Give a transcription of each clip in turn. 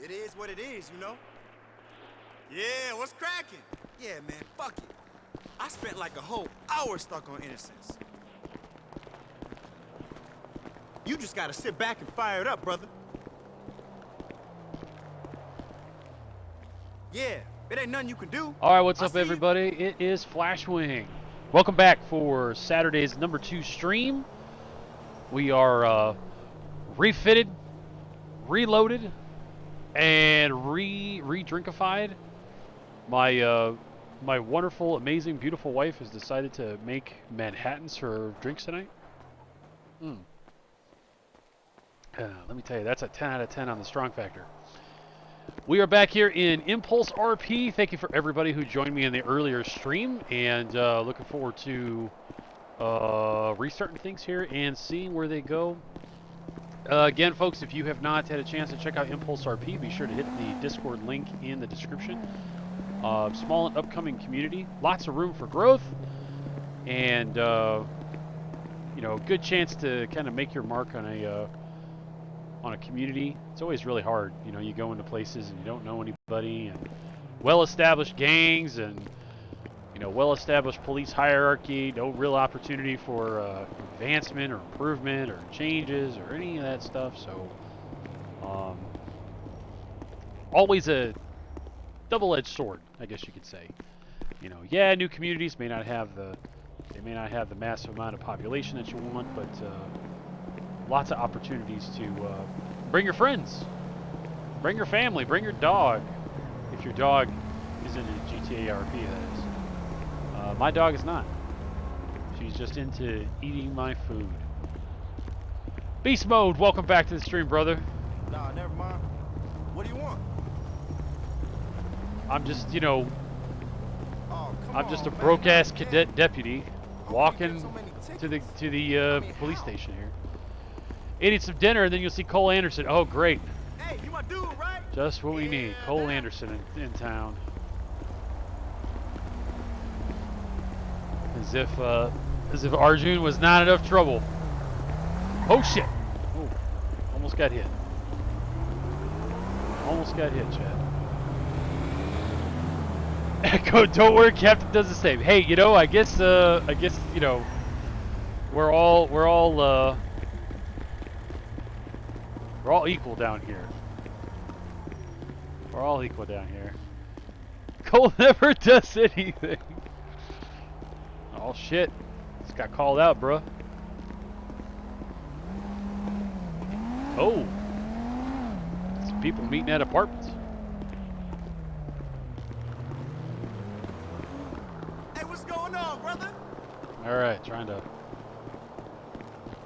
It is what it is, you know? Yeah, what's cracking? Yeah, man, fuck it. I spent like a whole hour stuck on Innocence. You just gotta sit back and fire it up, brother. Yeah, it ain't nothing you can do. All right, what's up, everybody? It is Flashwing. Welcome back for Saturday's number 2 stream. We are refitted, reloaded, and re-drinkified. My wonderful, amazing, beautiful wife has decided to make Manhattans her drinks tonight. Let me tell you, that's a 10 out of 10 on the strong factor. We are back here in ImpulsiveRP. Thank you for everybody who joined me in the earlier stream, and looking forward to restarting things here and seeing where they go. Again, folks, if you have not had a chance to check out ImpulsiveRP, be sure to hit the Discord link in the description. Small and upcoming community, lots of room for growth, and you know, good chance to kind of make your mark on a community. It's always really hard. You know, you go into places and you don't know anybody, and well-established gangs, and you know, well-established police hierarchy. No real opportunity for advancement or improvement or changes or any of that stuff. So, always a double-edged sword, I guess you could say. You know, yeah, new communities may not have the massive amount of population that you want, but lots of opportunities to bring your friends, bring your family, bring your dog. If your dog is into GTA RP, that is. My dog is not. She's just into eating my food. Beast Mode, welcome back to the stream, brother. Nah, never mind. What do you want? I'm just, you know, Oh, come I'm just a on, man. broke-ass Yeah. cadet deputy How walking can you get so many to the tickets? police How? station here. Eating some dinner, and then you'll see Cole Anderson. Oh, great. Hey, you my dude, right? Just what we need. Yeah, Cole man. Anderson in town. As if Arjun was not enough trouble. Oh shit! Oh, almost got hit. Almost got hit, Chad. Echo, don't worry, Captain does the same. Hey, you know, I guess you know, we're all equal down here. We're all equal down here. Cole never does anything. Oh shit. Just got called out, bruh. Oh. Some people meeting at apartments. Hey, what's going on, brother? Alright,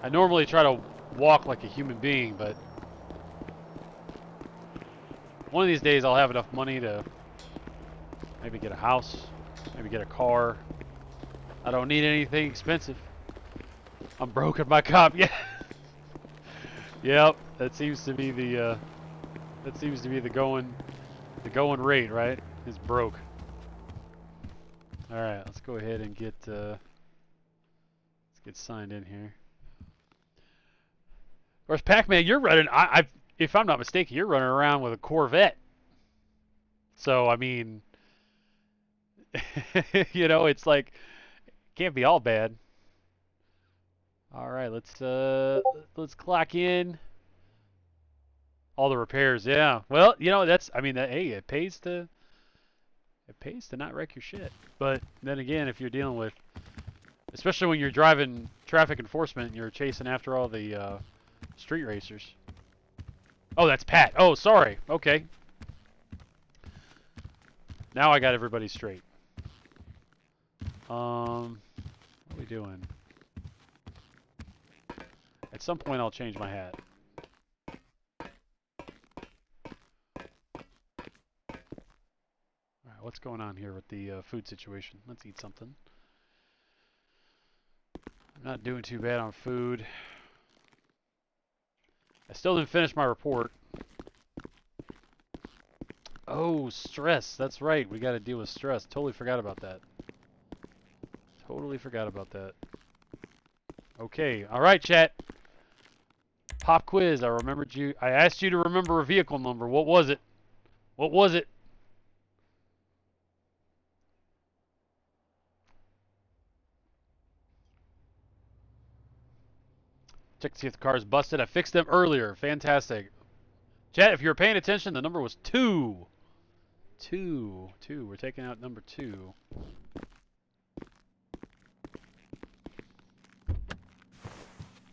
I normally try to walk like a human being, but one of these days I'll have enough money to maybe get a house, maybe get a car. I don't need anything expensive. I'm broke at my cop. Yeah. Yep. That seems to be the going rate, right? Is broke. All right, let's go ahead and get let's get signed in here. Of course, Pac-Man, you're running. If I'm not mistaken, you're running around with a Corvette. So I mean, you know, it's like can't be all bad. All right, let's clock in. All the repairs, yeah. Well, you know, hey, it pays to not wreck your shit. But then again, if you're dealing with, especially when you're driving traffic enforcement, and you're chasing after all the street racers. Oh, that's Pat. Oh, sorry. Okay. Now I got everybody straight. What are we doing? At some point, I'll change my hat. All right, what's going on here with the food situation? Let's eat something. I'm not doing too bad on food. I still didn't finish my report. Oh, stress. That's right. We got to deal with stress. Totally forgot about that. Totally forgot about that. Okay. All right, chat. Pop quiz. I remembered you. I asked you to remember a vehicle number. What was it? What was it? Check to see if the car is busted. I fixed them earlier. Fantastic. Chat, if you were paying attention, the number was 2. 2. We're taking out number 2.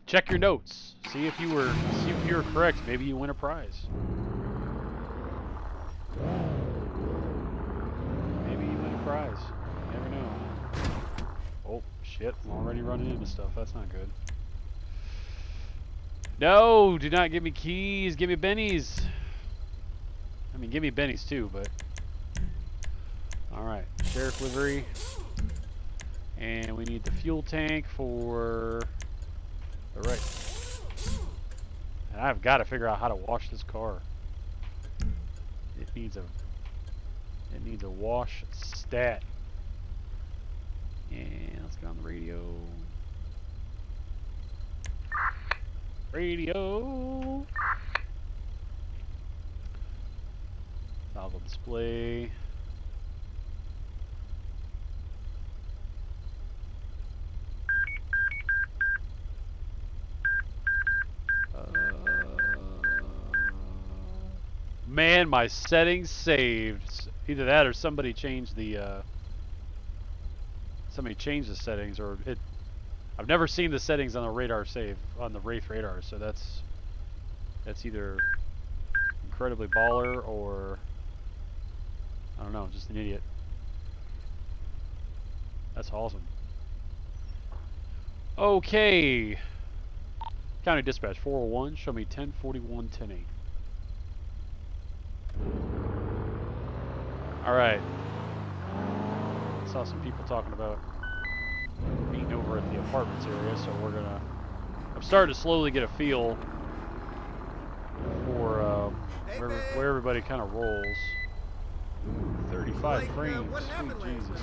Check your notes. See if you were correct. Maybe you win a prize. Maybe you win a prize. You never know. Oh shit! I'm already running into stuff. That's not good. No, do not give me keys. Give me bennies. I mean, give me bennies too, but all right. Sheriff livery, and we need the fuel tank for. All right. And I've got to figure out how to wash this car. It needs a wash stat. And let's get on the radio. Radio. Toggle display. Man, my settings saved. Either that or somebody changed the settings, or it. I've never seen the settings on the radar save on the Wraith radar, so that's either incredibly baller or I don't know, just an idiot. That's awesome. Okay. County dispatch 401. Show me 1041 108. Alright. Saw some people talking about being over at the apartments area, so we're gonna... I'm starting to slowly get a feel for where everybody kind of rolls. 35 frames, sweet Jesus.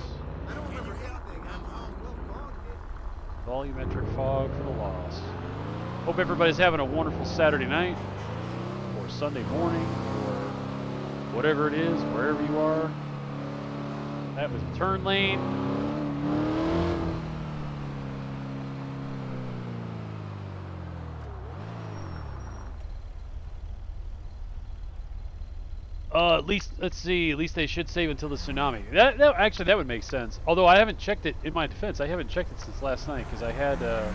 I don't remember anything. Volumetric fog for the loss. Hope everybody's having a wonderful Saturday night, or Sunday morning, or whatever it is, wherever you are. That was a turn lane. At least, let's see, at least they should save until the tsunami. Actually, that would make sense. Although I haven't checked it, in my defense, I haven't checked it since last night, because I had the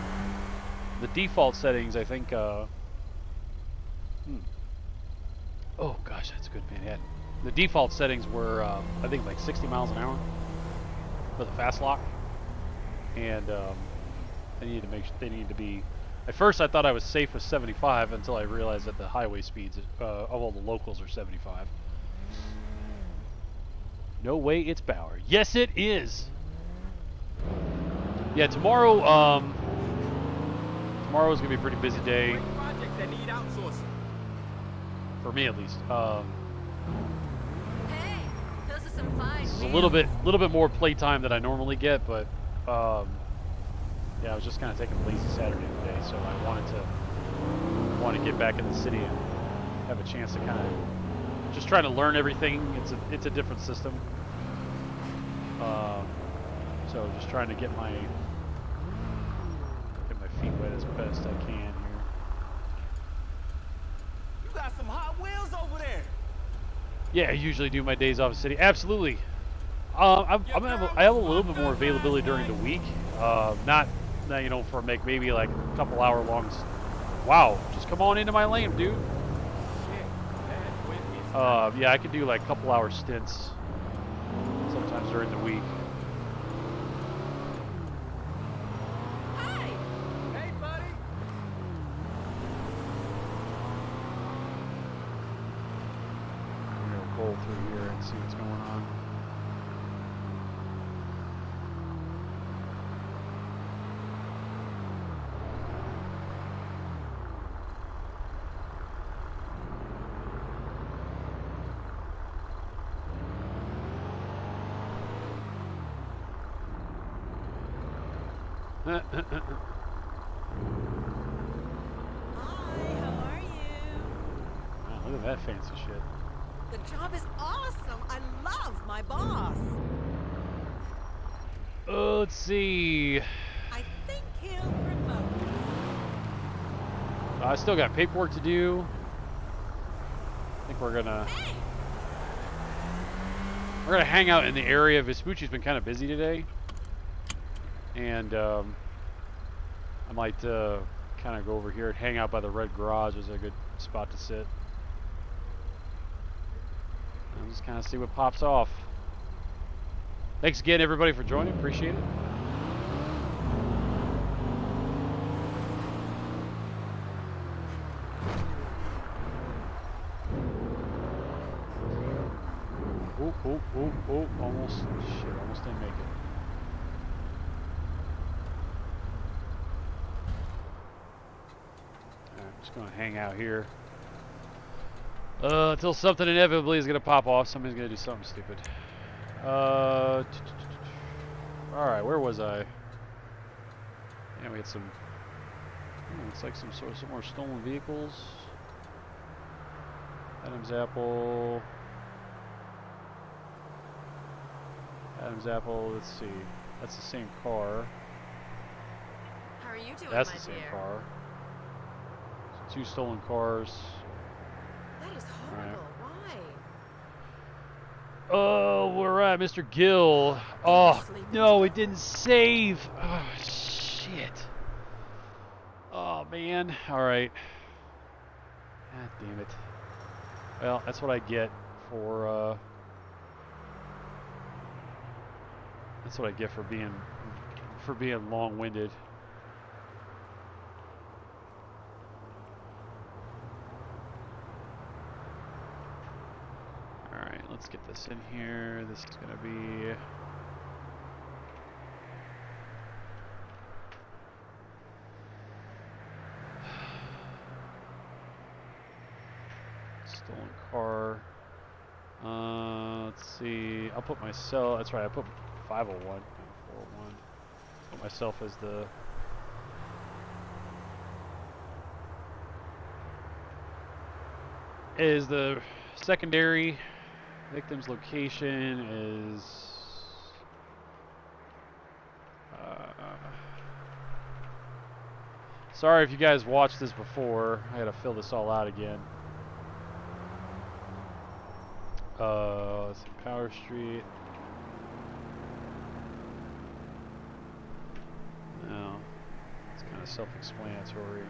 default settings, I think, oh gosh, that's a good Manhattan. The default settings were, I think, like 60 miles an hour for the fast lock. And they needed to be... At first, I thought I was safe with 75 until I realized that the highway speeds of all the locals are 75. No way it's Bauer. Yes, it is. Yeah, tomorrow. Tomorrow's gonna be a pretty busy day. Projects that need outsourcing. For me, at least. Hey, those are some fine. This is a little bit more playtime than I normally get, but yeah, I was just kind of taking a lazy Saturday today, so I wanted to get back in the city and have a chance to kind of just try to learn everything. It's a different system, so just trying to get my feet wet as best I can here. You got some Hot Wheels over there. Yeah, I usually do my days off of the city. Absolutely. I have a little bit more availability during the week. Not you know, for maybe like a couple hour long. Wow, just come on into my lane, dude. Yeah, I could do like a couple hour stints sometimes during the week. Hi. Hey, buddy. I'm gonna roll through here and see what's going on. Hi, Look at that fancy shit. The job is awesome. I love my boss. Let's see. I think he'll promote me. I still got paperwork to do. I think we're gonna hang out in the area. Vespucci's been kind of busy today, and I might kind of go over here and hang out by the red garage. Is a good spot to sit. And just kind of see what pops off. Thanks again, everybody, for joining. Appreciate it. Oh, almost, shit, almost didn't make it. Alright, just gonna hang out here. Until something inevitably is gonna pop off. Somebody's gonna do something stupid. Alright, where was I? Yeah, we had some, looks like some more stolen vehicles. Adam's Apple. Adam's Apple, let's see. That's the same car. How are you doing, That's my the same dear? car. So 2 stolen cars. That is horrible. Why? Oh, we're at Mr. Gill. Oh, no, it didn't save. Oh, shit. Oh, man. All right. God damn it. Well, that's what I get for, that's what I get for being long-winded. All right, let's get this in here. This is gonna be stolen car. Let's see. I'll put myself. That's right. I put 501, not 401. Put myself as the secondary. Victim's location is. Sorry if you guys watched this before. I gotta fill this all out again. Let's see, Power Street. No, it's kind of self-explanatory.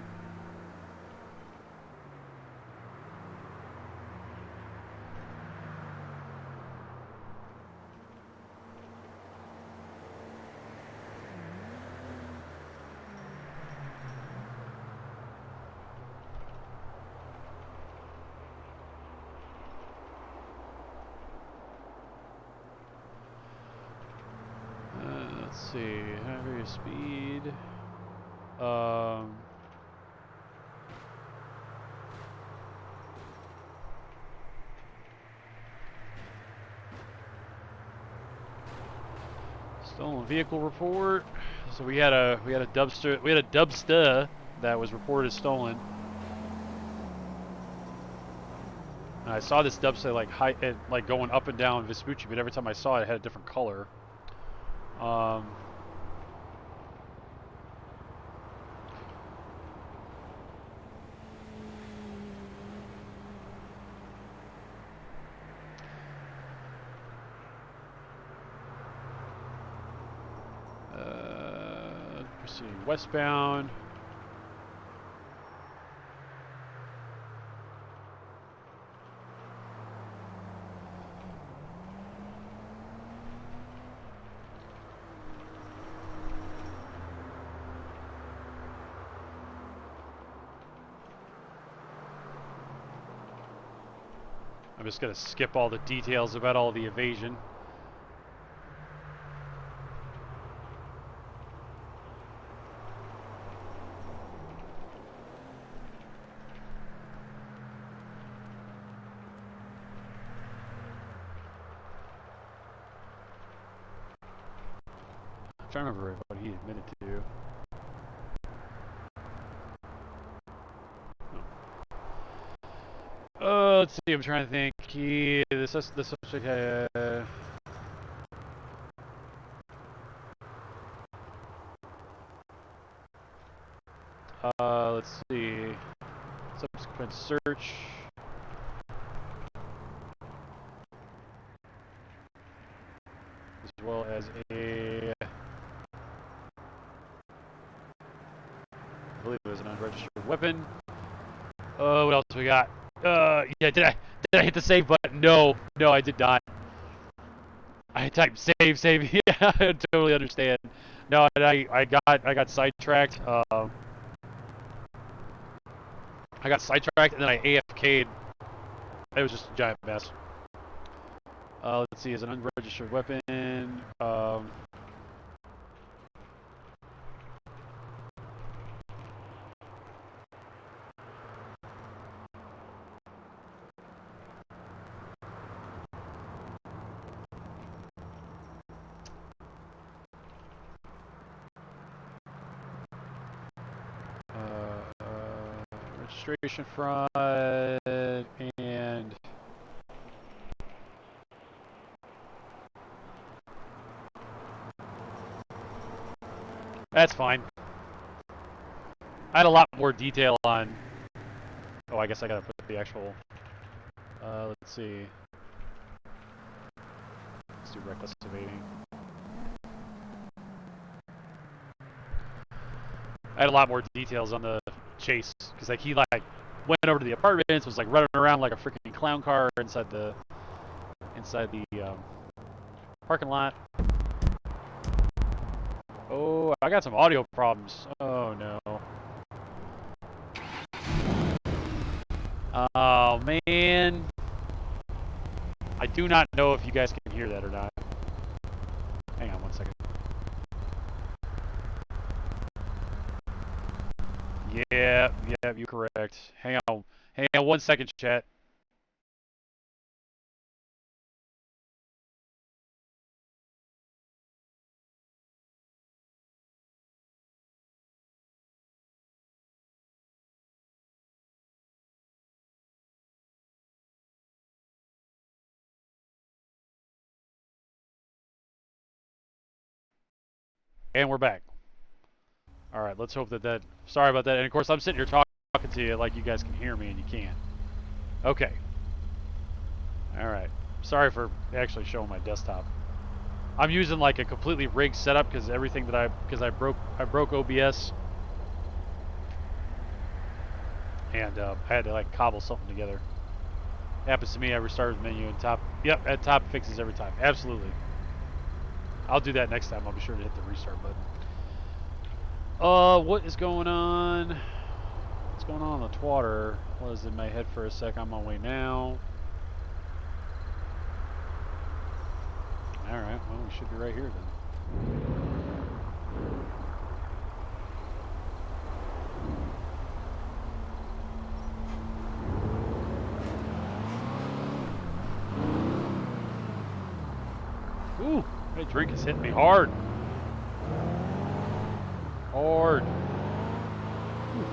Let's see, heavier speed. Stolen vehicle report. So we had a Dubsta that was reported stolen. And I saw this Dubsta like going up and down Vespucci, but every time I saw it, it had a different color. Proceeding westbound. I'm just going to skip all the details about all the evasion. I'm trying to remember what he admitted to. let's see. I'm trying to think. Yeah, this is let's see. Subsequent search. As well as a, I believe it was an unregistered weapon. Oh, what else we got? Yeah, did I hit the save button? No, I did not. I typed save. Yeah, I totally understand. No, and I got sidetracked. I got sidetracked and then I AFK'd. It was just a giant mess. Let's see, as an unregistered weapon. Registration fraud and that's fine. I had a lot more detail on. Oh, I guess I gotta put the actual. Let's see. Let's do reckless evading. I had a lot more details on the chase because like he like went over to the apartments, was like running around like a freaking clown car inside the parking lot. Oh, I got some audio problems. Oh no. Oh man. I do not know if you guys can hear that or not. Hang on one second. Yeah, you're correct. Hang on 1 second, chat. And we're back. All right, let's hope that sorry about that. And of course, I'm sitting here talking to you like you guys can hear me, and you can't. Okay. All right. Sorry for actually showing my desktop. I'm using like a completely rigged setup because everything that I broke OBS, and I had to like cobble something together. Happens to me. I restarted the menu and top. Yep, at top fixes every time. Absolutely. I'll do that next time. I'll be sure to hit the restart button. What is going on? What's going on the twatter? Was in my head for a sec. I'm on my way now. Alright, well, we should be right here then. Ooh, that drink is hitting me hard. Hard. Ooh.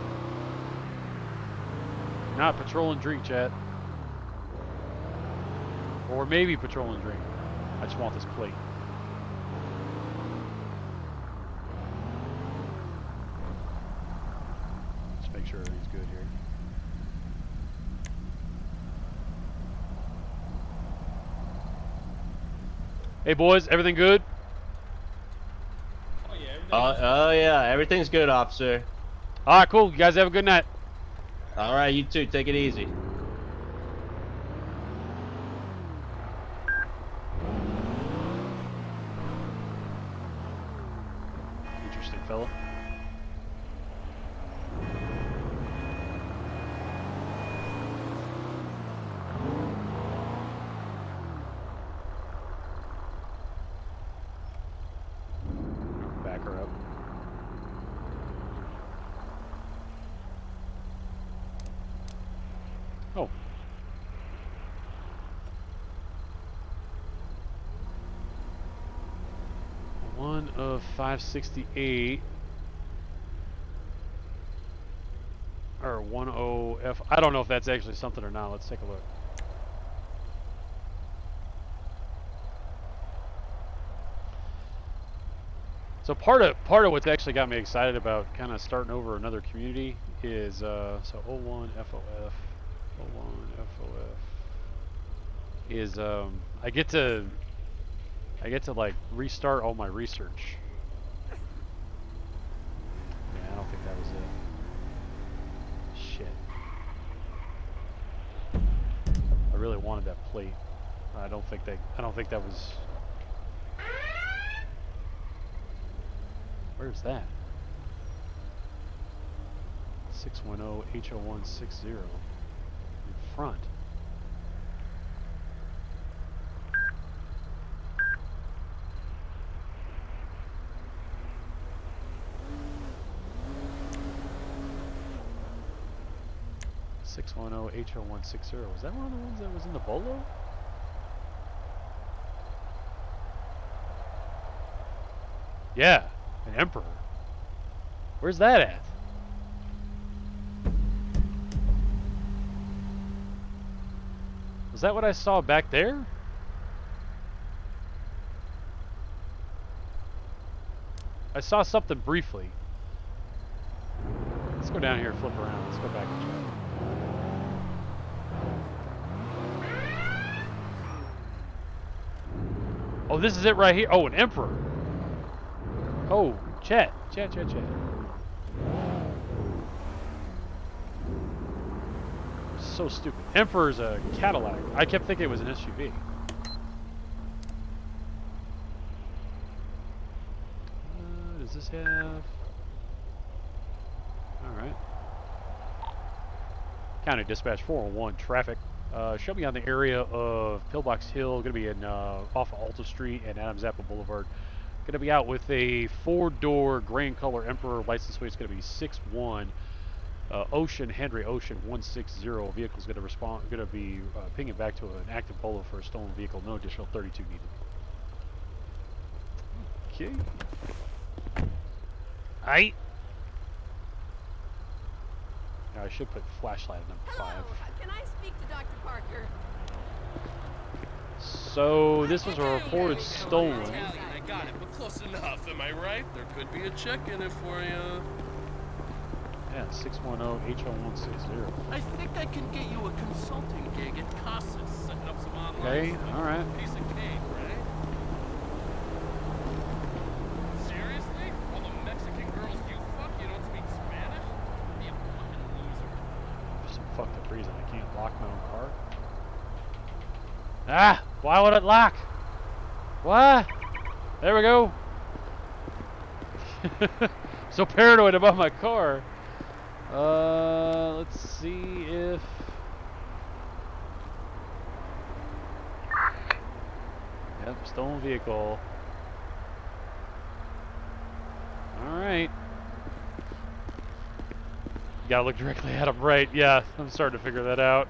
Not patrol and drink, chat. Or maybe patrol and drink. I just want this plate. Just make sure everything's good here. Hey boys, everything good? Oh yeah, everything's good, officer. Alright, cool. You guys have a good night. Alright, you too. Take it easy. Interesting fella. Back her up. Oh. One of 568. Or 10F. I don't know if that's actually something or not. Let's take a look. So part of what's actually got me excited about kind of starting over another community is so 01 FOF, 01 FOF is I get to like restart all my research. Yeah, I don't think that was it. Shit. I really wanted that plate. I don't think that was. Where's that? 610 H0160 in front. H0160. Was that one of the ones that was in the bolo? Yeah, an Emperor. Where's that at? Was that what I saw back there? I saw something briefly. Let's go down here and flip around. Let's go back and check. Oh, this is it right here. Oh, an Emperor. Oh, chat. So stupid. Emperor's a Cadillac. I kept thinking it was an SUV. Does this have... Alright. County Dispatch 401 traffic. Show me on the area of Pillbox Hill. Going to be in off of Alta Street and Adams Apple Boulevard. Going to be out with a 4-door gray and color Emperor. License plate is going to be 61 Ocean Henry Ocean 160. Vehicle is going to respond. Going to be pinging back to an active bolo for a stolen vehicle. No additional 32 needed. Okay. Aight. Now I should put flashlight at number 5. Hello, can I speak to Dr. Parker? So this was a reported stolen. Italian, I got it, but close enough, am I right? There could be a check in it for you. Yeah, 610 H0160. I think I can get you a consulting gig at Casas, setting up some online. Okay, all right. Piece of cake, right? Seriously? All the Mexican girls you fuck, you don't speak Spanish? Be a fucking loser. For some fucked up reason, I can't lock my own car. Ah! Why would it lock? What? There we go. So paranoid about my car. Let's see if... Yep, stolen vehicle. Alright. Gotta look directly at him, right? Yeah, I'm starting to figure that out.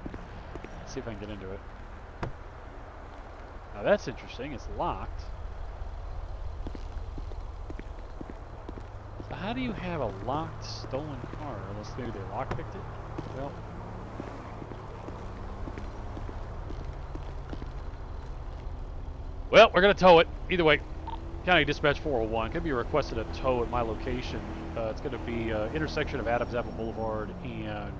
Let's see if I can get into it. Now that's interesting, it's locked. So how do you have a locked stolen car? Unless maybe they lockpicked it? Well, we're gonna tow it. Either way, County Dispatch 401 could be requested a tow at my location. It's gonna be intersection of Adams Apple Boulevard and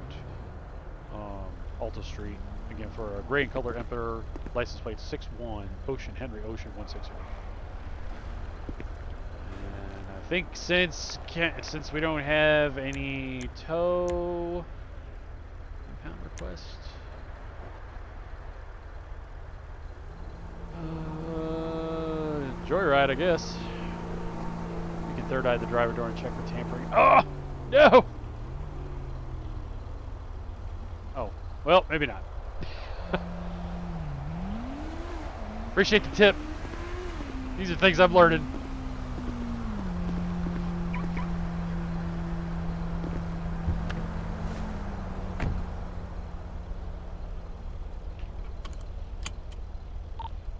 Alta Street. Again, for a gray and color Emperor, license plate 61 Ocean Henry Ocean 160. And I think since we don't have any tow impound request, joyride, I guess. You can third eye the driver door and check for tampering. Oh no! Oh, well, maybe not. Appreciate the tip. These are things I'm learning.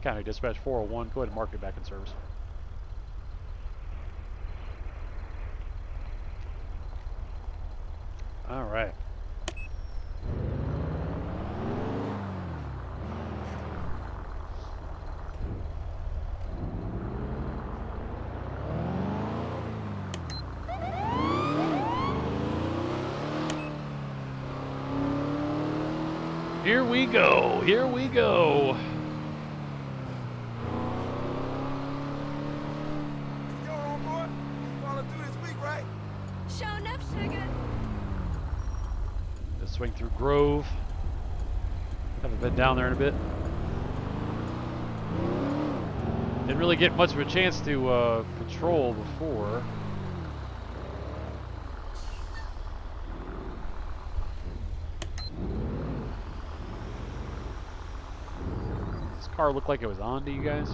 County Dispatch 401, go ahead and mark it back in service. All right. Here we go. Here we go. You're on board? You follow through this week, right? Show enough sugar. Let's swing through Grove. Haven't been down there in a bit. Didn't really get much of a chance to patrol before. This car looked like it was on to you guys.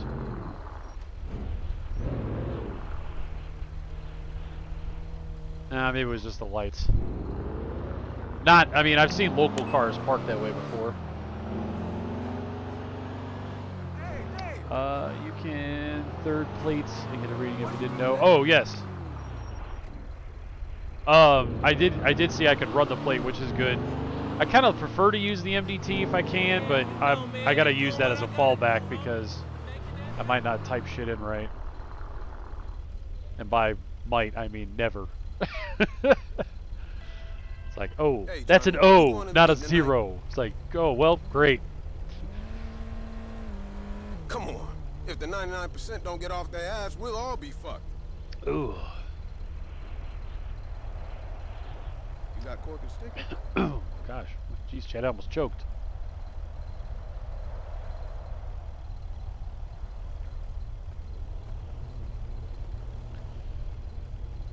Nah, maybe it was just the lights. Not, I mean, I've seen local cars parked that way before. You can third plates and get a reading if you didn't know. Oh, yes. I did see I could run the plate, which is good. I kind of prefer to use the MDT if I can, but I gotta use that as a fallback because I might not type shit in right. And by might, I mean never. It's like, oh, Hey, that's an Johnny, you O, going to not a meeting tonight? 0. It's like, oh, well, great. Come on. If the 99% don't get off their ass, we'll all be fucked. Ooh. You got cork and stick? Oh, gosh. Jeez, Chad, I almost choked.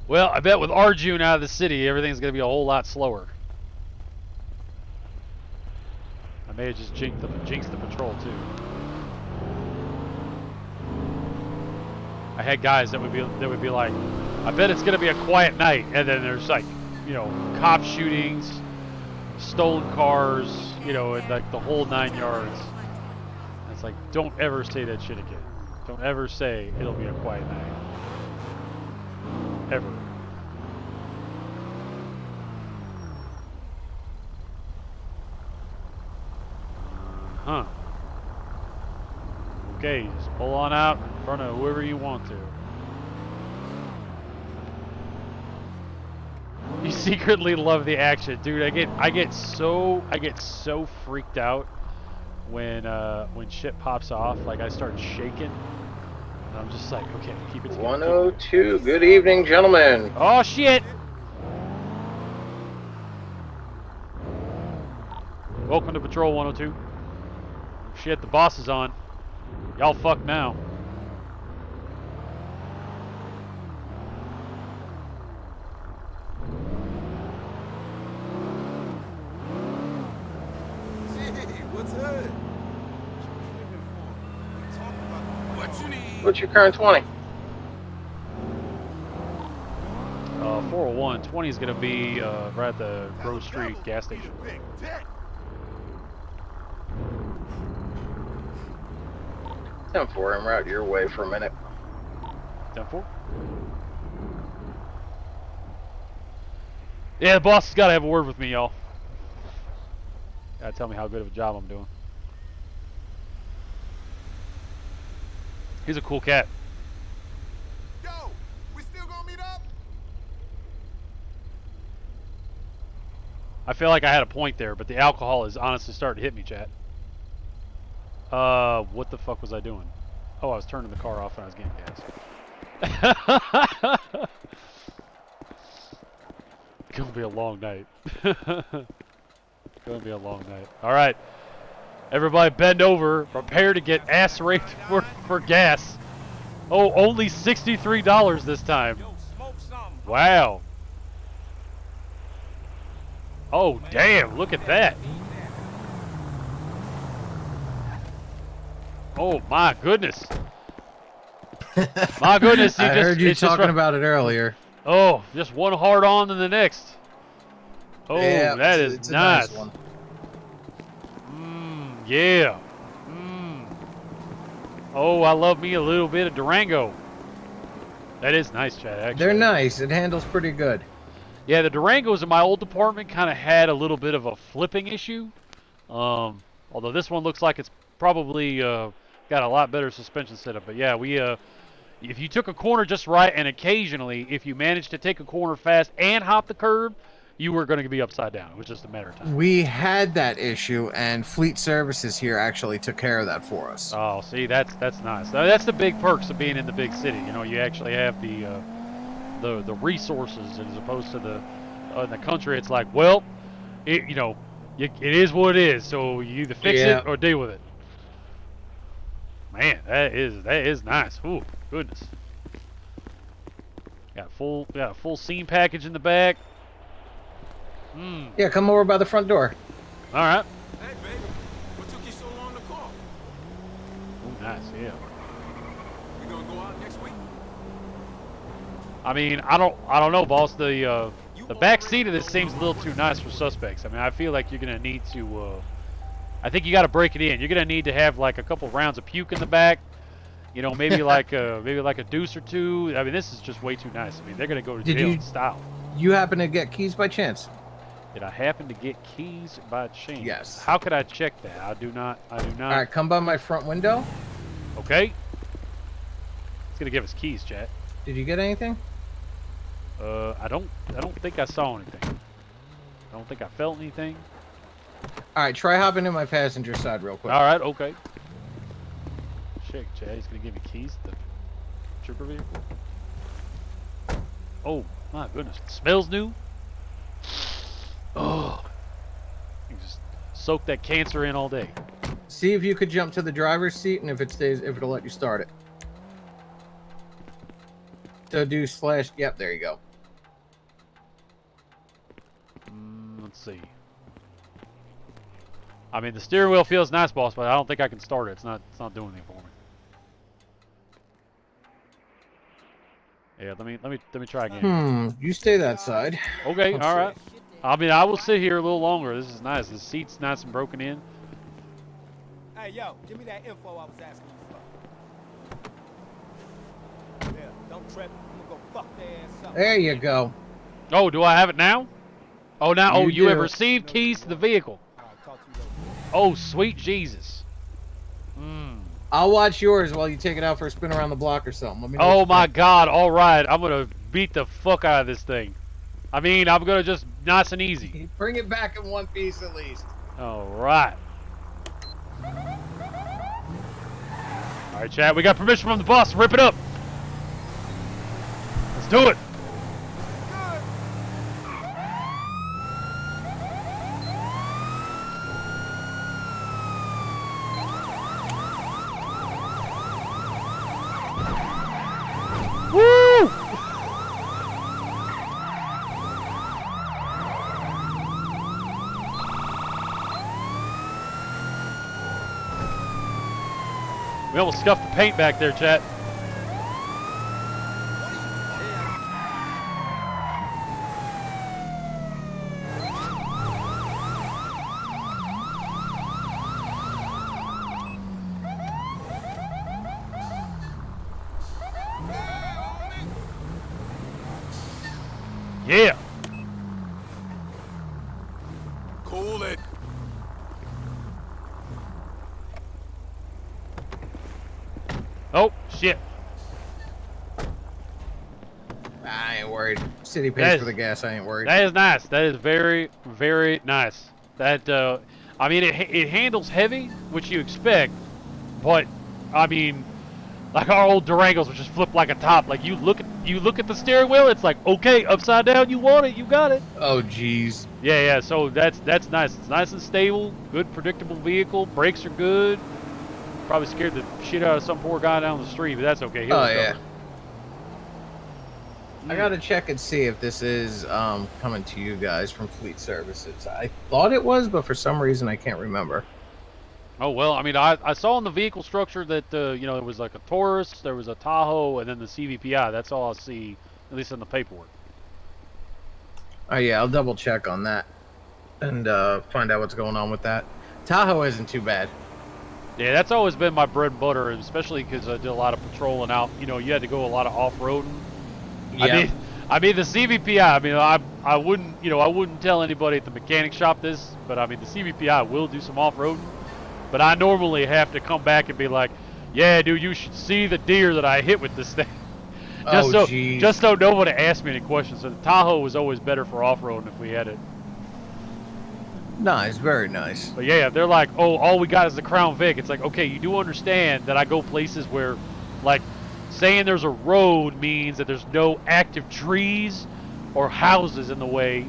Well, I bet with Arjun out of the city, everything's going to be a whole lot slower. I may have just jinxed the patrol, too. I had guys that would be like, I bet it's going to be a quiet night. And then there's like, you know, cop shootings, stolen cars, you know, and like the whole 9 yards. And it's like, don't ever say that shit again. Don't ever say it'll be a quiet night. Ever. Huh. Okay, just pull on out in front of whoever you want to. You secretly love the action, dude. I get so freaked out when shit pops off. Like I start shaking. And I'm just like, okay, keep it together. 102. Good evening, gentlemen. Oh shit! Welcome to Patrol 102. Shit, the boss is on. Y'all fucked now. What's good? What you need? What's your current 20? 401. 20 is going to be right at the Grove Street gas station. 10-4, en route your way for a minute. 10-4. Yeah, the boss has got to have a word with me, y'all. Got to tell me how good of a job I'm doing. He's a cool cat. Yo, we still gonna meet up? I feel like I had a point there, but the alcohol is honestly starting to hit me, chat. What the fuck was I doing? Oh, I was turning the car off and I was getting gas. Gonna be a long night. Gonna be a long night. All right, everybody, bend over. Prepare to get ass raped for gas. Oh, only $63 this time. Yo, smoke something. Wow. Oh, damn! Look at that. Oh my goodness. My goodness. I heard you it's just talking about it earlier. Oh, just one hard on than the next. Oh, Yeah, that is it's a nice. nice one. Yeah. Oh, I love me a little bit of Durango. That is nice, Chad, actually. They're nice. It handles pretty good. Yeah, the Durangos in my old department kind of had a little bit of a flipping issue. Although this one looks like it's probably got a lot better suspension setup. But yeah, if you took a corner just right, and occasionally if you managed to take a corner fast and hop the curb, you were going to be upside down. It was just a matter of time. We had that issue, and Fleet Services here actually took care of that for us. Oh, see, that's nice. That's the big perks of being in the big city. You know, you actually have the resources as opposed to in the country. It's like, well, it is what it is. So you either fix it or deal with it. Man, that is nice. Ooh, goodness. Got a full scene package in the back. Yeah, come over by the front door. All right. Hey, baby. What took you so long to call? Ooh, nice. Yeah. You gonna go out next week? I mean, I don't know, boss. The back seat of this seems a little too nice for suspects. I mean, I feel like you're gonna need to. I think you got to break it in. You're gonna need to have like a couple rounds of puke in the back. You know, maybe like a deuce or two. I mean, this is just way too nice. I mean, they're gonna go to jail in style. You happen to get keys by chance? Did I happen to get keys by chance? Yes. How could I check that? I do not. All right, come by my front window. Okay. It's gonna give us keys, chat. Did you get anything? I don't think I saw anything. I don't think I felt anything. All right, try hopping in my passenger side real quick. All right, okay. Check, Chad. He's gonna give me keys to the trooper vehicle. Oh my goodness, it smells new. Oh, you can just soak that cancer in all day. See if you could jump to the driver's seat, and if it'll let you start it. So do / Yep, there you go. Let's see. I mean, the steering wheel feels nice, boss, but I don't think I can start it. It's not doing anything for me. Yeah, let me try again. You stay that side. Okay, Let's all see. right. I mean, I will sit here a little longer. This is nice. The seat's nice and broken in. Hey, yo, give me that info I was asking you for. Yeah, don't trip. I'm gonna go fuck their ass up. There you go. Oh, do I have it now? Oh, now. You You have do. received keys to the vehicle. All right, talk to you later. Oh, sweet Jesus. I'll watch yours while you take it out for a spin around the block or something. Let me know Oh what you my think. God! All right, I'm gonna beat the fuck out of this thing. I mean, I'm gonna just nice and easy. Bring it back in one piece at least. All right. All right, Chad. We got permission from the boss to rip it up. Let's do it. Woo! We almost scuffed the paint back there, chat. Yeah. Cool it. Oh, shit. I ain't worried. City That pays is- for the gas. I ain't worried. That is nice. That is very, very nice. That, I mean, it handles heavy, which you expect, but, I mean, like our old Durangos, which just flip like a top. Like you look at the steering wheel, it's like, okay, upside down, you want it, you got it. Oh, jeez. Yeah. So that's nice. It's nice and stable, good, predictable vehicle. Brakes are good. Probably scared the shit out of some poor guy down the street, but that's okay. He'll Oh, recover. yeah. I gotta check and see if this is coming to you guys from Fleet Services. I thought it was, but for some reason I can't remember. Oh, well, I mean, I saw in the vehicle structure that, you know, it was like a Taurus, there was a Tahoe, and then the CVPI. That's all I see, at least in the paperwork. Oh yeah, I'll double check on that and find out what's going on with that. Tahoe isn't too bad. Yeah, that's always been my bread and butter, especially because I did a lot of patrolling out. You know, you had to go a lot of off-roading. Yeah. I mean, the CVPI, I mean, I wouldn't tell anybody at the mechanic shop this, but I mean, the CVPI will do some off-roading. But I normally have to come back and be like, yeah, dude, you should see the deer that I hit with this thing. geez. just so nobody asked me any questions. So the Tahoe was always better for off-roading if we had it. Nice, very nice. But yeah, they're like, oh, all we got is the Crown Vic. It's like, okay, you do understand that I go places where, like, saying there's a road means that there's no active trees or houses in the way.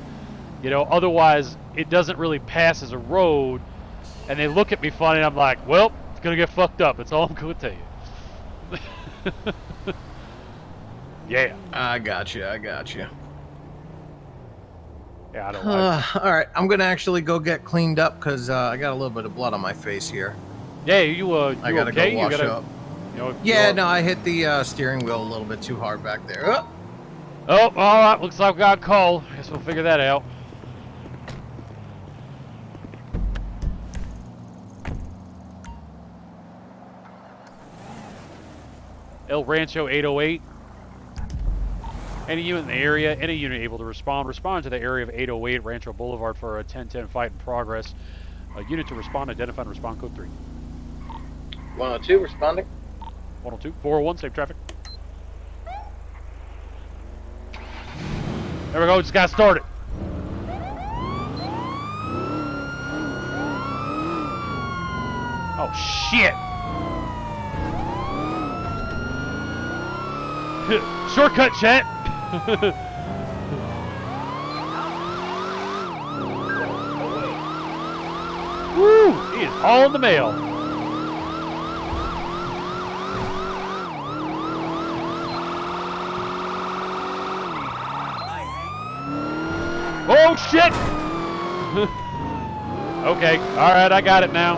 You know, otherwise it doesn't really pass as a road. And they look at me funny, and I'm like, well, it's gonna get fucked up. That's all I'm gonna tell you. Yeah. I got you. Yeah, I don't like. All right, I'm gonna actually go get cleaned up because I got a little bit of blood on my face here. Yeah, you I gotta okay? go wash you gotta, up. You know, Yeah, no, I hit the steering wheel a little bit too hard back there. Oh. Oh, all right. Looks like we got a call. Guess we'll figure that out. El Rancho 808. Any unit in the area, any unit able to respond to the area of 808 Rancho Boulevard for a 10-10 fight in progress. A unit to respond, identify and respond code 3. 102 responding. 102, 401, safe traffic. There we go, just got started. Oh, shit. Shortcut, chat. Woo! He is all in the mail. Oh shit! Okay, all right, I got it now.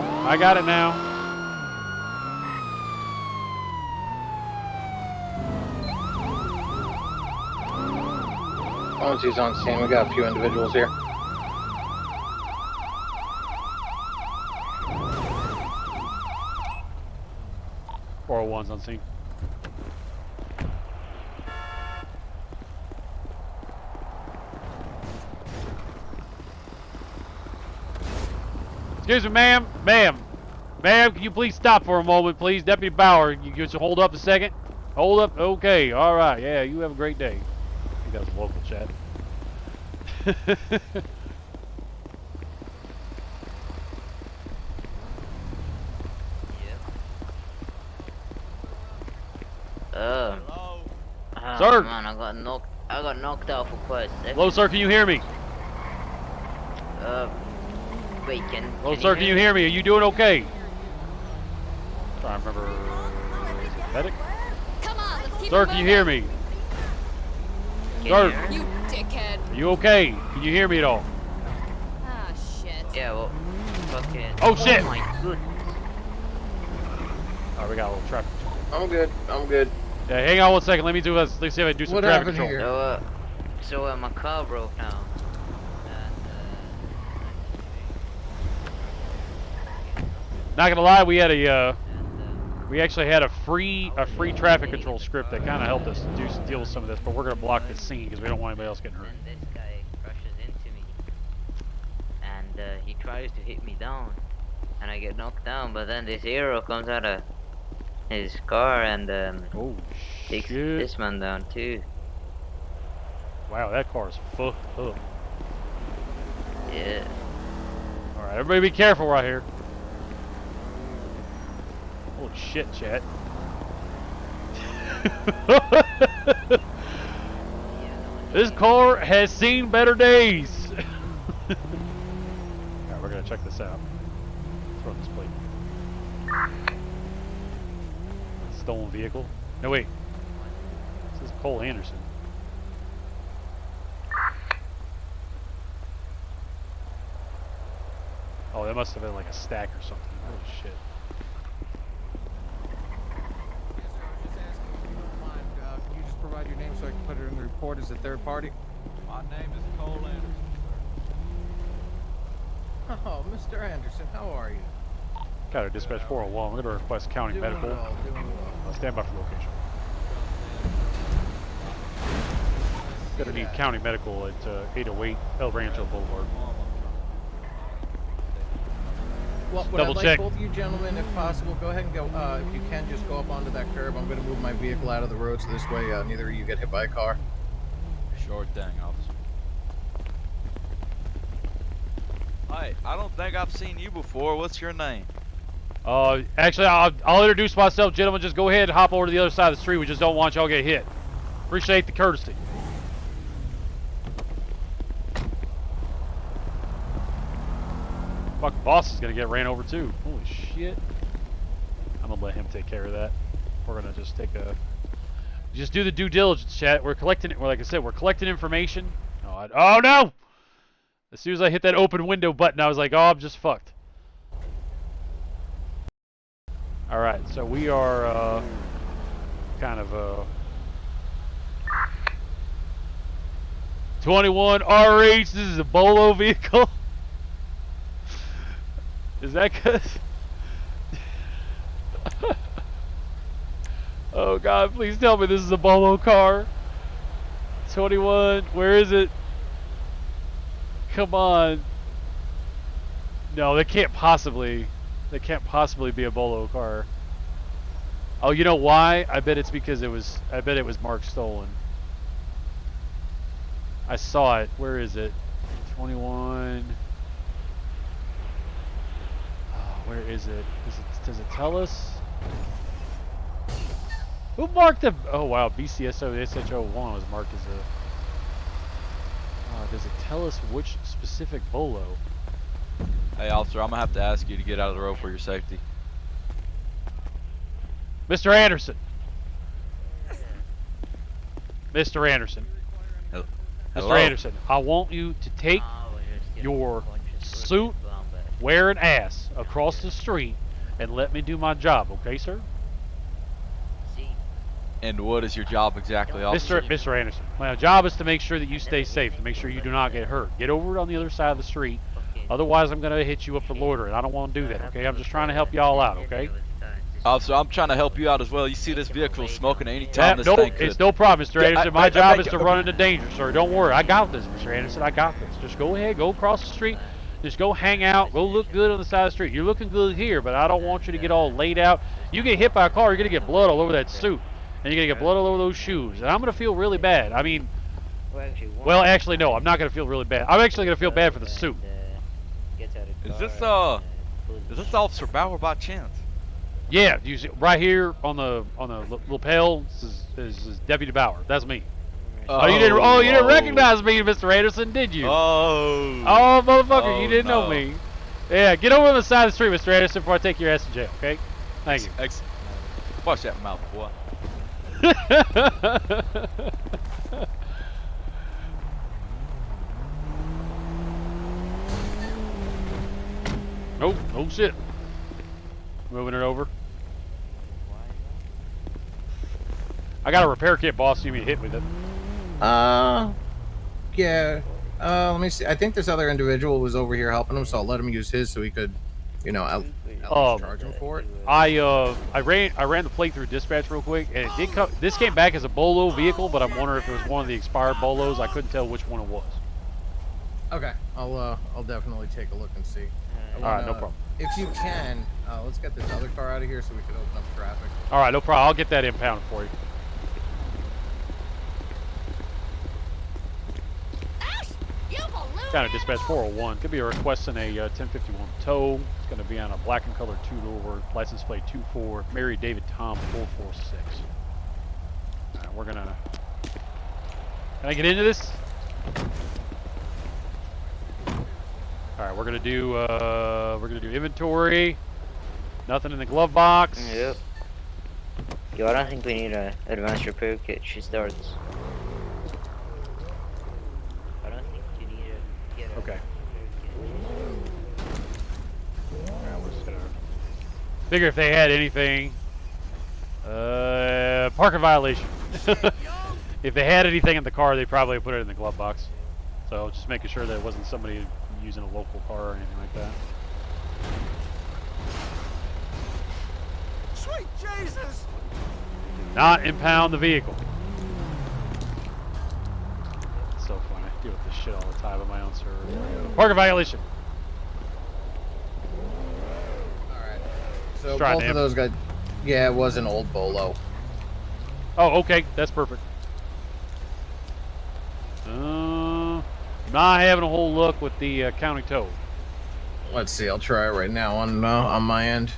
Once he's on scene, we got a few individuals here. .401's on scene. Excuse me, ma'am. Ma'am, can you please stop for a moment, please? Deputy Bauer, you just hold up a second. Hold up. Okay, all right. Yeah, you have a great day. I think that was local chat. Sir. Man, I got knocked out for quite a second. Hello, sir. Can you hear me? Wait, hello, sir. Can you hear me? Are you doing okay? I'm trying to remember. Is it medic? Come on, let's keep Sir, it can you moving. hear me? Sir, You dickhead. are you okay? Can you hear me at all? Ah, shit. Yeah, well, fucking. Oh, shit. Oh my goodness. Alright, we got a little traffic. I'm good. Yeah, hang on one second. Let me see if I do some What traffic happened control. here? So my car broke down. Not gonna lie, we actually had a free traffic control script that kind of helped us deal with some of this, but we're gonna block this scene because we don't want anybody else getting hurt. And this guy crashes into me, and he tries to hit me down, and I get knocked down. But then this hero comes out of his car and Oh takes shit! this man down too. Wow, that car is fucked up. Yeah. All right, everybody, be careful right here. Holy shit, chat. This car has seen better days. Alright, we're gonna check this out. Let's run this plate. Stolen vehicle. No, wait. This is Cole Anderson. Oh, that must have been like a stack or something. Holy shit. Can you just provide your name so I can put it in the report as a third party? My name is Cole Anderson, sir. Oh, Mr. Anderson, how are you? Got a dispatch 401. We're going to request county Doing medical. well, doing well. Stand by for location. Gonna need county medical at 808 El Rancho Boulevard. Well, what Double I'd like check. both of you gentlemen, if possible, go ahead and go. If you can, just go up onto that curb. I'm going to move my vehicle out of the road so this way neither of you get hit by a car. Sure thing, officer. Hi, I don't think I've seen you before. What's your name? Actually, I'll introduce myself, gentlemen. Just go ahead and hop over to the other side of the street. We just don't want y'all to get hit. Appreciate the courtesy. Fucking boss is gonna get ran over too. Holy shit. I'm gonna let him take care of that. We're gonna just just do the due diligence, chat. We're collecting it. Well, like I said, we're collecting information. Oh no! As soon as I hit that open window button, I was like, oh, I'm just fucked. Alright, so we are kind of 21 RH. This is a Bolo vehicle. Is that good? Oh God, please tell me this is a Bolo car. 21, where is it? Come on. No, that can't possibly be a Bolo car. Oh, you know why? I bet it's because it was marked stolen. I saw it. Where is it? 21. Where is it? Does it tell us? Who marked the? Oh wow, BCSO SH01 was marked as a. Does it tell us which specific Bolo? Hey, officer, I'm gonna have to ask you to get out of the road for your safety. Mr. Anderson. Mr. Anderson. Hello? Mr. Anderson, I want you to take your suit wearing ass across the street and let me do my job, okay, sir? And what is your job exactly, officer? Mr. Anderson, my job is to make sure that you stay safe, to make sure you do not get hurt. Get over on the other side of the street. Otherwise, I'm going to hit you up for loitering. I don't want to do that, okay? I'm just trying to help y'all out, okay? Officer, I'm trying to help you out as well. You see this vehicle smoking at any time this thing could. It's no problem, Mr. Anderson. My job is to run into danger, sir. Don't worry. I got this, Mr. Anderson. I got this. Just go ahead. Go across the street. Just go hang out. Go look good on the side of the street. You're looking good here, but I don't want you to get all laid out. You get hit by a car, you're going to get blood all over that suit. And you're going to get blood all over those shoes. And I'm going to feel really bad. I mean, well, actually, no. I'm not going to feel really bad. I'm actually going to feel bad for the suit. Is this Officer Bauer by chance? Yeah, you see, right here on the lapel is Deputy Bauer. That's me. You didn't recognize me, Mr. Anderson, did you? Oh, motherfucker, you didn't know me. Yeah, get over on the side of the street, Mr. Anderson, before I take your ass to jail. Okay? Thank you. Watch that mouth, boy. Nope. Oh shit. Moving it over. I got a repair kit, boss. You mean hit with it? Yeah. Let me see. I think this other individual was over here helping him, so I'll let him use his so he could, you know, at least charge him for it. I ran the plate through dispatch real quick, and it did come. This came back as a Bolo vehicle, but I'm wondering if it was one of the expired Bolos. I couldn't tell which one it was. Okay. I'll definitely take a look and see. All right, no problem. If you can, let's get this other car out of here so we can open up traffic. All right, no problem. I'll get that impounded for you. Kind of dispatch 401. Could be requesting a 1051 tow. It's going to be on a black and colored two-door, license plate 24, Mary David Tom 446. All right, we're gonna. Can I get into this? All right, we're gonna do inventory. Nothing in the glove box. Yep. Yo, I don't think we need a advanced repair kit. She starts. I don't think you need to get a okay. Alright, we're just gonna figure if they had anything. Parking violation. If they had anything in the car, they probably put it in the glove box. So just making sure that it wasn't somebody using a local car or anything like that. Sweet Jesus! Not impound the vehicle. It's so funny. I deal with this shit all the time on my own server. Parking violation. So try both name. of those guys. Yeah, it was an old bolo. Oh, okay, that's perfect. Not having a whole look with the counting tow. Let's see. I'll try it right now on my end.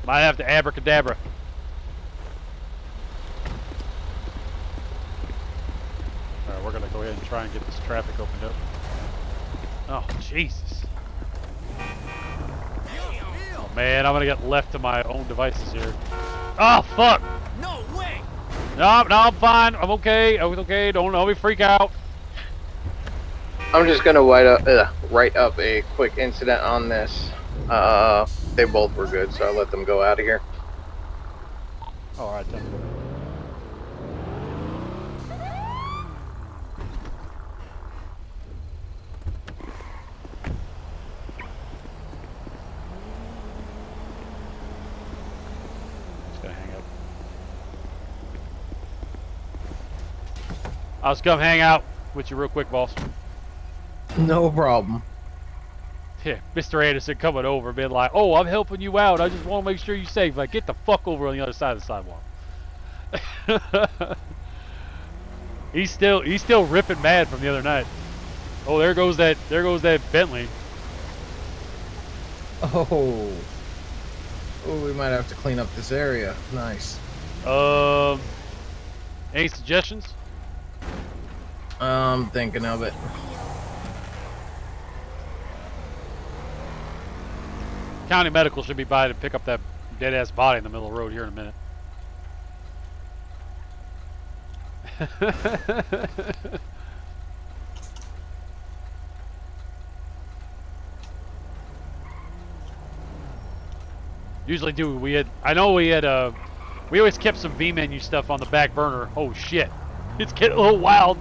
Might have to abracadabra. Alright, we're gonna go ahead and try and get this traffic opened up. Oh, Jesus. Oh, man, I'm gonna get left to my own devices here. Oh, fuck! No way! No, I'm fine. I'm okay. I was okay. Don't let me freak out. I'm just gonna write up a quick incident on this. They both were good, so I let them go out of here. Oh, alright, tell me. Just gonna hang up. I'll just come hang out with you real quick, boss. No problem. Yeah, Mr. Anderson coming over, being like, "Oh, I'm helping you out. I just want to make sure you're safe." Like, get the fuck over on the other side of the sidewalk. he's still ripping mad from the other night. Oh, there goes that Bentley. Oh, we might have to clean up this area. Nice. Any suggestions? I'm thinking of it. County Medical should be by to pick up that dead-ass body in the middle of the road here in a minute. Usually I know we always kept some V menu stuff on the back burner. Oh shit. It's getting a little wild.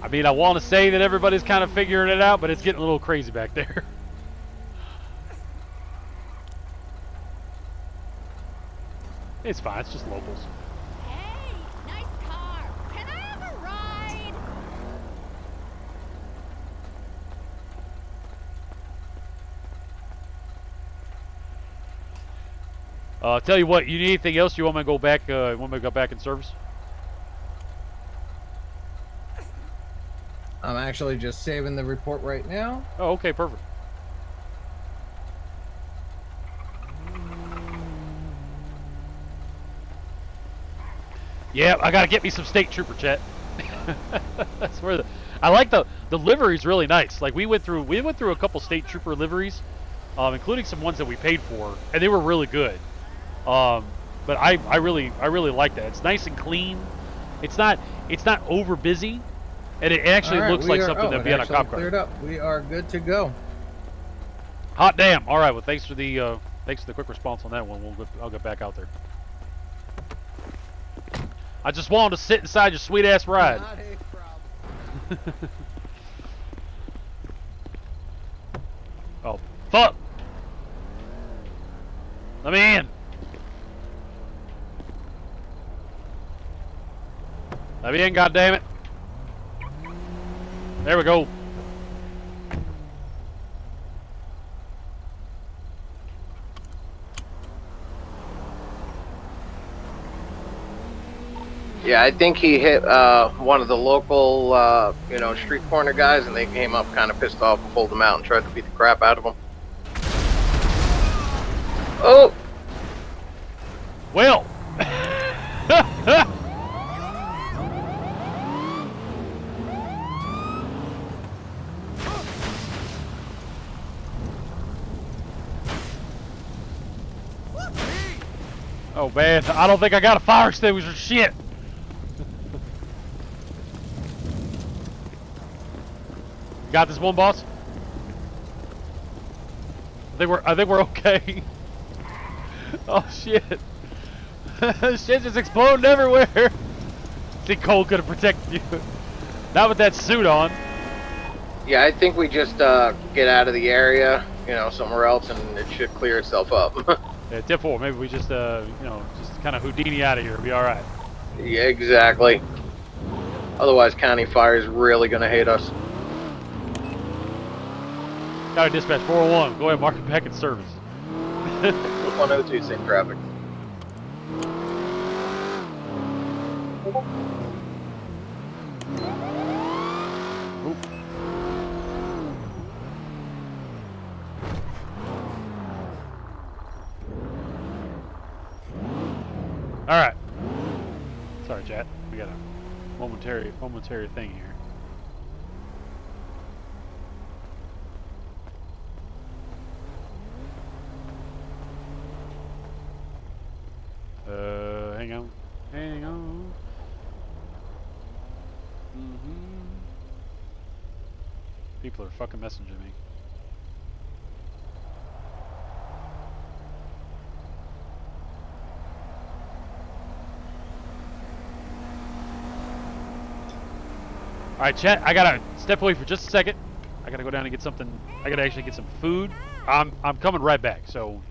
I mean, I want to say that everybody's kind of figuring it out, but it's getting a little crazy back there. It's fine, it's just locals. Hey, nice car. Can I have a ride? Tell you what, you need anything else? You want me to go back? Want me to go back in service? I'm actually just saving the report right now. Oh, okay, perfect. Yeah, I gotta get me some state trooper, chat. That's where I like the livery's really nice. Like we went through a couple state trooper liveries, including some ones that we paid for, and they were really good. But I really like that. It's nice and clean. It's not over busy, and it actually looks like something that'd be on a cop car. Cleared up. We are good to go. Hot damn! All right, well thanks for the quick response on that one. I'll get back out there. I just wanted to sit inside your sweet ass ride. Not a problem. Oh, fuck! Let me in! Let me in, goddammit! There we go. Yeah, I think he hit one of the local, street corner guys, and they came up kind of pissed off and pulled him out and tried to beat the crap out of him. Oh! Well! Oh man, I don't think I got a fire extinguisher. Shit! Got this one, boss? I think we're okay. Oh shit. Shit just exploding everywhere. See, Cole could have protected you. Not with that suit on. Yeah, I think we just get out of the area, somewhere else, and it should clear itself up. Yeah, tip 4. Maybe we just, just kind of Houdini out of here. It'll be all right. Yeah, exactly. Otherwise, county fire is really going to hate us. Got a dispatch 401. Go ahead, mark it back in service. 102, same traffic. All right. Sorry, chat. We got a momentary thing here. Hang on. People are fucking messaging me. All right, chat. I gotta step away for just a second. I gotta go down and get something. I gotta actually get some food. I'm coming right back. So,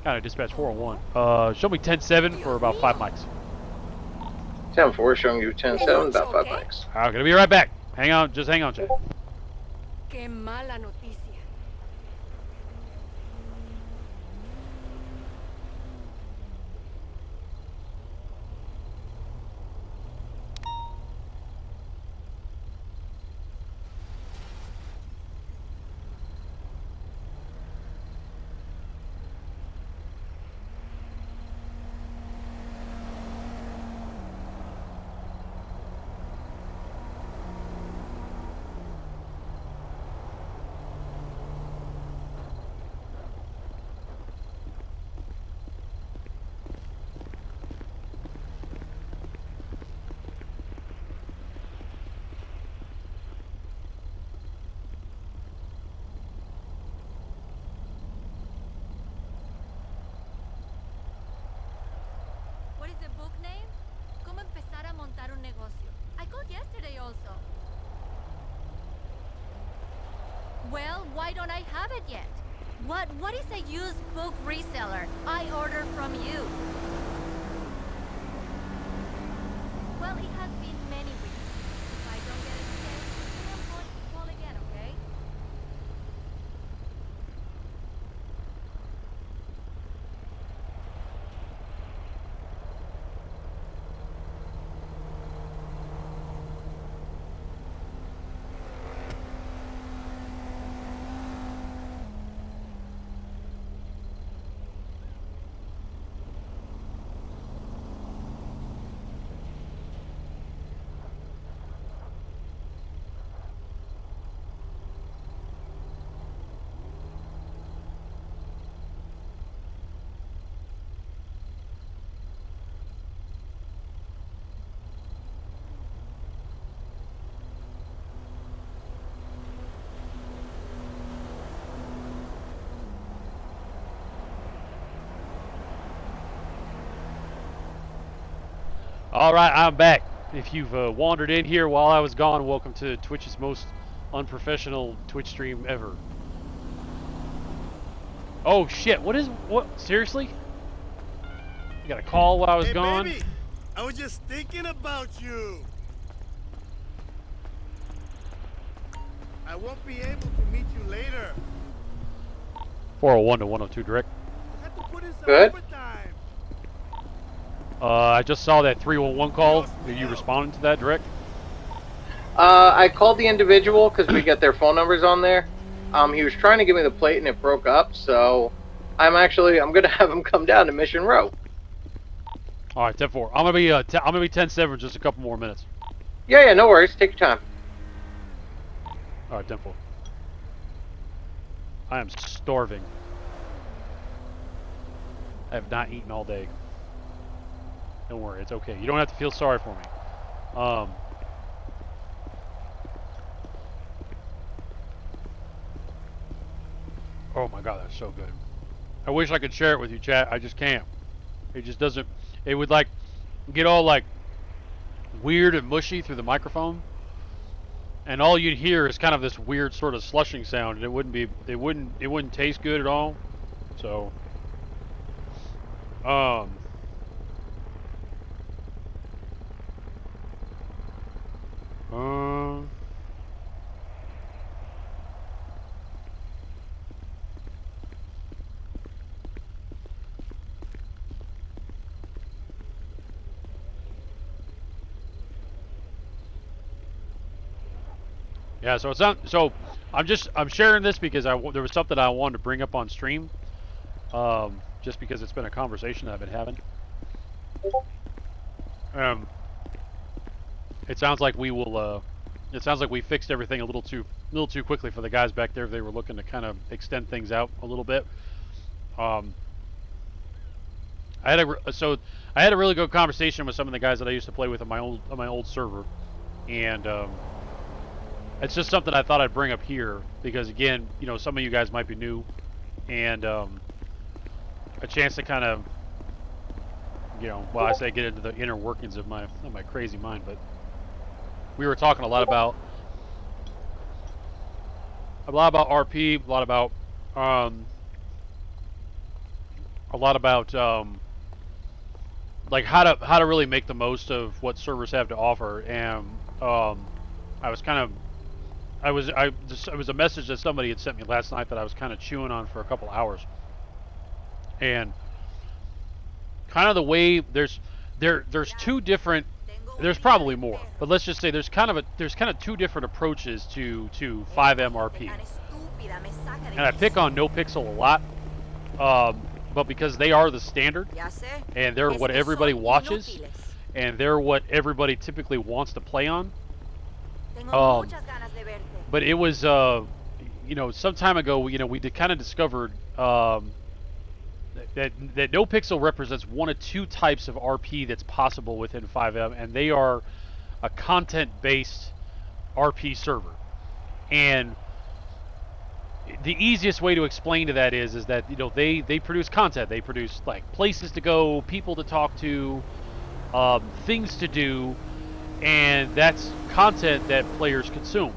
kind of dispatch 401. Show me 10-7 for about 5 mics. 10-4 showing you 10-7, about 5 mics. I'm gonna be right back. Hang on, just hang on, chat. Qué mala noticia. What is the book name? Cómo empezar a montar un negocio. I called yesterday also. Well, why don't I have it yet? What is a used book reseller? I order from you. Well, it has been many weeks. If I don't get it today, I'm going to call again, okay? All right, I'm back. If you've wandered in here while I was gone, welcome to Twitch's most unprofessional Twitch stream ever. Oh shit! What? Seriously? You got a call while I was gone? Baby, I was just thinking about you. I won't be able to meet you later. 401 to 102 direct. I have to put in some Good. overtime. I just saw that 311 call. Are you responding to that direct? I called the individual because we got their phone numbers on there. He was trying to give me the plate and it broke up, so I'm gonna have him come down to Mission Row. All right, 10-4. I'm gonna be 10-7 just a couple more minutes. Yeah, no worries. Take your time. All right, 10-4. I am starving. I have not eaten all day. Don't worry, it's okay. You don't have to feel sorry for me. Oh my god, that's so good. I wish I could share it with you, chat. I just can't. It just doesn't. It would like get all like weird and mushy through the microphone, and all you'd hear is kind of this weird sort of slushing sound, and it wouldn't taste good at all. So, Yeah, so it's not. So I'm sharing this because there was something I wanted to bring up on stream. Just because it's been a conversation that I've been having. It sounds like we will. It sounds like we fixed everything a little too quickly for the guys back there. They were looking to kind of extend things out a little bit. I had a really good conversation with some of the guys that I used to play with on my old server, and it's just something I thought I'd bring up here because, again, you know, some of you guys might be new, and a chance to kind of, you know, well, I say get into the inner workings of my crazy mind, but we were talking a lot about RP, a lot about like how to really make the most of what servers have to offer, and it was a message that somebody had sent me last night that I was kind of chewing on for a couple hours, and kind of the way there's two different, there's probably more, but let's just say there's kind of two different approaches to FiveM RP, and I pick on NoPixel a lot, but because they are the standard, and they're what everybody watches, and they're what everybody typically wants to play on. But it was, you know, some time ago, you know, we kind of discovered that NoPixel represents one of two types of RP that's possible within FiveM, and they are a content-based RP server. And the easiest way to explain to that is that, you know, they produce content. They produce like places to go, people to talk to, things to do, and that's content that players consume.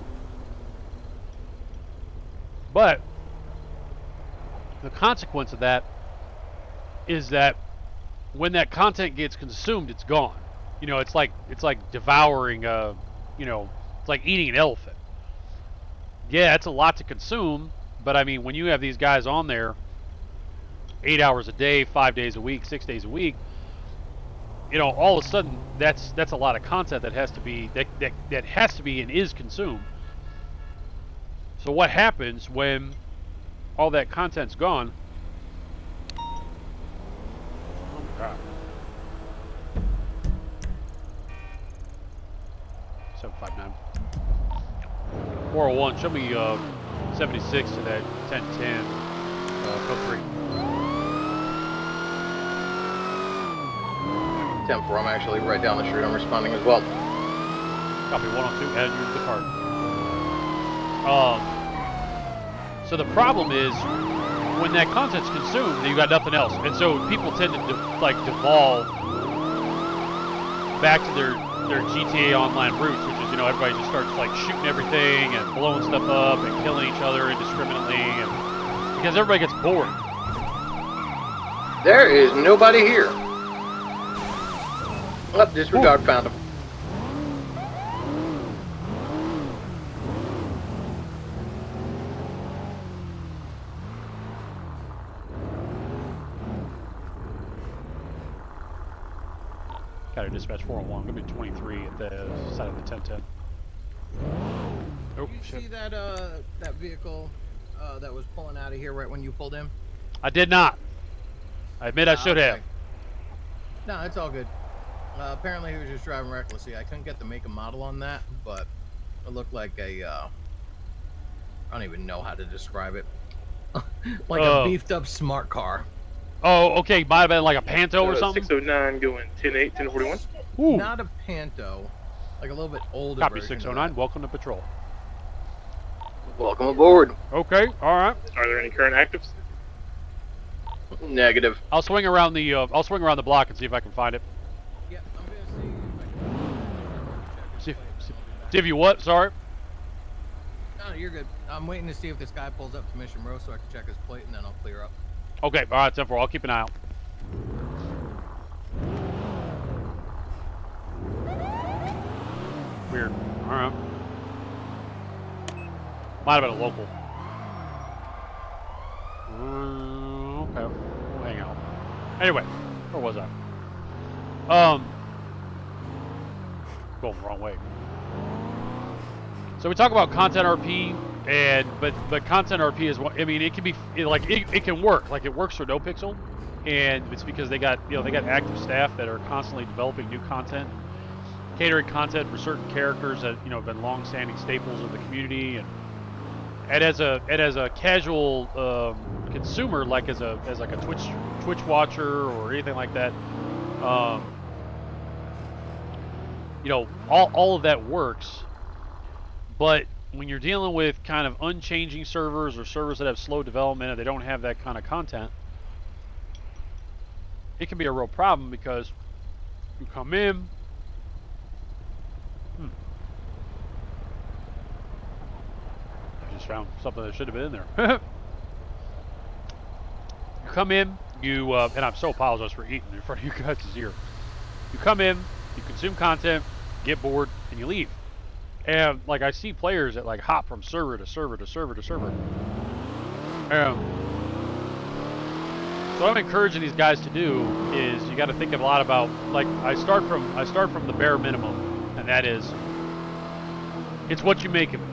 But the consequence of that is that when that content gets consumed, it's gone. You know, it's like devouring a, you know, it's like eating an elephant. Yeah, it's a lot to consume, but I mean, when you have these guys on there 8 hours a day, 5 days a week, 6 days a week, you know, all of a sudden that's a lot of content that has to be that has to be and is consumed. So what happens when all that content's gone? Oh my God. 759. 401. Show me 76 to that 1010. Code 3. 10-4, I'm actually right down the street. I'm responding as well. Copy 102, add you to the card. So the problem is, when that content's consumed, you got nothing else. And so people tend to devolve back to their GTA Online roots, which is, you know, everybody just starts like shooting everything and blowing stuff up and killing each other indiscriminately, and because everybody gets bored. There is nobody here. Oh, disregard, found him. Got a dispatch 401. Gonna be 23 at the side of the 1010. Oh, Did you shit. see that that vehicle that was pulling out of here right when you pulled in? I did not. I admit I should have. No, it's all good. Apparently he was just driving recklessly. I couldn't get the make and model on that, but it looked like a I don't even know how to describe it. Like a beefed up smart car. Oh, okay. Might have been like a Panto or something. 609 going 10-8, 1041. Ooh. Not a Panto, like a little bit older. Copy version 609. Welcome to patrol. Welcome aboard. Okay. All right. Are there any current actives? Negative. I'll swing around the block and see if I can find it. Yeah, I'm gonna see if I can See if you what? Sorry. No, you're good. I'm waiting to see if this guy pulls up to Mission Row so I can check his plate and then I'll clear up. Okay. All right. 10-4. I'll keep an eye out. Weird. All right. Might have been a local. Okay. We'll hang out. Anyway, where was I? Going the wrong way. So we talk about content RP, but content RP is what I mean. It can be it can work. Like it works for NoPixel, and it's because they got active staff that are constantly developing new content, catering content for certain characters that have been long-standing staples of the community, and as a casual consumer, like as like a Twitch watcher or anything like that, all of that works. But when you're dealing with kind of unchanging servers or servers that have slow development and they don't have that kind of content, it can be a real problem because you come in. I just found something that should have been in there. You come in, and I'm so apologize for eating in front of you guys' ear. You come in, you consume content, get bored, and you leave. And like I see players that like hop from server to server to server to server. So what I'm encouraging these guys to do is you got to think a lot about, like, I start from the bare minimum, and that is it's what you make of it.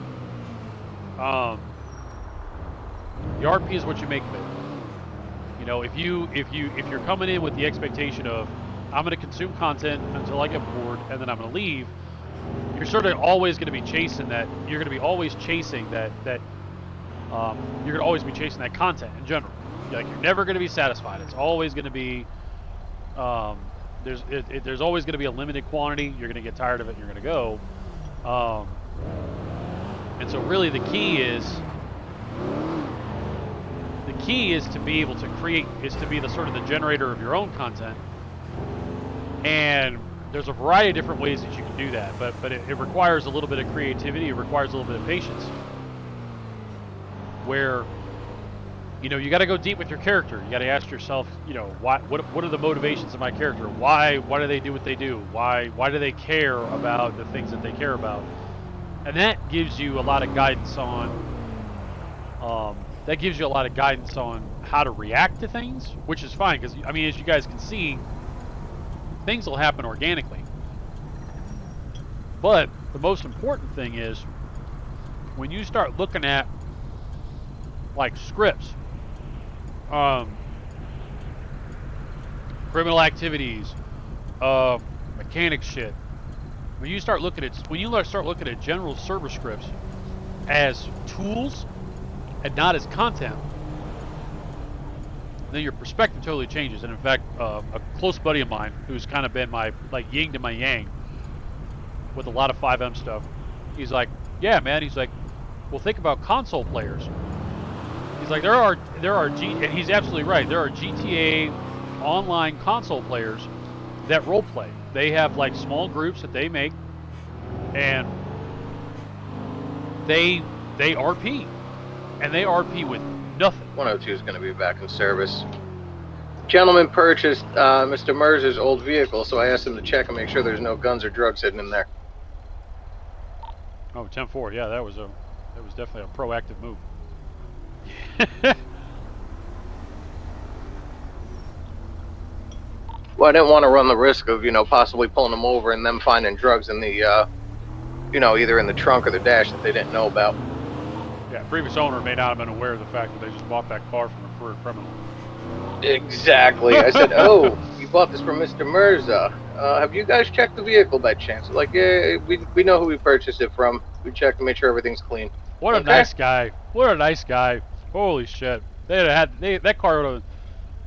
The RP is what you make of it. If you're coming in with the expectation of I'm going to consume content until I get bored and then I'm going to leave, you're sort of always going to be chasing that. You're going to be always chasing that. You're going to always be chasing that content in general. Like you're never going to be satisfied. It's always going to be. There's always going to be a limited quantity. You're going to get tired of it and you're going to go. And so really the key is to be able to create, is to be the sort of the generator of your own content. And there's a variety of different ways that you can do that, but it requires a little bit of creativity. It requires a little bit of patience. Where, you got to go deep with your character. You got to ask yourself, what are the motivations of my character? Why do they do what they do? Why do they care about the things that they care about? And that gives you a lot of guidance on. How to react to things, which is fine because as you guys can see, things will happen organically. But the most important thing is when you start looking at like scripts, criminal activities, mechanic shit. When you start looking at general server scripts as tools and not as content, then your perspective totally changes. And in fact, a close buddy of mine who's kind of been my yin to my yang with a lot of FiveM stuff, he's like, yeah, man. He's like, well, think about console players. He's like, and he's absolutely right. There are GTA online console players that role play. They have like small groups that they make, and they RP, and they RP with nothing. 102 is going to be back in service. Gentleman purchased Mr. Merz's old vehicle, so I asked him to check and make sure there's no guns or drugs hidden in there. Oh, 10-4, yeah, that was definitely a proactive move. Well, I didn't want to run the risk of, possibly pulling them over and them finding drugs in the, either in the trunk or the dash that they didn't know about. Yeah, previous owner may not have been aware of the fact that they just bought that car from a career criminal. Exactly. I said, oh, you bought this from Mr. Mirza. Have you guys checked the vehicle by chance? Like, yeah, we know who we purchased it from. We checked to make sure everything's clean. What a nice guy. What a nice guy. Holy shit. That car would have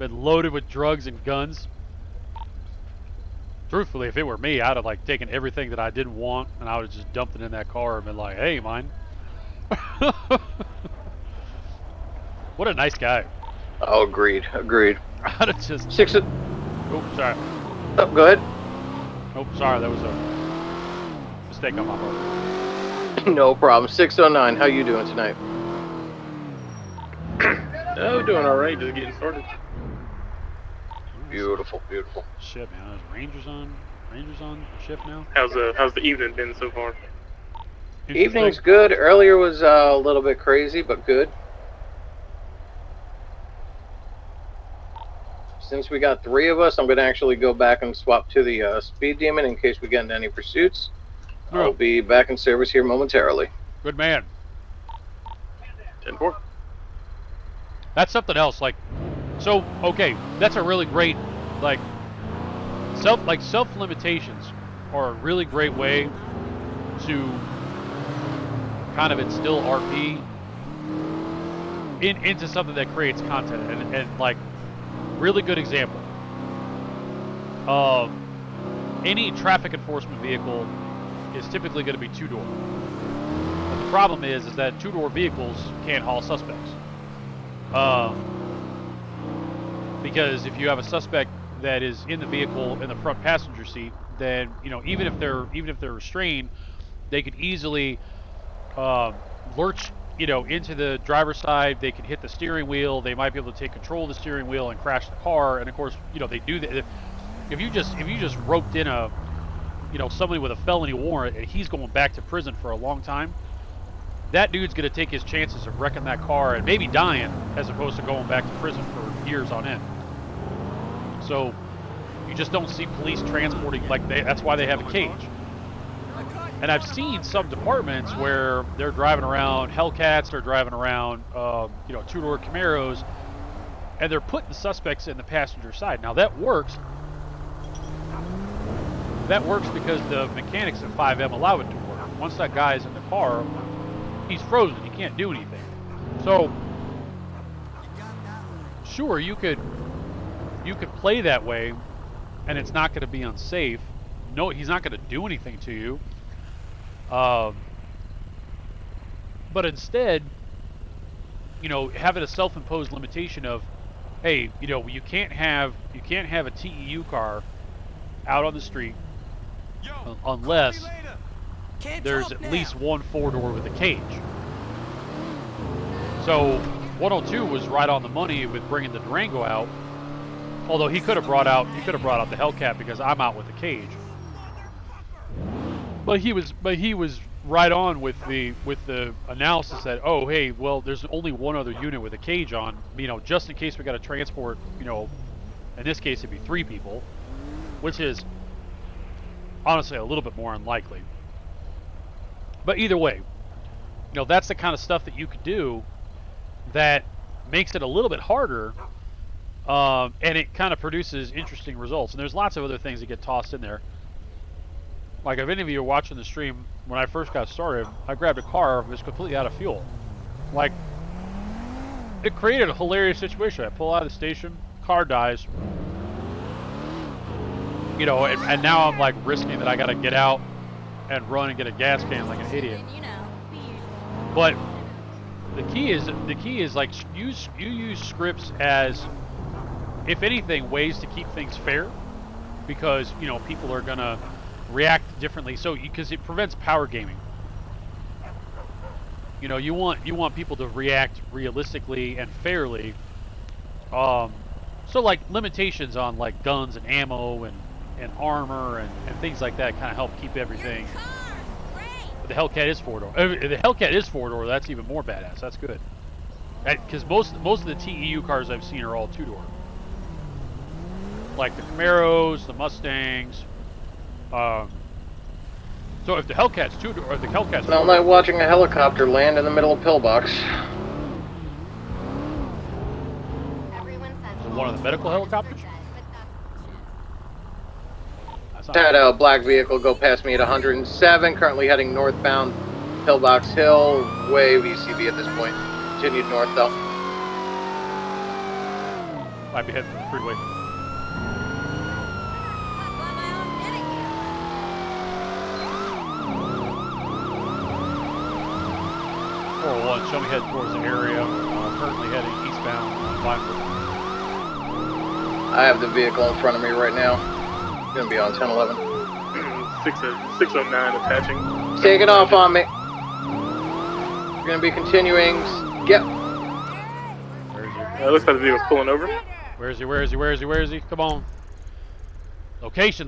been loaded with drugs and guns. Truthfully, if it were me, I'd have taken everything that I didn't want and I would have just dumped it in that car and been like, hey, mine. What a nice guy. Oh, agreed. I'd have just... Oh, sorry. Oh, go ahead. Oh, sorry, that was a mistake on my part. No problem. 609, how you doing tonight? Oh, doing all right. Just getting started. Beautiful. Shit, man. There's Rangers on shift now. How's the evening been so far? Evening's good. Earlier was a little bit crazy, but good. Since we got 3 of us, I'm going to actually go back and swap to the Speed Demon in case we get into any pursuits. I'll be back in service here momentarily. Good man. 10-4. That's something else. Like, so okay, that's a really great self limitations are a really great way to kind of instill RP into something that creates content. And like, really good example. Any traffic enforcement vehicle is typically going to be 2-door. But the problem is that 2-door vehicles can't haul suspects. Because if you have a suspect that is in the vehicle in the front passenger seat, then even if they're restrained, they could easily lurch into the driver's side. They could hit the steering wheel. They might be able to take control of the steering wheel and crash the car. And of course, they do that. If you just roped in a somebody with a felony warrant and he's going back to prison for a long time, that dude's going to take his chances of wrecking that car and maybe dying as opposed to going back to prison for years on end. So you just don't see police transporting that's why they have a cage. And I've seen some departments where they're driving around Hellcats, they're driving around 2-door Camaros, and they're putting the suspects in the passenger side. Now that works. That works because the mechanics at FiveM allow it to work. Once that guy's in the car, he's frozen. He can't do anything. So, sure, you could play that way, and it's not going to be unsafe. No, he's not going to do anything to you. But instead, having a self-imposed limitation of, hey, you can't have a TEU car out on the street unless there's at least one 4-door with a cage. So 102 was right on the money with bringing the Durango out. Although he could have brought out the Hellcat because I'm out with the cage. But he was right on with the analysis that, oh, hey, well, there's only one other unit with a cage on, just in case we got to transport, in this case it'd be 3 people, which is honestly a little bit more unlikely. But either way, that's the kind of stuff that you could do that makes it a little bit harder, and it kind of produces interesting results. And there's lots of other things that get tossed in there. Like, if any of you are watching the stream, when I first got started, I grabbed a car that was completely out of fuel. Like, it created a hilarious situation. I pull out of the station, car dies, and now I'm like risking that I gotta get out and run and get a gas can like an idiot. But the key is like you use scripts as, if anything, ways to keep things fair, because people are gonna react differently. So because it prevents power gaming. You want people to react realistically and fairly. So like limitations on like guns and ammo and armor and things like that kind of help keep everything. But the Hellcat is 4-door. The Hellcat is 4-door. That's even more badass. That's good. Because most of the TEU cars I've seen are all 2-door. Like the Camaros, the Mustangs. So if the Hellcat's 2-door, or the Hellcat's... I'm like watching a helicopter land in the middle of Pillbox. One of the medical helicopters? Had a black vehicle go past me at 107, currently heading northbound Pillbox Hill, way VCB at this point. Continued north though. Might be heading for the freeway. One, show me heading towards the area. Currently heading eastbound on Vinewood. I have the vehicle in front of me right now. It's gonna be on 1011. 609 attaching. Take it off on me. We're gonna be continuing. Yep. Where is he? It looks like the vehicle's pulling over. Where is he? Where is he? Where is he? Where is he? Come on. Location.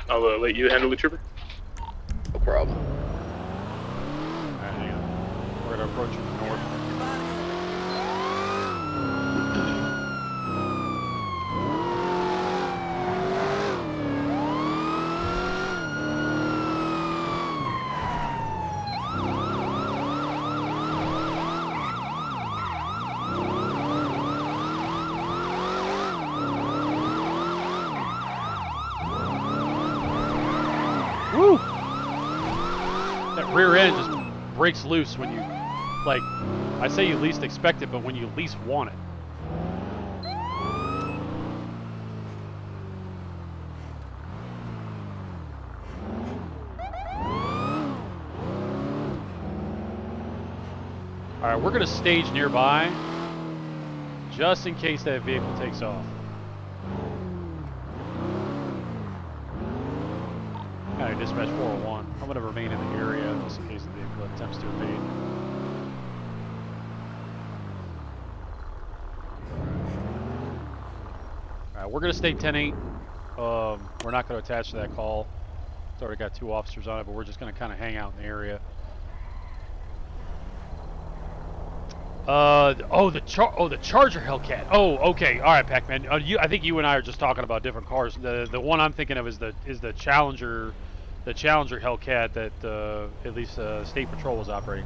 I'll let you handle the trooper. No problem. Alright, hang on. We're gonna approach from the north. Woo! That rear end just breaks loose when you, like, I say you least expect it, but when you least want it. Alright, we're going to stage nearby, just in case that vehicle takes off. Alright, dispatch 401. I'm going to remain in the area just in case the vehicle attempts to evade. Alright, we're going to stay 10-8. We're not going to attach to that call. It's already got 2 officers on it, but we're just going to kind of hang out in the area. The Charger Hellcat. Oh, okay. All right, Pac-Man. I think you and I are just talking about different cars. The one I'm thinking of is the Challenger, Hellcat that at least State Patrol was operating.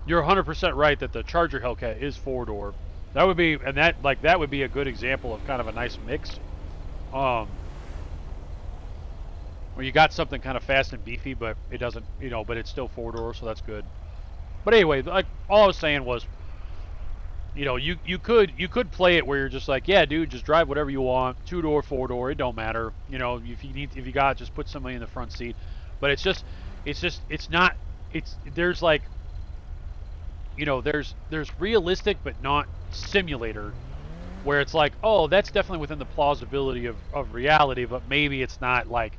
You're 100% right that the Charger Hellcat is 4-door. That would be, and that would be a good example of kind of a nice mix. Where you got something kind of fast and beefy, but it doesn't, but it's still 4-door, so that's good. But anyway, like all I was saying was, you could play it where you're just like, yeah, dude, just drive whatever you want, 2-door, 4-door, it don't matter. If you got, just put somebody in the front seat. But there's like, there's realistic but not simulator, where it's like, oh, that's definitely within the plausibility of reality, but maybe it's not like,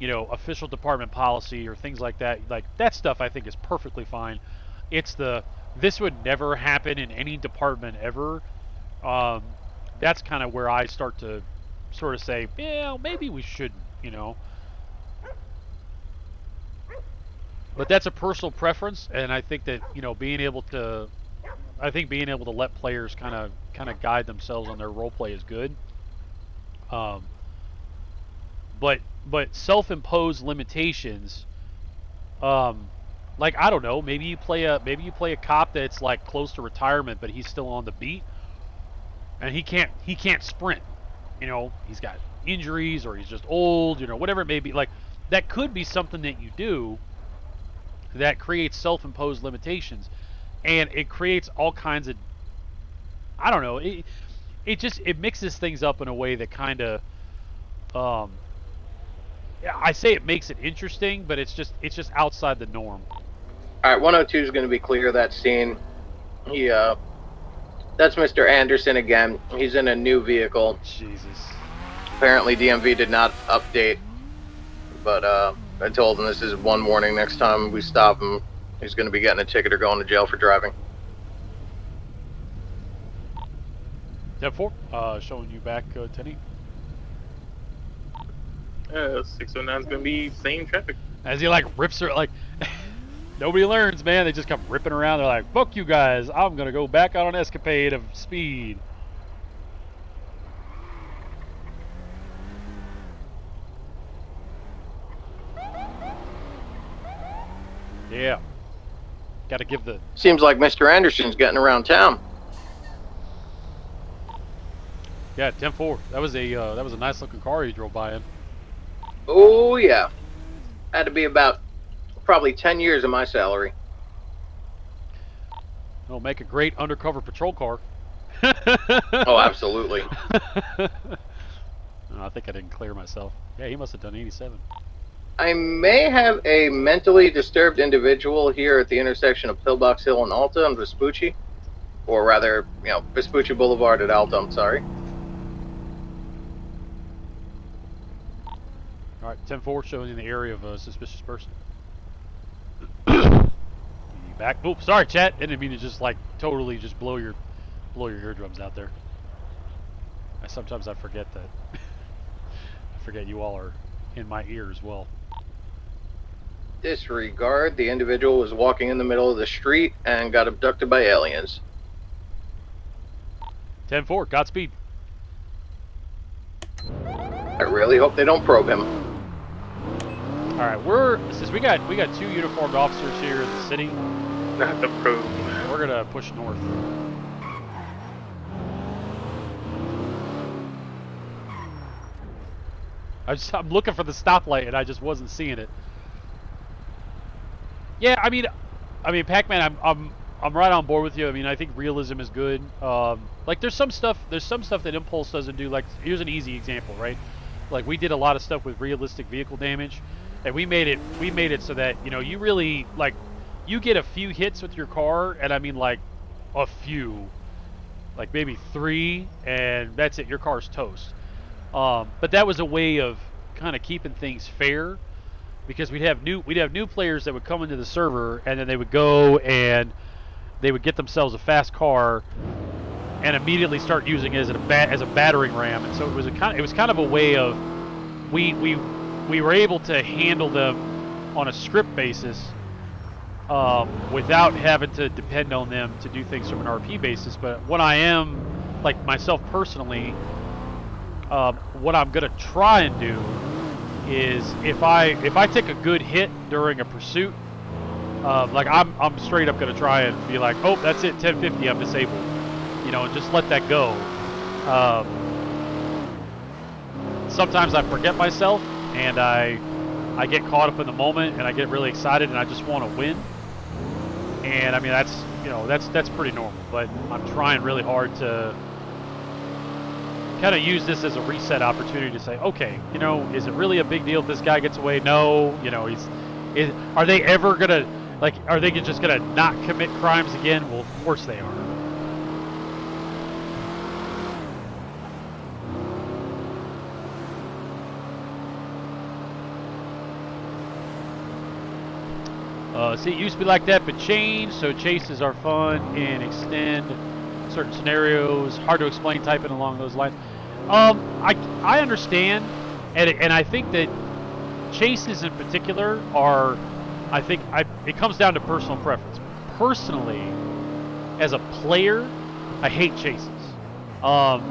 official department policy or things like that. Like, that stuff I think is perfectly fine. It's this would never happen in any department ever. That's kind of where I start to sort of say, yeah, maybe we shouldn't, But that's a personal preference, and I think that, being able to let players kind of guide themselves on their role play is good. But self-imposed limitations, like, I don't know, maybe you play a cop that's like close to retirement, but he's still on the beat, and he can't sprint. He's got injuries, or he's just old, whatever it may be. Like, that could be something that you do that creates self-imposed limitations, and it creates all kinds of, I don't know, it mixes things up in a way that kind of, I say it makes it interesting, but it's just outside the norm. All right, 102 is going to be clear of that scene. That's Mr. Anderson again. He's in a new vehicle. Jesus. Apparently DMV did not update, but I told him this is one warning. Next time we stop him, he's going to be getting a ticket or going to jail for driving. 10-4, showing you back 10-8. 609 is gonna be same traffic. As he like rips her, like, nobody learns, man. They just come ripping around. They're like, fuck you guys, I'm gonna go back on an escapade of speed. Yeah, gotta give the, seems like Mr. Anderson's getting around town. yeah, 10-4. That was a nice looking car he drove by in. Oh, yeah. Had to be about probably 10 years of my salary. It'll make a great undercover patrol car. Oh, absolutely. I think I didn't clear myself. Yeah, he must have done 87. I may have a mentally disturbed individual here at the intersection of Pillbox Hill and Alta and Vespucci. Or rather, Vespucci Boulevard at Alta, I'm sorry. All right, 10-4, showing in the area of a suspicious person. Back. Oh, sorry, chat. Didn't mean to just like totally just blow your eardrums out there. Sometimes I forget that. I forget you all are in my ear as well. Disregard. The individual was walking in the middle of the street and got abducted by aliens. 10-4, Godspeed. I really hope they don't probe him. All right, since we got 2 uniformed officers here in the city. Not the probe. We're gonna push north. I'm looking for the stoplight and I just wasn't seeing it. Yeah, I mean, Pac-Man, I'm right on board with you. I mean, I think realism is good. Like there's some stuff that Impulse doesn't do. Like here's an easy example, right? Like we did a lot of stuff with realistic vehicle damage, and we made it so that you really like you get a few hits with your car, and I mean like a few, like maybe 3, and that's it. Your car's toast. But that was a way of kind of keeping things fair, because we'd have new players that would come into the server, and then they would go and they would get themselves a fast car and immediately start using it as a battering ram. And so it was kind of a way of we were able to handle them on a script basis without having to depend on them to do things from an RP basis. But what I am, like myself personally, what I'm gonna try and do is if I take a good hit during a pursuit, like I'm straight up gonna try and be like, oh, that's it, 1050, I'm disabled, and just let that go. Sometimes I forget myself and I get caught up in the moment and I get really excited and I just want to win. And I mean that's pretty normal, but I'm trying really hard to kind of use this as a reset opportunity to say, okay, is it really a big deal if this guy gets away? No, are they ever gonna, like, are they just gonna not commit crimes again? Well, of course they are. See, it used to be like that, but changed, so chases are fun and extend certain scenarios. Hard to explain typing along those lines. I understand, and I think that chases in particular are, it comes down to personal preference. Personally, as a player, I hate chases. And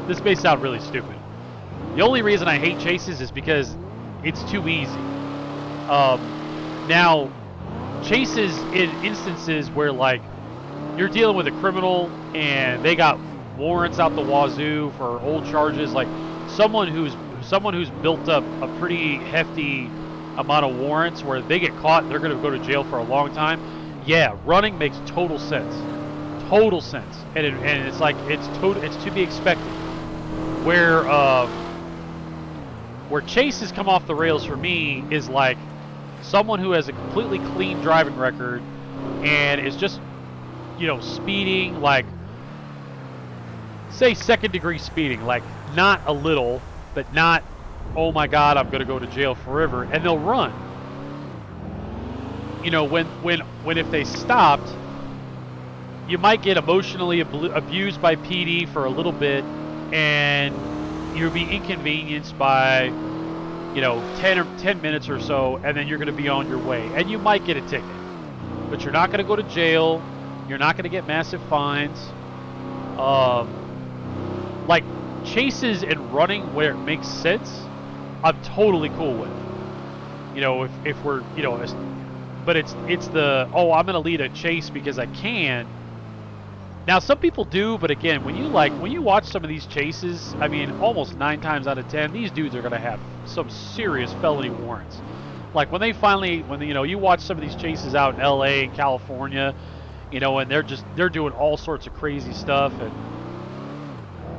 this may sound really stupid. The only reason I hate chases is because it's too easy. Now, chases in instances where like you're dealing with a criminal and they got warrants out the wazoo for old charges, like someone who's built up a pretty hefty amount of warrants where they get caught, they're going to go to jail for a long time. Yeah, running makes total sense, and it's like it's to be expected. Where chases come off the rails for me is like someone who has a completely clean driving record and is just speeding, like say 2nd-degree speeding, like not a little, but not, oh my god, I'm gonna go to jail forever, and they'll run. When if they stopped, you might get emotionally abused by PD for a little bit, and you'll be inconvenienced by 10 minutes or so, and then you're going to be on your way, and you might get a ticket, but you're not going to go to jail. You're not going to get massive fines. Like chases and running where it makes sense, I'm totally cool with. If we're but it's the, oh, I'm going to lead a chase because I can. Now some people do, but again, when you watch some of these chases, I mean, almost 9 times out of 10, these dudes are going to have some serious felony warrants. Like when you watch some of these chases out in LA and California, and they're doing all sorts of crazy stuff, and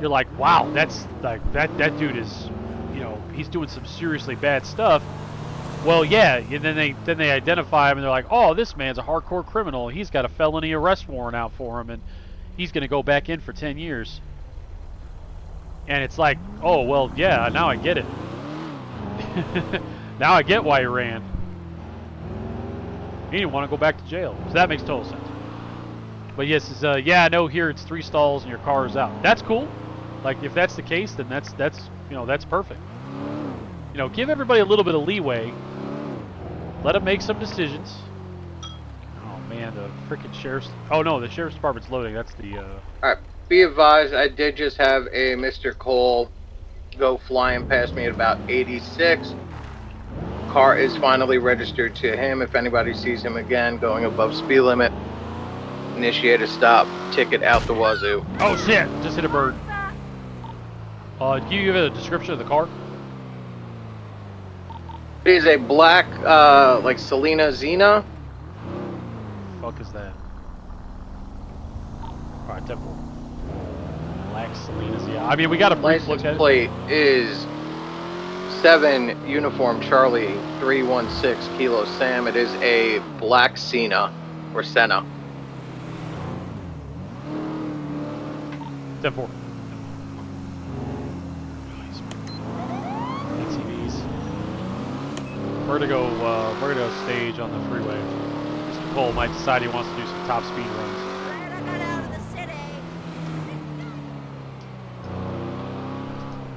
you're like, wow, that's like that dude is, he's doing some seriously bad stuff. Well, yeah, and then they identify him and they're like, oh, this man's a hardcore criminal. He's got a felony arrest warrant out for him, and he's going to go back in for 10 years. And it's like, oh, well, yeah, now I get it. Now I get why he ran. He didn't want to go back to jail. So that makes total sense. But yes, yeah, I know here it's 3 stalls and your car is out. That's cool. Like, if that's the case, then that's you know, that's perfect. You know, give everybody a little bit of leeway. Let them make some decisions. Oh man, the freaking sheriff's. Oh no, the sheriff's department's loading. That's the. All right. Be advised, I did just have a Mr. Cole go flying past me at about 86. Car is finally registered to him. If anybody sees him again going above speed limit, initiate a stop, ticket out the wazoo. Oh shit! Just hit a bird. Can you give it a description of the car? It is a black, like Selena Xena. Fuck is that? Alright, 10-4. Black Selena's, yeah. I mean, we got a brief look at it. Plate is 7 Uniform Charlie 316 Kilo Sam. It is a black Senna or Senna. 10-4. ATVs. We're gonna go stage on the freeway. Mr. Cole might decide he wants to do some top speed runs.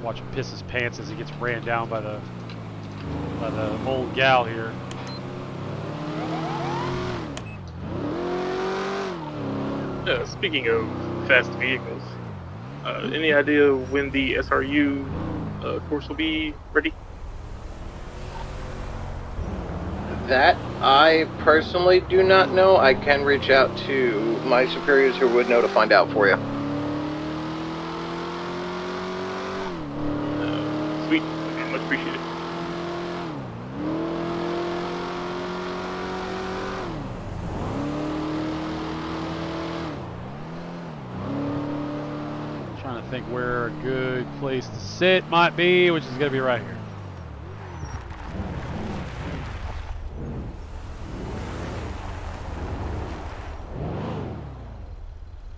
Watch him piss his pants as he gets ran down by the old gal here. Speaking of fast vehicles, any idea when the SRU course will be ready? That I personally do not know. I can reach out to my superiors who would know to find out for you. Sweet, much appreciated. Trying to think where a good place to sit might be, which is going to be right here.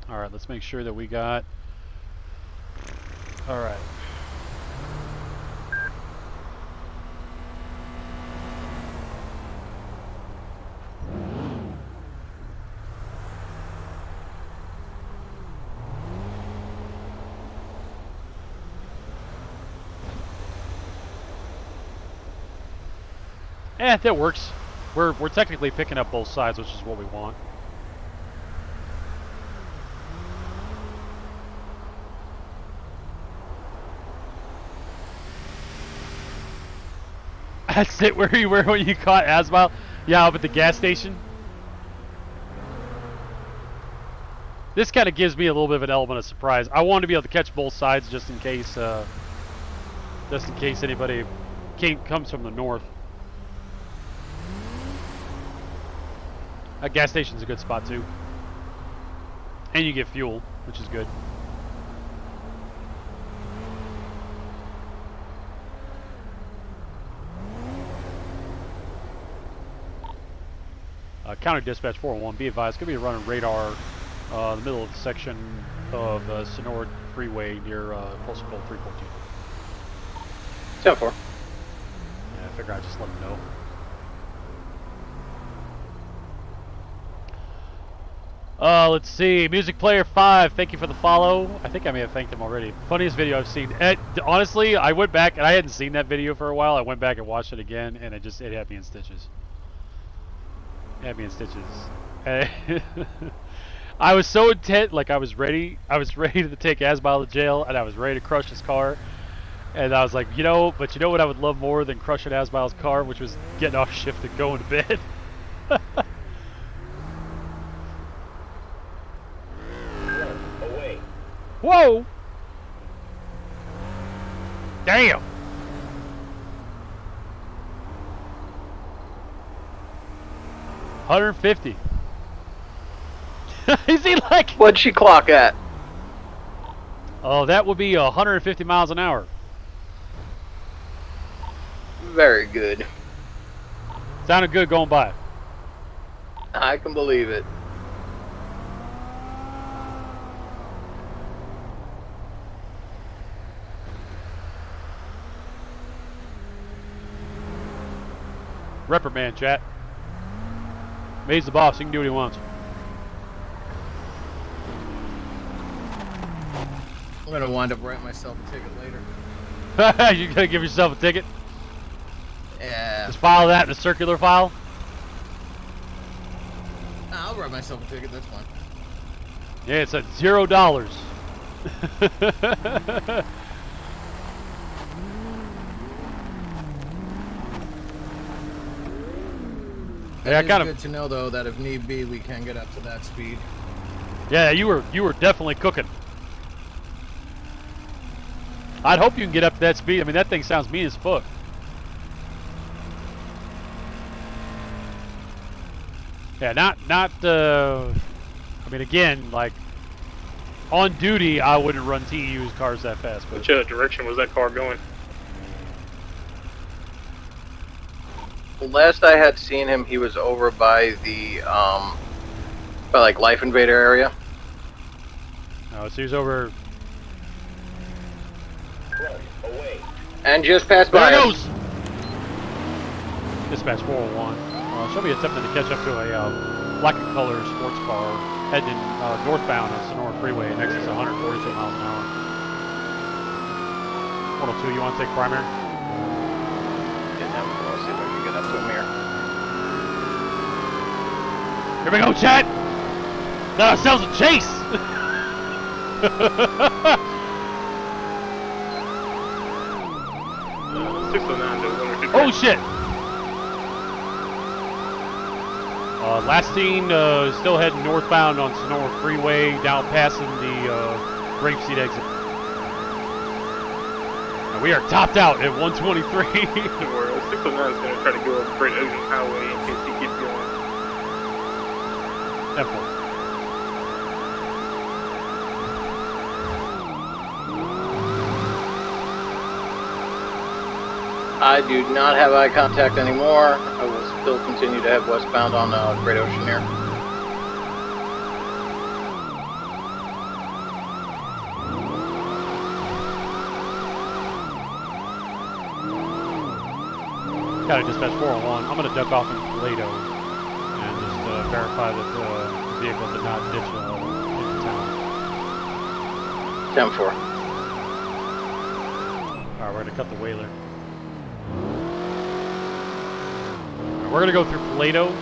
All right, let's make sure that we got. All right. That works. We're technically picking up both sides, which is what we want. That's it. Where you were when you caught Asmile? Yeah, up at the gas station. This kind of gives me a little bit of an element of surprise. I wanted to be able to catch both sides just in case anybody comes from the north. A gas station's a good spot too, and you get fuel, which is good. Counter dispatch 401, be advised, going to be running radar in the middle of the section of Sonora Freeway near postal code 314. 10-4. Yeah, I figure I'd just let them know. Let's see. Music Player 5, thank you for the follow. I think I may have thanked him already. Funniest video I've seen. Honestly, I went back, and I hadn't seen that video for a while. I went back and watched it again, and it had me in stitches. It had me in stitches. I was so intent, like I was ready to take Asmile to jail, and I was ready to crush his car. And I was like, you know what I would love more than crushing Asmile's car, which was getting off shift and going to bed. Whoa! Damn! $150. Is he like? What'd she clock at? Oh, that would be 150 miles an hour. Very good. Sounded good going by. I can believe it. Reprimand, chat. May's the boss. He can do what he wants. I'm gonna wind up writing myself a ticket later. You're gonna give yourself a ticket? Yeah. Just file that in a circular file? Nah, I'll write myself a ticket, that's fine. Yeah, it's at $0. Yeah, It's good to know though that if need be, we can get up to that speed. Yeah, you were definitely cooking. I'd hope you can get up to that speed. I mean, that thing sounds mean as fuck. Yeah, not. I mean, again, like on duty, I wouldn't run TEU's cars that fast. But Which direction was that car going? Last I had seen him, he was over by the by like Life Invader area. Oh, so he's over. And just passed by. There it us. goes. Dispatch 401. Somebody attempted to catch up to a black and color sports car heading northbound on Sonora Freeway in excess of 142 miles an hour. 102, you want to take primary? Yeah, we'll see if I can get up to him here. Here we go, chat! Got ourselves a chase! 609. Oh shit! Last seen still heading northbound on Sonora Freeway, down passing the Grapeseed exit. And we are topped out at 123. 609 is going to try to go up Great Ocean Highway in case he keeps going. Temple. I do not have eye contact anymore. I will still continue to head westbound on Great Ocean here. Got a dispatch 401. I'm going to duck off in Toledo and just verify that the vehicle did not ditch into town. 10-4. Alright, we're going to cut the whaler. Right, we're going to go through Toledo.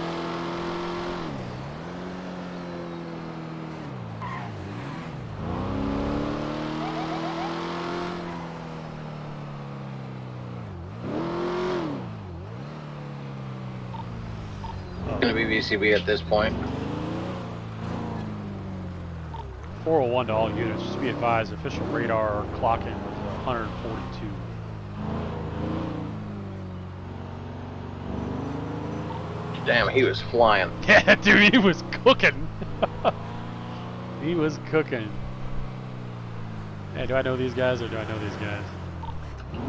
Going to be VCB at this point. 401 to all units. Just be advised, official radar clocking was 142. Damn, he was flying. Yeah, dude, he was cooking. He was cooking. Hey, do I know these guys or do I know these guys?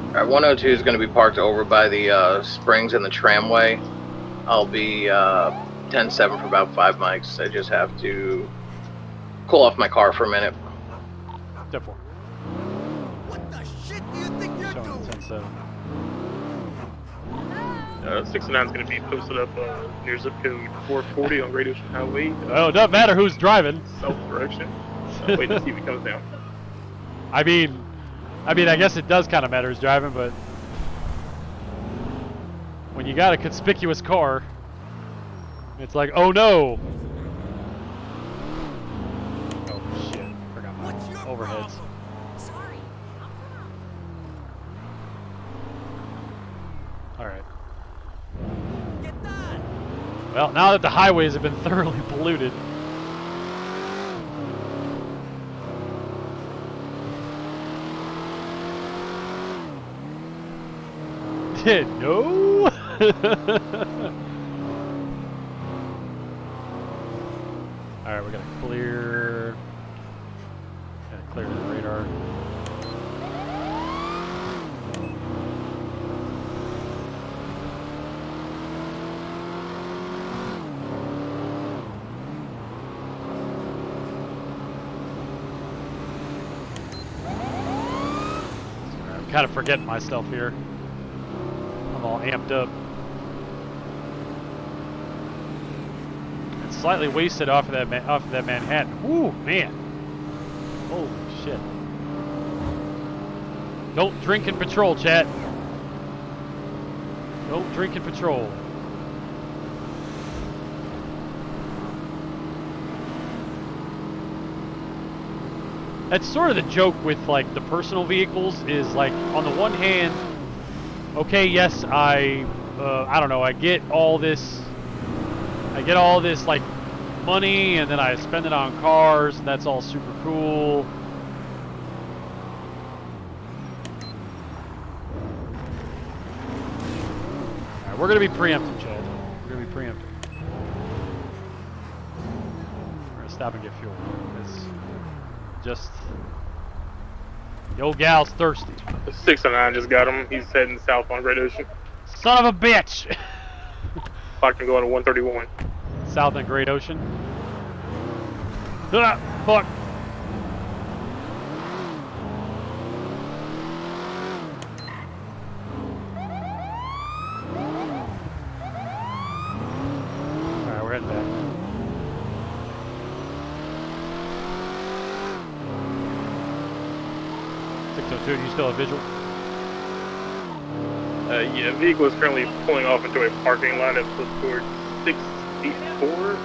Alright, 102 is going to be parked over by the springs and the tramway. I'll be 10-7 for about 5 mics. I just have to cool off my car for a minute. Step 4. What the shit do you think you're doing? 10-7. 609 is going to be posted up near zip code 440 on Great Ocean Highway. Oh, it doesn't matter who's driving. South direction. Waiting to see if he comes down. I mean, I guess it does kind of matter who's driving, but when you got a conspicuous car, it's like, oh no! Oh shit! Forgot my overheads. Sorry. All right. Well, now that the highways have been thoroughly polluted. No. All right, we're gonna clear. Gotta clear the radar. I'm kind of forgetting myself here. I'm all amped up. It's slightly wasted off of that Manhattan. Woo, man! Holy shit! Don't drink and patrol, chat. Don't drink and patrol. That's sort of the joke with like the personal vehicles is like on the one hand, okay, yes, I don't know, I get all this like money and then I spend it on cars and that's all super cool. Alright, we're gonna be preemptive, Chad. We're gonna be preemptive. We're gonna stop and get fuel. It's just the old gal's thirsty. 609 just got him. He's heading south on Great Ocean. Son of a bitch! Clock can go to 131. South and Great Ocean. Ah, fuck. Alright, we're heading back. Do you still have visual? Yeah, vehicle is currently pulling off into a parking lot at towards 684.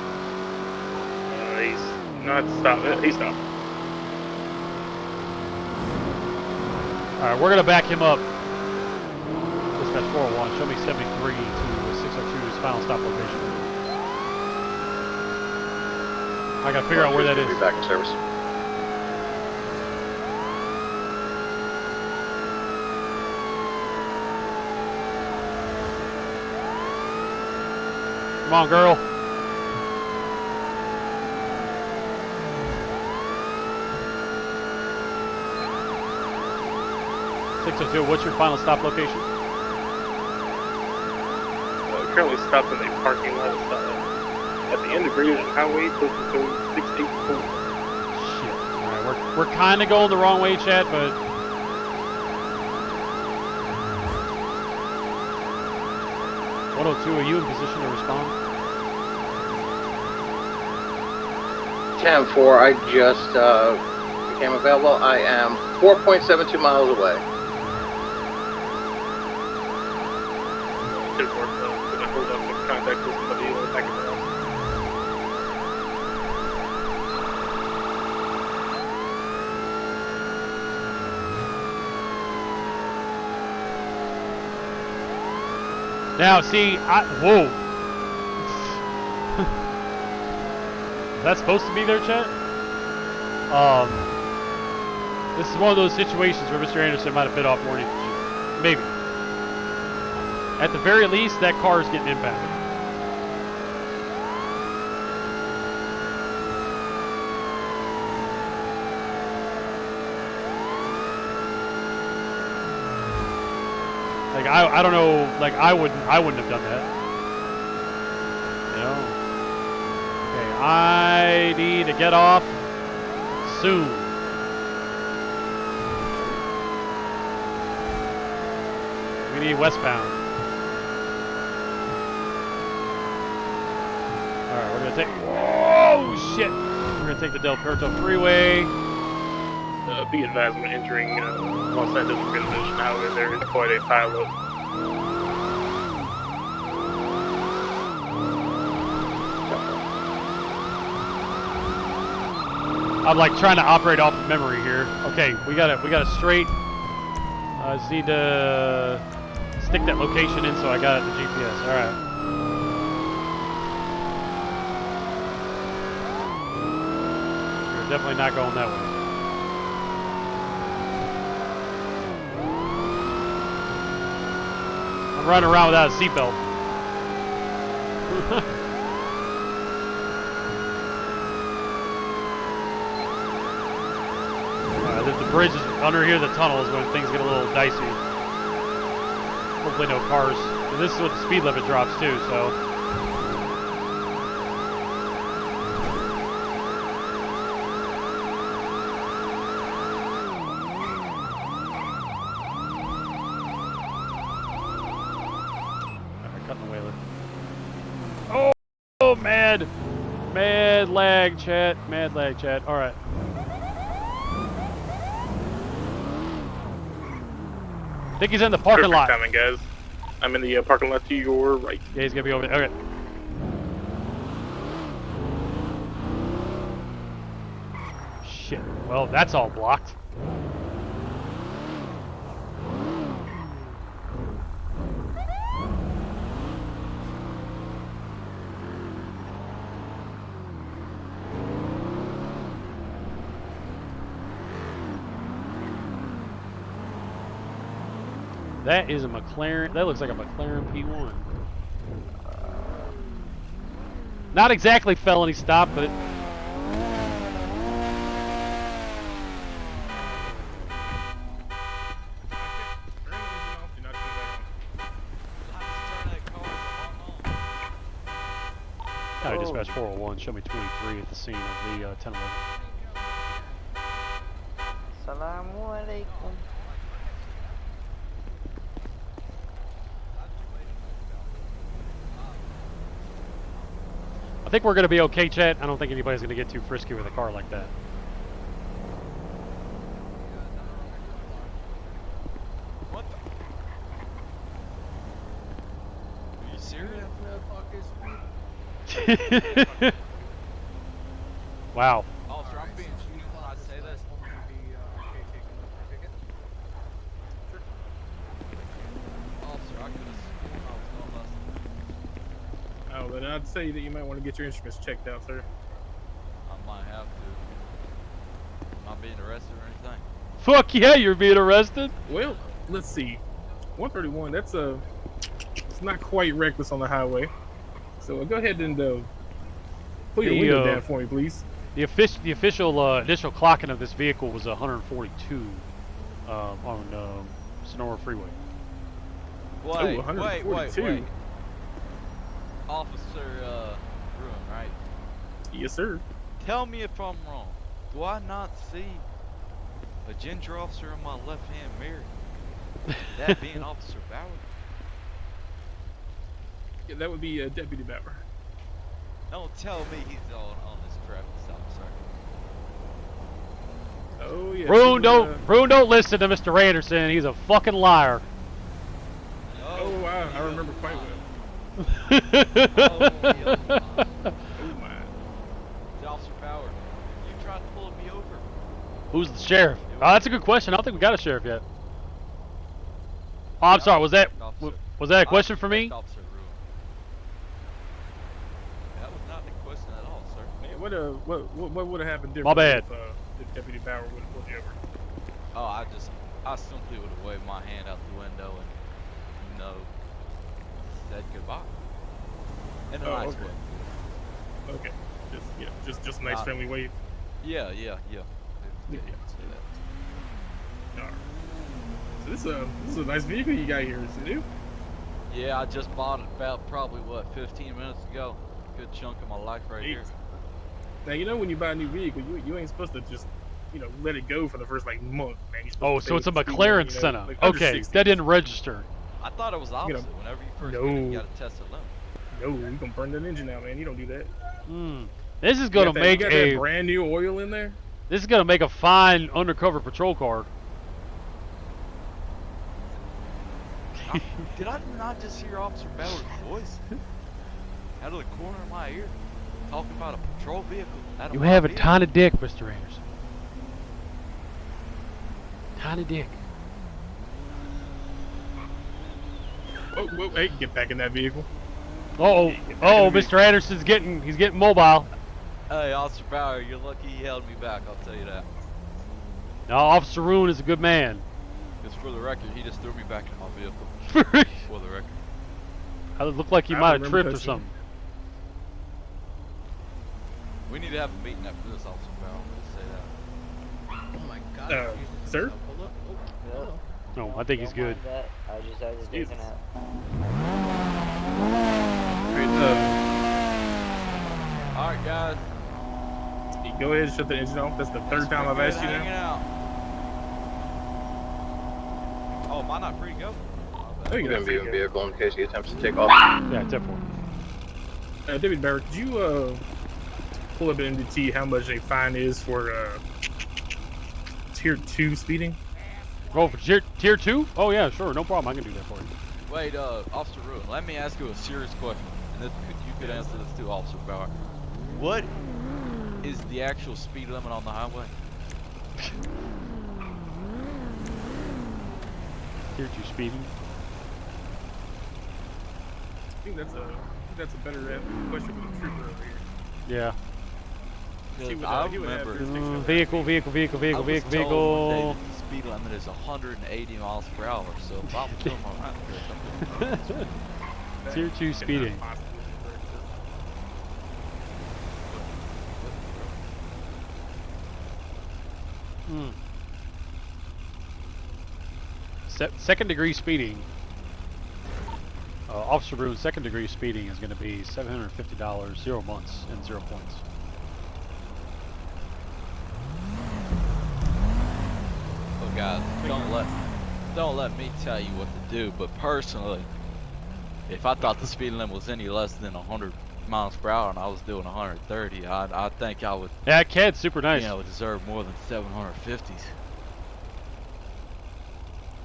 He's not stopped. He stopped. Alright, we're gonna back him up. Dispatch 401, show me 73 to 602, his final stop location. I gotta figure out where that is. Back in service. Come on, girl. What's your final stop location? Currently stopped in a parking lot at the end of Great Ocean Highway, close to 684. Shit. Alright, we're kind of going the wrong way, chat, but... are you in position to respond? 10-4, I just became available. I am 4.72 miles away. Hold up, contact with somebody back in the house. Now, see, whoa. Is that supposed to be there, chat? This is one of those situations where Mr. Anderson might have bit off more than he could chew. Maybe. At the very least, that car is getting impacted. Like I don't know, like I wouldn't have done that. You know? Okay, I need to get off soon. We need westbound. Alright, we're gonna take whoa shit! We're gonna take the Del Puerto Freeway. Be advised when entering Los Angeles Great Ocean Highway, there is quite a pileup. I'm like trying to operate off of memory here. Okay, we got a straight. I just need to stick that location in so I got it in the GPS. All right. We're definitely not going that way. I'm running around without a seatbelt. The bridge is under here, the tunnel is when things get a little dicey. Hopefully no cars. And this is what the speed limit drops too, so. Alright, cutting the whaler. Oh, mad lag, chat. Mad lag, chat. Alright. I think he's in the parking lot. Perfect timing, guys. I'm in the parking lot to your right. Yeah, he's gonna be over there. Okay. Shit. Well, that's all blocked. That is a McLaren. That looks like a McLaren P1. Not exactly felony stop, but. Oh, dispatch 401, show me 23 at the scene of the 1011. Assalamu alaikum. I think we're going to be okay, chat. I don't think anybody's going to get too frisky with a car like that. What the? Are you serious? Wow. Officer, I'm being shooted when I say that. Officer, I could have sworn I was going less. Oh, then I'd say that you might want to get your instruments checked out, sir. I might have to. Am I being arrested or anything? Fuck yeah, you're being arrested. Well, let's see. 131, that's it's not quite reckless on the highway. So go ahead and pull your window down for me, please. The official initial clocking of this vehicle was 142 on Sonora Freeway. Wait. Officer Ruin, right? Yes, sir. Tell me if I'm wrong. Do I not see a ginger officer in my left-hand mirror? That being Officer Bauer? Yeah, that would be Deputy Bauer. Don't tell me he's on this traffic stop, sir. Oh yeah. Rune, don't listen to Mr. Anderson. He's a fucking liar. Oh, I remember quite well. Oh my. Officer Bauer, you tried pulling me over. Who's the sheriff? Oh, that's a good question. I don't think we got a sheriff yet. Oh, I'm sorry. Was that a question for me? Officer Ruin. That was not a question at all, sir. Man, what would have happened different? My bad. If Deputy Bauer would have pulled you over? Oh, I simply would have waved my hand out the window and, said goodbye. In a nice way. Okay. Just a nice friendly wave. Yeah. All right. So this is a nice vehicle you got here. Is it new? Yeah, I just bought it about probably 15 minutes ago. Good chunk of my life right here. Now you know when you buy a new vehicle, you ain't supposed to just let it go for the first month, man. Oh, so it's a McLaren Senna. Okay, that didn't register. I thought it was opposite. Whenever you first get it, you gotta test the limit. No, you gonna burn that engine out, man. You don't do that. This is gonna make that brand new oil in there. This is gonna make a fine undercover patrol car. Did I not just hear Officer Bauer's voice out of the corner of my ear talking about a patrol vehicle? You have a tiny dick, Mr. Anderson. Tiny dick. Oh, hey, get back in that vehicle. Mr. Anderson's getting mobile. Hey, Officer Bauer, you're lucky he held me back, I'll tell you that. No, Officer Roon is a good man. Because for the record, he just threw me back in my vehicle. For the record. I look like you might have tripped or something. We need to have a meeting after this, Officer Bauer. Let's say that. Oh my God. Sir? No, I think he's good. I just had to take a nap. Alright, guys. Go ahead and shut the engine off. That's the third time I've asked you now. Oh, am I not free to go? You're going to be in vehicle in case he attempts to take off. Yeah, 10-4. Deputy Bauer, could you pull up into how much a fine is for Tier 2 speeding? Oh, for tier 2? Oh yeah, sure, no problem. I can do that for you. Wait, Officer Ruin, let me ask you a serious question, and this, you could answer this too, Officer Bauer. What is the actual speed limit on the highway? Tier 2 speeding. I think that's a better question for the trooper over here. Yeah. I remember vehicle. I was told one day that the speed limit is 180 miles per hour, so if I'm doing my right there, Tier 2 speeding. Second degree speeding. Officer Bruin's second degree speeding is going to be $750, 0 months, and 0 points. Oh guys, don't let me tell you what to do, but personally, if I thought the speed limit was any less than 100 miles per hour and I was doing 130, I think I would. Yeah, Cad's super nice. You know, deserve more than 750s.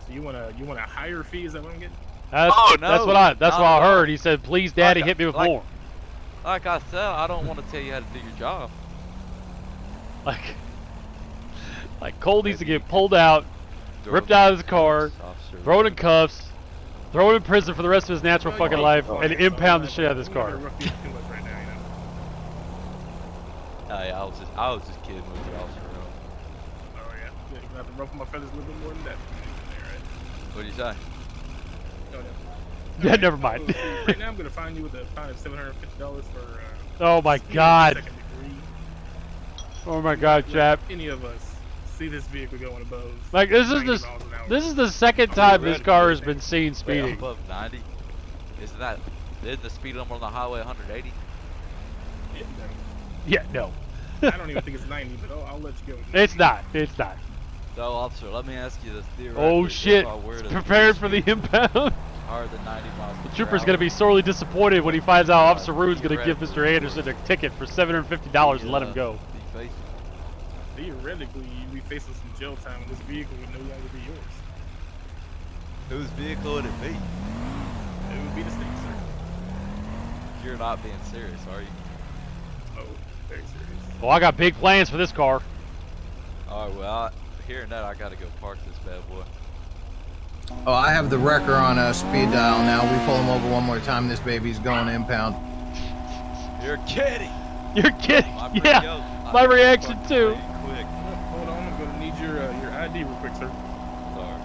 So you want a higher fee? Is that what I'm getting? That's what I heard. He said, "Please, Daddy, hit me with more." Like I said, I don't want to tell you how to do your job. Like Cole needs to get pulled out, ripped out of his car, thrown in cuffs, thrown in prison for the rest of his natural fucking life, and impound the shit out of this car. Hey, I was just kidding with you, Officer. Oh yeah, you're gonna have to ruffle my feathers a little bit more than that. What do you say? No. Yeah, never mind. Right now, I'm gonna fine you with a fine of $750 for. Oh my God. Oh my God, chap. Any of us see this vehicle going above. Like this is the second time this car has been seen speeding. Wait, above 90? Isn't the speed limit on the highway 180? Yeah, no. I don't even think it's 90, but I'll let you go. It's not. It's not. So, officer, let me ask you this theoretically. Oh shit! Prepared for the impound. Higher than 90 miles The trooper's gonna be sorely disappointed when he finds out Officer Rude's gonna give Mr. Anderson a ticket for $750 and let him go. Theoretically, you'd be facing some jail time, and this vehicle would no longer be yours. Whose vehicle would it be? It would be the state, sir. You're not being serious, are you? Oh, very serious. Well, I got big plans for this car. Alright, well, hearing that, I gotta go park this bad boy. Oh, I have the wrecker on a speed dial now. We pull him over one more time. This baby's going impound. You're kidding. You're kidding. Yeah. My reaction too. Quick. Hold on, I'm gonna need your ID real quick, sir. Sorry.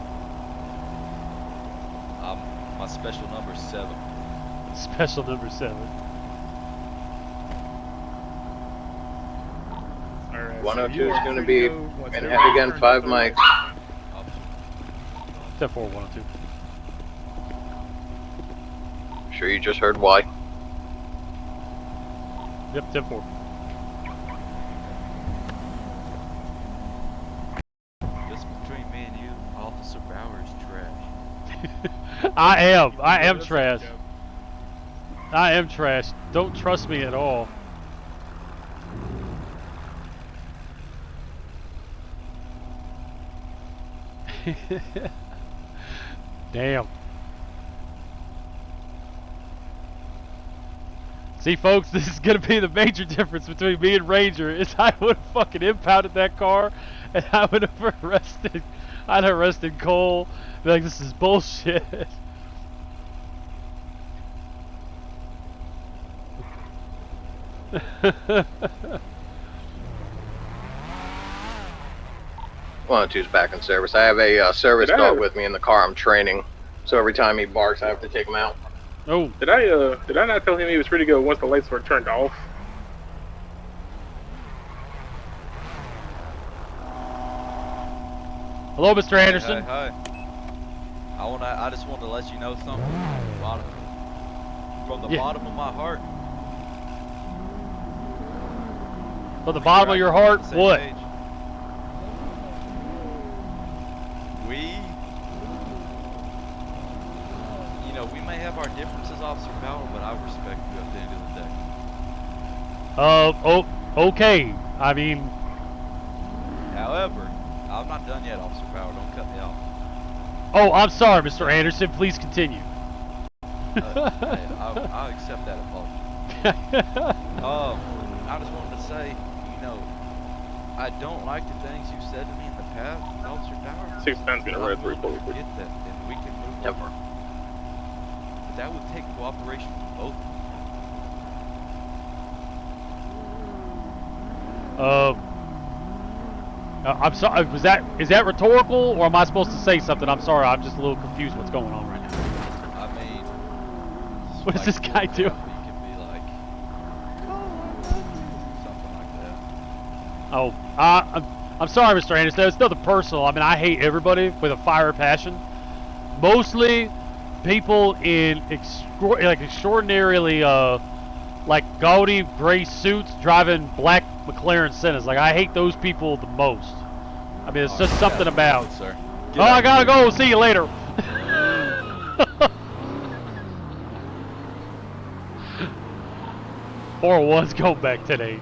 My special number is 7. Special number 7. All right. 102 is going to be in head again, 5 mics. 10-4, 102. Sure you just heard why. Yep, 10-4. Just between me and you, Officer Bauer is trash. I am trash. I am trash. Don't trust me at all. Damn. See, folks, this is gonna be the major difference between me and Ranger. Is I would have fucking impounded that car, and I would have arrested Cole. Be like, this is bullshit. One and two's back in service. I have a service dog with me in the car. I'm training, so every time he barks, I have to take him out. Oh. Did I not tell him he was free to go once the lights were turned off? Hello, Mr. Anderson. Hi. I just wanted to let you know something. From the bottom of my heart. From the bottom of your heart, what? Page. We may have our differences, Officer Bauer, but I respect you at the end of the day. Okay. I mean... However, I'm not done yet, Officer Bauer. Don't cut me off. Oh, I'm sorry, Mr. Anderson. Please continue. Hey, I'll accept that apology. I just wanted to say, you know, I don't like the things you said to me in the past, Officer Tower. 6 times being a red 3 fully. Get that, and we can move Never. on. But that would take cooperation from both of you. I'm sorry. Is that rhetorical, or am I supposed to say something? I'm sorry. I'm just a little confused. What's going on right now? I mean, what is this guy doing? You can be like, something like that. Oh, I'm sorry, Mr. Anderson. It's nothing personal. I mean, I hate everybody with a fire passion. Mostly people in extraordinarily like gaudy gray suits driving black McLaren Sennas. Like, I hate those people the most. I mean, it's just something about. Sir. Oh, I gotta go. See you later. 401's going back today.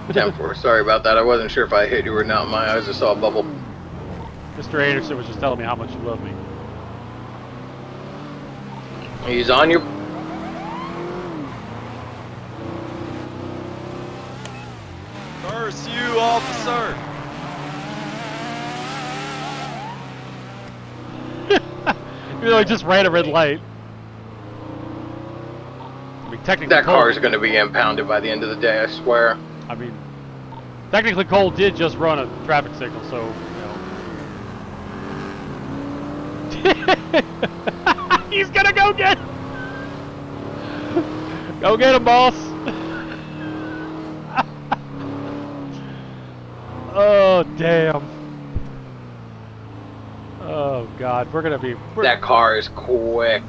10-4. Sorry about that. I wasn't sure if I hit you or not. My eyes, I saw a bubble. Mr. Anderson was just telling me how much you love me. He's on your. Curse you, officer! You know, I just ran a red light. I mean, technically, That car is going to be impounded by the end of the day, I swear. I mean, technically, Cole did just run a traffic signal, so, you know. He's gonna go get him! Go get him, boss! Oh, damn. Oh, God, we're gonna be... That car is quick.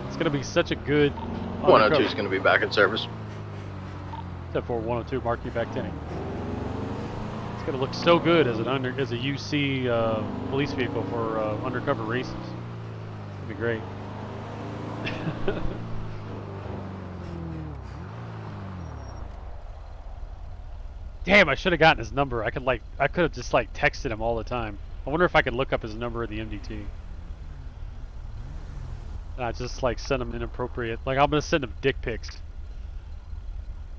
It's gonna be such a good... 102 is going to be back in service. Except for 102 marquee back tinting. It's gonna look so good as a UC police vehicle for undercover races. It's gonna be great. Damn, I should have gotten his number. I could have just like texted him all the time. I wonder if I could look up his number in the MDT. And I just like send him inappropriate. Like, I'm gonna send him dick pics.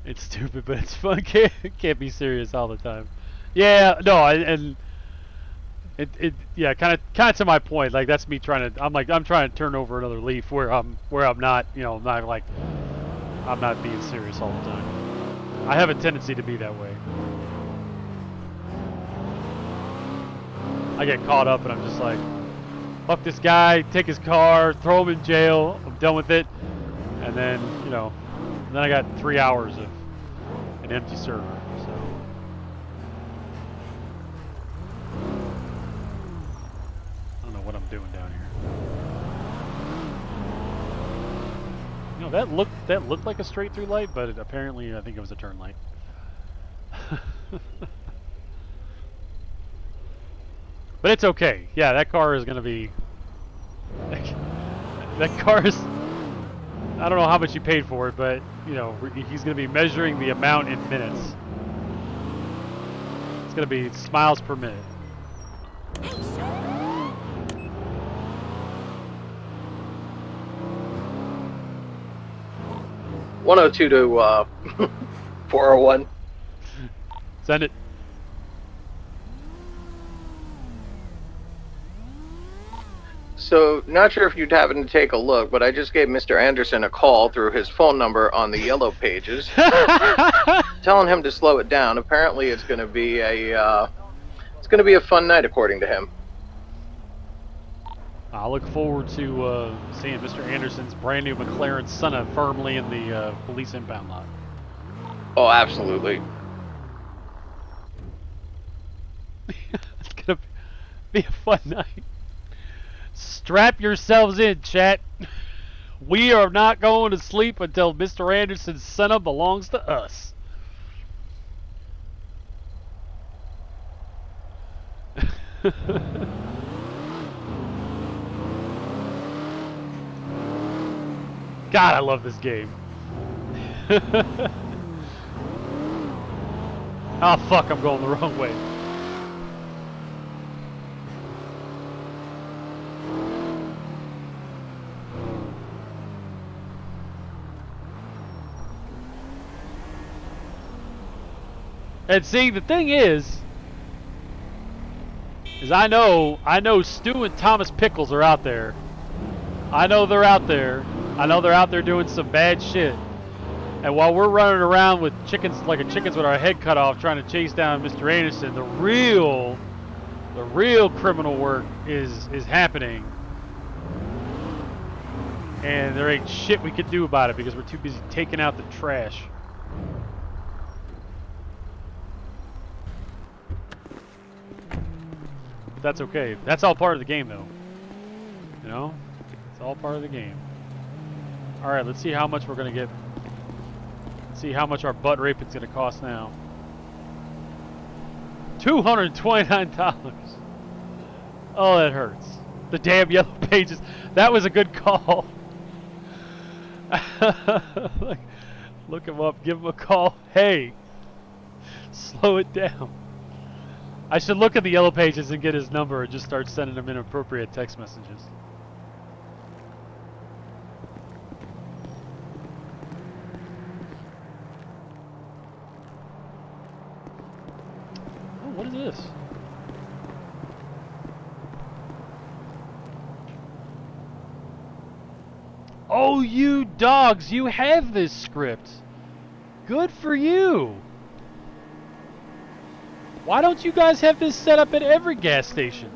It's stupid, but it's fun. Can't be serious all the time. Yeah, no, yeah, kind of to my point. Like, that's me trying to. I'm trying to turn over another leaf where I'm not, you know, I'm not being serious all the time. I have a tendency to be that way. I get caught up and I'm just like, fuck this guy, take his car, throw him in jail, I'm done with it. And then, you know, then I got 3 hours of an empty server, so. I don't know what I'm doing down here. You know, that looked like a straight through light, but apparently I think it was a turn light. But it's okay. Yeah, that car is gonna be. That car is. I don't know how much you paid for it, but you know he's gonna be measuring the amount in minutes. It's gonna be miles per minute. 102 to 401. Send it. So, not sure if you'd happen to take a look, but I just gave Mr. Anderson a call through his phone number on the yellow pages, telling him to slow it down. Apparently, it's going to be a fun night, according to him. I look forward to seeing Mr. Anderson's brand new McLaren Senna firmly in the police impound lot. Oh, absolutely. It's gonna be a fun night. Strap yourselves in, chat. We are not going to sleep until Mr. Anderson's Senna belongs to us. God, I love this game. Oh fuck, I'm going the wrong way. And see, the thing is I know Stu and Thomas Pickles are out there. I know they're out there. I know they're out there doing some bad shit. And while we're running around with chickens like a chickens with our head cut off trying to chase down Mr. Anderson, the real criminal work is happening. And there ain't shit we can do about it because we're too busy taking out the trash. But that's okay. That's all part of the game, though. You know? It's all part of the game. Alright, let's see how much we're going to get. Let's see how much our butt raping's going to cost now. $229. Oh, that hurts. The damn yellow pages. That was a good call. Look him up. Give him a call. Hey. Slow it down. I should look at the yellow pages and get his number and just start sending him inappropriate text messages. Oh, what is this? Oh, you dogs, you have this script. Good for you. Why don't you guys have this set up at every gas station?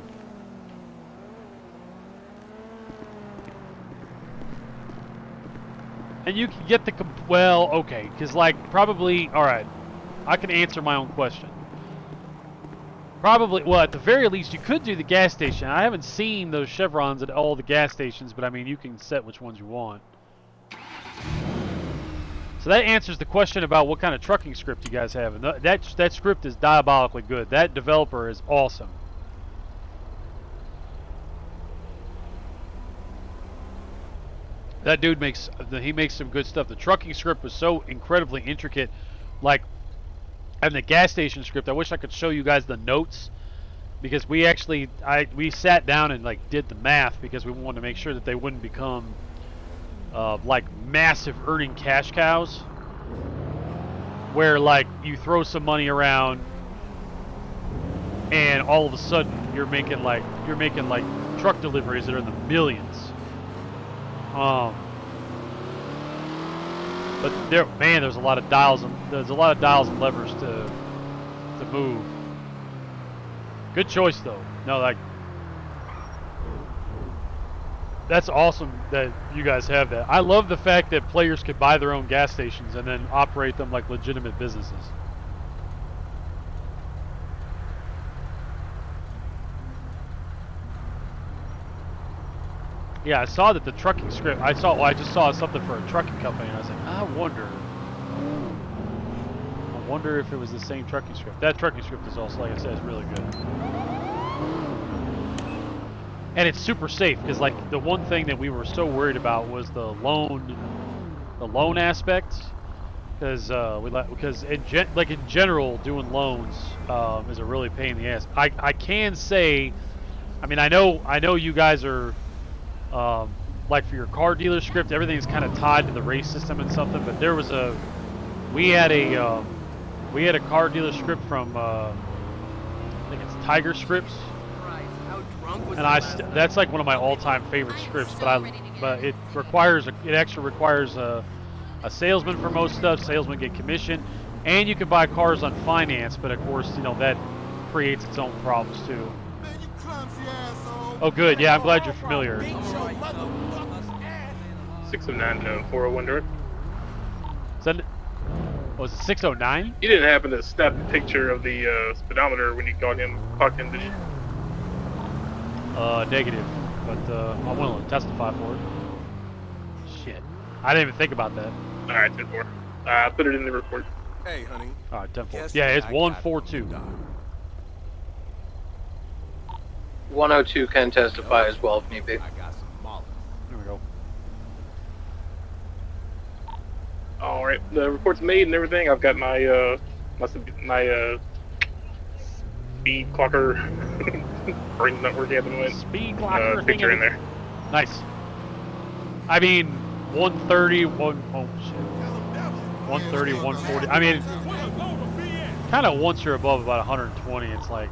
And you can get the, well, okay, because like probably, all right, I can answer my own question. Probably, well, at the very least, you could do the gas station. I haven't seen those chevrons at all the gas stations, but I mean, you can set which ones you want. So that answers the question about what kind of trucking script you guys have. And that script is diabolically good. That developer is awesome. That dude makes some good stuff. The trucking script was so incredibly intricate, like, and the gas station script. I wish I could show you guys the notes, because we actually we sat down and like did the math because we wanted to make sure that they wouldn't become like massive earning cash cows, where like you throw some money around and all of a sudden you're making like truck deliveries that are in the millions. But there's a lot of dials and levers to move. Good choice though. No, like, that's awesome that you guys have that. I love the fact that players could buy their own gas stations and then operate them like legitimate businesses. Yeah, I saw that the trucking script. I just saw something for a trucking company, and I was like, I wonder if it was the same trucking script. That trucking script is also, like I said, is really good, and it's super safe because, like, the one thing that we were so worried about was the loan aspect, because in general, doing loans is a really pain in the ass. I can say, I mean, I know you guys are. Like for your car dealer script, everything's kind of tied to the race system and something. But we had a car dealer script from I think it's Tiger Scripts, and that's like one of my all-time favorite scripts. But it actually requires a salesman for most stuff. Salesmen get commission, and you can buy cars on finance. But of course, you know that creates its own problems too. Oh, good. Yeah, I'm glad you're familiar. 609 401 direct. Was it 609? You didn't happen to snap a picture of the speedometer when you got him clocked in, did you? Negative, but I'm willing to testify for it. Shit, I didn't even think about that. All right, 10-4. Put it in the report. Hey, honey. All right, 10-4. Yeah, it's 142. 102 can testify as well if need be. I got some molly. There we go. All right, the report's made and everything. I've got my My speed clocker brain's not working at the moment. Speed clocker Picture in there. Nice. I mean, 130, oh shit. 130, 140. I mean, kind of once you're above about 120, it's like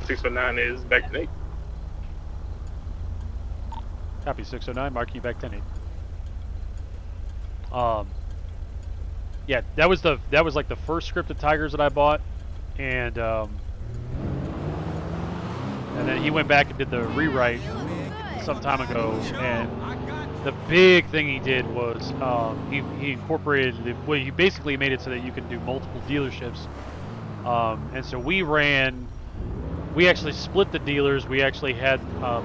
609 is back to Nate. copy 609, mark you back 10-8. Yeah, that was like the first scripted Tigers that I bought, and then he went back and did the rewrite some time ago, and the big thing he did was he incorporated well, he basically made it so that you can do multiple dealerships, and so we actually split the dealers. We actually had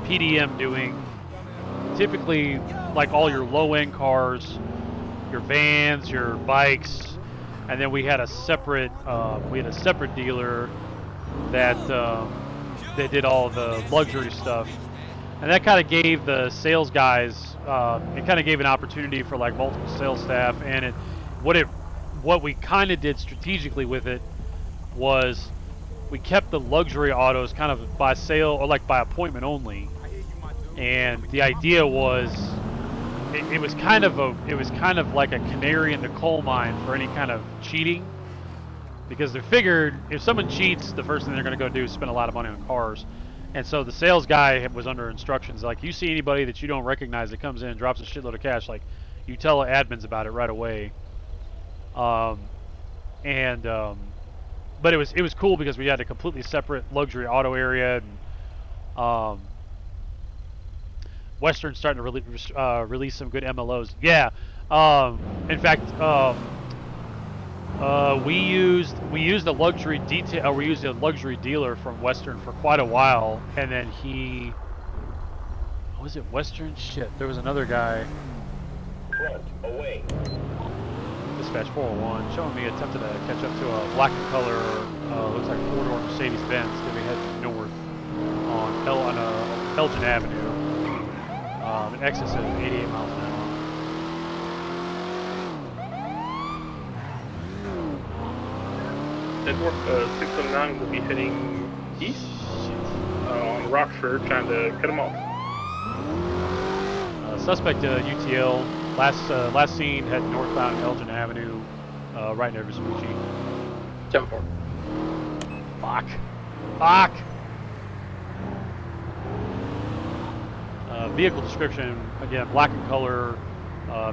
PDM doing typically like all your low-end cars, your vans, your bikes, and then we had a separate dealer that did all the luxury stuff, and that kind of gave the sales guys it kind of gave an opportunity for like multiple sales staff. And what we kind of did strategically with it was we kept the luxury autos kind of by sale or like by appointment only, and the idea was it was kind of like a canary in the coal mine for any kind of cheating, because they figured if someone cheats, the first thing they're going to go do is spend a lot of money on cars. And so the sales guy was under instructions, like, you see anybody that you don't recognize that comes in and drops a shitload of cash, like, you tell admins about it right away. But it was cool because we had a completely separate luxury auto area, and Western's starting to release some good MLOs. Yeah. In fact, we used a luxury detail. We used a luxury dealer from Western for quite a while, and then was it Western? Shit, there was another guy. Front away. Dispatch 401 showing me attempted to catch up to a black and color, looks like 4-door Mercedes-Benz that we head north on Elgin Avenue. In excess of 88 miles an hour. Network 609 will be heading east on Rockford, trying to cut him off. Suspect UTL, last seen heading northbound Elgin Avenue, right near Vespucci. 10-4. Fuck! Vehicle description, again, black in color,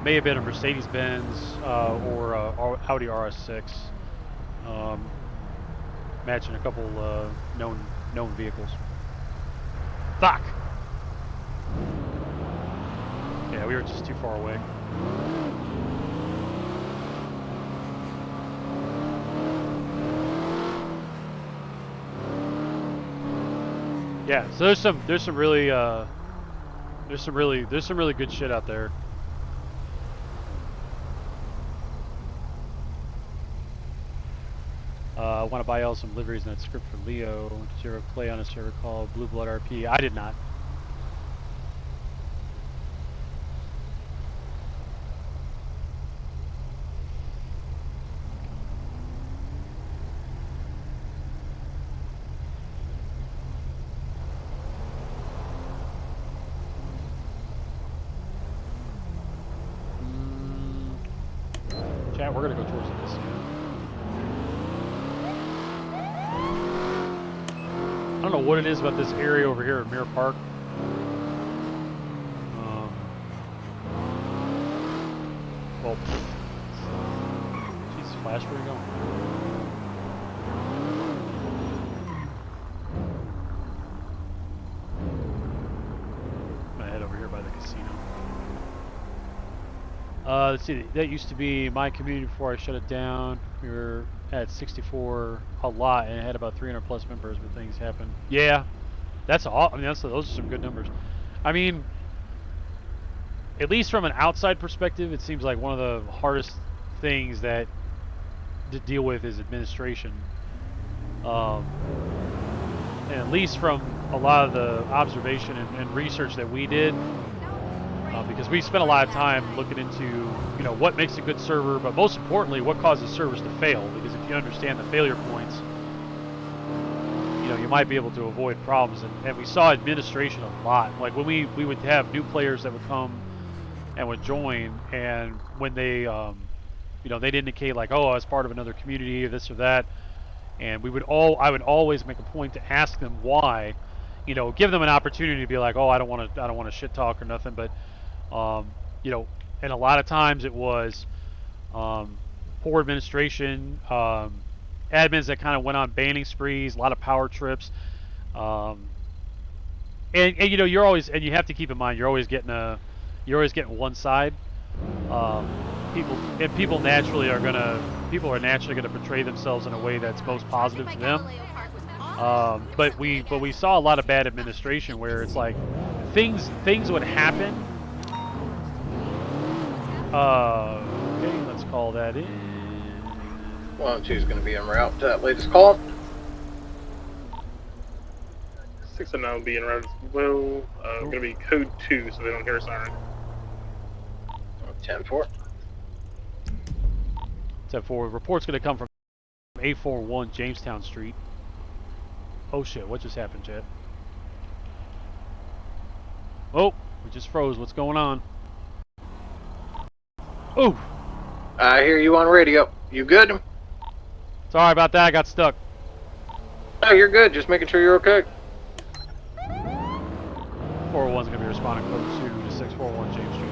may have been a Mercedes-Benz or Audi RS6, matching a couple known vehicles. Fuck! Yeah, we were just too far away. Yeah, so there's some really good shit out there. I want to buy y'all some liveries and that script for Leo. Did you ever play on a server called Blue Blood RP? I did not. Chat, we're gonna go towards the casino. I don't know what it is about this area over here at Mirror Park. Well, jeez, Flash, where are you going? I'm gonna head over here by the casino. Let's see, that used to be my community before I shut it down. We were at 64 a lot, and it had about 300 plus members, but things happened. Yeah, that's all. I mean, those are some good numbers. I mean, at least from an outside perspective, it seems like one of the hardest things that to deal with is administration. And at least from a lot of the observation and research that we did, because we spent a lot of time looking into, you know, what makes a good server, but most importantly, what causes servers to fail. Because if you understand the failure points, you know, you might be able to avoid problems. And we saw administration a lot. Like when we would have new players that would come and would join, and when they, you know, they'd indicate like, oh, I was part of another community or this or that, and I would always make a point to ask them why, you know, give them an opportunity to be like, oh, I don't want to shit talk or nothing, but, you know, and a lot of times it was poor administration, admins that kind of went on banning sprees, a lot of power trips, and you know, you have to keep in mind you're always getting one side. People are naturally gonna portray themselves in a way that's most positive to them. But we saw a lot of bad administration where it's like things would happen. Okay, let's call that in. 102 is going to be en route to that latest call. 609 will be en route as well. Going to be code 2, so they don't hear a siren. 10-4. 10-4. Report's going to come from 841 Jamestown Street. Oh shit, what just happened, Jet? Oh, we just froze. What's going on? Oh! I hear you on radio. You good? Sorry about that, I got stuck. No, you're good. Just making sure you're okay. 401's going to be responding code 2 to 641 James Street.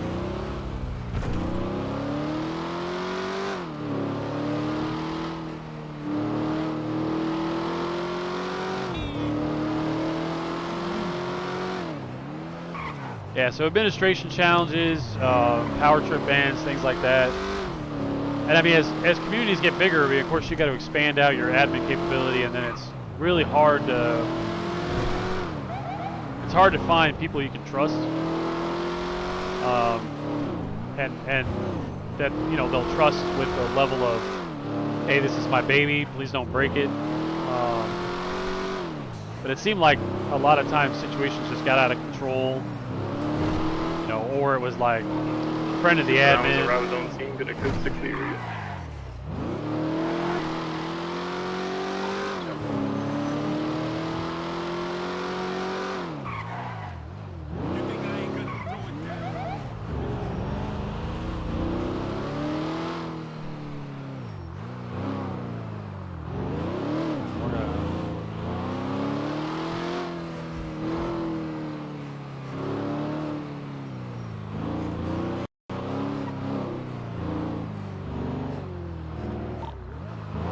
Yeah, so administration challenges, power trip bans, things like that. And I mean, as communities get bigger, I mean, of course, you got to expand out your admin capability, and then it's really hard to find people you can trust, and that, you know, they'll trust with the level of, hey, this is my baby, please don't break it. But it seemed like a lot of times situations just got out of control. You know, or it was like a friend of the admin. I was on scene, good at code 6 area.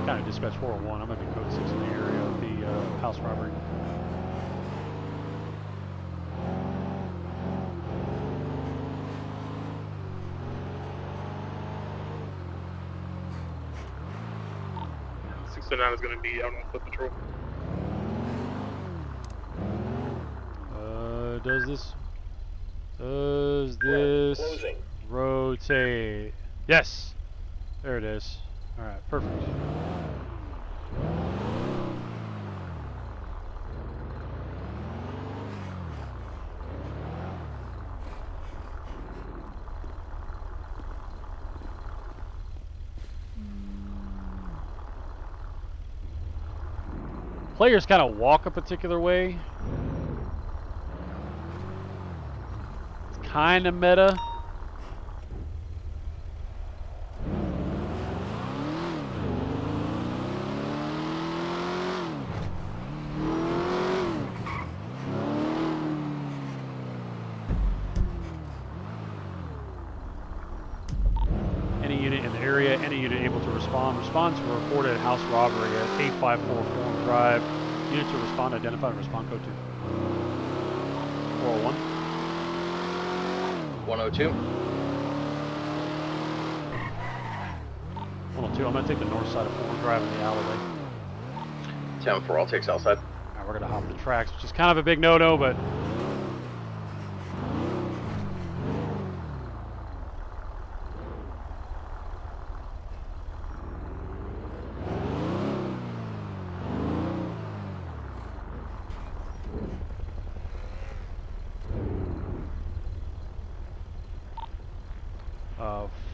Kind of dispatch 401. I'm going to be code 6 in the area of the house robbery. Is going to be out on foot patrol. Does this rotate? Yes, there it is. All right, perfect. Players kind of walk a particular way. It's kind of meta. Any unit in the area, any unit able to respond to a reported house robbery at 854 Forum Drive. Unit to respond, identify and respond code 2. 401. 102. 102, I'm going to take the north side of Forum Drive in the alleyway. 10-4, I'll take south side. Alright, we're going to hop the tracks, which is kind of a big no-no, but...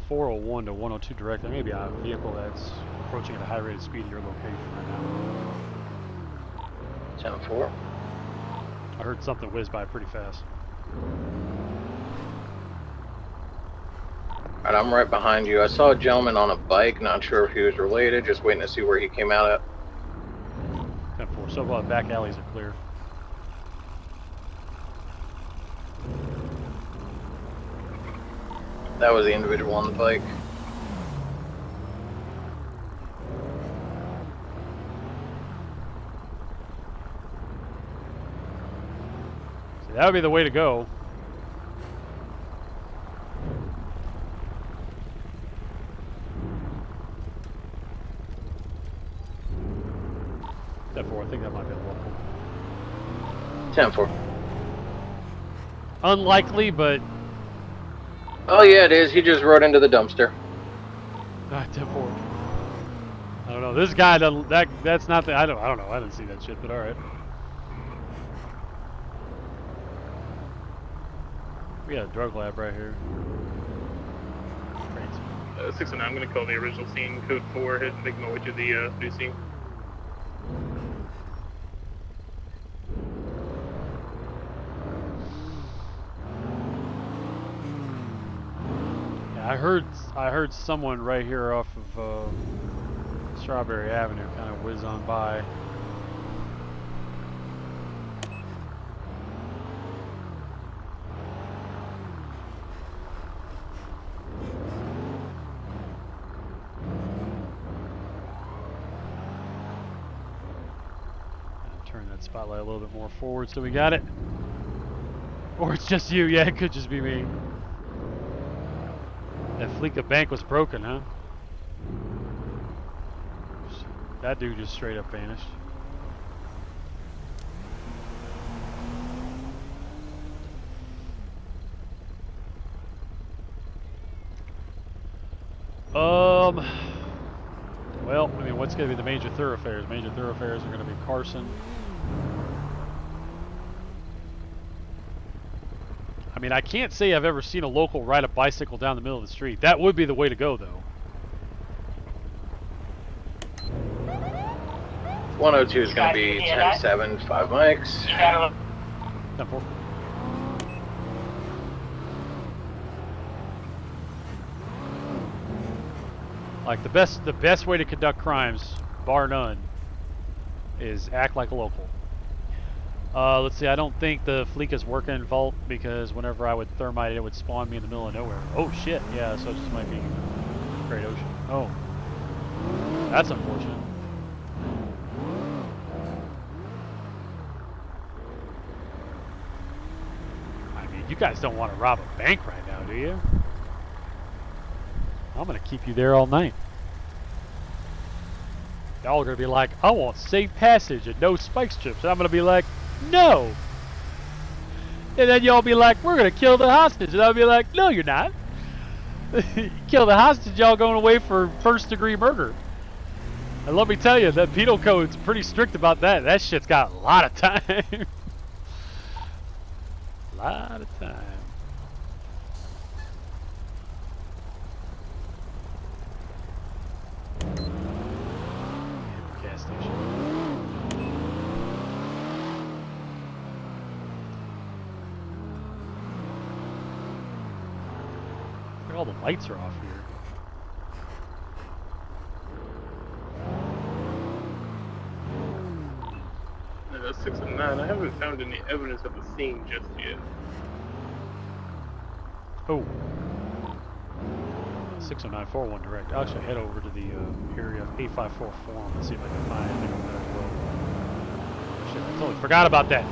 401 to 102 direct. There may be a vehicle that's approaching at a high rate of speed in your location right now. 10-4. I heard something whiz by pretty fast. Alright, I'm right behind you. I saw a gentleman on a bike, not sure if he was related, just waiting to see where he came out at. 10-4. So far, back alleys are clear. That was the individual on the bike. See, that would be the way to go. I think that might be a local. 10-4. Unlikely, but Oh yeah, it is. He just rode into the dumpster. 10-4. I don't know. This guy doesn't. That's not the. I don't know. I didn't see that shit, but all right. We got a drug lab right here. 609, I'm going to call the original scene, code 4, head and make my way to the new scene. Yeah, I heard someone right here off of Strawberry Avenue kind of whiz on by. Turn that spotlight a little bit more forward so we got it. Or it's just you. Yeah, it could just be me. That Fleeca bank was broken, huh? That dude just straight up vanished. Well, I mean, what's going to be the major thoroughfares? Major thoroughfares are going to be Carson. I mean, I can't say I've ever seen a local ride a bicycle down the middle of the street. That would be the way to go, though. 102 is going to be 10-7, 5 mics. 10-4. Like the best way to conduct crimes, bar none, is act like a local. Let's see, I don't think the Fleeca's working in Vault because whenever I would thermite it would spawn me in the middle of nowhere. Oh shit, yeah, so it just might be Great Ocean. Oh. That's unfortunate. I mean, you guys don't want to rob a bank right now, do you? I'm gonna keep you there all night. Y'all are gonna be like, I want safe passage and no spike strips. And I'm gonna be like, no. And then y'all be like, we're gonna kill the hostage. And I'll be like, no, you're not. Kill the hostage, y'all going away for first-degree murder. And let me tell you, that penal code's pretty strict about that. That shit's got a lot of time. A lot of time. Gas station. All the lights are off here. That's 6 and 9. I haven't found any evidence of the scene just yet. Oh. 60941 direct. I'll actually head over to the area 854 forum and see if I can find anything on that as well. Shit, I totally forgot about that.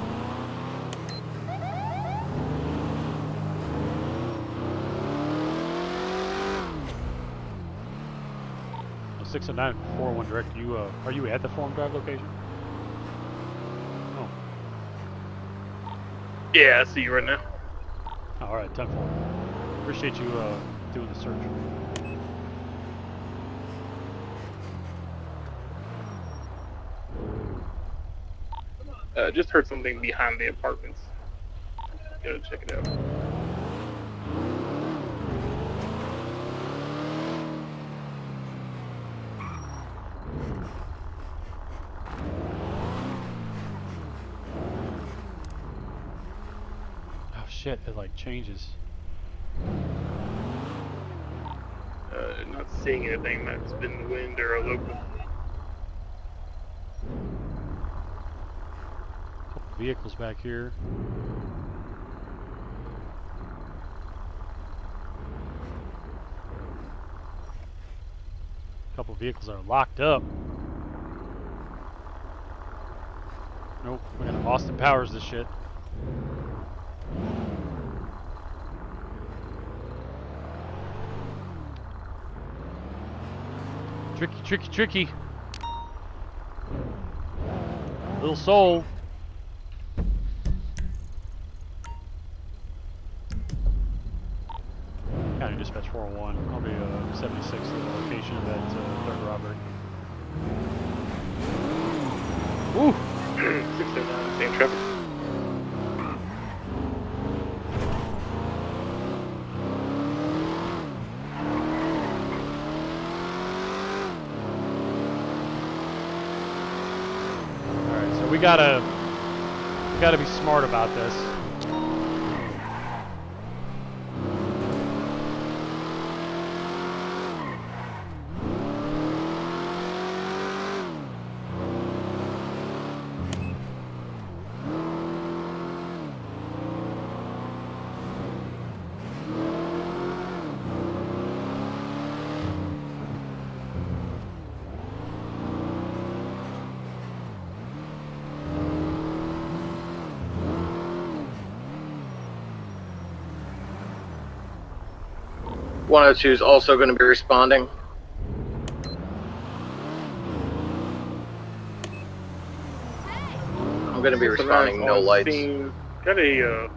60941 direct. You are you at the forum drive location? Oh. Yeah, I see you right now. Oh, all right, 10-4. Appreciate you doing the search. Just heard something behind the apartments. Gotta check it out. shit, it like changes. Not seeing anything that's been the wind or a local. Couple vehicles back here. Couple vehicles are locked up. Nope, we're gonna Austin Powers this shit. Tricky, tricky, tricky. Little soul. County Dispatch 401. I'll be 76 at the location of that third robbery. Ooh! 609, same traffic. Alright, so we gotta be smart about this. One of two is also going to be responding. I'm going to be responding, no lights. Got a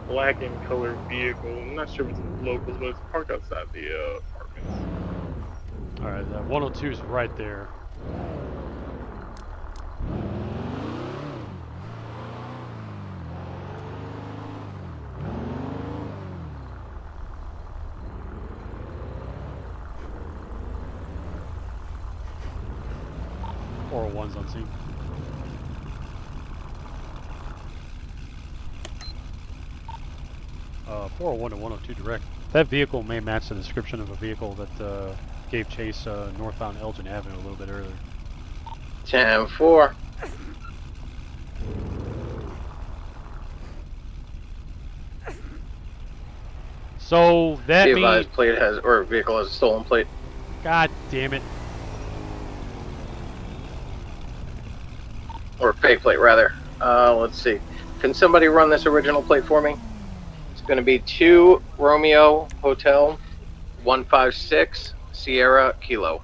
black and colored vehicle. I'm not sure if it's locals, but it's parked outside the apartments. Alright, that 102 is right there. One's on scene. Uh, 401 to 102 direct. That vehicle may match the description of a vehicle that gave chase northbound Elgin Avenue a little bit earlier. 10-4. So that means plate has, or vehicle has a stolen plate. God damn it. Or fake plate, rather. Let's see. Can somebody run this original plate for me? It's going to be 2 Romeo Hotel 156 Sierra Kilo.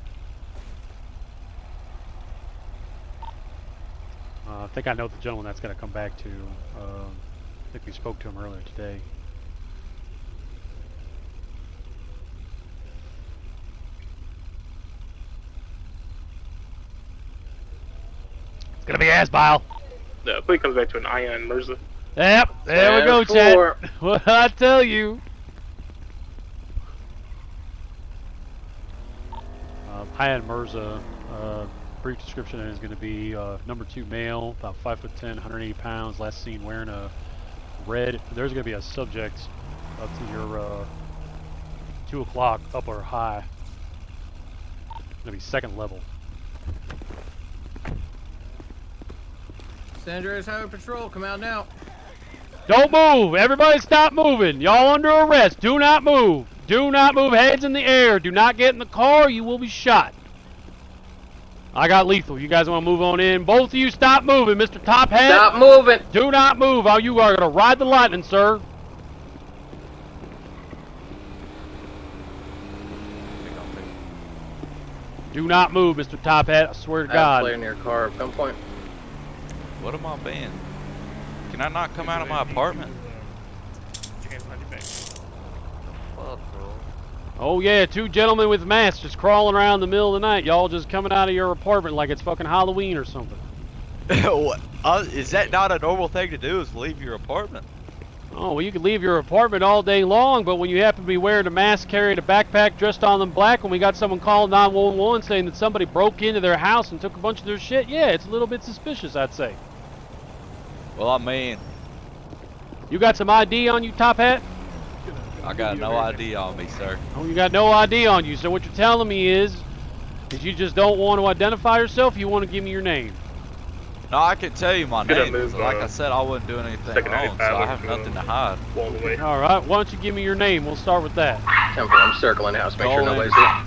I think I know the gentleman that's going to come back to. I think we spoke to him earlier today. Gonna be Asbile. The plate comes back to an Ion Mirza. Yep, there we go, Chad. What I tell you. Ion Mirza, brief description is going to be number 2 male, about 5'10", 180 pounds, last seen wearing a red. There's going to be a subject up to your 2 o'clock, up or high. Going to be second level. San Andreas Highway Patrol, come out now. Don't move! Everybody stop moving! Y'all under arrest! Do not move! Do not move! Heads in the air! Do not get in the car! You will be shot! I got lethal. You guys want to move on in? Both of you stop moving, Mr. Top Hat! Stop moving! Do not move! Oh, you are going to ride the lightning, sir! Do not move, Mr. Top Hat. I swear to God. Player in your car at gunpoint. What am I being? Can I not come out of my apartment? Oh yeah, 2 gentlemen with masks just crawling around in the middle of the night. Y'all just coming out of your apartment like it's fucking Halloween or something. Is that not a normal thing to do, is leave your apartment? Oh, well, you can leave your apartment all day long, but when you happen to be wearing a mask, carrying a backpack, dressed all in black, and we got someone calling 911 saying that somebody broke into their house and took a bunch of their shit, yeah, it's a little bit suspicious, I'd say. Well, I mean, You got some ID on you, Top Hat? I got no ID on me, sir. Oh, you got no ID on you. So what you're telling me is you just don't want to identify yourself? You want to give me your name? No, I can tell you my Gonna name. move, 'Cause like I said, I wasn't doing anything second wrong, so 95 I have nothing to hide. All the way. All right. Why don't you give me your name? We'll start with that. 10-4, I'm circling the house. Make sure Cole nobody's Anderson. here.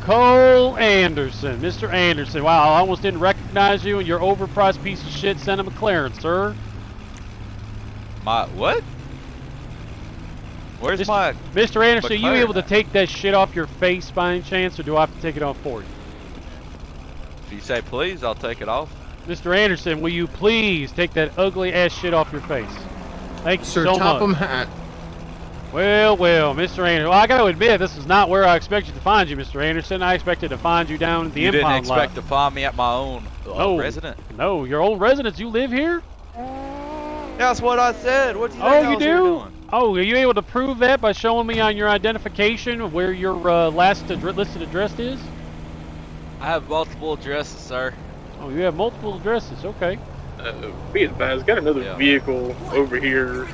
Cole Anderson. Mr. Anderson. Wow, I almost didn't recognize you, and you're overpriced piece of shit. Send a McLaren, sir. My what? Where's my Mr. Anderson, are you McLaren able to at? take that shit off your face by any chance, or do I have to take it off for you? If you say please, I'll take it off. Mr. Anderson, will you please take that ugly ass shit off your face? Thank you Sir so much. Topham Hat. Well, Mr. Anderson. Well, I got to admit, this is not where I expected to find you, Mr. Anderson. I expected to find you down at the You didn't impound lot. expect to find me at my own resident? No, your own residence. You live here? That's what I said. What do you think Oh, I you was here do? doing? Oh, are you able to prove that by showing me on your identification where your last listed address is? I have multiple addresses, sir. Oh, you have multiple addresses. Okay. Be advised, got another Yeah. vehicle over here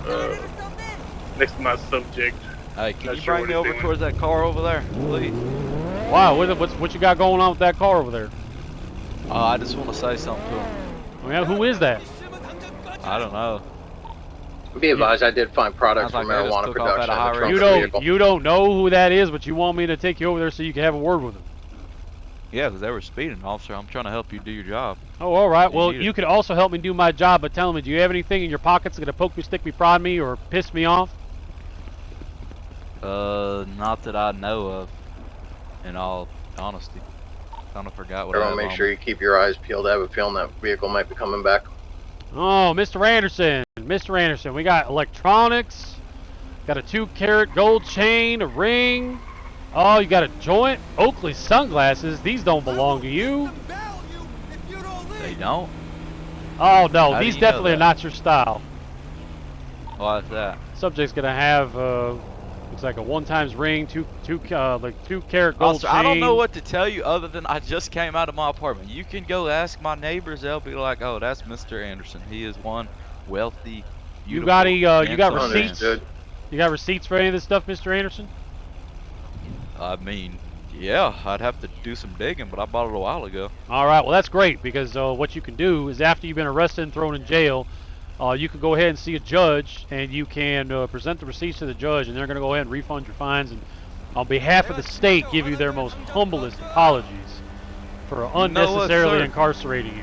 next to my subject. Hey, can Not you sure bring what me it's over doing. towards that car over there, please? Wow, what you got going on with that car over there? I just want to say something to him. Oh, yeah, who is that? I don't know. Be advised, I did find products Sounds for like they just marijuana took off production at a in high the rate. trunk You of the don't vehicle. you don't know who that is, but you want me to take you over there so you can have a word with him. Yeah, because they were speeding, officer. I'm trying to help you do your job. Oh, all right. You Well, need it. you could also help me do my job by telling me, do you have anything in your pockets that's gonna poke me, stick me, prod me, or piss me off? Not that I know of. In all honesty, kind of forgot what I Everyone have make on sure me. you keep your eyes peeled. I have a feeling that vehicle might be coming back. Oh, Mr. Anderson, we got electronics, got a 2-carat gold chain, a ring. Oh, you got a joint, Oakley sunglasses. These don't belong to you. They don't? Oh no, How do these you know definitely are that? not your style. Why is that? Subject's gonna have looks like a 1x ring, 2-carat gold Officer, chain. I don't know what to tell you other than I just came out of my apartment. You can go ask my neighbors. They'll be like, "Oh, that's Mr. Anderson. He is one wealthy, You beautiful, got you got handsome receipts? man." You got receipts for any of this stuff, Mr. Anderson? I mean, yeah, I'd have to do some digging, but I bought it a while ago. All right, well that's great because what you can do is after you've been arrested and thrown in jail, you can go ahead and see a judge and you can present the receipts to the judge and they're going to go ahead and refund your fines and on behalf of the state give you their most humblest apologies for unnecessarily sir? incarcerating you.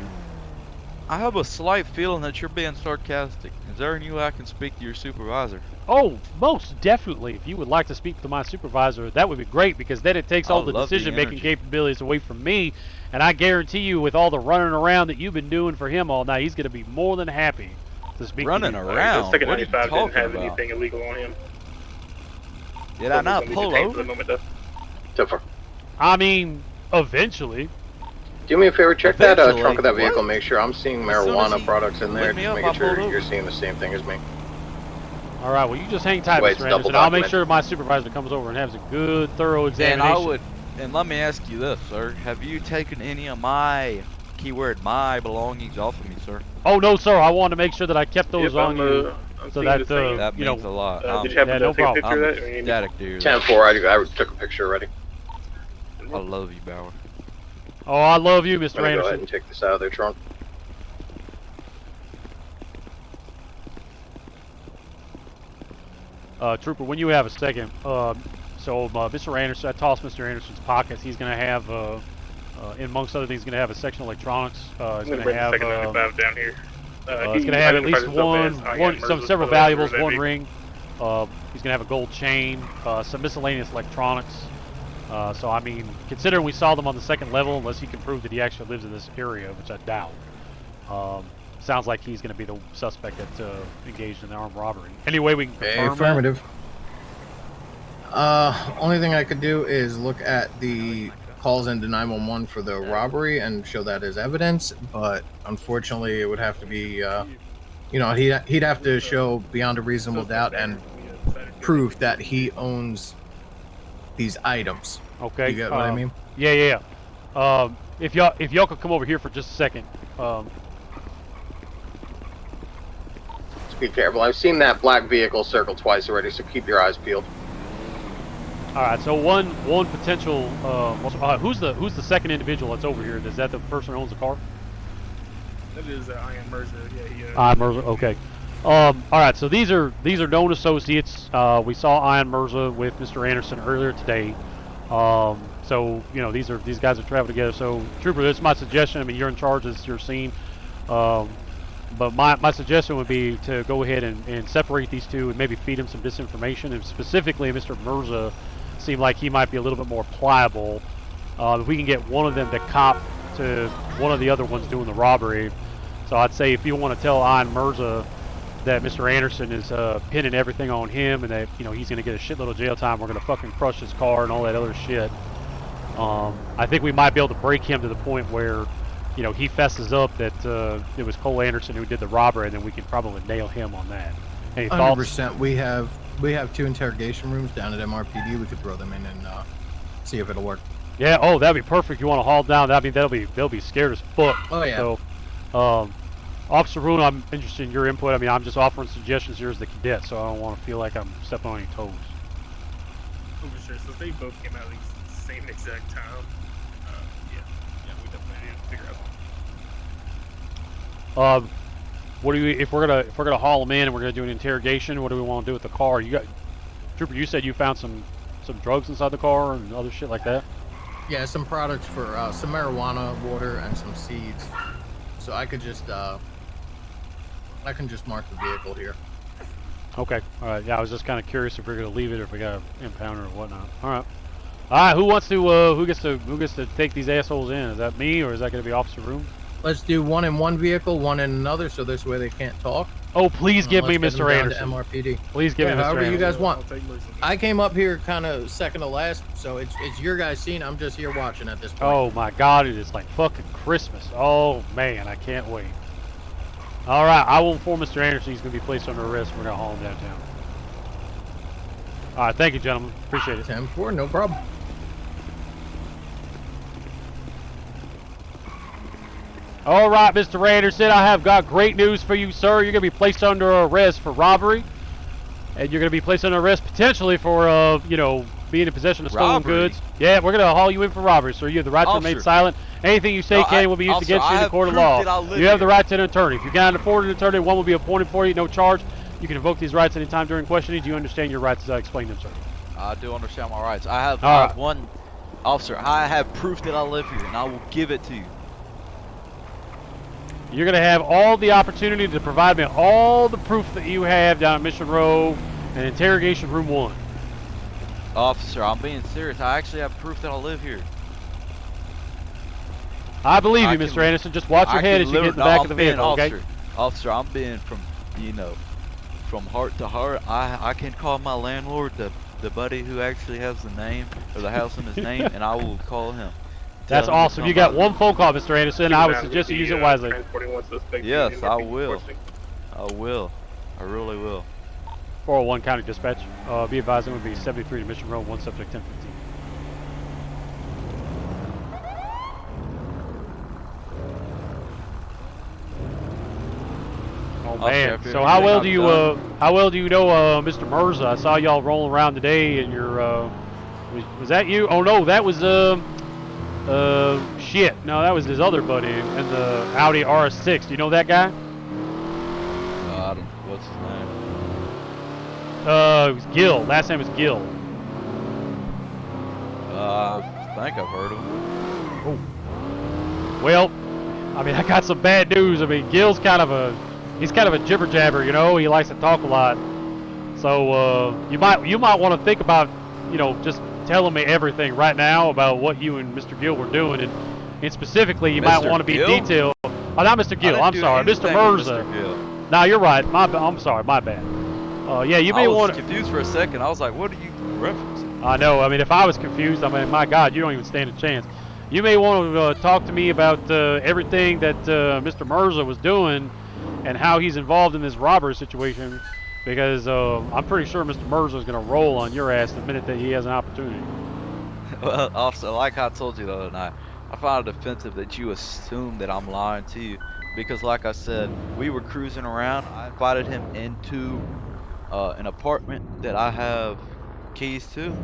I have a slight feeling that you're being sarcastic. Is there any way I can speak to your supervisor? Oh, most definitely. If you would like to speak to my supervisor, that would be great because then it takes all the love the decision-making energy. capabilities away from me. And I guarantee you, with all the running around that you've been doing for him all night, he's going to be more than happy to speak Running to you. around? Second What are you 95 didn't talking have about? anything illegal on him. Did I not He's pull detained for over? the moment, though. So far. I mean, eventually. Do me a favor, check that Eventually, trunk of that vehicle. what? Make sure I'm seeing As soon as marijuana he products in there. lit me Just up, making I sure pulled you're over. seeing the same thing as me. All right, well, you just hang tight, Wait, Mr. it's double Anderson. I'll make documented. sure my supervisor comes over and has a good, thorough And examination. and let me ask you this, sir. Have you taken any of my, keyword, my belongings off of me, sir? Oh, no, sir. I wanted to make sure that I kept those Yep, on you I'm so seeing that, the same. That you means know, a lot. Did you happen yeah, to no take a problem. picture I'm of that? Or you need- ecstatic, dude. 10-4, I took a picture already. I love you, Bauer. Oh, I love you, Mr. I'm gonna go ahead Anderson. and take this out of their trunk. Trooper, when you have a second, Mr. Anderson, I tossed Mr. Anderson's pockets. He's going to have, in amongst other things, he's going to have a section of electronics. He's I'm going gonna to bring the have, second 95 down here. he's going to have at least several valuables, one ring. ring. He's going to have a gold chain, some miscellaneous electronics. So, I mean, considering we saw them on the second level, unless he can prove that he actually lives in this area, which I doubt, sounds like he's going to be the suspect that engaged in the armed robbery. Any way we can confirm that? Affirmative. Only thing I could do is look at the calls into 911 for the robbery and show that as evidence, but unfortunately it would have to be, you know, he'd have to show beyond a reasonable doubt and proof that he owns these items. Okay. You get what I mean? Yeah. If y'all could come over here for just a second. Just be careful. I've seen that black vehicle circle twice already, so keep your eyes peeled. All right, so one potential. Who's the second individual that's over here? Is that the person who owns the car? That is Ian Mercer. Yeah, he. Ian Mercer. Okay. All right, so these are known associates. We saw Ian Mercer with Mr. Anderson earlier today. So you know these guys are traveling together. So Trooper, that's my suggestion. I mean, you're in charge. It's your scene. But my suggestion would be to go ahead and separate these two and maybe feed them some disinformation. And specifically, Mr. Mirza seemed like he might be a little bit more pliable. If we can get one of them to cop to one of the other ones doing the robbery. So I'd say if you want to tell Ian Mirza that Mr. Anderson is pinning everything on him and that he's going to get a shitload of jail time, we're going to fucking crush his car and all that other shit. I think we might be able to break him to the point where he fesses up that it was Cole Anderson who did the robbery, and then we can probably nail him on that. Any thoughts? 100%. We have 2 interrogation rooms down at MRPD. We could throw them in and see if it'll work. Yeah. Oh, that'd be perfect. You want to haul down? I mean, they'll be scared as fuck. Oh yeah. So, Officer Roon, I'm interested in your input. I mean, I'm just offering suggestions here as the cadet, so I don't want to feel like I'm stepping on any toes. Oh, for sure. So they both came out at the same exact time. Yeah, we definitely need to figure out. What do you if we're gonna haul them in and we're gonna do an interrogation? What do we want to do with the car? Trooper, you said you found some drugs inside the car and other shit like that. Yeah, some products for some marijuana, water, and some seeds. So I could just mark the vehicle here. Okay. All right. Yeah, I was just kind of curious if we're gonna leave it or if we got to impound it or whatnot. All right. All right. Who gets to take these assholes in? Is that me or is that gonna be Officer Room? Let's do one in one vehicle, one in another, so this way they can't talk. Oh, please give me Mr. Anderson. MRPD. Please give me Mr. However Anderson. you guys want. I came up here kind of second to last, so it's your guys' scene. I'm just here watching at this point. Oh my God, it is like fucking Christmas. Oh man, I can't wait. All right, I will inform Mr. Anderson he's going to be placed under arrest. We're going to haul him downtown. All right, thank you, gentlemen. Appreciate it. 10-4, no problem. All right, Mr. Anderson, I have got great news for you, sir. You're going to be placed under arrest for robbery, and you're going to be placed under arrest potentially for, being in possession of stolen goods. Yeah, we're going to haul you in for robbery, sir. You have the right to remain silent. Anything you say can will be used against you in the court of law. You have the right to an attorney. If you cannot afford an attorney, one will be appointed for you, no charge. You can invoke these rights anytime during questioning. Do you understand your rights as I explained them, sir? I do understand my rights. I have one, officer. I have proof that I live here, and I will give it to you. You're going to have all the opportunity to provide me all the proof that you have down at Mission Row and Interrogation Room 1. Officer, I'm being serious. I actually have proof that I live here. I believe you, Mr. Anderson. Just watch your head as you get in the back of the vehicle, okay? Officer, I'm being from heart to heart. I can call my landlord, the buddy who actually has the name or the house in his name, and I will call him. That's awesome. You got one phone call, Mr. Anderson. I would suggest you use it wisely. Yes, I will. I will. I really will. 401 County Dispatch. Be advised, it would be 73 to Mission Road, 1 subject 1015. Oh man! So how well do you know Mr. Mirza? I saw y'all rolling around today, and your was that you? Oh no, that was shit. No, that was his other buddy in the Audi RS6. Do you know that guy? What's his name? It was Gil. Last name was Gil. I think I've heard of him. Oh. Well, I mean, I got some bad news. I mean, Gil's kind of a jibber jabber, you know. He likes to talk a lot. So you might want to think about, just telling me everything right now about what you and Mr. Gill were doing, and specifically, you might want to be detailed. Oh, not Mr. Gill. I'm sorry, Mr. Mirza. No, you're right. I'm sorry. My bad. Yeah, you may want to. I was confused for a second. I was like, what are you referencing? I know. I mean, if I was confused, I mean, my God, you don't even stand a chance. You may want to talk to me about everything that Mr. Mirza was doing and how he's involved in this robbery situation, because I'm pretty sure Mr. Mirza is going to roll on your ass the minute that he has an opportunity. Well, officer, like I told you the other night, I find it offensive that you assume that I'm lying to you because like I said, we were cruising around. I invited him into an apartment that I have keys to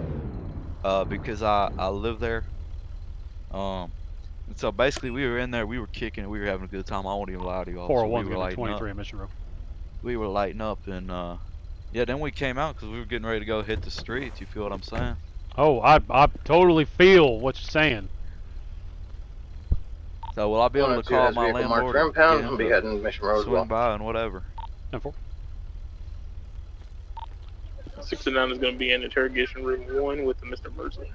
because I live there. And so basically we were in there, we were kicking it, we were having a good time. I won't even lie to you, officer. We 401's were gonna be lighting up. 23 in Mission Road. We were lighting up, and yeah, then we came out because we were getting ready to go hit the streets. You feel what I'm saying? Oh, I totally feel what you're saying. So will I be able to 102 call has my vehicle marked landlord for and impound. get him I'll be to heading Mission Road as swing well. by and whatever? 10-4. 69 is going to be in interrogation room 1 with Mr. Mercy.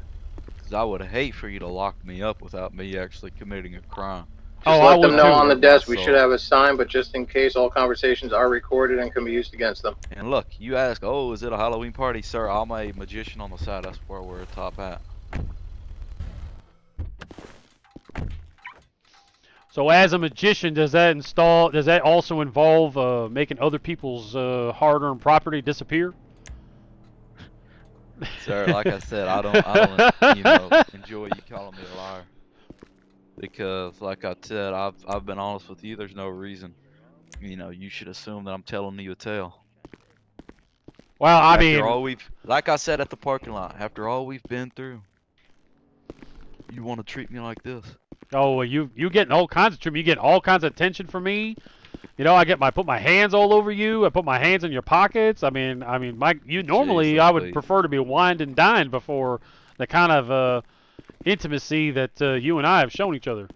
Because I would hate for you to lock me up without me actually committing a crime. Just I let them would know too. on the Hurt desk we my should soul. have a sign, but just in case, all conversations are recorded and can be used against them. And look, you ask, oh, is it a Halloween party? Sir, I'm a magician on the side. That's where I wear a top hat. So as a magician, does that also involve making other people's hard-earned property disappear? Sir, like I said, I don't enjoy you calling me a liar. Because like I said, I've been honest with you. There's no reason, you should assume that I'm telling you a tale. Well, I After mean, all like I said at the parking lot, after all we've been through, you want to treat me like this? oh, you getting all kinds of treatment. You get all kinds of attention from me. I put my hands all over you. I put my hands in your pockets. I mean, normally Jeez I would Louise. prefer to be wined and dined before the kind of intimacy that you and I have shown each other.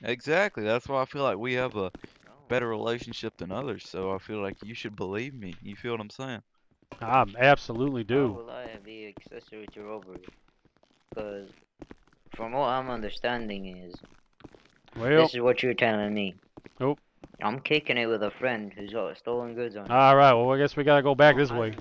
Exactly. That's why I feel like we have a better relationship than others. So I feel like you should believe me. You feel what I'm saying? I absolutely How do. will I be accessory to robbery? Because from what I'm understanding is, Well, this is what you're telling me. Oh. I'm kicking it with a friend who's got stolen goods on him. All right. Well, I guess we gotta go back this way.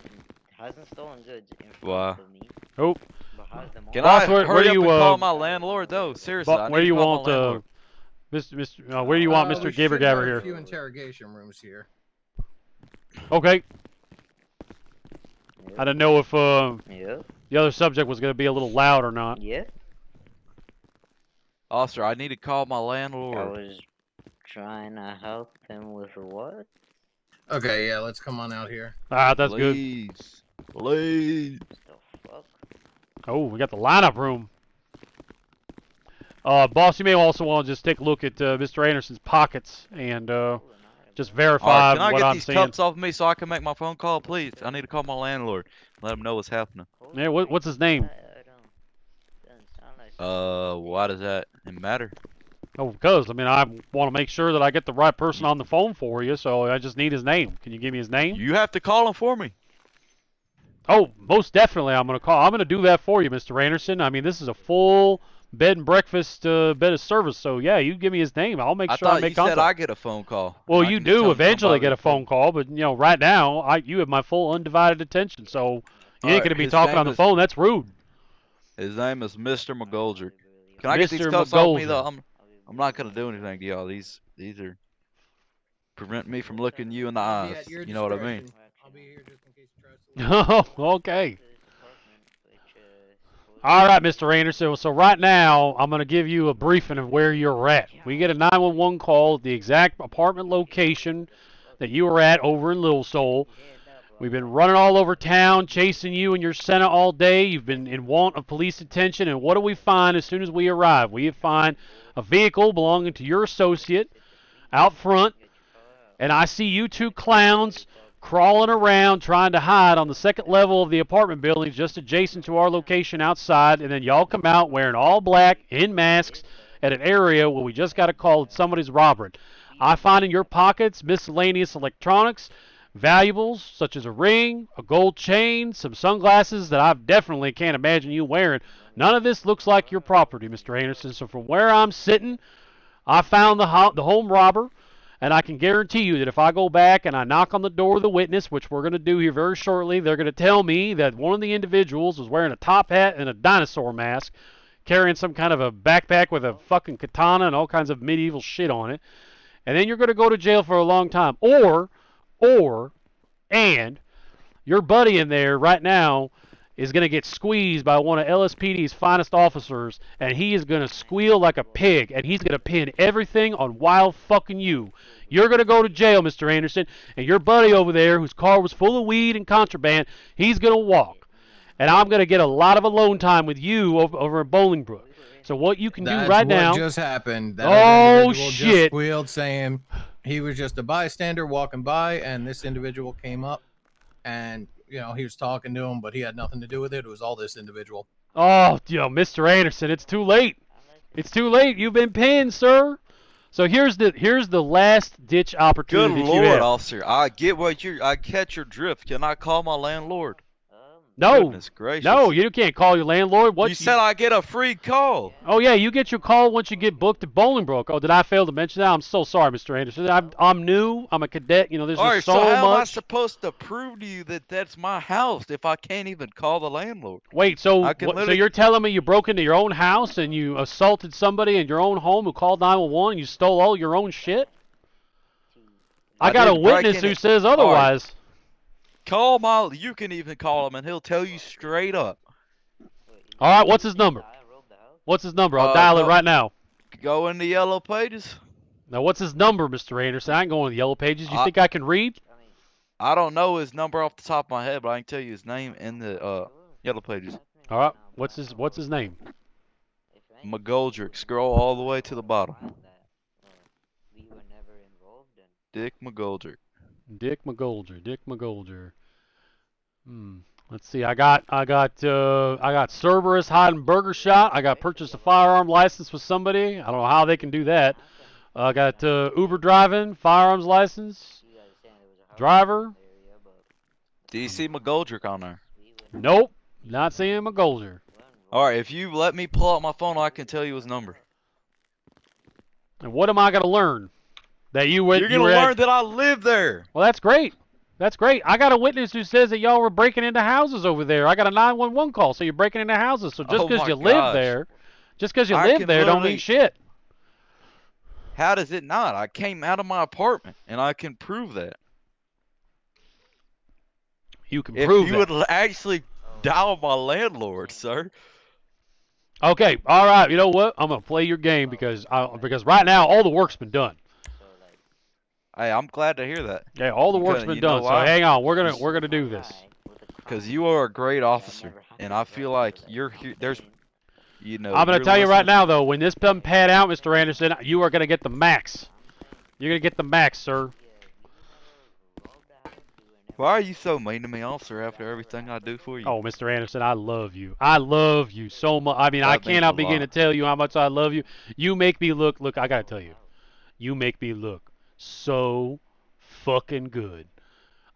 Hasn't stolen goods in front Why? of me. Oh. But has them Can all. Boss, I where hurry do up you, and call my landlord though? Seriously, I where need do you to call want my landlord. where do you want We Mr. Gabber should Gabber have here? a few interrogation rooms here. Okay. I didn't know if Yeah. the other subject was gonna be a little loud or not. Yeah. Officer, I need to call my I landlord. was trying to help him with what? Okay, yeah, let's come on out here. Ah, that's good. Please. Please. The fuck? Oh, we got the lineup room. Boss, you may also want to just take a look at Mr. Anderson's pockets and just verify Can I what get I'm these seeing. cups off me so I can make my phone call, please? I need to call my landlord. Let him know what's happening. Yeah, what's his name? Why does that matter? Oh, because, I want to make sure that I get the right person on the phone for you, so I just need his name. Can you give me his name? You have to call him for me. Oh, most definitely I'm going to call. I'm going to do that for you, Mr. Anderson. This is a full bed and breakfast bed of service, so yeah, you give me his name. I'll make sure I make contact. I thought you said I get a phone call. Well, you do eventually get a phone call, but, right now, you have my full undivided attention, so you ain't going to be talking on the phone. That's rude. His name is Mr. McGoldrick. Can I get these Mr. cups off me, though? McGoldrick. I'm not going to do anything to y'all. These are prevent me from looking you in the eyes. You know what I mean? I'll be here just in case you try to Oh, okay. All right, Mr. Anderson. So right now, I'm going to give you a briefing of where you're at. We get a 911 call at the exact apartment location that you were at over in Little Seoul. We've been running all over town, chasing you and your Senna all day. You've been in want of police attention, and what do we find as soon as we arrive? We find a vehicle belonging to your associate out front, and I see you two clowns crawling around trying to hide on the second level of the apartment building just adjacent to our location outside, and then y'all come out wearing all black in masks at an area where we just got a call that somebody's robbing. I find in your pockets miscellaneous electronics, valuables such as a ring, a gold chain, some sunglasses that I definitely can't imagine you wearing. None of this looks like your property, Mr. Anderson. So from where I'm sitting, I found the home robber, and I can guarantee you that if I go back and I knock on the door of the witness, which we're going to do here very shortly, they're going to tell me that one of the individuals was wearing a top hat and a dinosaur mask, carrying some kind of a backpack with a fucking katana and all kinds of medieval shit on it. And then you're going to go to jail for a long time. And your buddy in there right now is going to get squeezed by one of LSPD's finest officers, and he is going to squeal like a pig, and he's going to pin everything on wild fucking you. You're going to go to jail, Mr. Anderson, and your buddy over there, whose car was full of weed and contraband, he's going to walk. And I'm going to get a lot of alone time with you over in Bolingbrook. So what you can do right now... That's what just happened. That oh, individual shit. just squealed saying he was just a bystander walking by, and this individual came up, and, you know, he was talking to him, but he had nothing to do with it. It was all this individual. Oh, Mr. Anderson, it's too late. It's too late. You've been pinned, sir. So here's the last ditch opportunity Good that you Lord, have. officer. I catch your drift. Can I call my landlord? No, Goodness gracious. no, you can't call your landlord. What you said I get a free call. Oh yeah, you get your call once you get booked at Bolingbrook. Oh, did I fail to mention that? I'm so sorry, Mr. Anderson. I'm new. I'm a cadet. You know, there's All right, just so how am I much. supposed to prove to you that that's my house if I can't even call the landlord? Wait, so literally... you're telling me you broke into your own house and you assaulted somebody in your own home who called 911 and you stole all your own shit? I got a witness who says otherwise. You can even call him and he'll tell you straight up. All right, what's his number? What's his number? I'll dial it right now. Go in the yellow pages. Now, what's his number, Mr. Anderson? I ain't going to the yellow pages. You think I can read? I don't know his number off the top of my head, but I can tell you his name in the yellow pages. All right, what's his name? McGoldrick. Scroll all the way to the bottom. Dick McGoldrick. Dick McGoldrick. Let's see. I got Cerberus hiding burger shot. I got purchased a firearm license with somebody. I don't know how they can do that. I got Uber driving, firearms license, driver. Do you see McGoldrick on there? Nope, not seeing McGoldrick. All right, if you let me pull out my phone, I can tell you his number. And what am I gonna learn? That you went. You're gonna learn that I live there. Well, that's great. That's great. I got a witness who says that y'all were breaking into houses over there. I got a 911 call, so you're breaking into houses. So just because you live there, don't mean shit. How does it not? I came out of my apartment, and I can prove that. You can prove If you would actually dial my landlord, sir. Okay, all right. You know what? I'm gonna play your game because right now all the work's been done. Hey, I'm glad to hear that. Yeah, all the work's been done. So hang on, we're gonna do this. Because you are a great officer, and I feel like you're here. I'm gonna tell you right now, though, when this doesn't pan out, Mr. Anderson, you are gonna get the max. You're gonna get the max, sir. Why are you so mean to me, officer, after everything I do for you? Oh, Mr. Anderson, I love you. I love you so much. I mean, I cannot begin to tell you how much I love you. You make me look, I gotta tell you. You make me look so fucking good.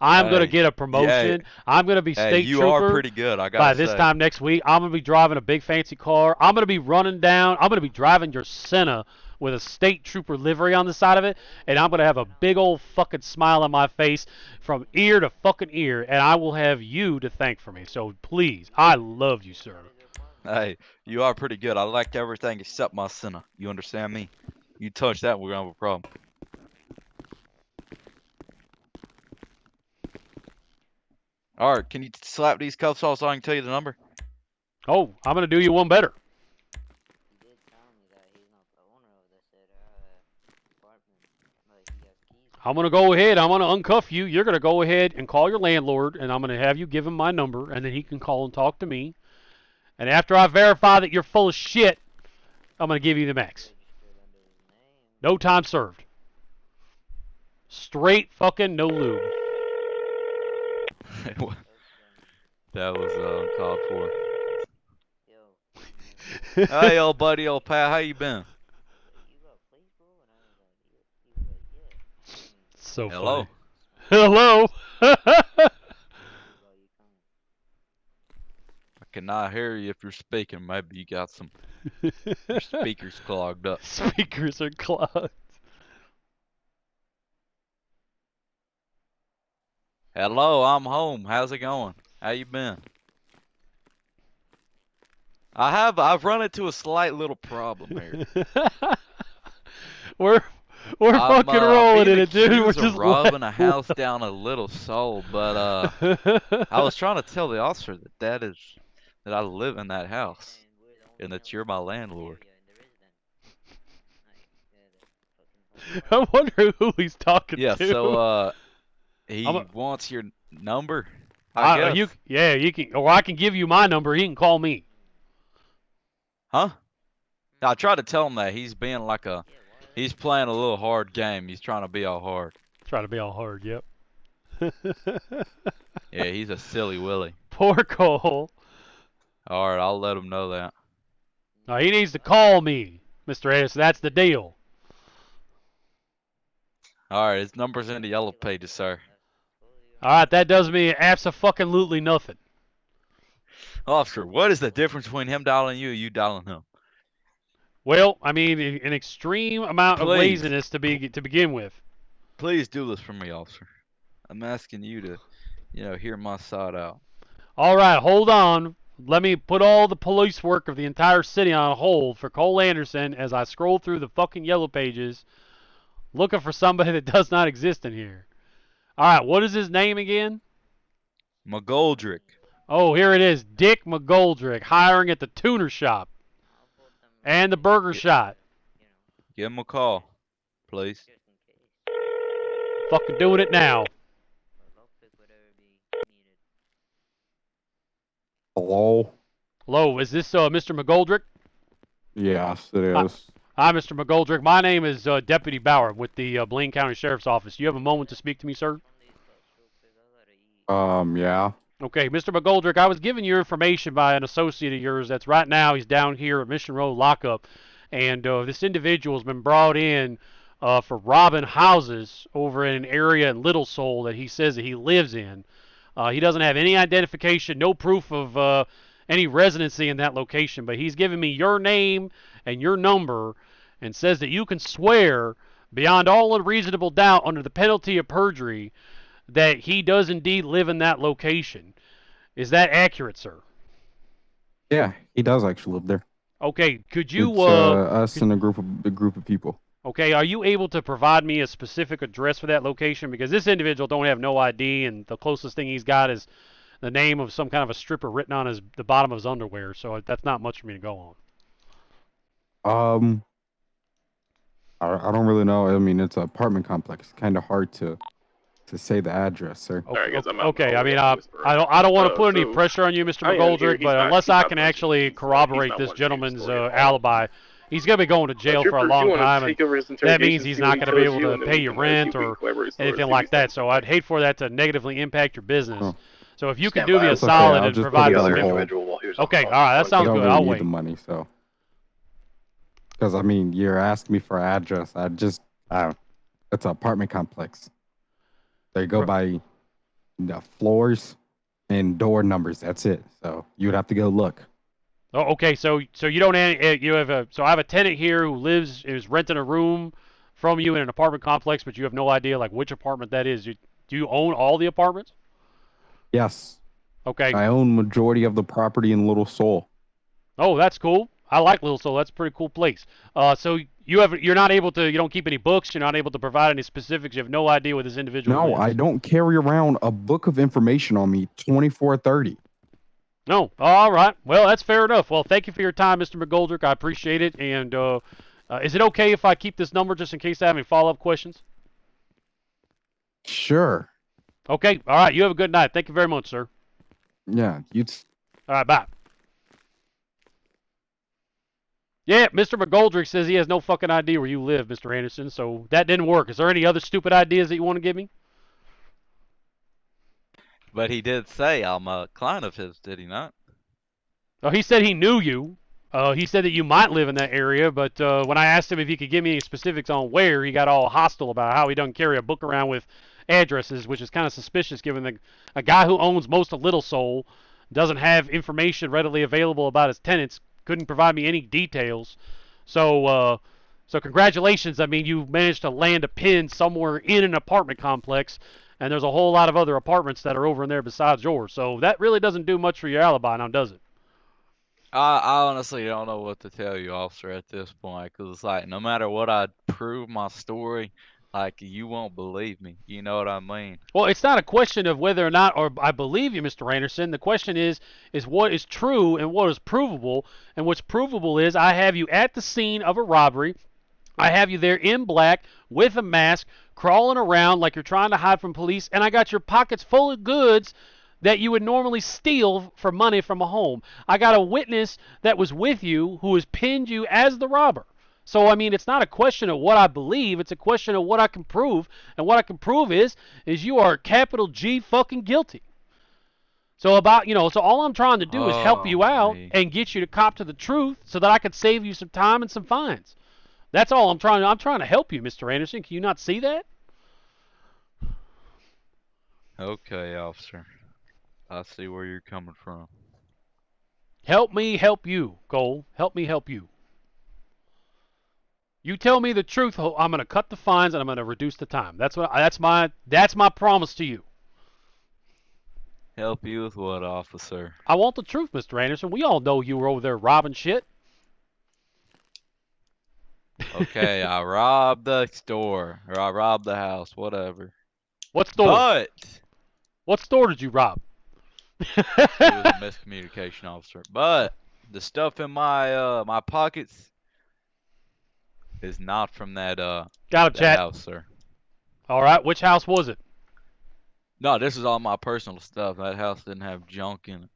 I'm gonna get a promotion. I'm gonna be state trooper. You are pretty good. I gotta by this time next week. I'm gonna be driving a big fancy car. I'm gonna be running down. I'm gonna be driving your Senna with a state trooper livery on the side of it, and I'm gonna have a big old fucking smile on my face from ear to fucking ear, and I will have you to thank for me. So please, I love you, sir. Hey, you are pretty good. I like everything except my Senna. You understand me? You touch that, we're gonna have a problem. All right, can you slap these cuffs off so I can tell you the number? Oh, I'm gonna do you one better. I'm gonna go ahead. I'm gonna uncuff you. You're gonna go ahead and call your landlord, and I'm gonna have you give him my number, and then he can call and talk to me. And after I verify that you're full of shit, I'm gonna give you the max. No time served. Straight fucking no lube. That was uncalled for. Hey, old buddy, old pal, how you been? So hello. Funny. Hello. I cannot hear you if you're speaking. Maybe you got some your speakers clogged up. Speakers are clogged. Hello, I'm home. How's it going? How you been? I've run into a slight little problem here. We're I'm fucking rolling being in it, dude. We're accused of just robbing a letting house down a Little Soul, but I was trying to tell the officer that I live in that house and that you're my landlord. I wonder who he's talking Yeah, to. so I'm he a, wants your number, I guess. you can, or I can give you my number. He can call me. Huh? I tried to tell him that he's being he's playing a little hard game. He's trying to be all hard. Trying to be all hard. Yep. Yeah, he's a silly Willy. Poor Cole. All right, I'll let him know that. No, he needs to call me, Mr. Anderson. That's the deal. All right, his number's in the yellow pages, sir. All right, that does me abso-fucking-lutely nothing. Officer, what is the difference between him dialing you and you dialing him? Well, I mean, an extreme amount of Please. laziness to begin with. Please do this for me, officer. I'm asking you to, hear my side out. All right, hold on. Let me put all the police work of the entire city on hold for Cole Anderson as I scroll through the fucking yellow pages looking for somebody that does not exist in here. All right, what is his name again? McGoldrick. Oh, here it is. Dick McGoldrick, hiring at the tuner shop and the burger shop. Give him a call, please. Fucking doing it now. Hello? Hello, is this Mr. McGoldrick? Yes, it is. Hi, Mr. McGoldrick. My name is Deputy Bauer with the Blaine County Sheriff's Office. Do you have a moment to speak to me, sir? Yeah. Okay, Mr. McGoldrick, I was given your information by an associate of yours that's right now he's down here at Mission Road lockup, and this individual has been brought in for robbing houses over in an area in Little Soul that he says that he lives in. He doesn't have any identification, no proof of any residency in that location, but he's given me your name and your number and says that you can swear beyond all unreasonable doubt under the penalty of perjury that he does indeed live in that location. Is that accurate, sir? Yeah, he does actually live there. Okay, could you It's, us and a group of people. Okay, are you able to provide me a specific address for that location? Because this individual don't have no ID, and the closest thing he's got is the name of some kind of a stripper written on the bottom of his underwear. So that's not much for me to go on. I don't really know. I mean, it's an apartment complex. Kind of hard to say the address, sir. Okay. I mean, I don't want to put any pressure on you, Mr. McGoldrick, but unless I can actually corroborate this gentleman's alibi, he's going to be going to jail for a long time, and that means he's not going to be able to pay your rent or anything like that. So I'd hate for that to negatively impact your business. So if you could do me a solid and provide some info. Okay, all right, that sounds good. I'll wait. The money, so. Because, I mean, you're asking me for an address. It's an apartment complex. They go by the floors and door numbers. That's it. So you'd have to go look. Oh, okay. So you don't so I have a tenant here who is renting a room from you in an apartment complex, but you have no idea like which apartment that is. Do you own all the apartments? Yes. Okay. I own majority of the property in Little Soul. Oh, that's cool. I like Little Soul. That's a pretty cool place. So you're not able to, you don't keep any books. You're not able to provide any specifics. You have no idea what this individual lives. I don't carry around a book of information on me 24/30. No. All right. Well, that's fair enough. Well, thank you for your time, Mr. McGoldrick. I appreciate it. And is it okay if I keep this number just in case I have any follow-up questions? Sure. Okay. All right. You have a good night. Thank you very much, sir. Yeah. All right. Bye. Yeah, Mr. McGoldrick says he has no fucking idea where you live, Mr. Anderson, so that didn't work. Is there any other stupid ideas that you want to give me? But he did say I'm a client of his, did he not? Oh, he said he knew you. He said that you might live in that area, but when I asked him if he could give me any specifics on where, he got all hostile about how he doesn't carry a book around with addresses, which is kind of suspicious given a guy who owns most of Little Soul doesn't have information readily available about his tenants, couldn't provide me any details. So congratulations. I mean, you managed to land a pin somewhere in an apartment complex, and there's a whole lot of other apartments that are over in there besides yours. So that really doesn't do much for your alibi now, does it? I honestly don't know what to tell you, officer, at this point, because it's like no matter what I prove my story, like you won't believe me. You know what I mean? Well, it's not a question of whether or not or I believe you, Mr. Anderson. The question is what is true and what is provable. And what's provable is I have you at the scene of a robbery. I have you there in black with a mask, crawling around like you're trying to hide from police, and I got your pockets full of goods that you would normally steal for money from a home. I got a witness that was with you who has pinned you as the robber. So, I mean, it's not a question of what I believe. It's a question of what I can prove. And what I can prove is you are capital G fucking guilty. So so all I'm trying to do is help you out and get you to cop to the truth so that I can save you some time and some fines. That's all I'm trying to help you, Mr. Anderson. Can you not see that? Okay, officer. I see where you're coming from. Help me help you, Cole. Help me help you. You tell me the truth, I'm going to cut the fines and I'm going to reduce the time. That's my promise to you. Help you with what, officer? I want the truth, Mr. Anderson. We all know you were over there robbing shit. Okay, I robbed the store, or I robbed the house, whatever. What store? But what store did you rob? It was a miscommunication, officer. But the stuff in my my pockets is not from that Got that house, sir. All right, which house was it? No, this is all my personal stuff. That house didn't have junk in it.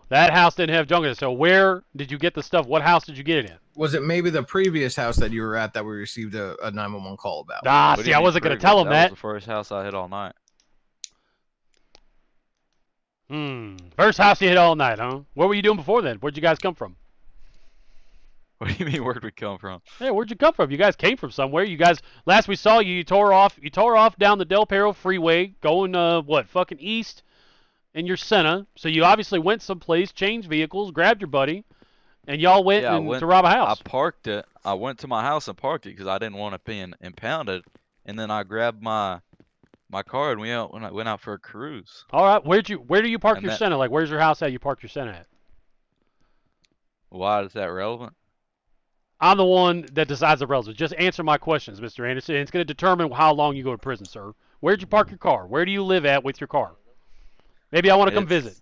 That house didn't have junk in it. So where did you get the stuff? What house did you get it in? Was it maybe the previous house that you were at that we received a 911 call about? See, I wasn't going to tell him that. That was the first house I hit all night. First house you hit all night, huh? What were you doing before then? Where'd you guys come from? What do you mean, where'd we come from? Hey, where'd you come from? You guys came from somewhere. You guys, last we saw you, you tore off down the Del Perro freeway, going, fucking east in your Senna. So you obviously went someplace, changed vehicles, grabbed your buddy, and y'all went to rob a house. I parked it. I went to my house and parked it because I didn't want it being impounded. And then I grabbed my car and we went out for a cruise. All right, where do you park your Senna? Like, where's your house at? You park your Senna at? Why is that relevant? I'm the one that decides the relevance. Just answer my questions, Mr. Anderson. It's going to determine how long you go to prison, sir. Where'd you park your car? Where do you live at with your car? Maybe I want to come visit.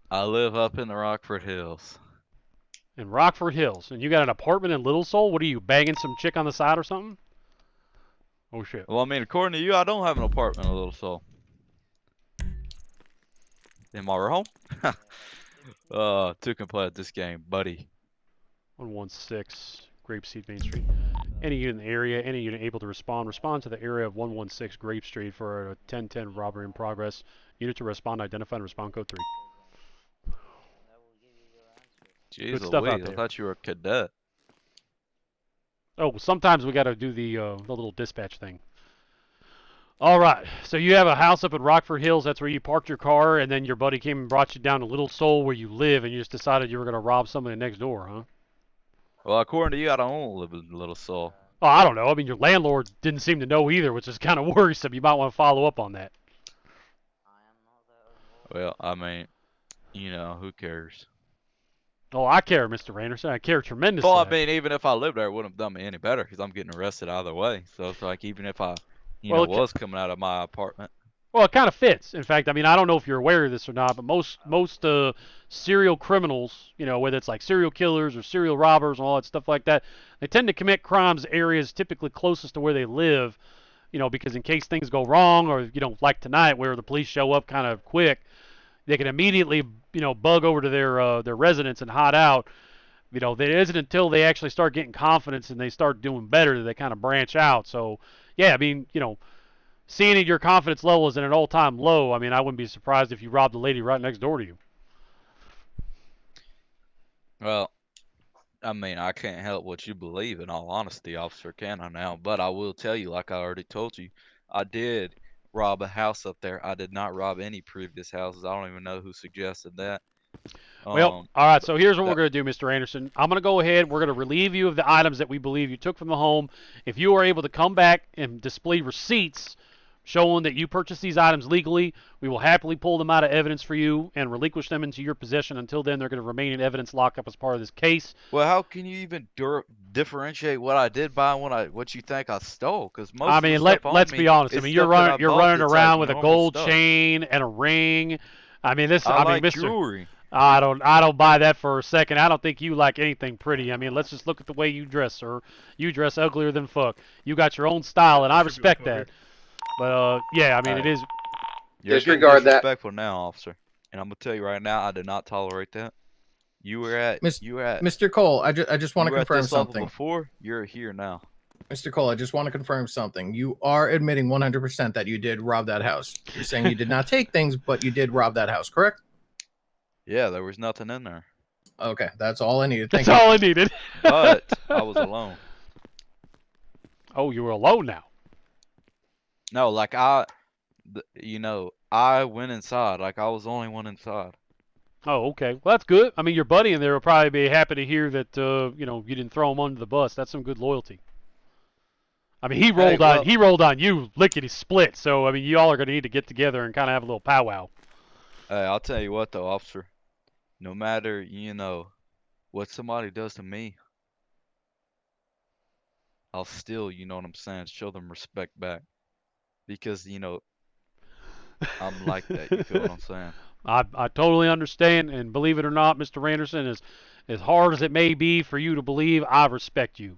I live up in the Rockford Hills. In Rockford Hills. And you got an apartment in Little Seoul? What are you, banging some chick on the side or something? Oh, shit. Well, I mean, according to you, I don't have an apartment in Little Seoul. Am I wrong? Too complete this game, buddy. 116 Grapeseed Main Street. Any unit in the area, any unit able to respond to the area of 116 Grape Street for a 1010 robbery in progress. Unit to respond, identify and respond code 3. Jeez Louise, I thought you were a cadet. Oh, sometimes we got to do the little dispatch thing. All right, so you have a house up in Rockford Hills. That's where you parked your car, and then your buddy came and brought you down to Little Seoul where you live, and you just decided you were going to rob somebody next door, huh? Well, according to you, I don't live in Little Seoul. Oh, I don't know. I mean, your landlord didn't seem to know either, which is kind of worrisome. You might want to follow up on that. Well, I mean, you know, who cares? Oh, I care, Mr. Anderson. I care tremendously. Well, I mean, even if I lived there, it wouldn't have done me any better because I'm getting arrested either way. So it's like, even if I, was coming out of my apartment. Well, it kind of fits. In fact, I mean, I don't know if you're aware of this or not, but most serial criminals, whether it's like serial killers or serial robbers and all that stuff like that, they tend to commit crimes areas typically closest to where they live, because in case things go wrong or, like tonight where the police show up kind of quick, they can immediately, bug over to their residence and hide out. It isn't until they actually start getting confidence and they start doing better that they kind of branch out. So, yeah, I mean, seeing that your confidence level is at an all-time low, I mean, I wouldn't be surprised if you robbed the lady right next door to you. Well, I mean, I can't help what you believe, in all honesty, officer, can I now? But I will tell you, like I already told you, I did rob a house up there. I did not rob any previous houses. I don't even know who suggested that. Well, all right, so here's what we're going to do, Mr. Anderson. I'm going to go ahead. We're going to relieve you of the items that we believe you took from the home. If you are able to come back and display receipts showing that you purchased these items legally. We will happily pull them out of evidence for you and relinquish them into your possession. Until then, they're going to remain in evidence lockup as part of this case. Well, how can you even differentiate what I did buy and what you think I stole? Because most I of the mean, stuff on let's me be honest. I is mean, stuff that I you're bought running that's, around like, with a normal gold stuff. chain and a ring. I mean, this. I mean, like Mr. jewelry. I don't buy that for a second. I don't think you like anything pretty. I mean, let's just look at the way you dress, sir. You dress uglier than fuck. You got your own style, and I respect that. But yeah, I mean, it is. You're Disregard getting that. disrespectful now, officer. And I'm gonna tell you right now, I do not tolerate that. You were at Mr. Cole. I just want to confirm this level something. before. You're here now. Mr. Cole, I just want to confirm something. You are admitting 100% that you did rob that house. You're saying you did not take things, but you did rob that house, correct? Yeah, there was nothing in there. Okay, that's all I needed. That's all I needed. But I was alone. Oh, you were alone now. No, like you know, I went inside. Like I was the only one inside. Oh, okay. Well, that's good. I mean, your buddy in there will probably be happy to hear that you know, you didn't throw him under the bus. That's some good loyalty. I mean, he rolled on you lickety split. So I mean, you all are going to need to get together and kind of have a little powwow. Hey, I'll tell you what though, officer. No matter, you know, what somebody does to me, I'll still, you know what I'm saying, show them respect back. Because, you know, I'm like that. You feel what I'm saying? I totally understand, and believe it or not, Mr. Anderson, as hard as it may be for you to believe, I respect you.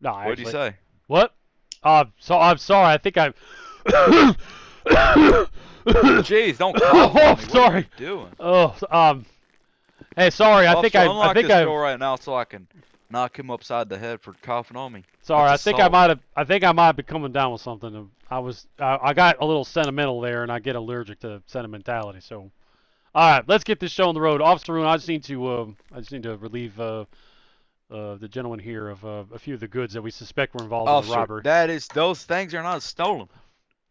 No, What'd you say? What? So I'm sorry. I think I've. Jeez, don't cough on me. Sorry. What are you doing? Oh, hey, sorry. I think unlock I think this I. door right now so I can knock him upside the head for coughing on me. Sorry, That's I think I assault. might have been coming down with something. I got a little sentimental there, and I get allergic to sentimentality. So, all right, let's get this show on the road. Officer Roon, I just need to relieve the gentleman here of a few of the goods that we suspect were involved in the robbery. Those things are not stolen.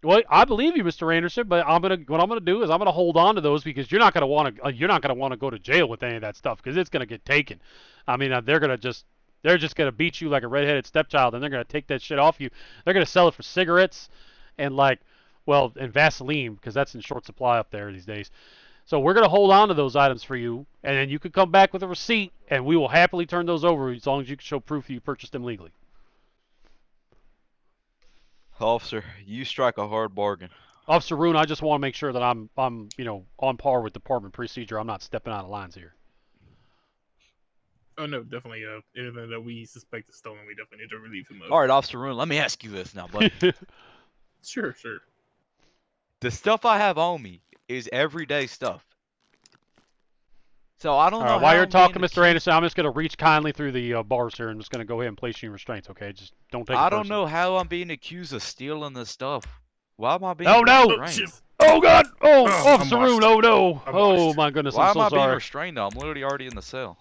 Well, I believe you, Mr. Anderson, but what I'm gonna do is I'm gonna hold on to those because you're not gonna want to go to jail with any of that stuff because it's gonna get taken. I mean, they're just gonna beat you like a redheaded stepchild, and they're gonna take that shit off you. They're gonna sell it for cigarettes and and Vaseline because that's in short supply up there these days. So we're gonna hold on to those items for you, and then you can come back with a receipt, and we will happily turn those over as long as you can show proof that you purchased them legally. Officer, you strike a hard bargain. Officer Roon, I just want to make sure that I'm on par with department procedure. I'm not stepping out of lines here. Oh no, definitely. Anything that we suspect is stolen, we definitely need to relieve him of. All right, Officer Roon, let me ask you this now, buddy. Sure. The stuff I have on me is everyday stuff. So I don't know. While you're talking, Mr. Anderson, I'm just going to reach kindly through the bars here and just going to go ahead and place you in restraints, okay? Just don't take it I don't personally. know how I'm being accused of stealing this stuff. Why am I being restrained? Oh, God! Oh, Officer Roon, oh, no. Oh, my goodness, Why I'm so am I being sorry. restrained, though? I'm literally already in the cell.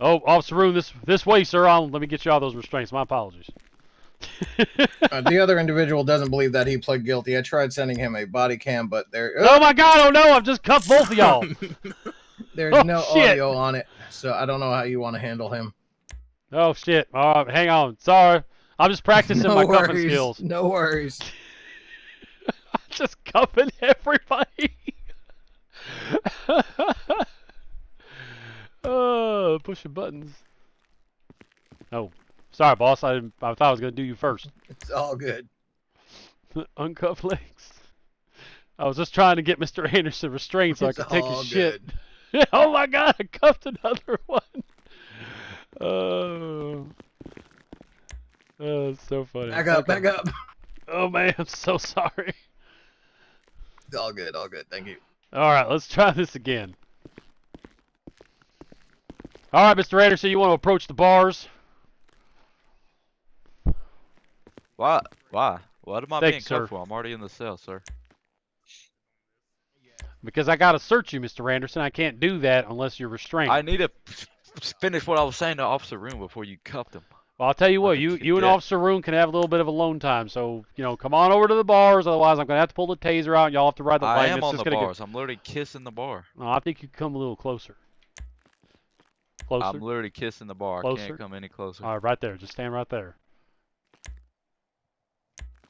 Oh, Officer Roon, this way, sir. Let me get you out of those restraints. My apologies. The other individual doesn't believe that he pled guilty. I tried sending him a body cam, but there. Oh my God! Oh no! I've just cuffed both of y'all. There's no audio on it, so I don't know how you want to handle him. Oh shit! All right, hang on. Sorry, I'm just practicing my cuffing skills. No worries. I'm just cuffing everybody. Oh, pushing buttons. Oh. Sorry, boss. I thought I was going to do you first. It's all good. Uncuff legs. I was just trying to get Mr. Anderson restrained so I could take his shit. Oh my God! I cuffed another one. Oh, it's so funny. Back up. Oh man, I'm so sorry. It's all good. Thank you. All right, let's try this again. All right, Mr. Anderson, you want to approach the bars? Why? What am I being sir. cuffed for? I'm already in the cell, sir. Because I got to search you, Mr. Anderson. I can't do that unless you're restrained. I need to finish what I was saying to Officer Roon before you cuffed him. Well, I'll tell you what. You and Officer Roon can have a little bit of alone time. So, come on over to the bars. Otherwise, I'm going to have to pull the taser out, and y'all have to ride the light. I am on the bars. I'm literally kissing the bar. No, I think you can come a little closer. Closer? I'm literally kissing the bar. Closer? I can't come any closer. All right, right there. Just stand right there.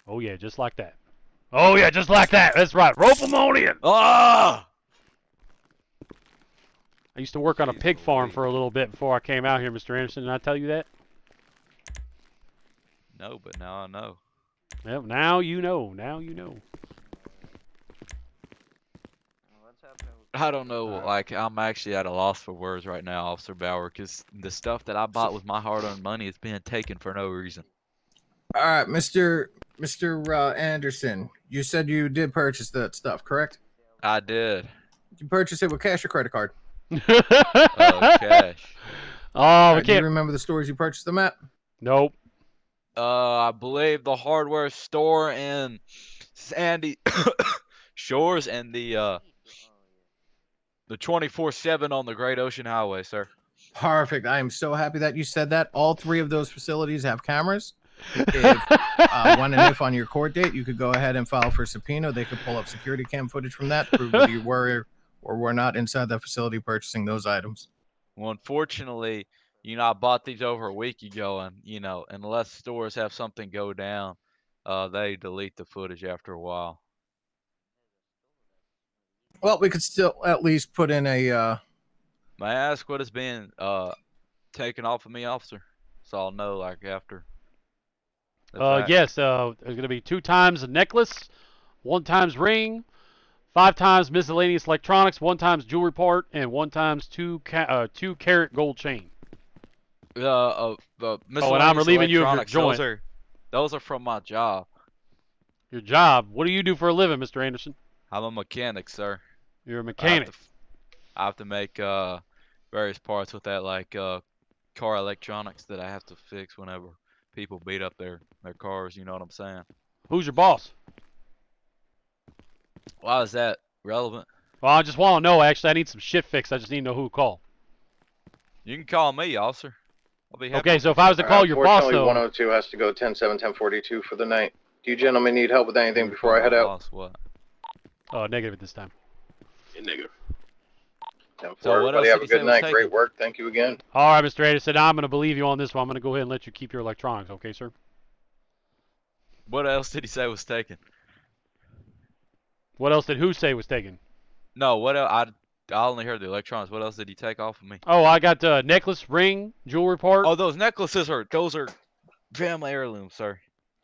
Oh yeah, just like that. Oh yeah, just like that. That's right. Rope 'em on in. Ah! I used to work on a Jeez pig farm Louise. for a little bit before I came out here, Mr. Anderson. Did I tell you that? No, but now I know. Well, now you know. Now you know. I don't know. Like, I'm actually at a loss for words right now, Officer Bauer, because the stuff that I bought with my hard-earned money is being taken for no reason. All right, Mr. Anderson, you said you did purchase that stuff, correct? I did. You purchased it with cash or credit card? Cash. Oh, we Do you can't. remember the stores you purchased them at? Nope. I believe the hardware store in Sandy Shores and the 24/7 on the Great Ocean Highway, sir. Perfect. I am so happy that you said that. All three of those facilities have cameras. If when and if on your court date, you could go ahead and file for subpoena. They could pull up security cam footage from that, prove whether you were or were not inside that facility purchasing those items. Well, unfortunately, I bought these over a week ago, and unless stores have something go down, they delete the footage after a while. Well, we could still at least put in a. May I ask what is being taken off of me, officer? So I'll know, like, after. Yes. There's gonna be 2 times a necklace, 1 times ring, 5 times miscellaneous electronics, 1 times jewelry part, and 1 times 2 carat gold chain. The miscellaneous and I'm relieving you of your electronics, joint. Those are from my job. Your job? What do you do for a living, Mr. Anderson? I'm a mechanic, sir. You're a mechanic. I have to make various parts with that, like car electronics that I have to fix whenever people beat up their cars. You know what I'm saying? Who's your boss? Why is that relevant? Well, I just want to know. Actually, I need some shit fixed. I just need to know who to call. You can call me, officer. I'll be happy. Okay, so if I was to call your boss, unfortunately, though, 102 has to go 10-7, 10-42 for the night. Do you gentlemen need help with anything before I head out? Boss, what? Negative at this time. Yeah, negative. So what Everybody else have did a he say good was night. taken? Great work. Thank you again. All right, Mr. Anderson. I'm going to believe you on this one. I'm going to go ahead and let you keep your electronics. Okay, sir? What else did he say was taken? What else did who say was taken? No, what else? I only heard the electronics. What else did he take off of me? Oh, I got necklace, ring, jewelry part. Oh, those necklaces are family heirlooms, sir.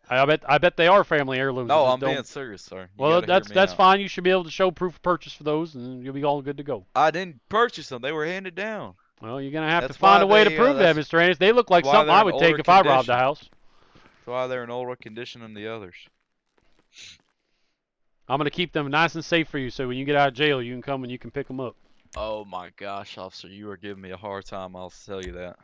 I bet they are family heirlooms. No, I'm being serious, sir. Well, that's fine. You should be able to show proof of purchase for those, and you'll be all good to go. I didn't purchase them; they were handed down. Well, you're gonna have to find a way to prove that, Mr. Anderson. They look like something I would take if I robbed a house. That's why they're in older condition than the others. I'm gonna keep them nice and safe for you, so when you get out of jail, you can come and you can pick them up. Oh my gosh, officer, you are giving me a hard time. I'll tell you that.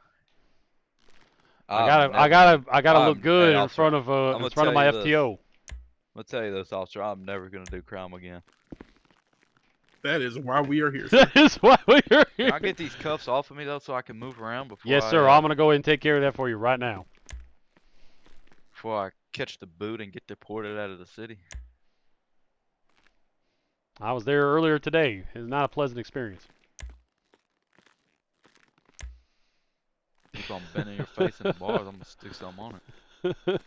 I gotta look good in front of my FTO. I'm gonna tell you this, officer. I'm never gonna do crime again. That is why we are here. That is why we are here. Can I get these cuffs off of me though, so I can move around before? Yes, sir. I'm gonna go ahead and take care of that for you right now. Before I catch the boot and get deported out of the city. I was there earlier today. It was not a pleasant experience. Keep on bending your face in the bars, I'm gonna stick something on it.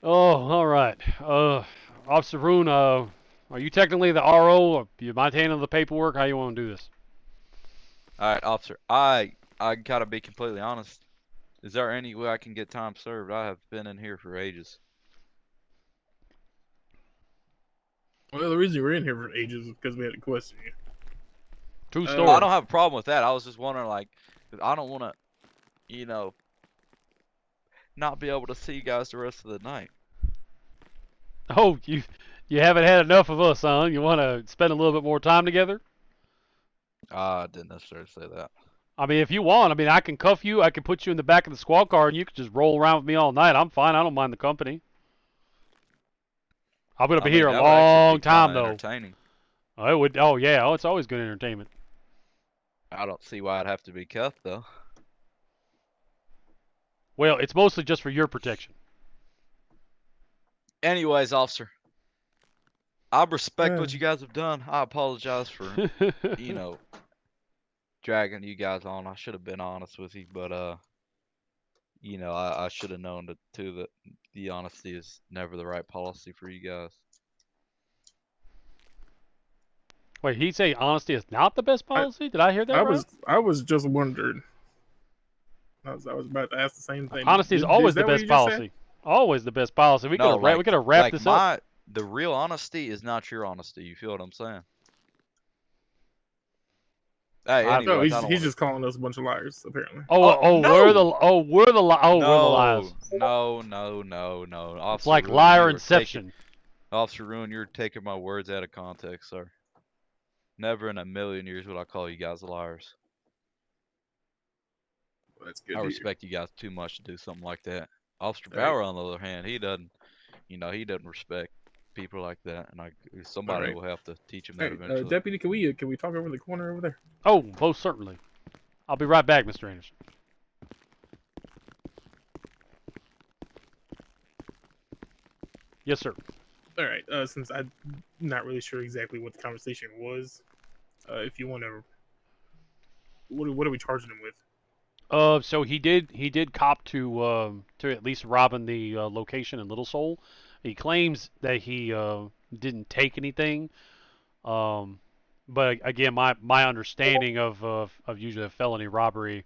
Oh, all right. Officer Roon, are you technically the RO? Or you mind handling the paperwork? How you want to do this? All right, officer. I gotta be completely honest. Is there any way I can get time served? I have been in here for ages. Well, the reason we're in here for ages is because we had to question you. True story. I don't have a problem with that. I was just wondering, like, 'cause I don't want to, not be able to see you guys the rest of the night. Oh, you haven't had enough of us, huh? You want to spend a little bit more time together? I didn't necessarily say that. I mean, if you want, I can cuff you. I can put you in the back of the squad car, and you can just roll around with me all night. I'm fine. I don't mind the company. I'm gonna be here a long time, though. Entertaining. Oh, it would. Oh, yeah. Oh, it's always good entertainment. I don't see why I'd have to be cuffed, though. Well, it's mostly just for your protection. Anyways, officer, I respect what you guys have done. I apologize for, dragging you guys on. I should have been honest with you, but, you know, I should have known that too, that the honesty is never the right policy for you guys. Wait, he'd say honesty is not the best policy? Did I hear that right? I was just wondering. I was about to ask the same thing. Honesty is Is always the that what best you just said? policy. Always the best policy. We No, could have wrapped this up. the real honesty is not your honesty. You feel what I'm saying? Hey, No, anyways, I don't he's want just calling us a bunch of liars, apparently. We're the liars. No. It's Officer like Ruin, liar you are taking, inception. Officer Ruin, you're taking my words out of context, sir. Never in a million years would I call you guys liars. Well, that's good. I to respect you guys too much to do something like that. Officer All right. Bauer, on the other hand, he doesn't, you know, he doesn't respect people like that, and somebody right. will have to teach him that Hey, eventually. Deputy, can we talk over the corner over there? Oh, most certainly. I'll be right back, Mr. Anderson. Yes, sir. All right. Since I'm not really sure exactly what the conversation was, if you want to, what are we charging him with? So he did cop to at least robbing the location in Little Seoul. He claims that he didn't take anything. But again, my understanding of usually a felony robbery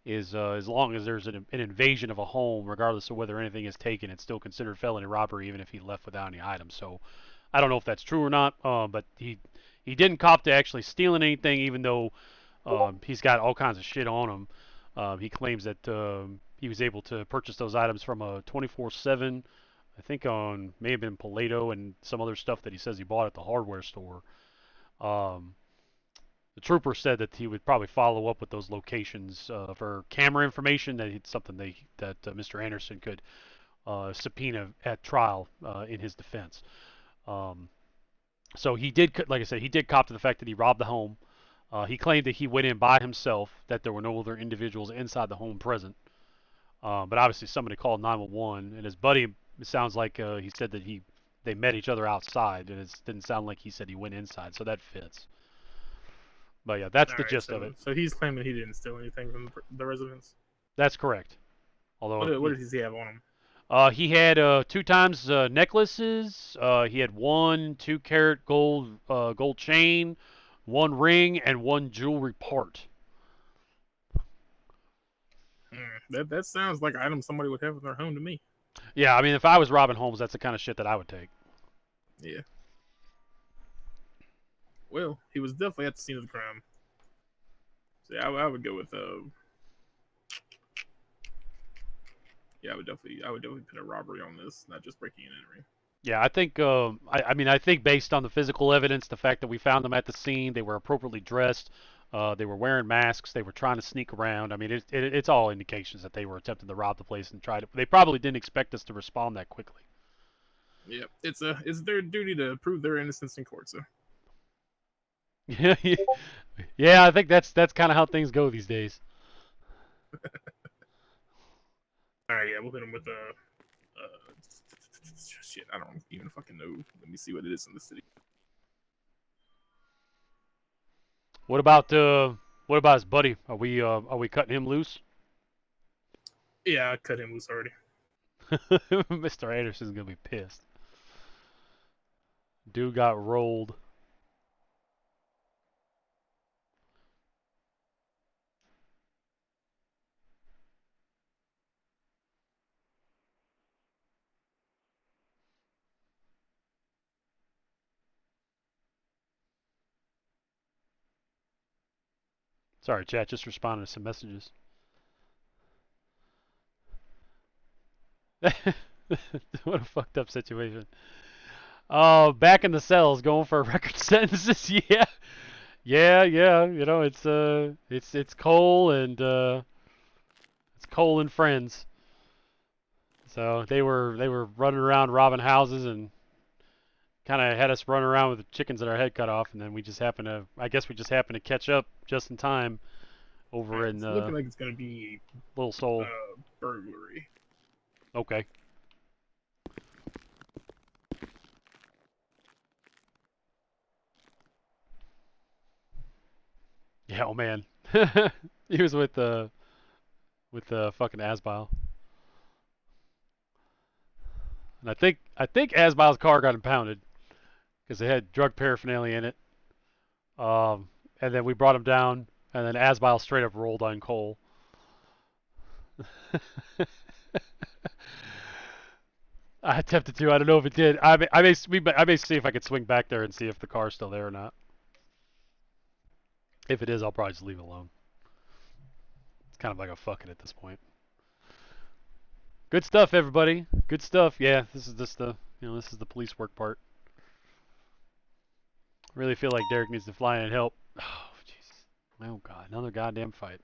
is as long as there's an invasion of a home, regardless of whether anything is taken, it's still considered felony robbery, even if he left without any items. So I don't know if that's true or not. But he didn't cop to actually stealing anything, even though he's got all kinds of shit on him. He claims that he was able to purchase those items from a 24/7, I think may have been Paleto and some other stuff that he says he bought at the hardware store. The trooper said that he would probably follow up with those locations for camera information. That it's something that Mr. Anderson could subpoena at trial in his defense. So he did, like I said, he did cop to the fact that he robbed the home. He claimed that he went in by himself, that there were no other individuals inside the home present. But obviously somebody called 911, and his buddy, it sounds like he said that they met each other outside, and it didn't sound like he said he went inside, so that fits. But yeah, that's the gist of it. So he's claiming he didn't steal anything from the residence. That's correct. Although what does he have on him? He had 2 times necklaces. He had 1 2-carat gold chain, 1 ring, and 1 jewelry part. That sounds like items somebody would have in their home to me. Yeah, I mean, if I was robbing homes, that's the kind of shit that I would take. Yeah. Well, he was definitely at the scene of the crime. So yeah, I would go with yeah, I would definitely put a robbery on this, not just breaking and entering. Yeah, I think I mean, I think based on the physical evidence, the fact that we found them at the scene, they were appropriately dressed, they were wearing masks, they were trying to sneak around. I mean, it's all indications that they were attempting to rob the place and try to. They probably didn't expect us to respond that quickly. Yeah, it's their duty to prove their innocence in court, so. Yeah, I think that's kind of how things go these days. All right, yeah, we'll hit him with shit. I don't even fucking know. Let me see what it is in the city. What about his buddy? Are we cutting him loose? Yeah, I cut him loose already. Mr. Anderson's gonna be pissed. Dude got rolled. Sorry, chat, just responding to some messages. What a fucked up situation. Oh, back in the cells, going for record sentences. Yeah. You know, it's Cole and it's Cole and friends. So they were running around robbing houses and kind of had us running around with the chickens with our head cut off, and then we just happened to catch up just in time over in looking like it's gonna be Little Seoul. Burglary. Okay. Yeah, oh man. He was with fucking Asbile. And I think Asbile's car got impounded because it had drug paraphernalia in it. And then we brought him down, and then Asbile straight up rolled on Cole. I attempted to. I don't know if it did. I may see if I could swing back there and see if the car's still there or not. If it is, I'll probably just leave it alone. It's kind of like a fucking at this point. Good stuff, everybody. Good stuff. Yeah, this is just the this is the police work part. Really feel like Derek needs to fly in and help. Oh Jesus! Oh God! Another goddamn fight.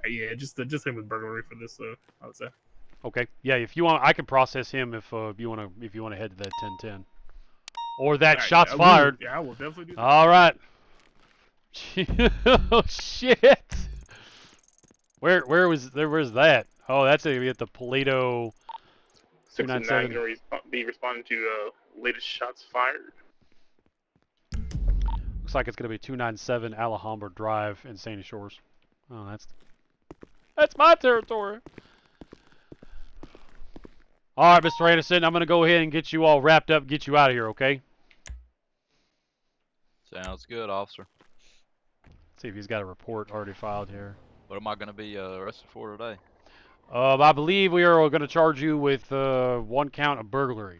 Yeah, just him with burglary for this. I would say. Okay. Yeah, if you want, I can process him if you want to head to that 1010. Or that shots fired. Yeah, I will definitely do that. All right. Oh shit! Where's that? Oh, that's gonna be at the Paleto 297. Going to be responding to latest shots fired. Looks like it's gonna be 297 Alhambra Drive in Sandy Shores. Oh, that's my territory. All right, Mr. Anderson, I'm gonna go ahead and get you all wrapped up, get you out of here, okay? Sounds good, officer. See if he's got a report already filed here. What am I going to be arrested for today? I believe we are going to charge you with 1 count of burglary.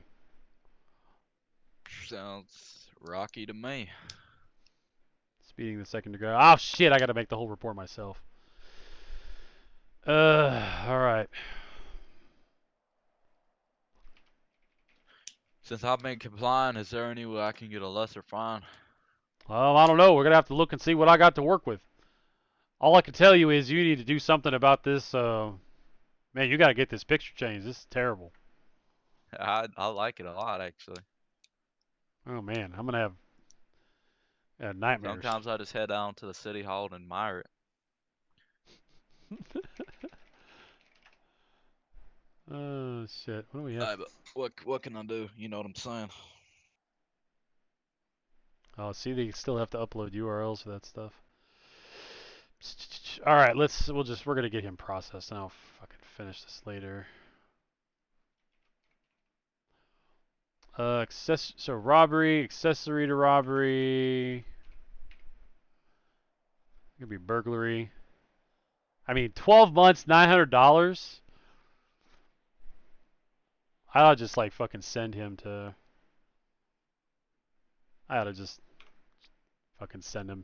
Sounds rocky to me. Speeding the second degree. Oh shit! I got to make the whole report myself. All right. Since I've been complying, is there any way I can get a lesser fine? Well, I don't know. We're gonna have to look and see what I got to work with. All I can tell you is you need to do something about this. Man, you got to get this picture changed. This is terrible. I like it a lot, actually. Oh man, I'm gonna have nightmares. Sometimes I just head down to the city hall and admire it. Oh shit! What do we have? But what can I do? You know what I'm saying? Oh, see, they still have to upload URLs for that stuff. All right, we're gonna get him processed, and I'll fucking finish this later. So robbery, accessory to robbery. Gonna be burglary. I mean, 12 months, $900. I ought to just like fucking send him to. I ought to just fucking send him.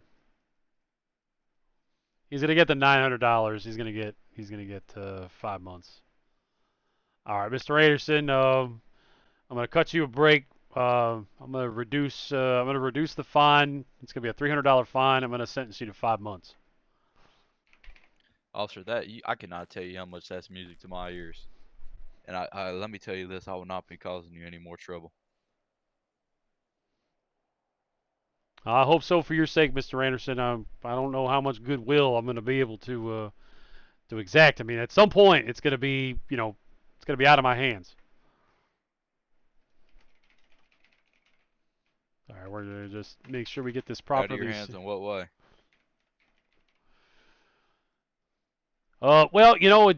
He's gonna get the $900. He's gonna get 5 months. All right, Mr. Anderson. I'm gonna cut you a break. I'm gonna reduce the fine. It's gonna be a $300 fine. I'm gonna sentence you to 5 months. Officer, I cannot tell you how much that's music to my ears. And I let me tell you this: I will not be causing you any more trouble. I hope so for your sake, Mr. Anderson. I don't know how much goodwill I'm gonna be able to exact. I mean, at some point, it's gonna be it's gonna be out of my hands. All right, we're gonna just make sure we get this properly. Out of your hands in what way? Well,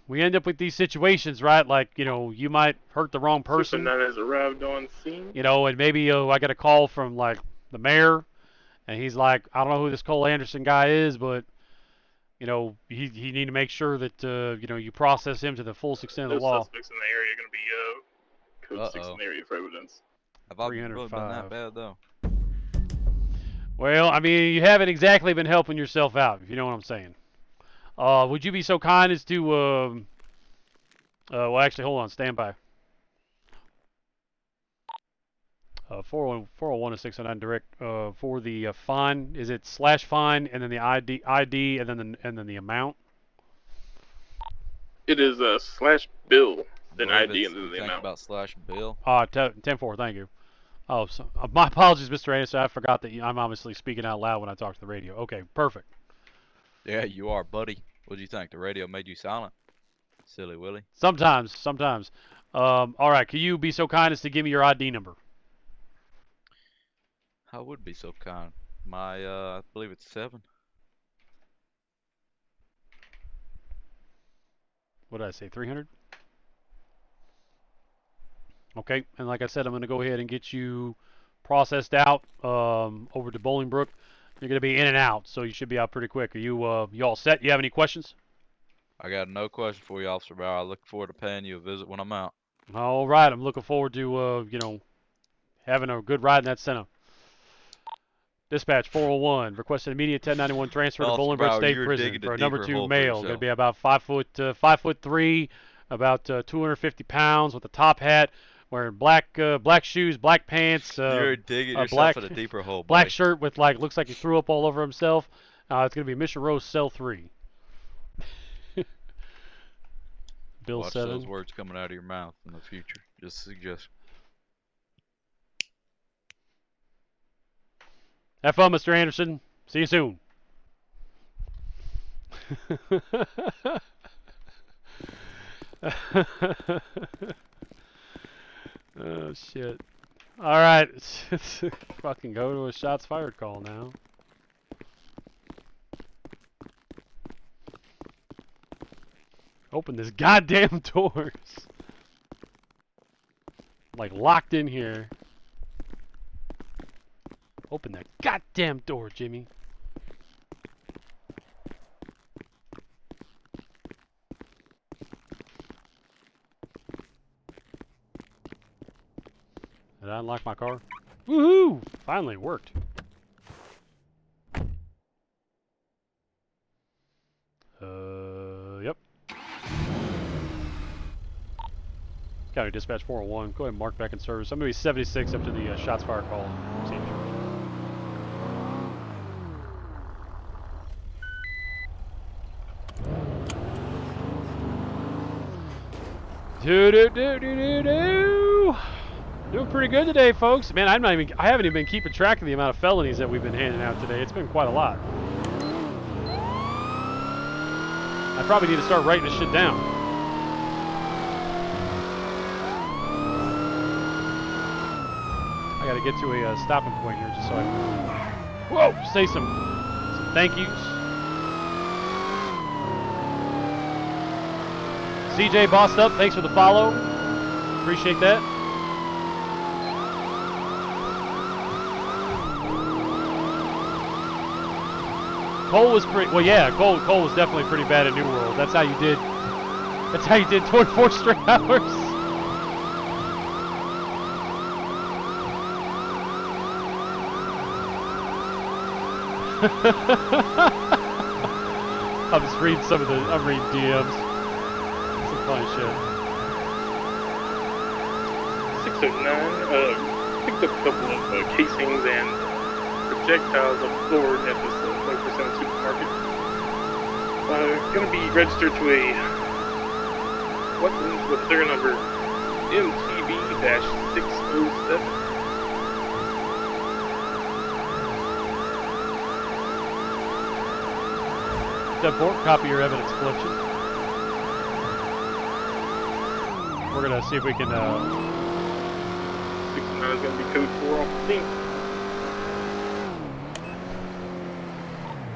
we end up with these situations, right? Like, you might hurt the wrong person. That has arrived on scene. And maybe I get a call from like the mayor, and he's like, I don't know who this Cole Anderson guy is, but you need to make sure that you process him to the full extent of the law. Suspects in the area are going to be code 6 in the area for evidence. Have I really been that bad though? Well, I mean, you haven't exactly been helping yourself out, if you know what I'm saying. Would you be so kind as to, well, actually, hold on, stand by. 401 to 609 direct, for the fine, is it /fine and then the ID and then the amount? It is /bill, then ID and then the amount. About /bill. 10-4, thank you. Oh, so, my apologies, Mr. Anderson. I forgot that I'm obviously speaking out loud when I talk to the radio. Okay, perfect. Yeah, you are, buddy. What do you think? The radio made you silent? Silly Willy. Sometimes. All right, can you be so kind as to give me your ID number? I would be so kind. I believe it's 7. what did I say, 300? Okay, and like I said, I'm going to go ahead and get you processed out over to Bolingbrook. You're going to be in and out, so you should be out pretty quick. Are you all set? You have any questions? I got no question for you, Officer Bauer. I look forward to paying you a visit when I'm out. All right, I'm looking forward to you know, having a good ride in that Senna. Dispatch 401 requested immediate 1091 transfer to Officer Bolingbrook Bauer, State you're Prison digging a for a number deeper 2 hole for male. Going to yourself. be about 5'3", about 250 pounds with a top hat, wearing black shoes, black pants, You're digging a yourself black in a deeper hole, black buddy. shirt with like looks like he threw up all over himself. It's going to be Mission Row Cell 3. Bill Watch 7. those words coming out of your mouth in the future. Just a suggestion. Have fun, Mr. Anderson. See you soon. Oh shit. Alright, fucking go to a shots fired call now. Open this goddamn doors. Like locked in here. Open that goddamn door, Jimmy. Did I unlock my car? Woohoo! Finally, it worked. Yep. County Dispatch 401. Go ahead and mark back in service. I'm going to be 76 up to the shots fired call. St. George. Do. Doing pretty good today, folks. Man, I haven't even been keeping track of the amount of felonies that we've been handing out today. It's been quite a lot. I probably need to start writing this shit down. I got to get to a stopping point here just so I can, say some thank yous. CJ Bossed Up, thanks for the follow. Appreciate that. Cole was pretty, well yeah, Cole was definitely pretty bad at New World. That's how you did 24 straight hours. I'm just reading I'm reading DMs. Some funny shit. 609, picked up a couple of casings and projectiles on the floor at this 20% supermarket. Gonna be registered to a weapons with serial number MTB-607. Step 4, copy your evidence collection. We're gonna see if we can 609 is gonna be code 4 off the scene.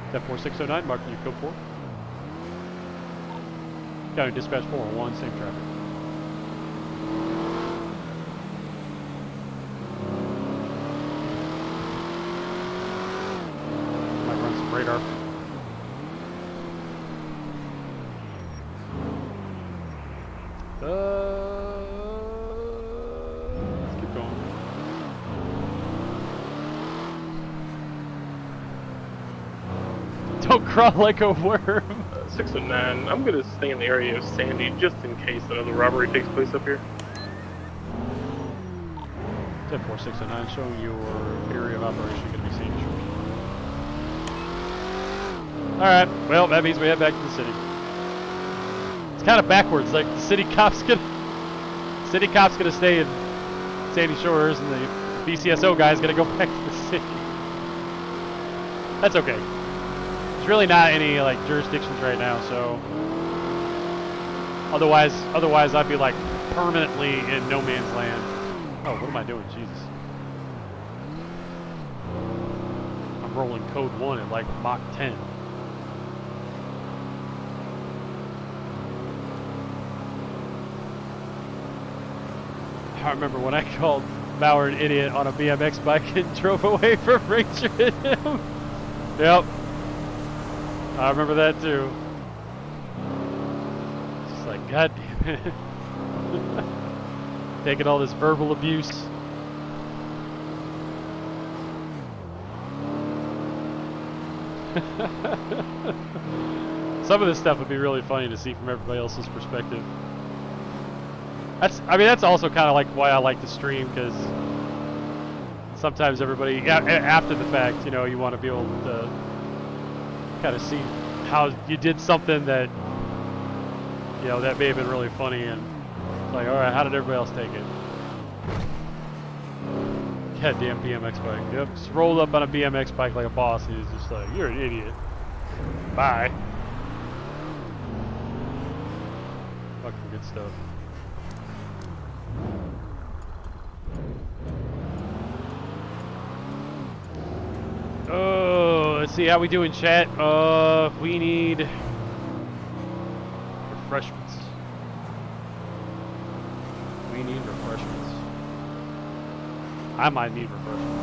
Step 4609, marking your code 4. County Dispatch 401, same traffic. Might run some radar. Let's keep going. Don't crawl like a worm. 609, I'm gonna stay in the area of Sandy just in case another robbery takes place up here. 10609 showing your area of operation going to be Sandy Shores. Alright, well that means we head back to the city. It's kind of backwards, like the city cop's gonna stay in Sandy Shores and the BCSO guy's gonna go back to the city. That's okay. There's really not any like jurisdictions right now, so otherwise I'd be like permanently in no man's land. Oh, what am I doing? Jesus. I'm rolling code 1 at like Mach 10. I remember when I called Bauer an idiot on a BMX bike and drove away from Ranger and him. Yep. I remember that too. It's just like, God damn it. Taking all this verbal abuse. Some of this stuff would be really funny to see from everybody else's perspective. That's also kind of like why I like to stream, because sometimes everybody, after the fact, you know, you want to be able to kind of see how you did something that, you know, that may have been really funny, and it's like, all right, how did everybody else take it? Goddamn BMX bike. Yep, just rolled up on a BMX bike like a boss, and he's just like, you're an idiot. Bye. Fucking good stuff. Oh, let's see how we do in chat. We need refreshments. We need refreshments. I might need refreshments.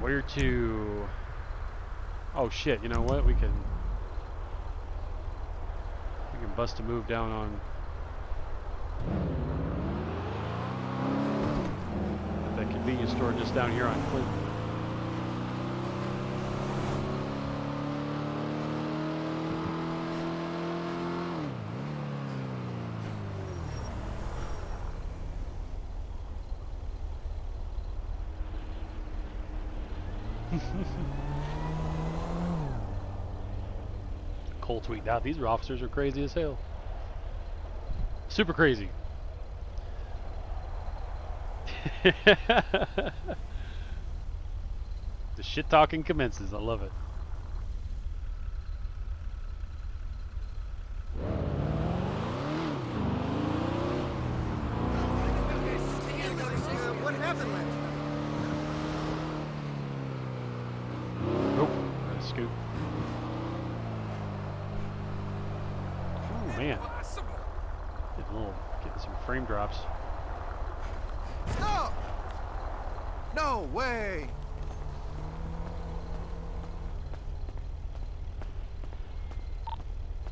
Where to? Oh shit! You know what? We can bust a move down on that convenience store just down here on Clinton. Cole tweeted out, these officers are crazy as hell. Super crazy. The shit talking commences. I love it. What happened last Nope. Scoop. Oh man. Getting some frame drops. Stop! No way!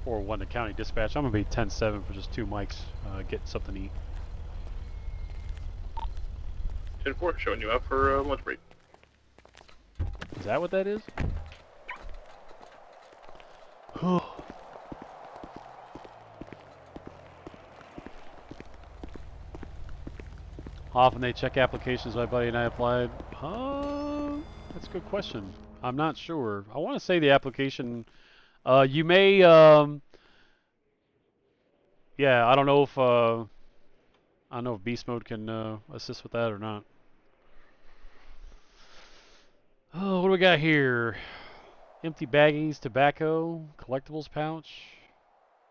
Or 1 to county dispatch. I'm gonna be 10-7 for just 2 mics. Getting something to eat. 10-4, showing you up for lunch break. Is that what that is? Often they check applications my buddy and I applied. That's a good question. I'm not sure. I want to say the application. You may. Yeah, I don't know if. I don't know if beast mode can assist with that or not. Oh, what do we got here? Empty baggies, tobacco, collectibles pouch,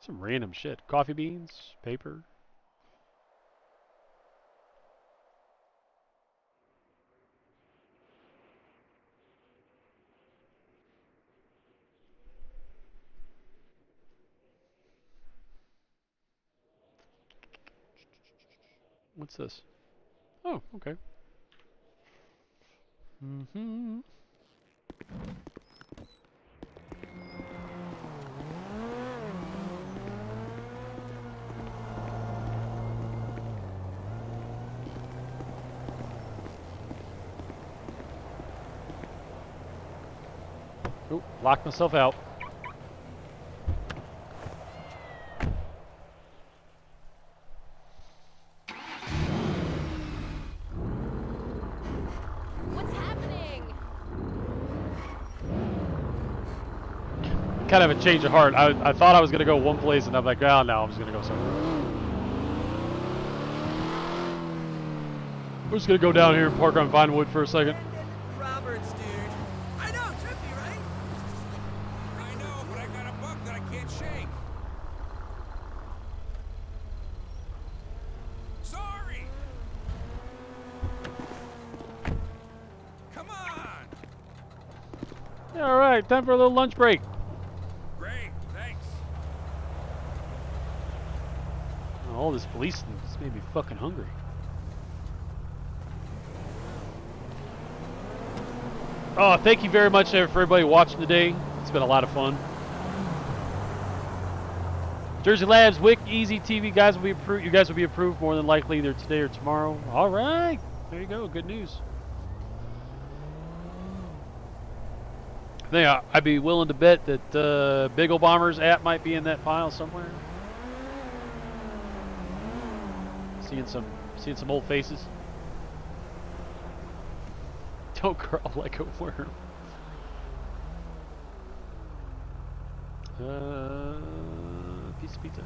some random shit. Coffee beans, paper. What's this? Oh, okay. Mm-hmm. Oh, locked myself out. What's happening? Kind of a change of heart. I thought I was going to go one place, and I'm like, oh, no, I'm just going to go somewhere else. We're just going to go down here and park on Vinewood for a second. Roberts, dude. I know, trippy, right? I know, but I got a bug that I can't shake. Sorry. All right, time for a little lunch break. Great, thanks. Oh, all this policing just made me fucking hungry. Oh, thank you very much for everybody watching today. It's been a lot of fun. Jersey Labs, Wick, Easy TV, guys will be approved. You guys will be approved more than likely either today or tomorrow. All right, there you go. Good news. I think I'd be willing to bet that Big Ol' Bomber's app might be in that file somewhere. Seeing some old faces. Don't crawl like a worm. Piece of pizza.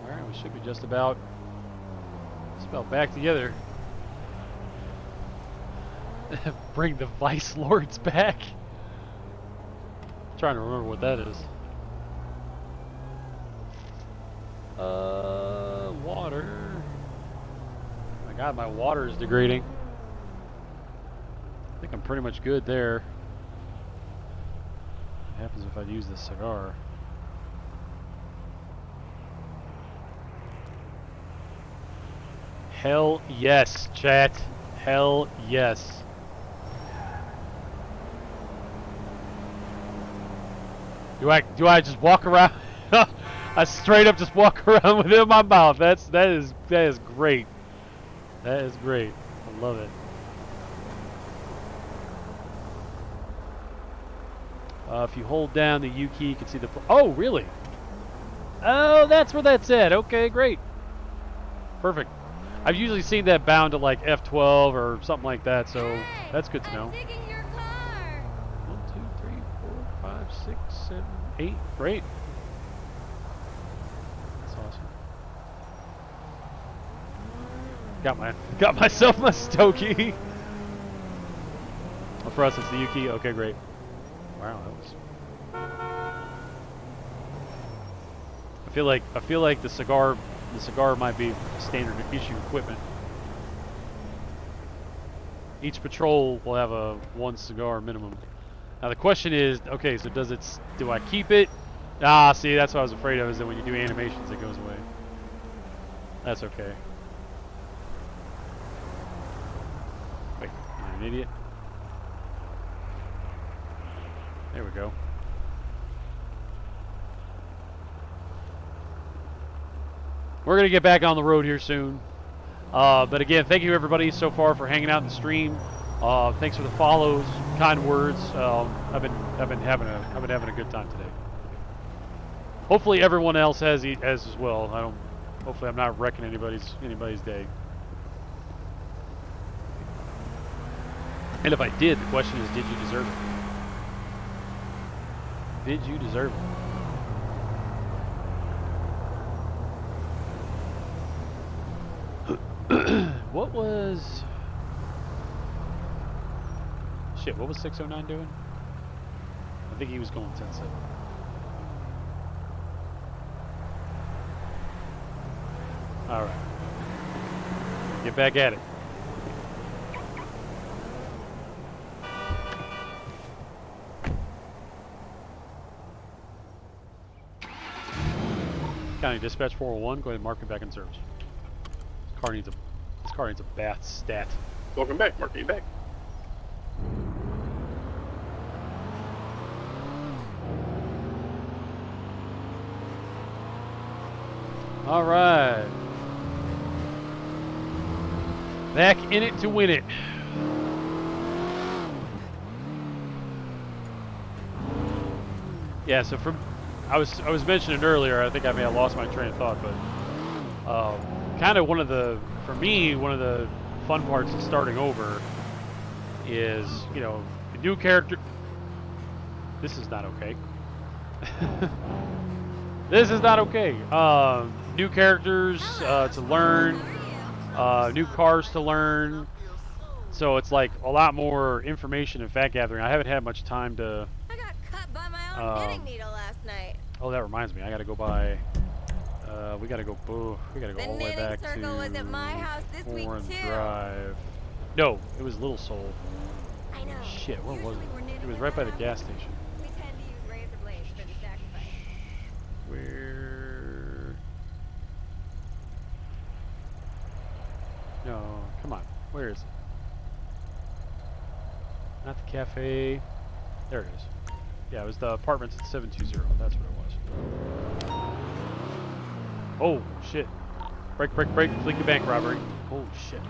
All right, we should be just about back together. Bring the Vice Lords back. I'm trying to remember what that is. Water. Oh my God, my water is degrading. I think I'm pretty much good there. What happens if I use this cigar? Hell yes, chat. Hell yes. Do I just walk around? I straight up just walk around with it in my mouth. That is great. That is great. I love it. If you hold down the U key, you can see the. Oh, really? Oh, that's where that's at. Okay, great. Perfect. I've usually seen that bound to like F12 or something like that, so that's good to know. 1, 2, 3, 4, 5, 6, 7, 8. Great. That's awesome. Got myself my Stokey. Oh, for us, it's the U key. Okay, great. Wow, that was. I feel like the cigar might be standard issue equipment. Each patrol will have a 1 cigar minimum. Now the question is, okay, so do I keep it? Ah, see, that's what I was afraid of, is that when you do animations, it goes away. That's okay. Wait, am I an idiot? There we go. We're going to get back on the road here soon. But again, thank you everybody so far for hanging out in the stream. Thanks for the follows, kind words. I've been having a good time today. Hopefully everyone else has as well. Hopefully I'm not wrecking anybody's day. And if I did, the question is, did you deserve it? Did you deserve it? What was... Shit, what was 609 doing? I think he was going 10-7. Alright. Get back at it. County Dispatch 401, go ahead and mark it back in service. This car needs a bath stat. Welcome back, Mark. You back? All right. Back in it to win it. Yeah, so I was mentioning earlier, I think I may have lost my train of thought, but kind of one of the fun parts of starting over is, you know, the new character. This is not okay. This is not okay. New characters to learn, new cars to learn. So it's like a lot more information and fact gathering. I haven't had much time to. I got cut by my own knitting needle last night. Oh, that reminds me. I got to go buy We gotta go. We gotta go The all the way knitting back circle was at my house this week Foreign too. Drive. No, it was Little Soul. I know. Shit, where was Usually we're it? knitting It was when right by that the gas happens. station. We tend to use razor blades for the sacrifice. Where? No, come on. Where is it? Not the cafe. There it is. Yeah, it was the apartments at 720. That's what it was. Oh, shit. Break, break, break. Fleeky bank robbery. Oh, shit.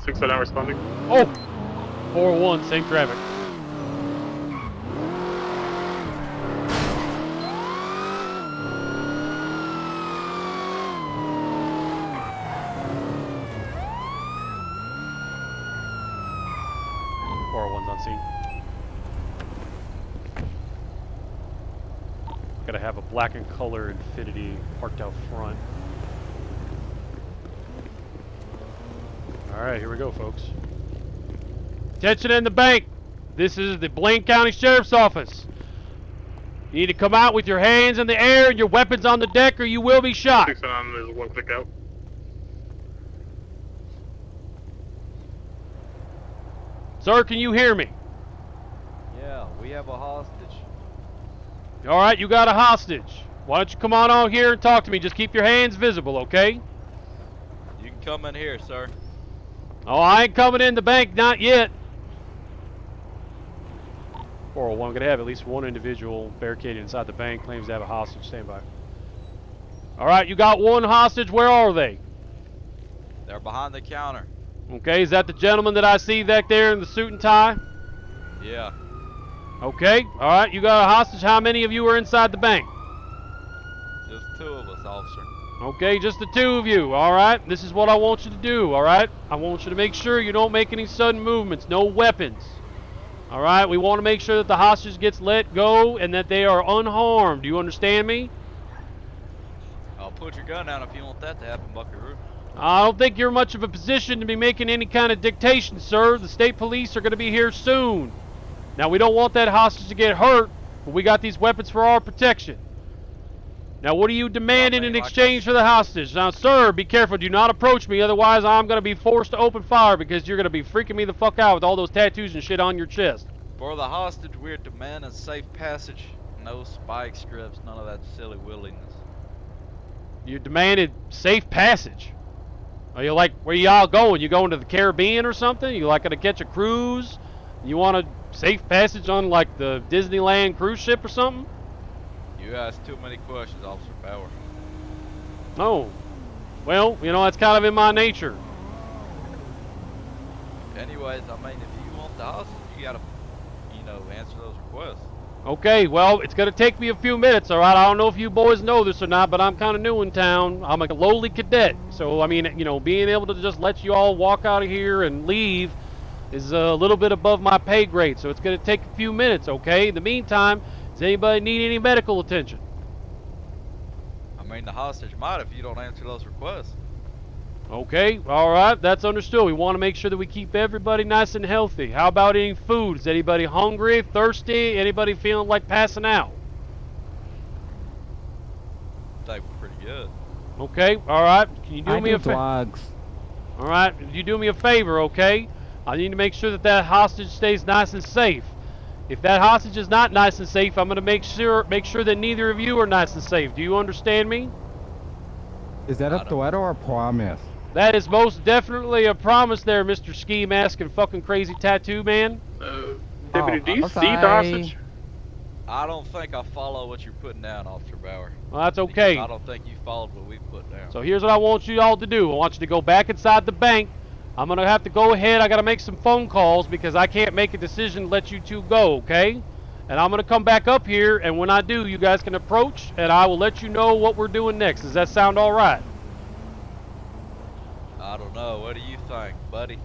609 responding. Oh! 401, same traffic. On scene. Gotta have a black and color Infinity parked out front. Alright, here we go, folks. Attention in the bank! This is the Blaine County Sheriff's Office. You need to come out with your hands in the air and your weapons on the deck or you will be shot. 609, there's one click out. Sir, can you hear me? Yeah, we have a hostage. Alright, you got a hostage. Why don't you come on out here and talk to me? Just keep your hands visible, okay? You can come in here, sir. Oh, I ain't coming in the bank, not yet. 401, gonna have at least one individual barricaded inside the bank, claims to have a hostage. Stand by. Alright, you got one hostage. Where are they? They're behind the counter. Okay, is that the gentleman that I see back there in the suit and tie? Yeah. Okay, alright, you got a hostage. How many of you are inside the bank? Just 2 of us, officer. Okay, just the 2 of you, alright? This is what I want you to do, alright? I want you to make sure you don't make any sudden movements, no weapons. Alright, we want to make sure that the hostage gets let go and that they are unharmed. Do you understand me? I'll put your gun down if you want that to happen, Buckaroo. I don't think you're much of a position to be making any kind of dictation, sir. The state police are going to be here soon. Now, we don't want that hostage to get hurt, but we got these weapons for our protection. Now, what are you demanding in exchange for the hostage? Now, sir, be careful. Do not approach me, otherwise I'm going to be forced to open fire because you're going to be freaking me the fuck out with all those tattoos and shit on your chest. For the hostage, we're demanding safe passage. No spike strips, none of that silly willingness. You demanded safe passage. Are you like, where y'all going? You going to the Caribbean or something? You like going to catch a cruise? You want a safe passage on like the Disneyland cruise ship or something? You asked too many questions, Officer Power. Oh. Well, you know, that's kind of in my nature. Anyways, I mean, if you want the hostage, you gotta, you know, answer those requests. Okay, well, it's going to take me a few minutes, all right? I don't know if you boys know this or not, but I'm kind of new in town. I'm a lowly cadet. So, I mean, you know, being able to just let you all walk out of here and leave is a little bit above my pay grade. So it's going to take a few minutes, okay? In the meantime, does anybody need any medical attention? I mean, the hostage might if you don't answer those requests. Okay, all right, that's understood. We want to make sure that we keep everybody nice and healthy. How about any food? Is anybody hungry, thirsty? Anybody feeling like passing out? I think we're pretty good. Okay, all right. Can you do me a favor? drugs. All right, if you do me a favor, okay? I need to make sure that that hostage stays nice and safe. If that hostage is not nice and safe, I'm going to make sure that neither of you are nice and safe. Do you understand me? Is that a threat or a promise? That is most definitely a promise there, Mr. Ski Mask and fucking crazy tattoo man. Deputy, do you I'm see the hostage? I don't think I follow what you're putting down, Officer Bauer. Well, that's okay. Because I don't think you followed what we put down. So here's what I want you all to do. I want you to go back inside the bank. I'm going to have to go ahead. I got to make some phone calls because I can't make a decision to let you two go, okay? And I'm going to come back up here, and when I do, you guys can approach, and I will let you know what we're doing next. Does that sound all right? I don't know. What do you think, buddy?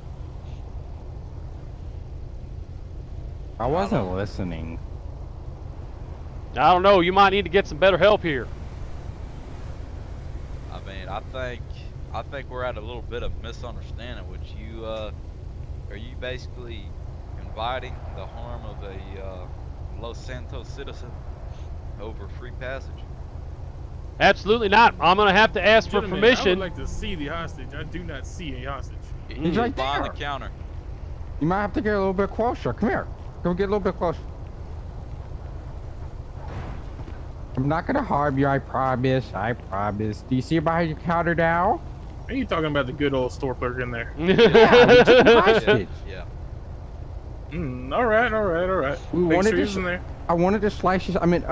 I wasn't listening. I don't know. You might need to get some better help here. I mean, I think we're at a little bit of misunderstanding. Which you are you basically inviting the harm of a Los Santos citizen over free passage? Absolutely not. I'm gonna have to ask for Gentlemen, I permission. would like to see the hostage. I do not see a hostage. He's right behind there. the counter. You might have to get a little bit closer. Come here. Come get a little bit closer. I'm not gonna harm you. I promise. I promise. Do you see behind your counter now? Are you talking about the good old store clerk in there? Yeah, we took a hostage. Yeah. All right. We Make wanted sure to. he's in there. I wanted to slice his. I mean,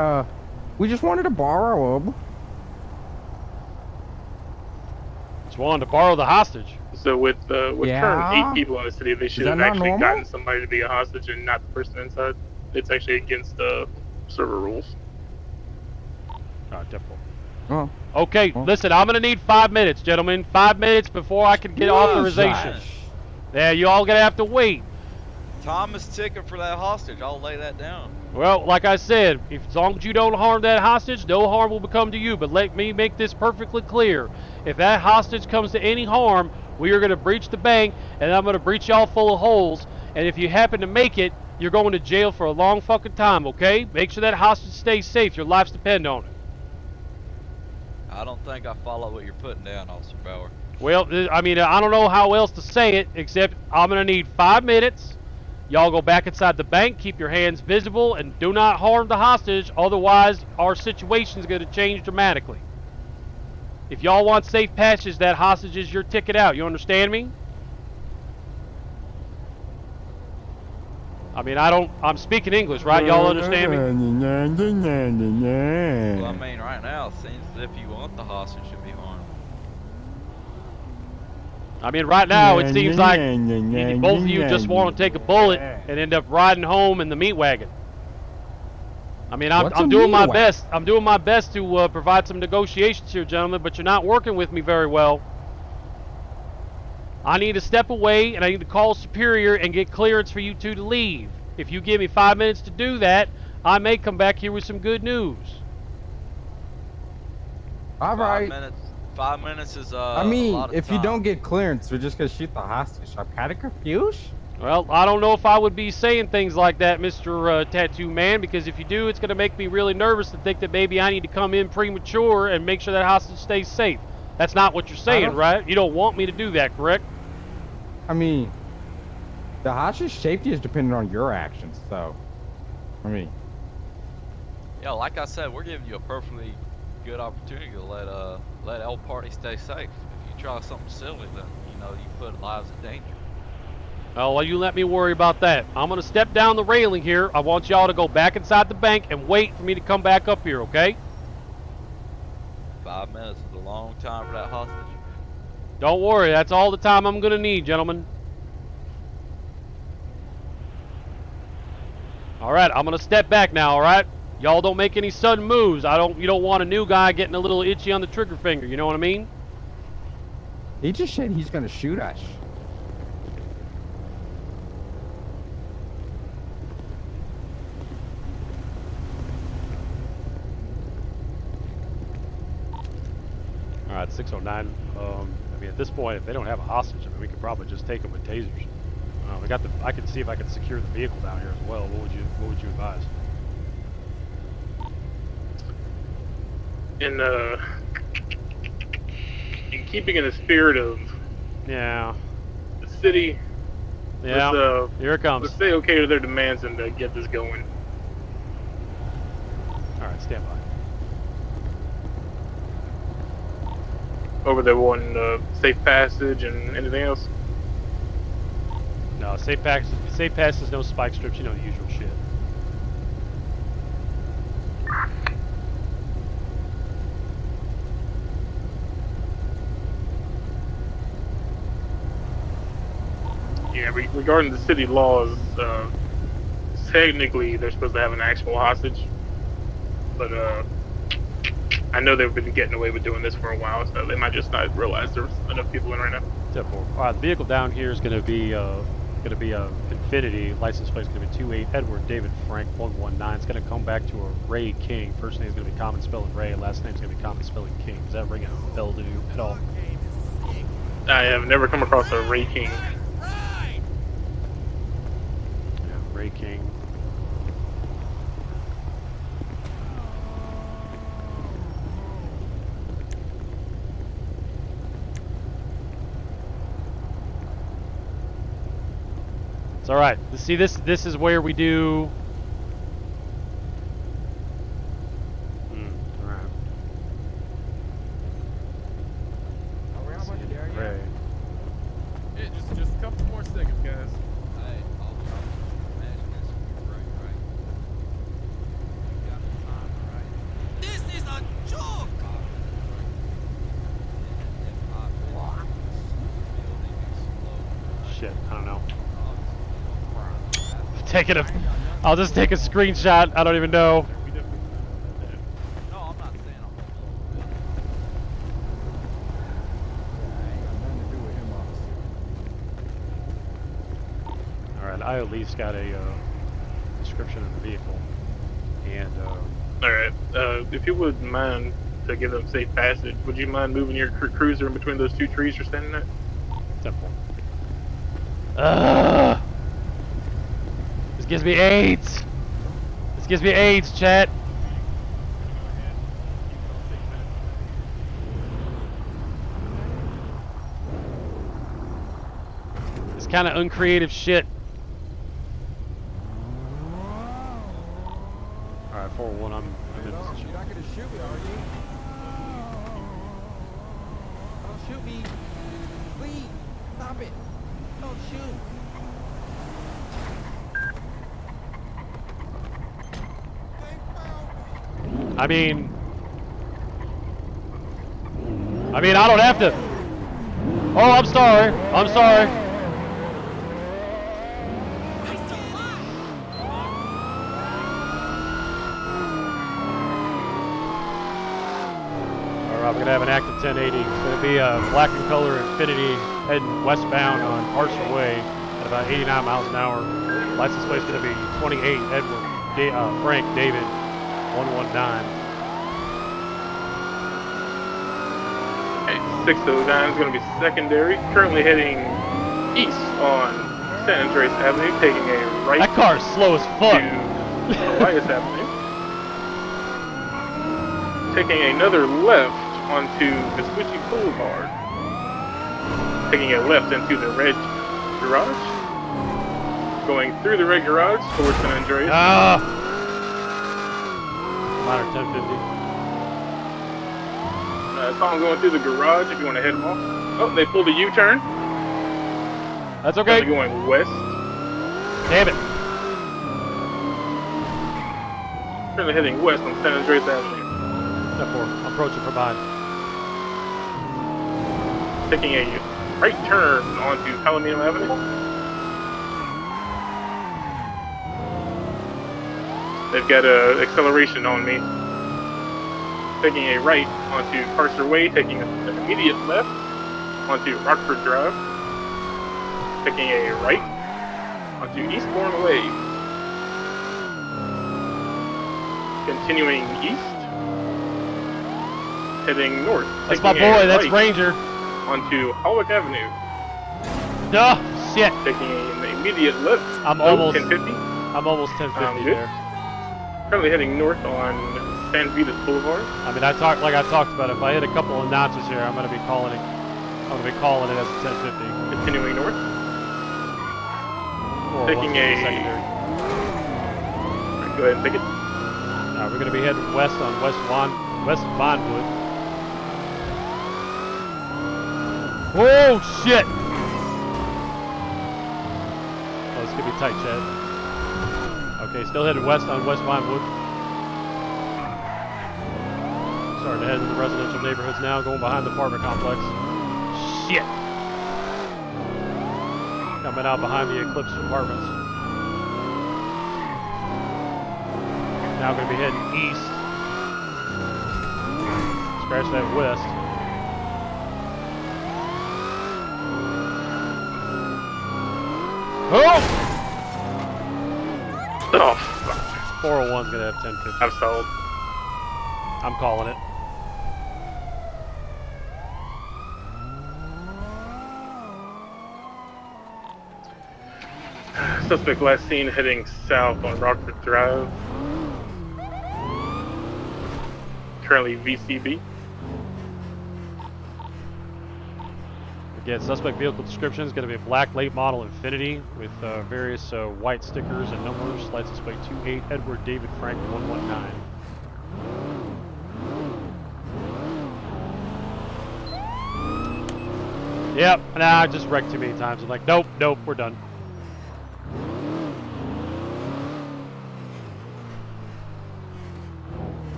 we just wanted to borrow him. Just wanted to borrow the hostage. So with Yeah. current 8 people in the city, they should that have not actually normal? gotten somebody to be a hostage and not the person inside. It's actually against the server rules. Oh, difficult. Oh. Okay, listen, I'm gonna need 5 minutes, gentlemen. 5 minutes before I can get authorization. Yeah, you all gonna have to wait. Time is ticking for that hostage. I'll lay that down. Well, like I said, as long as you don't harm that hostage, no harm will become to you. But let me make this perfectly clear. If that hostage comes to any harm, we are going to breach the bank, and I'm going to breach y'all full of holes. And if you happen to make it, you're going to jail for a long fucking time, okay? Make sure that hostage stays safe. Your lives depend on it. I don't think I follow what you're putting down, Officer Bauer. Well, I mean, I don't know how else to say it, except I'm going to need 5 minutes. Y'all go back inside the bank, keep your hands visible, and do not harm the hostage. Otherwise, our situation is going to change dramatically. If y'all want safe passage, that hostage is your ticket out. You understand me? I mean, I'm speaking English, right? Y'all understand me? Well, I mean, right now, it seems as if you want the hostage to be harmed. I mean, right now, it seems like both of you just want to take a bullet and end up riding home in the meat wagon. I mean, I'm doing my best. I'm doing my best to provide some negotiations here, gentlemen, but you're not working with me very well. I need to step away, and I need to call Superior and get clearance for you two to leave. If you give me 5 minutes to do that, I may come back here with some good news. All right. 5 minutes is I a mean, lot of if you time. don't get clearance, we're just gonna shoot the hostage. I'm kind of confused. Well, I don't know if I would be saying things like that, Mr. Tattoo Man, because if you do, it's going to make me really nervous to think that maybe I need to come in premature and make sure that hostage stays safe. That's not what you're saying, right? You don't want me to do that, correct? I mean, the hostage safety is dependent on your actions, so. I mean. Yeah, like I said, we're giving you a perfectly good opportunity to let all parties stay safe. If you try something silly, then you put lives in danger. Oh, well, you let me worry about that. I'm going to step down the railing here. I want y'all to go back inside the bank and wait for me to come back up here, okay? 5 minutes is a long time for that hostage. Don't worry, that's all the time I'm going to need, gentlemen. All right, I'm going to step back now, all right? Y'all don't make any sudden moves. You don't want a new guy getting a little itchy on the trigger finger, you know what I mean? He just said he's gonna shoot us. All right, 609. I mean, at this point, if they don't have a hostage, I mean, we could probably just take them with tasers. I could see if I could secure the vehicle down here as well. What would you advise? In keeping in the spirit of the city, yeah, here it comes. Let's say okay to their demands and get this going. All right, stand by. Over there wanting safe passage and anything else? No, safe passes, no spike strips, you know, the usual shit. Yeah, regarding the city laws, technically they're supposed to have an actual hostage, but I know they've been getting away with doing this for a while, so they might just not realize there's enough people in right now. All right, the vehicle down here is going to be a Infinity. License plate is going to be 28 Edward David Frank 119. It's going to come back to a Ray King. First name is going to be common spelling Ray. Last name is going to be common spelling King. Does that ring a bell to you at all? I have never come across a Ray King. Yeah, Ray King. It's all right. See, this is where we do. All right. Are we almost there yet? Right. Yeah, just a couple more seconds, guys. Hey, I'll imagine this will be right, right? You got the time, right? This is a joke! Shit, I don't know. I'll just take a screenshot. I don't even know. No, I'm not saying I'm All right, I at least got a description of the vehicle, and All right. If you wouldn't mind to give them safe passage, would you mind moving your cruiser in between those two trees you're standing at? simple. This gives me AIDS. This gives me AIDS, chat. It's kind of uncreative shit. All right, 4-1. I'm in position. You're not gonna shoot me, are you? Don't shoot me. Please, stop it. Don't shoot. I mean, I don't have to. Oh, I'm sorry. I'm sorry. All right, we're gonna have an active 1080. It's gonna be a black and color Infinity heading westbound on Parser Way at about 89 miles an hour. License plate's gonna be 28 Edward Frank David 119. 609 is going to be secondary. Currently heading east on San Andreas Avenue, taking a right. That car's slow as fuck. To Elias Avenue. Taking another left onto Vespucci Boulevard. Taking a left into the red garage. Going through the red garage towards San Andreas. Minor 1050. I saw him going through the garage if you want to head him off. Oh, they pulled a U-turn. That's okay. They're going west. Damn it. Currently heading west on San Andreas Avenue. Step 4. Approaching from behind. Taking a right turn onto Palomino Avenue. They've got acceleration on me. Taking a right onto Parser Way, taking an immediate left onto Rockford Drive. Taking a right onto Eastbourne Way. Continuing east. Heading north. That's my boy, that's Ranger. Onto Holwick Avenue. No, shit. Taking an immediate left. I'm almost 1050. I'm almost 1050 there. Currently heading north on San Vitas Boulevard. I mean, I talked about. If I hit a couple of notches here, I'm gonna be calling it. I'm gonna be calling it as a 1050. Continuing north. Or Taking a secondary. Go ahead and take it. We're gonna be heading west on West Vinewood. Whoa, shit! Oh, this could be tight, Chad. Okay, still headed west on West Vinewood. Starting to head into the residential neighborhoods now, going behind the apartment complex. Shit! Coming out behind the Eclipse apartments. Now going to be heading east. Scratch that west. Oh! Oh, fuck. 401's going to have 1050. I'm sold. I'm calling it. Suspect last seen heading south on Rockford Drive. Currently VCB. Again, suspect vehicle description is going to be a black late model Infiniti with various white stickers and numbers. License plate 28 Edward David Frank 119. Yep, nah, I just wrecked too many times. I'm like, nope, nope, we're done.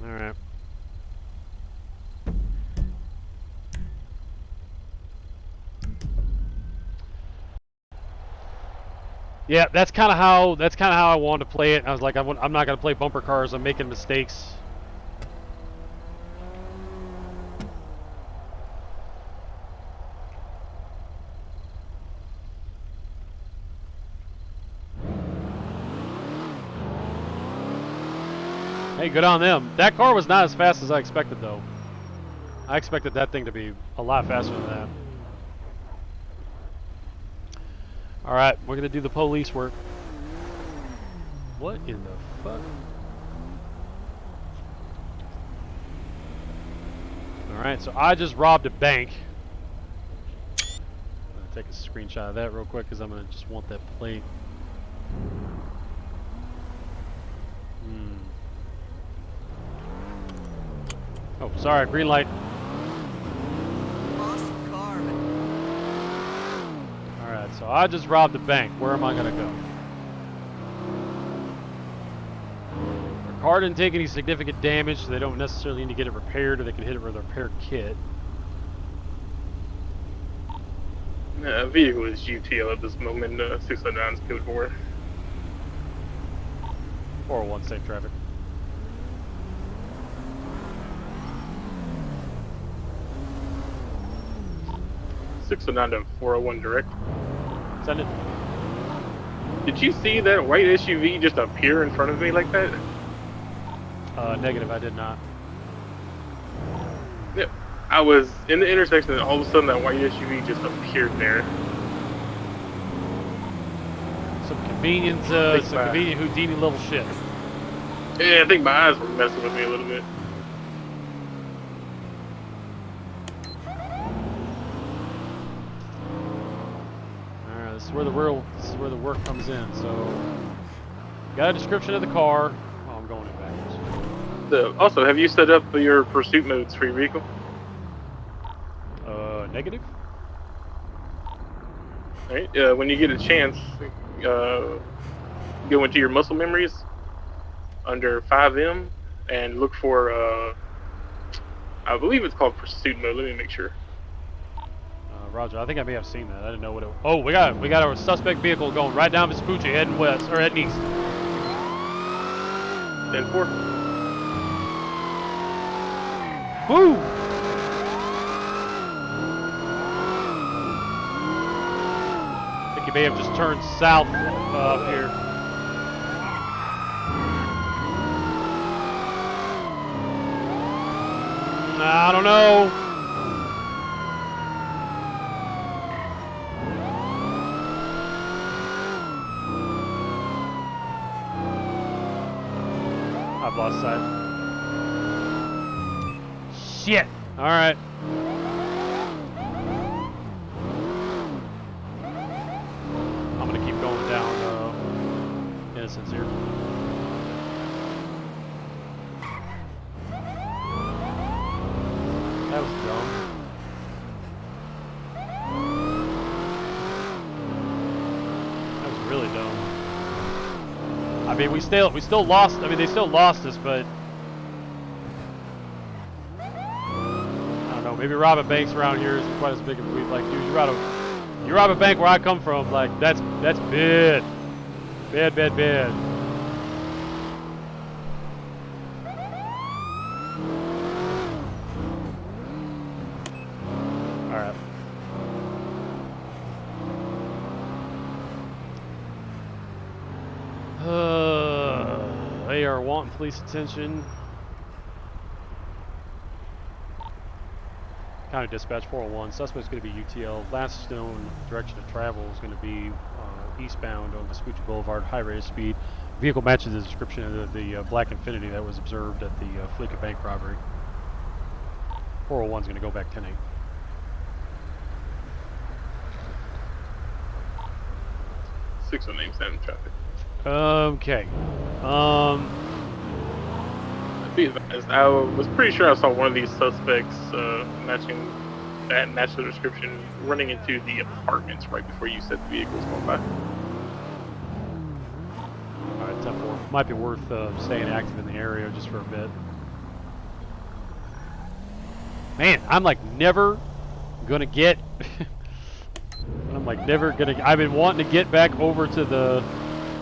Alright. Yeah, that's kind of how I wanted to play it. I was like, I'm not gonna play bumper cars. I'm making mistakes. Hey, good on them. That car was not as fast as I expected, though. I expected that thing to be a lot faster than that. All right, we're gonna do the police work. What in the fuck? Alright, so I just robbed a bank. I'm going to take a screenshot of that real quick because I'm going to just want that plate. Oh, sorry, green light. Awesome car, Alright, so I just robbed a bank. Where am I going to go? Their car didn't take any significant damage, so they don't necessarily need to get it repaired, or they can hit it with a repair kit. Vehicle is UTL at this moment, 609's code 4. 401, safe traffic. .609 to 401 direct. Send it. Did you see that white SUV just appear in front of me like that? Negative, I did not. Yeah, I was in the intersection and all of a sudden that white SUV just appeared there. Some convenient Houdini level shit. Yeah, I think my eyes were messing with me a little bit. Alright, this is where the work comes in. So, got a description of the car. Oh, I'm going in backwards. Also, have you set up your pursuit modes for your vehicle? Negative. Alright, when you get a chance, go into your muscle memories under FiveM and look for, I believe it's called pursuit mode. Let me make sure. Roger, I think I may have seen that. I didn't know what it was. Oh, we got our suspect vehicle going right down Vespucci, heading west, or heading east. 10-4. Woo! I think you may have just turned south up here. I don't know. I've lost sight. Shit! Alright. I'm gonna keep going down Innocence here. That was dumb. That was really dumb. I mean, we still lost. I mean, they still lost us, but I don't know. Maybe robbing banks around here isn't quite as big of a weed. Like, dude, you rob a bank where I come from. Like, that's bad, bad. All right. They are wanting police attention. County Dispatch 401. Suspect's going to be UTL. Last known direction of travel is going to be eastbound on Vespucci Boulevard, high rate of speed. Vehicle matches the description of the black Infiniti that was observed at the Fleeca Bank robbery. 401's going to go back 10-8. Six on name stand traffic. Okay. Be advised, I was pretty sure I saw one of these suspects matching that natural description running into the apartments right before you said the vehicle was going by. All right, 10-4. Might be worth staying active in the area just for a bit. Man, I'm like never gonna get. I'm like never gonna. I've been wanting to get back over to the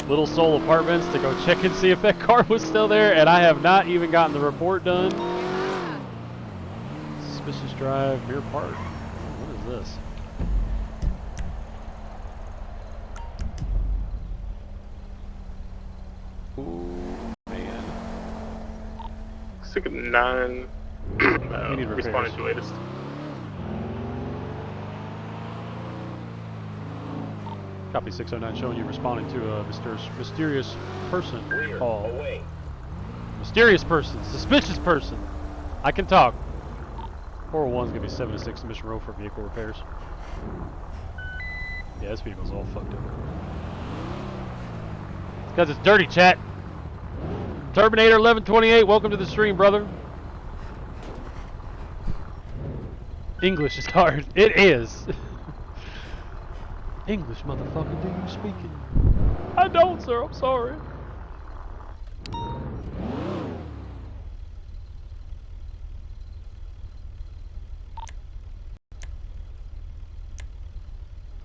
Little Soul Apartments to go check and see if that car was still there, and I have not even gotten the report done. Suspicious drive, Mirror Park. What is this? Ooh, man. 6 of 9 responding to latest. Copy 609 showing you responding to a mysterious person call. Away. Mysterious person, suspicious person. I can talk. 401's gonna be 7 to 6 Mission Row for vehicle repairs. Yeah, this vehicle's all fucked up. It's because it's dirty, chat. Terminator 1128, welcome to the stream, brother. English is hard. It is. English, motherfucker, do you speak it? I don't, sir. I'm sorry.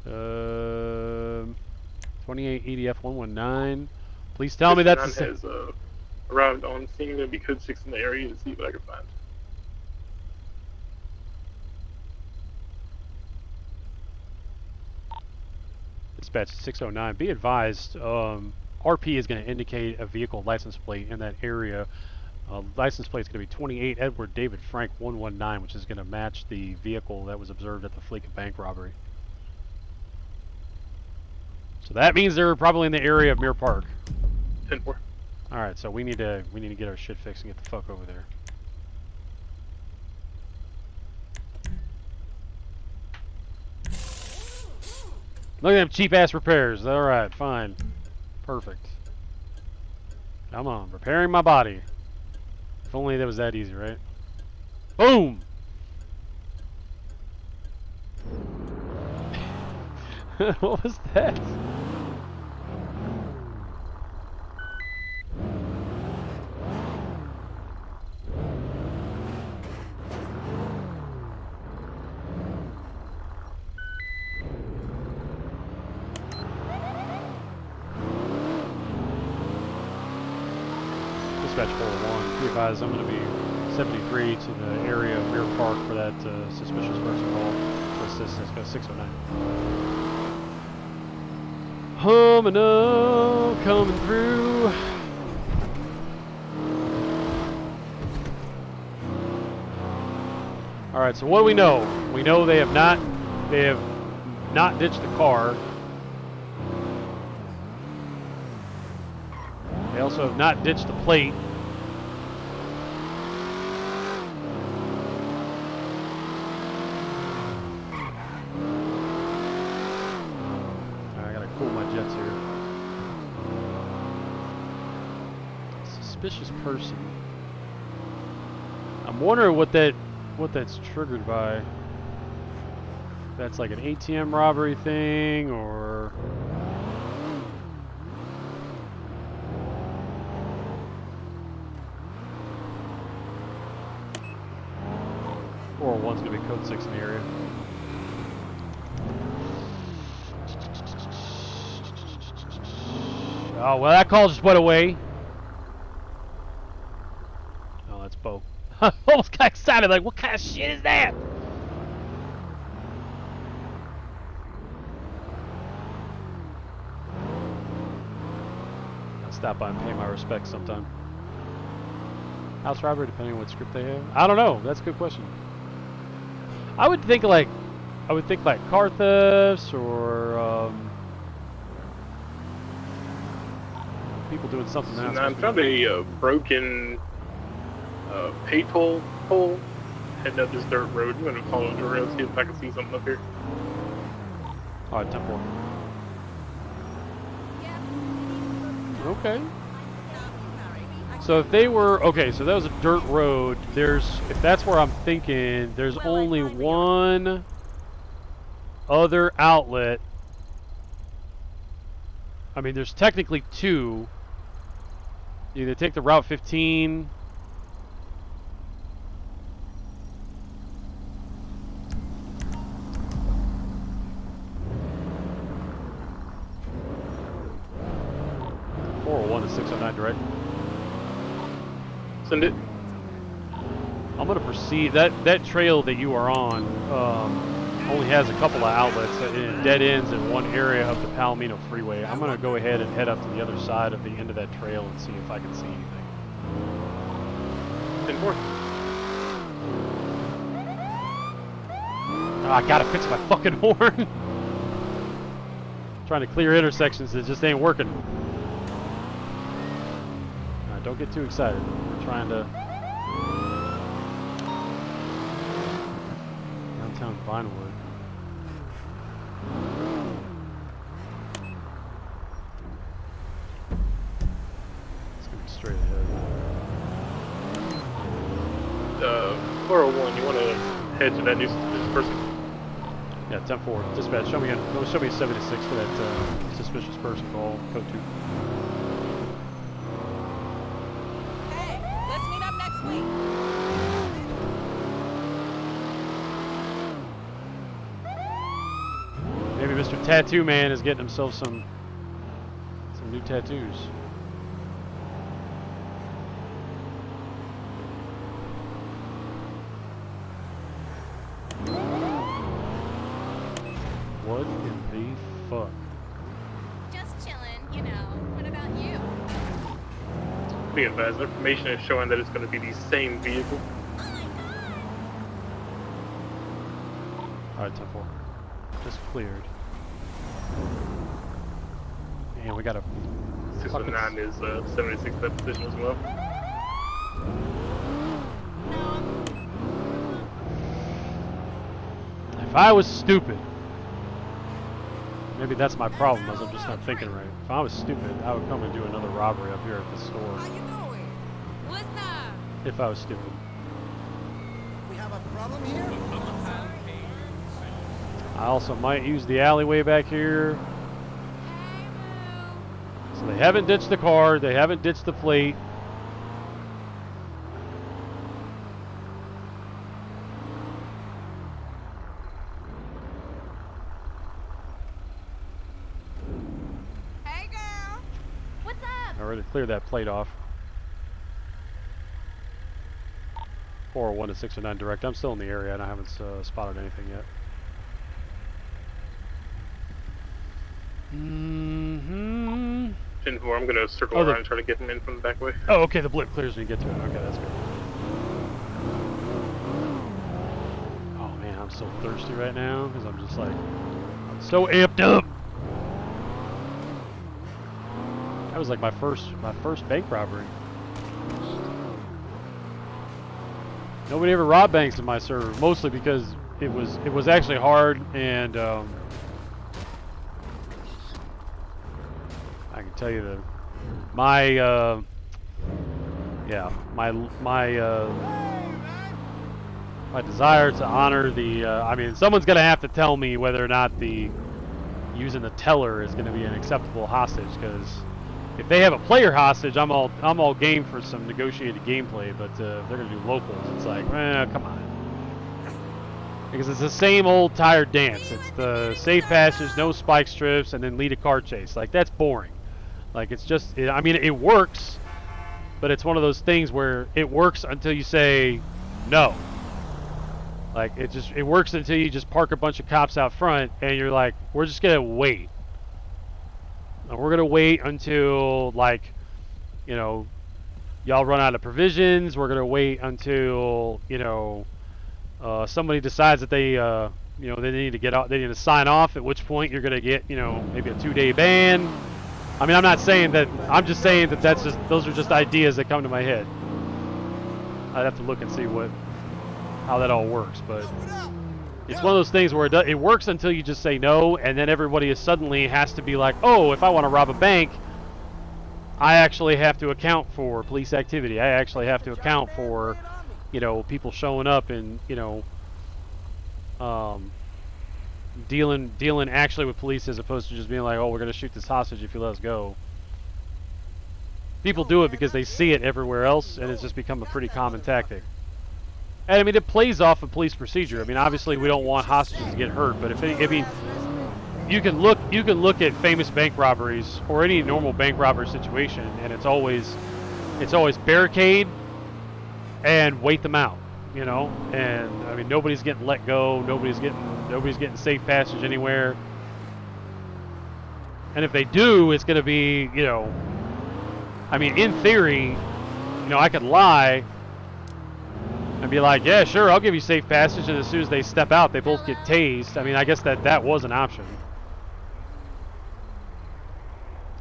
Um, 28 EDF 119. Please tell me that's the has arrived on scene. There'll be code 6 in the area to see what I can find. Dispatch 609. Be advised, RP is going to indicate a vehicle license plate in that area. License plate is going to be 28 Edward David Frank 119, which is going to match the vehicle that was observed at the Fleet Bank robbery. So that means they're probably in the area of Mirror Park. 10-4. All right, so we need to get our shit fixed and get the fuck over there. Look at them cheap ass repairs. All right, fine, perfect. Come on, repairing my body. If only that was that easy, right? Boom. What was that? Dispatch 401. Be advised, I'm going to be 73 to the area of Mirror Park for that suspicious person call. To assist, that's got 609. Humming up, coming through. All right, so what do we know? We know they have not ditched the car. They also have not ditched the plate. I gotta cool my jets here. Suspicious person. I'm wondering what that's triggered by. That's like an ATM robbery thing, or one's gonna be code 6 in the area. Oh, well, that call just went away. Oh, that's Bo. I almost got excited, like, what kind of shit is that? I'll stop by and pay my respects sometime. House robbery, depending on what script they have. I don't know. That's a good question. I would think like car thefts or people doing something else. I found a broken pay toll pole heading up this dirt road. I'm gonna follow the rail, see if I can see something up here. All right, 10-4. Okay. So if they were, okay, so that was a dirt road. If that's where I'm thinking, there's only one other outlet. I mean, there's technically two. You either take the Route 15. To 609 direct. Send it. I'm gonna proceed. That trail that you are on only has a couple of outlets and it dead ends in one area of the Palomino Freeway. I'm gonna go ahead and head up to the other side of the end of that trail and see if I can see anything. 10-4. Oh, I gotta fix my fucking horn. Trying to clear intersections, it just ain't working. Don't get too excited. We're trying to downtown Vinewood. It's gonna be straight ahead. 401. You want to head to that this person? Yeah, 10-4. Dispatch. Show me 76 for that suspicious person call. Code 2. Maybe Mr. Tattoo Man is getting himself some new tattoos. What in the fuck? Just chilling, you know. What about you? Be advised, information is showing that it's going to be the same vehicle. Alright, 10-4. Just cleared. And we got a 609 is 76 in that position as well. If I was stupid, maybe that's my problem, as I'm just not thinking right. If I was stupid, I would come and do another robbery up here at the store. What's up? If I was stupid. We have a problem here? I also might use the alleyway back here. So they haven't ditched the car, they haven't ditched the plate. Hey, girl. What's up? I already cleared that plate off. 401 to 609 direct. I'm still in the area and I haven't spotted anything yet. Mm-hmm. 10-4, I'm going to circle around and try to get him in from the back way. Oh, okay, the blip clears when you get to it. Okay, that's good. Oh man, I'm so thirsty right now because I'm just like, I'm so amped up. That was like my first bank robbery. Nobody ever robbed banks in my server, mostly because it was actually hard and I can tell you my desire to honor the I mean, someone's gonna have to tell me whether or not using the teller is gonna be an acceptable hostage, because if they have a player hostage, I'm all game for some negotiated gameplay, but if they're gonna do locals, it's like, come on. Because it's the same old tired dance. It's the safe passage, no spike strips, and then lead a car chase. Like, that's boring. Like, it's just, I mean, it works, but it's one of those things where it works until you say no. Like, it works until you just park a bunch of cops out front, and you're like, we're just gonna wait. And we're gonna wait until, like, you know, y'all run out of provisions. We're gonna wait until, you know, somebody decides that they, you know, they need to get out, they need to sign off, at which point you're gonna get, you know, maybe a 2-day ban. I mean, I'm not saying that, I'm just saying that those are just ideas that come to my head. I'd have to look and see what how that all works, but it's one of those things where it works until you just say no, and then everybody suddenly has to be like, oh, if I want to rob a bank, I actually have to account for police activity. I actually have to account for, you know, people showing up and, you know, dealing actually with police as opposed to just being like, oh, we're going to shoot this hostage if you let us go. People do it because they see it everywhere else, and it's just become a pretty common tactic. And I mean, it plays off of police procedure. I mean, obviously we don't want hostages to get hurt, but if any, I mean, you can look at famous bank robberies or any normal bank robbery situation, and it's always barricade and wait them out, you know. And I mean, nobody's getting let go, nobody's getting safe passage anywhere. And if they do, it's going to be, you know, I mean, in theory, you know, I could lie and be like, yeah, sure, I'll give you safe passage, and as soon as they step out, they both get tased. I mean, I guess that was an option.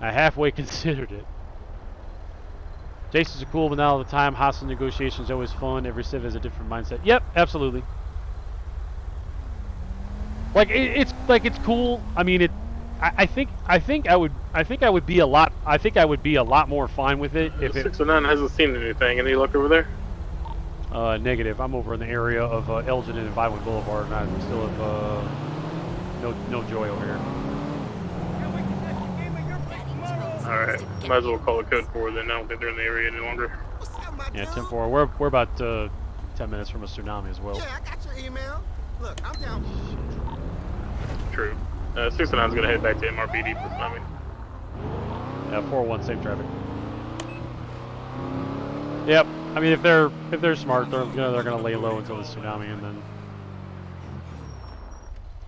I halfway considered it. Jason's cool, but not all the time. Hostile negotiations always fun. Every civ has a different mindset. Yep, absolutely. Like it's cool. I mean, I think I would be a lot more fine with it if it. 609 hasn't seen anything. Any luck over there? Negative. I'm over in the area of Elgin and FiveM Boulevard, and I still have no joy over here. Alright, might as well call it code 4 then. I don't think they're in the area any longer. Yeah, 10-4. We're about 10 minutes from a tsunami as well. Yeah, I got your email. Look, I'm down. True. 609's gonna head back to MRPD for tsunami. Yeah, 401, same traffic. Yep. I mean, if they're smart, they're gonna lay low until the tsunami, and then.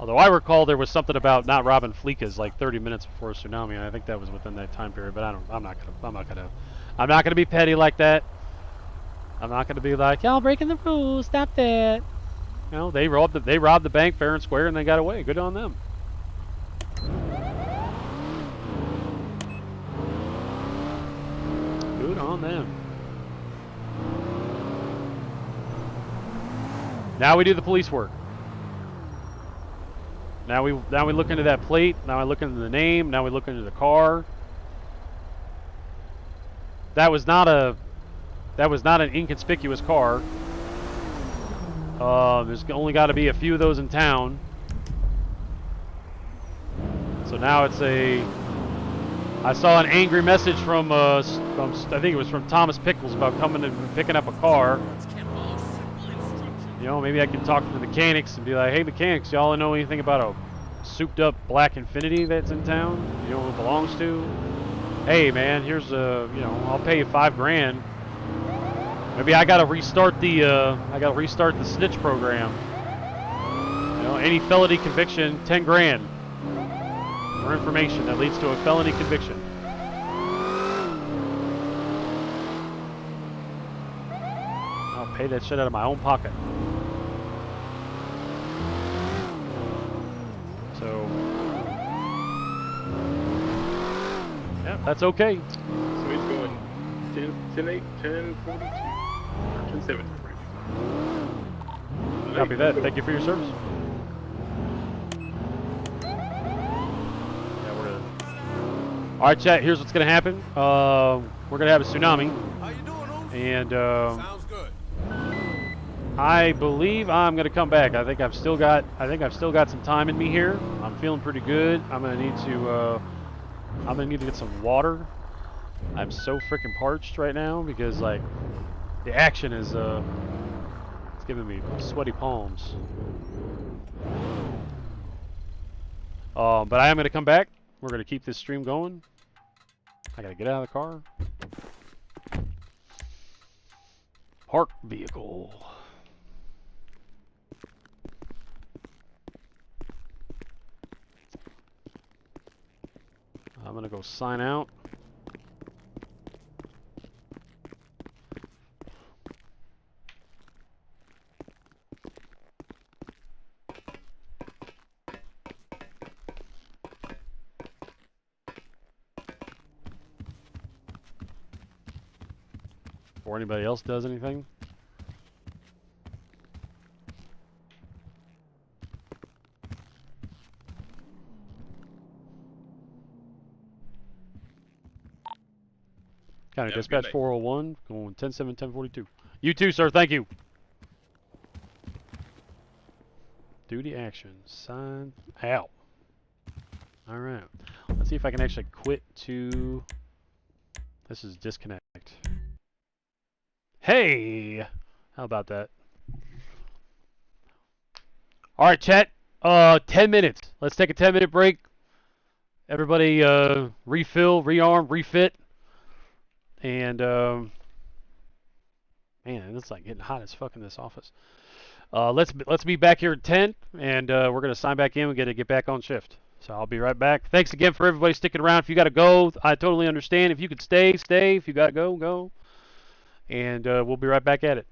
Although I recall there was something about not robbing fleekas like 30 minutes before a tsunami, and I think that was within that time period. But I'm not gonna be petty like that. I'm not gonna be like, y'all breaking the rules, stop that. You know, they robbed the bank fair and square, and they got away. Good on them. Good on them. Now we do the police work. Now we look into that plate. Now I look into the name. Now we look into the car. That was not an inconspicuous car. There's only got to be a few of those in town. So now it's I saw an angry message from I think it was from Thomas Pickles about coming and picking up a car. You know, maybe I can talk to the mechanics and be like, hey, mechanics, y'all know anything about a souped up black Infinity that's in town? You know who it belongs to? Hey, man, here's you know, I'll pay you $5,000. Maybe I gotta restart the snitch program. You know, any felony conviction, $10,000 for information that leads to a felony conviction. I'll pay that shit out of my own pocket. So, yeah, that's okay. So he's going 10-8, 10-42, 10-7. Copy that. Thank you for your service. Yeah, we're gonna. All right, chat. Here's what's gonna happen. We're gonna have a tsunami, and Sounds good. I believe I'm gonna come back. I think I've still got some time in me here. I'm feeling pretty good. I'm gonna need to get some water. I'm so freaking parched right now because like the action is it's giving me sweaty palms. But I am gonna come back. We're gonna keep this stream going. I gotta get out of the car. Park vehicle. I'm gonna go sign out. Before anybody else does anything. County Have a good Dispatch day. 401, going 10-7, 1042. You too, sir. Thank you. Duty action. Sign out. All right. Let's see if I can actually quit to... This is disconnect. Hey! How about that? All right, chat. 10 minutes. Let's take a 10-minute break. Everybody refill, rearm, refit. And, man, it's like getting hot as fuck in this office. Let's be back here at 10, and we're going to sign back in. We're going to get back on shift. So I'll be right back. Thanks again for everybody sticking around. If you got to go, I totally understand. If you could stay, stay. If you got to go, go. And we'll be right back at it.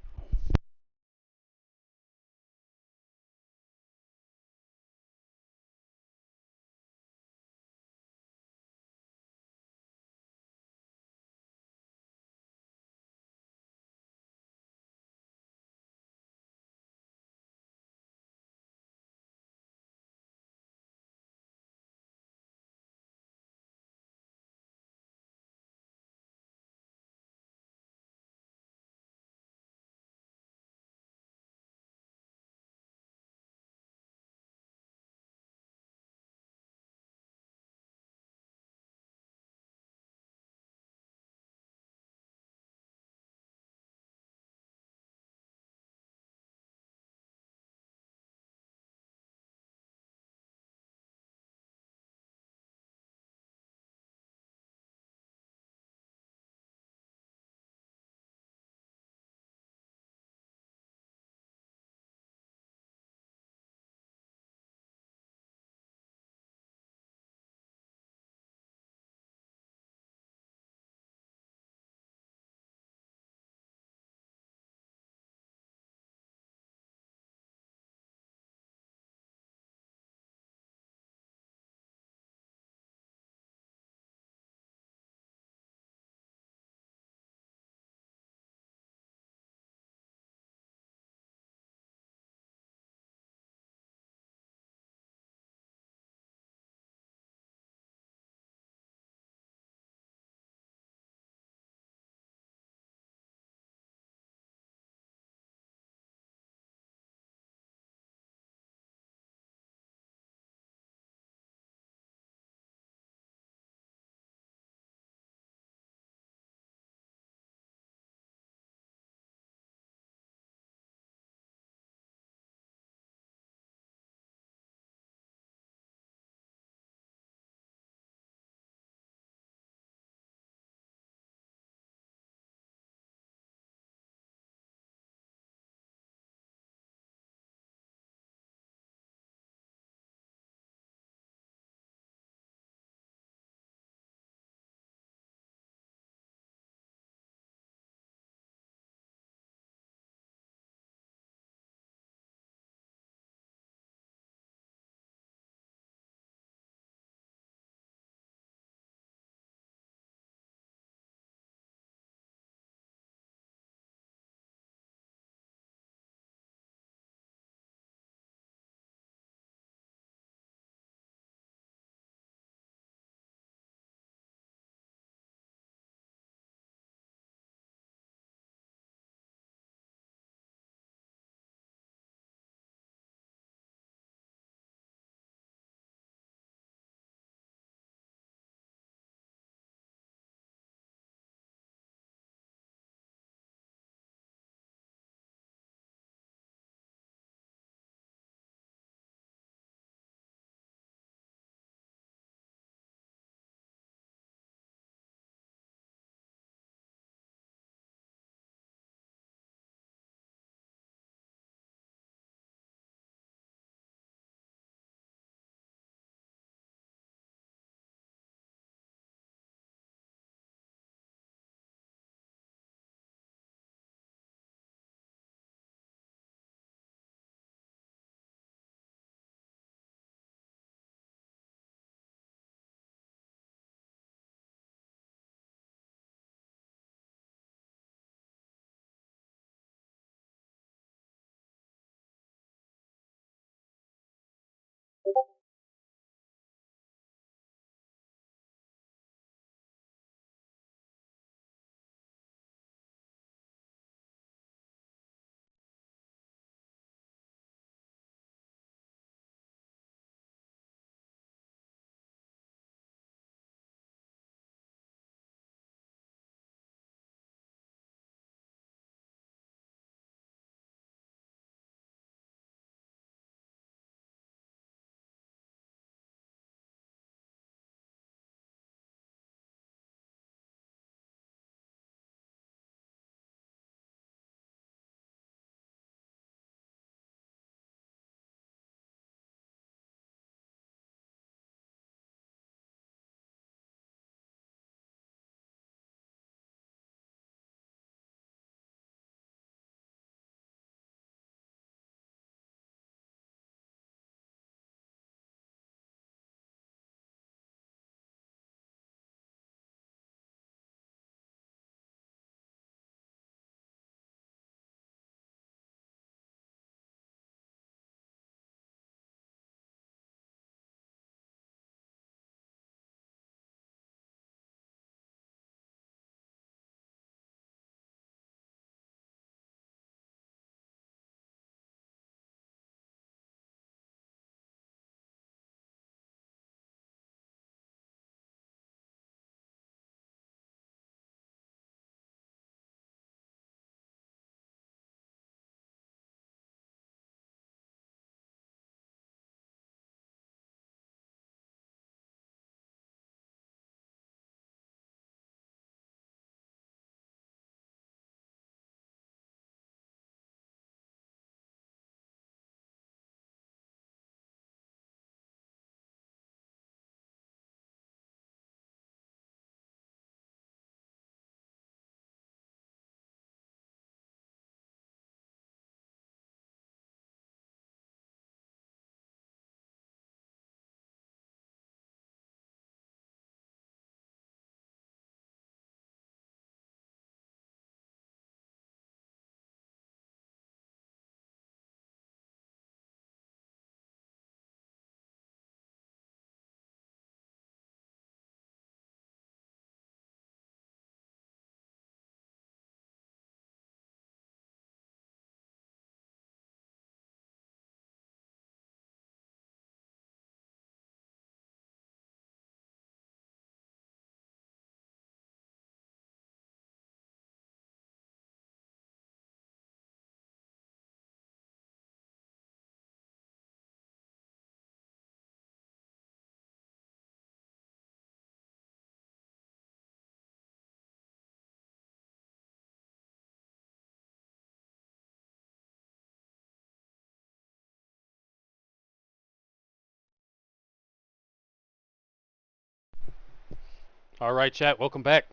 All right, chat. Welcome back.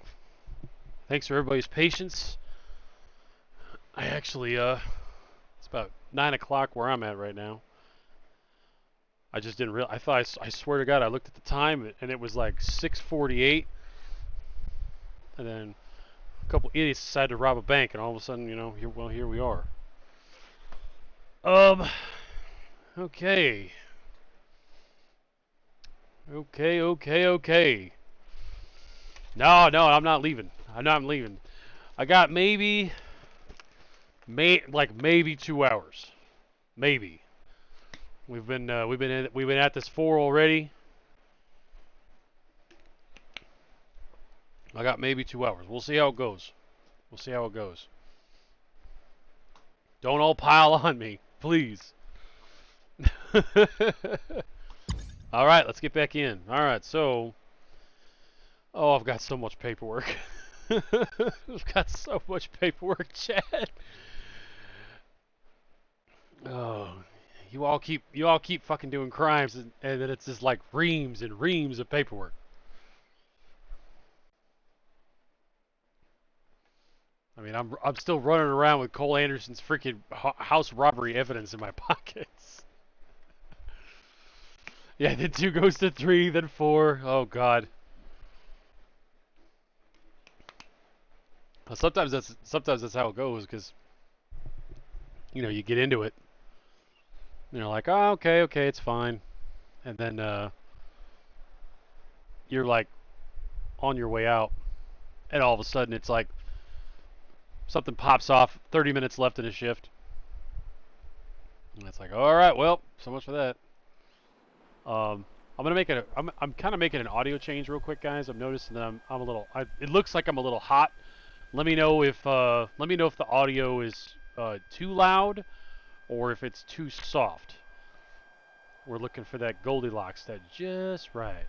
Thanks for everybody's patience. I actually, it's about 9 o'clock where I'm at right now. I just didn't realize. I swear to God, I looked at the time and it was like 6:48, and then a couple idiots decided to rob a bank, and all of a sudden, you know, here we are. Okay. Okay. No, I'm not leaving. I'm leaving. I got maybe 2 hours, maybe. We've been at this 4 already. I got maybe 2 hours. We'll see how it goes. Don't all pile on me, please. All right, let's get back in. All right, so, I've got so much paperwork. I've got so much paperwork, Chad. Oh, you all keep fucking doing crimes, and then it's just like reams and reams of paperwork. I mean, I'm still running around with Cole Anderson's freaking house robbery evidence in my pockets. Yeah, then 2 goes to 3, then 4. Oh God. Well, sometimes that's how it goes, because you know, you get into it. You're like, oh, okay, it's fine, and then you're like on your way out, and all of a sudden it's like something pops off. 30 minutes left in a shift, and it's like, all right, well, so much for that. I'm gonna make it. I'm kind of making an audio change real quick, guys. I'm noticing that I'm a little. It looks like I'm a little hot. Let me know if the audio is too loud or if it's too soft. We're looking for that Goldilocks, that just right.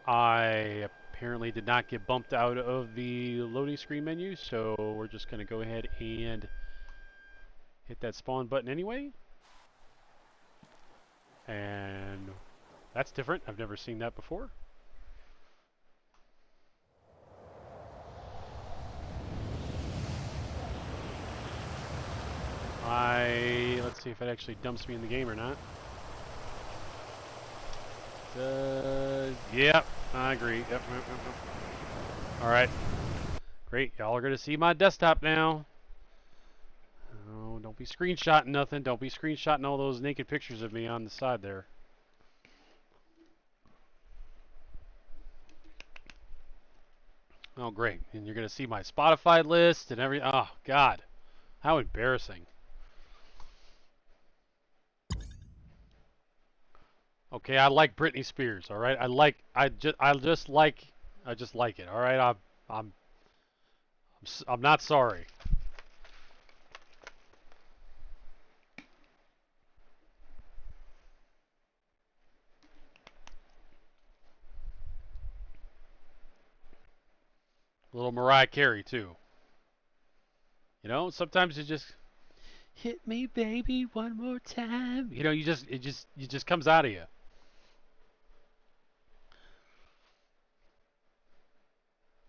I apparently did not get bumped out of the loading screen menu, so we're just gonna go ahead and hit that spawn button anyway. And that's different. I've never seen that before. Let's see if it actually dumps me in the game or not. Yep, I agree. Yep. All right. Great. Y'all are going to see my desktop now. Oh, don't be screenshotting nothing. Don't be screenshotting all those naked pictures of me on the side there. Oh, great. And you're going to see my Spotify list and everything. Oh, God. How embarrassing. Okay, I like Britney Spears, all right? I just like it, all right? I'm not sorry. A little Mariah Carey too. You know, sometimes you just hit me, baby, one more time. You know, it just comes out of you.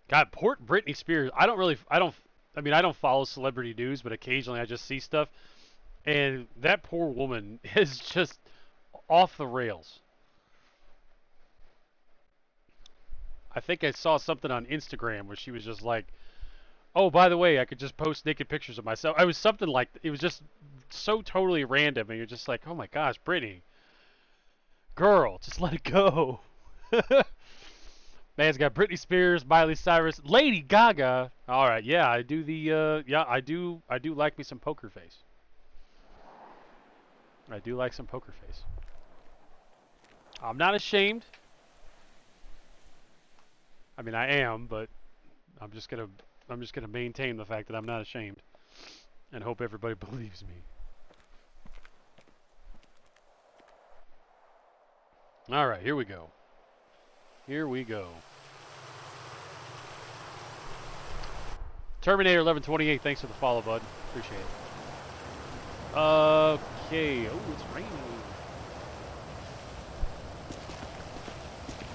God, poor Britney Spears. I mean, I don't follow celebrity news, but occasionally I just see stuff, and that poor woman is just off the rails. I think I saw something on Instagram where she was just like, oh, by the way, I could just post naked pictures of myself. I was something like, it was just so totally random, and you're just like, oh my gosh, Britney. Girl, just let it go. Man's got Britney Spears, Miley Cyrus, Lady Gaga. All right, yeah, I do I do like me some Poker Face. I do like some Poker Face. I'm not ashamed. I mean, I am, but I'm just gonna maintain the fact that I'm not ashamed, and hope everybody believes me. All right, here we go. Here we go. Terminator 1128, thanks for the follow, bud. Appreciate it. Okay. Oh, it's raining.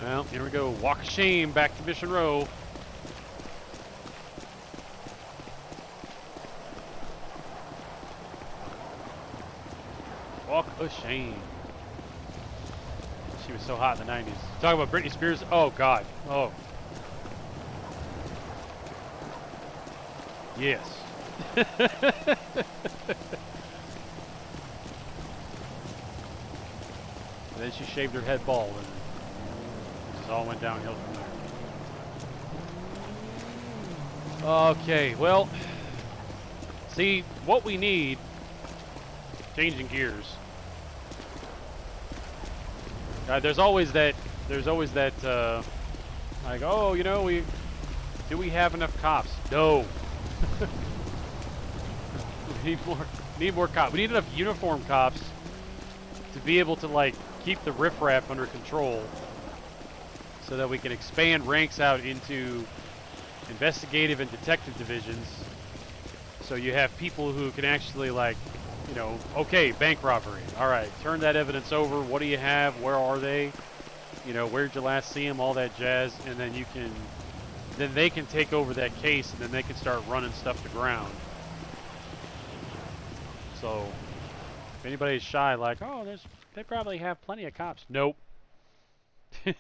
Well, here we go. Walk of shame back to Mission Row. Walk of shame. She was so hot in the 90s. Talking about Britney Spears. Oh, God. Oh. Yes. And then she shaved her head bald, and it just all went downhill from there. Okay, well, see, what we need, changing gears. There's always that, like, oh, you know, do we have enough cops? No. We need more cops. We need enough uniform cops to be able to, like, keep the riffraff under control so that we can expand ranks out into investigative and detective divisions. So you have people who can actually, like, you know, okay, bank robbery. All right, turn that evidence over. What do you have? Where are they? You know, where'd you last see them? All that jazz. And then then they can take over that case, and then they can start running stuff to ground. So if anybody's shy, like, oh, they probably have plenty of cops. Nope. I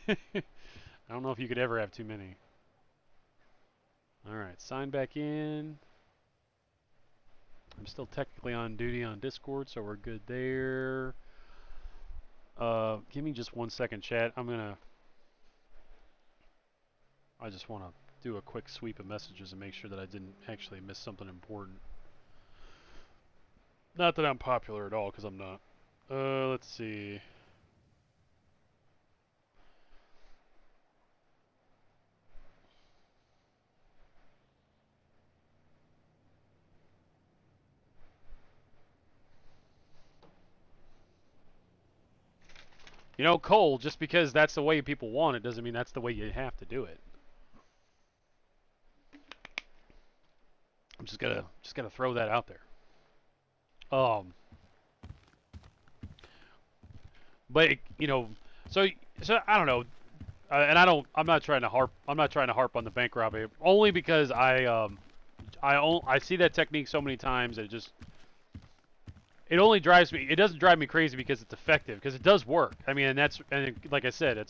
don't know if you could ever have too many. All right, sign back in. I'm still technically on duty on Discord, so we're good there. Give me just 1 second, chat. I just want to do a quick sweep of messages and make sure that I didn't actually miss something important. Not that I'm popular at all, because I'm not. Let's see. You know, Cole, just because that's the way people want it doesn't mean that's the way you have to do it. I'm just gonna throw that out there. But you know, so I don't know, and I'm not trying to harp on the bank robbery, only because I see that technique so many times that it only drives me. It doesn't drive me crazy because it's effective, because it does work. I mean, and like I said,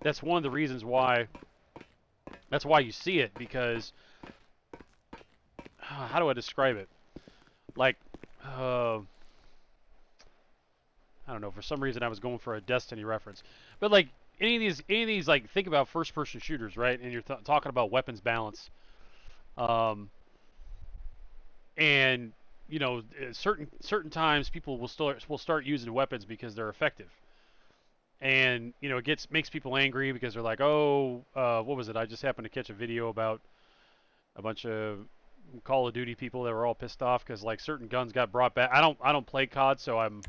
that's one of the reasons why. That's why you see it, because how do I describe it? Like, I don't know. For some reason, I was going for a Destiny reference, but like any of these, like, think about first-person shooters, right? And you're talking about weapons balance, and you know, certain times people will start using weapons because they're effective, and you know, it makes people angry because they're like, oh, what was it? I just happened to catch a video about a bunch of Call of Duty people that were all pissed off because, like, certain guns got brought back. I don't play COD, so I'm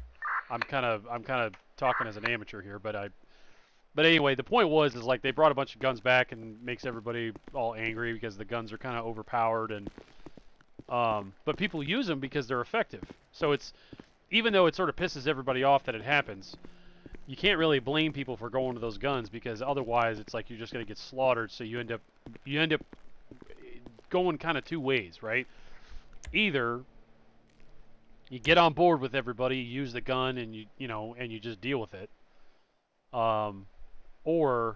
kind of talking as an amateur here, but anyway, the point is like they brought a bunch of guns back and makes everybody all angry because the guns are kind of overpowered, and but people use them because they're effective. So even though it sort of pisses everybody off that it happens, you can't really blame people for going to those guns, because otherwise it's like you're just going to get slaughtered. So you end up going kind of two ways, right? Either you get on board with everybody, you use the gun, and you just deal with it, or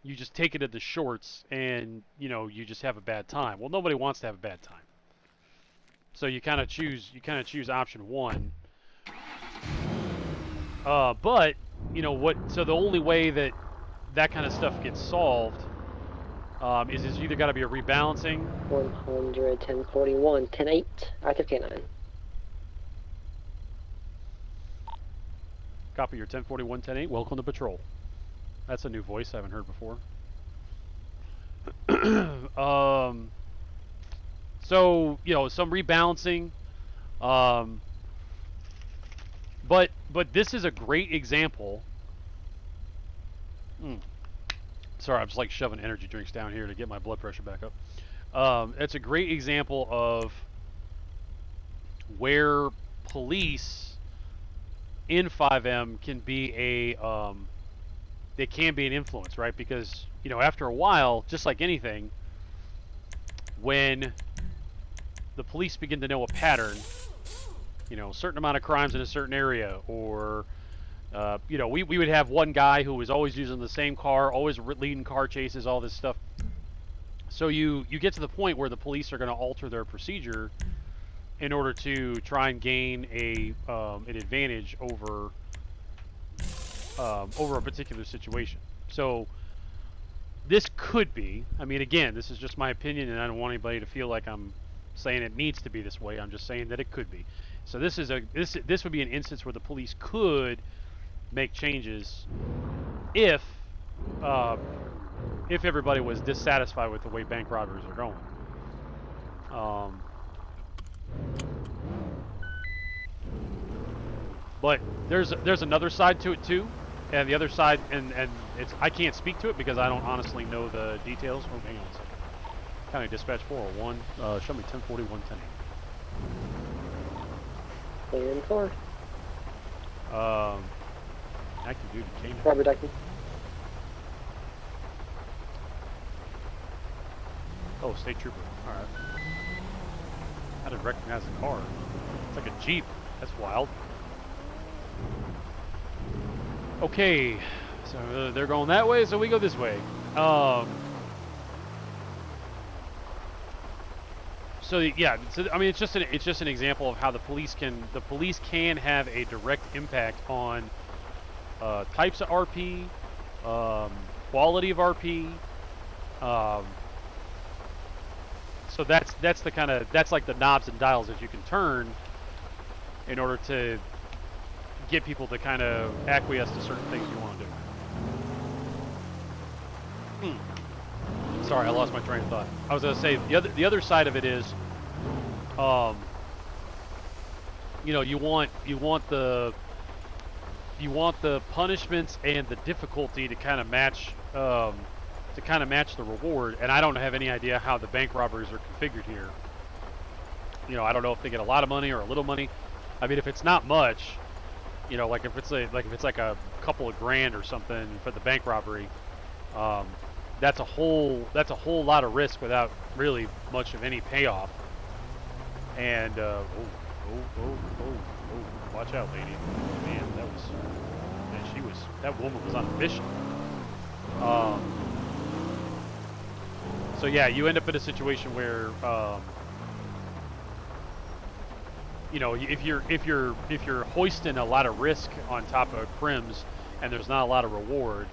you just take it at the shorts and you just have a bad time. Well, nobody wants to have a bad time, so you kind of choose option one. But you know what? So the only way that kind of stuff gets solved is there's either got to be a rebalancing. 100, 1041, 10-8, active K9. Copy your 1041, 10-8. Welcome to patrol. That's a new voice I haven't heard before. So some rebalancing. But this is a great example. Sorry, I'm just like shoving energy drinks down here to get my blood pressure back up. It's a great example of where police in FiveM can be they can be an influence, right? Because, you know, after a while, just like anything, when the police begin to know a pattern, you know, a certain amount of crimes in a certain area, or, you know, we would have one guy who was always using the same car, always leading car chases, all this stuff. So you get to the point where the police are going to alter their procedure in order to try and gain an advantage over a particular situation. So this could be, I mean, again, this is just my opinion, and I don't want anybody to feel like I'm saying it needs to be this way. I'm just saying that it could be. So this would be an instance where the police could make changes if everybody was dissatisfied with the way bank robberies are going. But there's another side to it too, and the other side, and it's, I can't speak to it because I don't honestly know the details. Oh, hang on a second. County Dispatch 401, show me 1041 10. 4. Active duty canine. Robert Dyckman. Oh, state trooper. All right. I didn't recognize the car. It's like a Jeep. That's wild. Okay, so they're going that way, so we go this way. So yeah, so I mean, it's just an example of how the police can have a direct impact on types of RP, quality of RP. So that's the kind of, that's like the knobs and dials that you can turn in order to get people to kind of acquiesce to certain things you want to do. Sorry, I lost my train of thought. I was going to say the other side of it is, you know, you want the punishments and the difficulty to kind of match the reward. And I don't have any idea how the bank robberies are configured here. You know, I don't know if they get a lot of money or a little money. I mean, if it's not much, you know, like if it's like a couple of grand or something for the bank robbery, that's a whole lot of risk without really much of any payoff. And watch out, lady. Man, that woman was on a mission. So yeah, you end up in a situation where, you know, if you're hoisting a lot of risk on top of crims and there's not a lot of reward,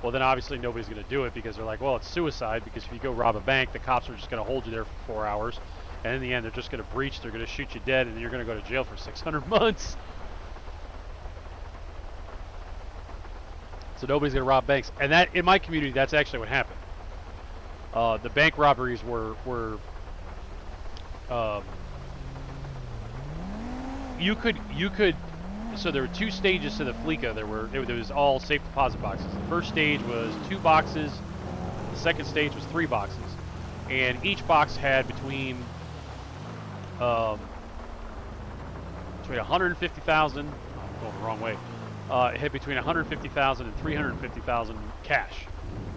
well then obviously nobody's going to do it because they're like, well, it's suicide, because if you go rob a bank, the cops are just going to hold you there for 4 hours, and in the end they're just going to breach, they're going to shoot you dead, and then you're going to go to jail for 600 months. So nobody's going to rob banks. And that, in my community, that's actually what happened. The bank robberies were you could so there were 2 stages to the FLICA. There was all safe deposit boxes. The first stage was 2 boxes. The second stage was 3 boxes, and each box had between 150,000. I'm going the wrong way. It had between 150,000 and 350,000 cash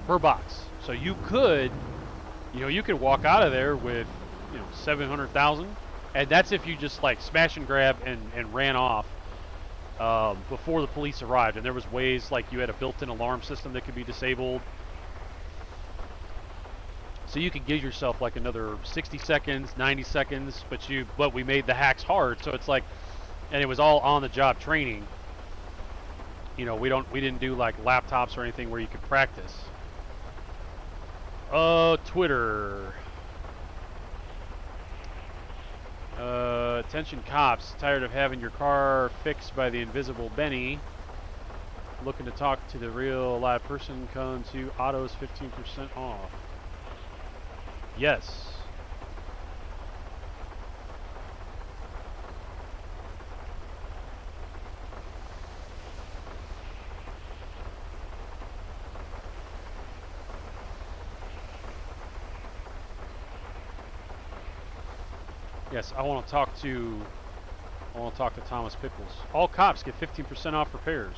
per box. So you could walk out of there with, 700,000, and that's if you just like smash and grab and ran off before the police arrived. And there was ways, like you had a built-in alarm system that could be disabled, so you could give yourself like another 60 seconds, 90 seconds. But we made the hacks hard, so it's like, and it was all on-the-job training. You know, we didn't do like laptops or anything where you could practice. Twitter. Attention cops, tired of having your car fixed by the invisible Benny. Looking to talk to the real live person, come to Autos 15% off. Yes. Yes, I want to talk to Thomas Pickles. All cops get 15% off repairs.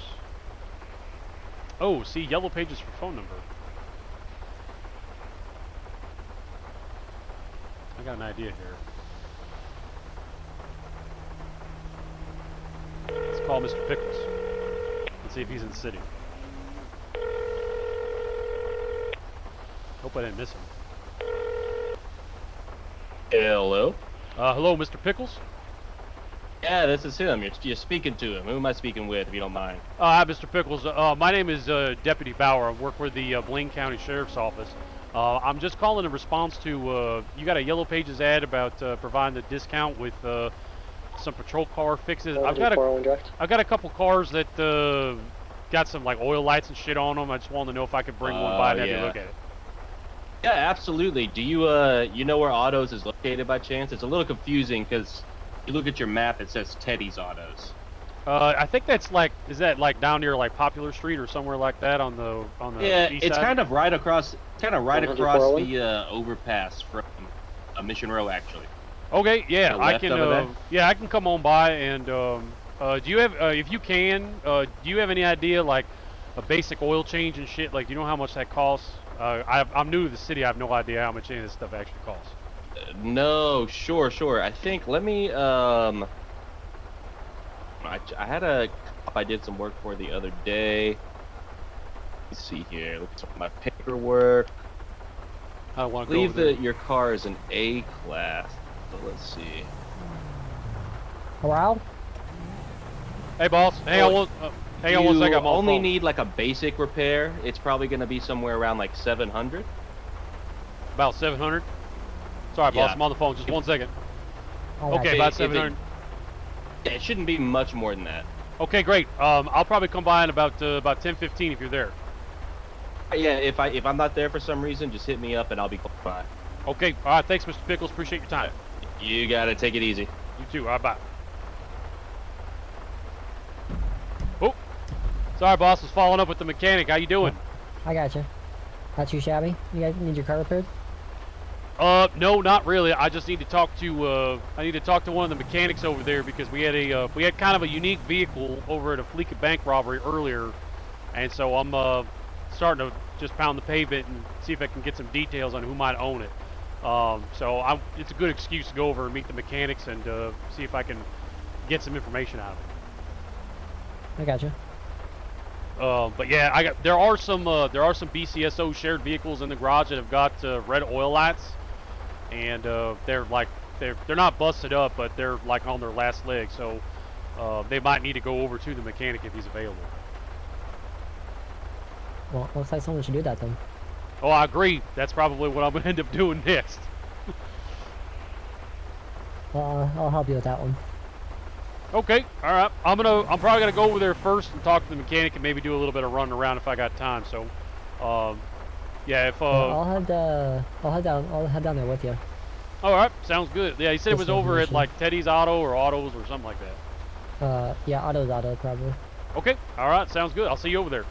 Oh, see, yellow pages for phone number. I got an idea here. Let's call Mr. Pickles. Let's see if he's in the city. Hope I didn't miss him. Hello? Hello, Mr. Pickles? Yeah, this is him. You're speaking to him. Who am I speaking with, if you don't mind? Hi, Mr. Pickles. My name is Deputy Bauer. I work with the Blaine County Sheriff's Office. I'm just calling in response to, you got a Yellow Pages ad about providing the discount with some patrol car fixes. I've got a couple cars that got some like oil lights and shit on them. I just wanted to know if I could bring one by and have you look at it. Yeah, absolutely. Do you you know where Autos is located by chance? It's a little confusing because you look at your map, it says Teddy's Autos. I think that's like, is that like down near like Popular Street or somewhere like that on the Yeah, east it's side? kind of right across the overpass from Mission Row, actually. Okay, yeah, To the I left can. over there? Yeah, I can come on by and. Do you have, if you can, do you have any idea like a basic oil change and shit? Like, do you know how much that costs? I'm new to the city. I have no idea how much any of this stuff actually costs. No, sure. I think, let me, I had a cop I did some work for the other day. Let's see here. Look at some of my paperwork. I don't want I to go believe over there. that your car is an A class. So let's see. Hello? Hey, boss. Hang on one second. I'm on the only phone. need like a basic repair. It's probably going to be somewhere around like 700. About 700. Sorry, boss. Yeah. I'm on the phone. Just 1 second. Alright. Okay, about 700. Yeah, it shouldn't be much more than that. Okay, great. I'll probably come by in about 10:15 if you're there. Yeah, if I'm not there for some reason, just hit me up and I'll be close by. Okay. All right. Thanks, Mr. Pickles. Appreciate your time. You gotta take it easy. You too. All right, bye. Oh, sorry, boss. Was following up with the mechanic. How you doing? I gotcha. Not too shabby. You guys need your car repaired? No, not really. I just need to talk to one of the mechanics over there because we had kind of a unique vehicle over at a Fleeca bank robbery earlier, and so I'm starting to just pound the pavement and see if I can get some details on who might own it. So it's a good excuse to go over and meet the mechanics and see if I can get some information out of it. I gotcha. But yeah, there are some BCSO shared vehicles in the garage that have got red oil lights, and they're not busted up, but they're like on their last leg, so they might need to go over to the mechanic if he's available. Well, looks like someone should do that then. Oh, I agree. That's probably what I'm gonna end up doing next. I'll help you with that one. Okay, all right. I'm probably gonna go over there first and talk to the mechanic and maybe do a little bit of running around if I got time. So, yeah, if I'll head down there with you. All right, sounds good. Yeah, he said it was over at information. like Teddy's Auto or Autos or something like that. Yeah, Auto probably. Okay, all right, sounds good. I'll see you over there.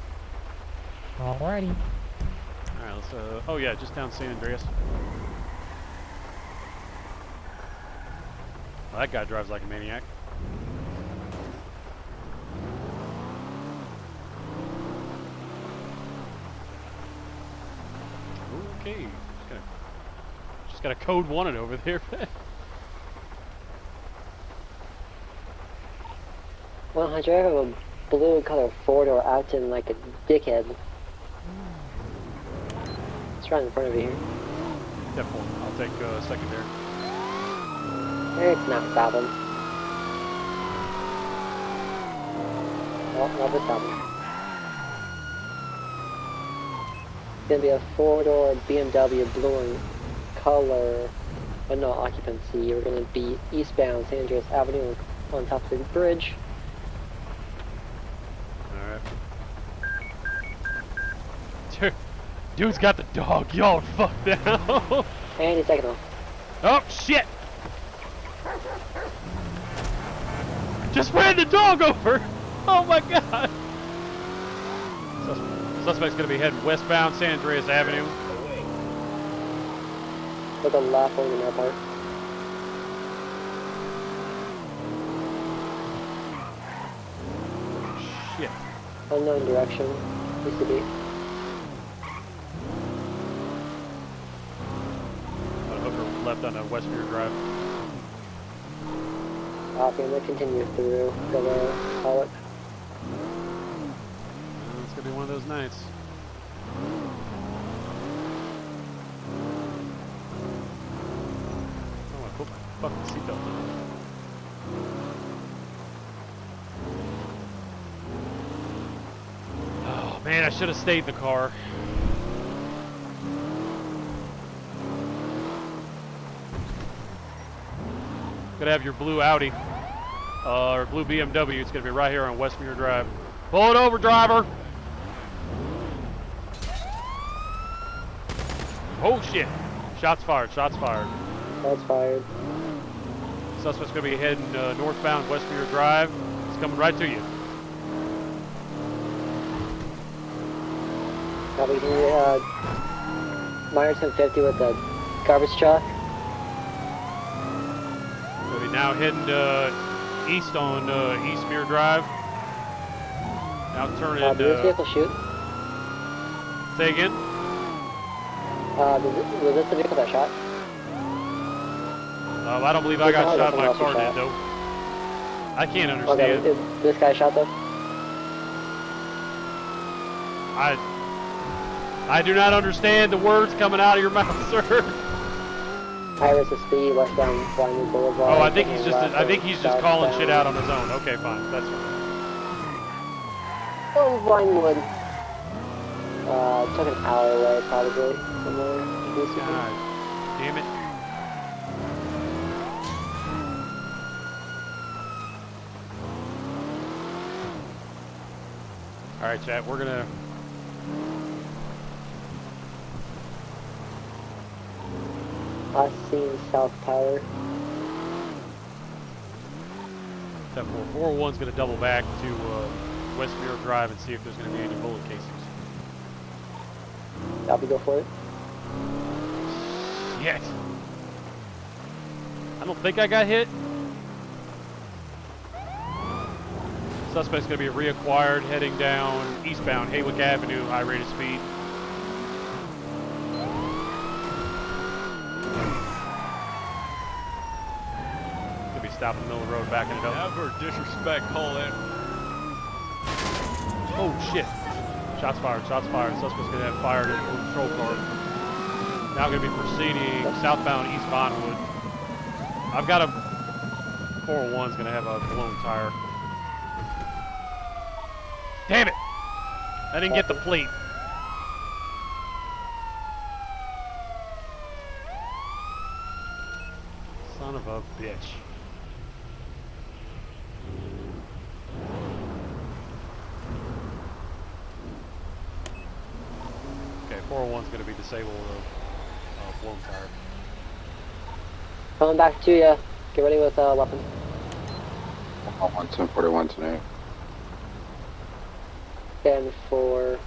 Alrighty. All right, let's. Oh yeah, just down San Andreas. Well, that guy drives like a maniac. Okay, just got a code 1 over there. Well, I drive a blue color four-door acting like a dickhead. It's right in front of you here. Definitely. I'll take secondary. It's not a problem. Well, not a problem. It's gonna be a four-door BMW blue in color, but no occupancy. We're gonna be eastbound San Andreas Avenue on top of the bridge. Alright. Dude's got the dog. Y'all fucked now. And he's taking off. Oh, shit! Just ran the dog over! Oh my god! Suspect's gonna be heading westbound San Andreas Avenue. Look on the left on the airport. Shit. Unknown direction. Used to be. A hooker left on Westmere Drive. Copy, I'm gonna continue through the Pollock. It's gonna be one of those nights. Oh, I put my fucking seatbelt on. Oh man, I should have stayed in the car. Gonna have your blue Audi, or blue BMW. It's gonna be right here on Westmere Drive. Pull it over, driver. Oh shit! Shots fired. Shots fired. Shots fired. Suspect's gonna be heading northbound Westmere Drive. It's coming right to you. Copy, can you, minus 1050 with the garbage truck? Gonna be now heading east on Eastmere Drive. Now turning. Did this vehicle shoot? Say again? Was this the vehicle that shot? I don't believe I got shot. My car did though. I can't understand. Okay, this guy shot though? I do not understand the words coming out of your mouth, sir. Iris is speed westbound Vinewood Boulevard. Oh, I think he's just calling shit out on his own. Okay, fine. That's fine. Oh, Vinewood. Took an hour away probably. God damn it. All right, chat. We're gonna. Last seen South Tower. 401's going to double back to Westmere Drive and see if there's going to be any bullet casings. Copy, go for it. Shit. I don't think I got hit. Suspect's going to be reacquired heading down eastbound Haywick Avenue, high rate of speed. Stop in the middle of the road, backing it up. Never disrespect Colin. Oh shit! Shots fired. Shots fired. Suspect's gonna have fired at the patrol car. Now gonna be proceeding southbound East Vinewood. I've got a 401's gonna have a blown tire. Damn it! I didn't get the plate. Son of a bitch. Okay, 401's going to be disabled of blown tire. Coming back to you. Get ready with weapon. 1041 tonight. And for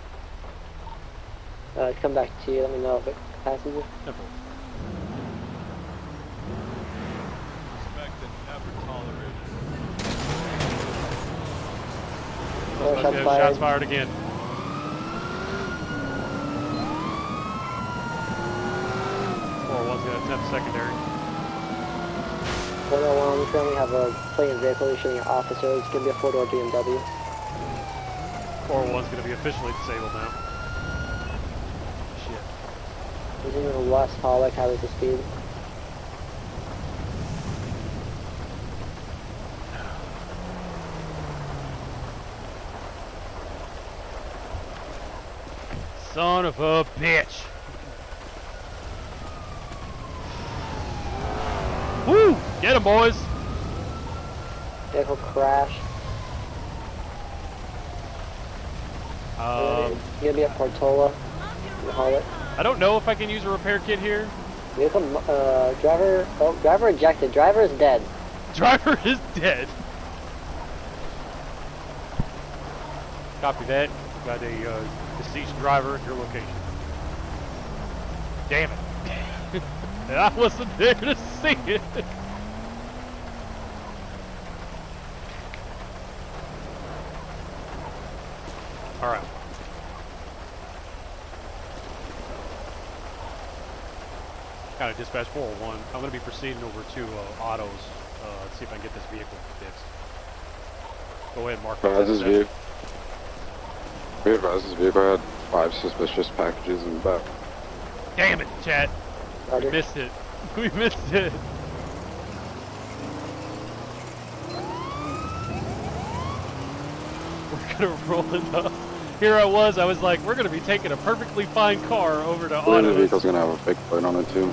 come back to you. Let me know if it passes you. Shots fired again. 401's going to attempt secondary. 101, we currently have a plane vehicle shooting at officers. It's going to be a 4-door BMW. 401's going to be officially disabled now. Shit. He's in the West Pollock, high rate of speed. Son of a bitch. Woo! Get him, boys. Vehicle crash. Gonna be at Portola. I don't know if I can use a repair kit here. Vehicle, driver. Oh, driver ejected. Driver is dead. Driver is dead. Copy that. Got a deceased driver at your location. Damn it. I wasn't there to see it. Alright. Kind of dispatch 401. I'm going to be proceeding over to Otto's. See if I can get this vehicle fixed. Go ahead, Mark. This vehicle. We advised this vehicle had 5 suspicious packages in the back. Damn it, Chad. We missed it. We missed it. We're gonna roll it up. Here I was like, we're gonna be taking a perfectly fine car over to I believe the Otto's. vehicle's gonna have a fake plate on it too.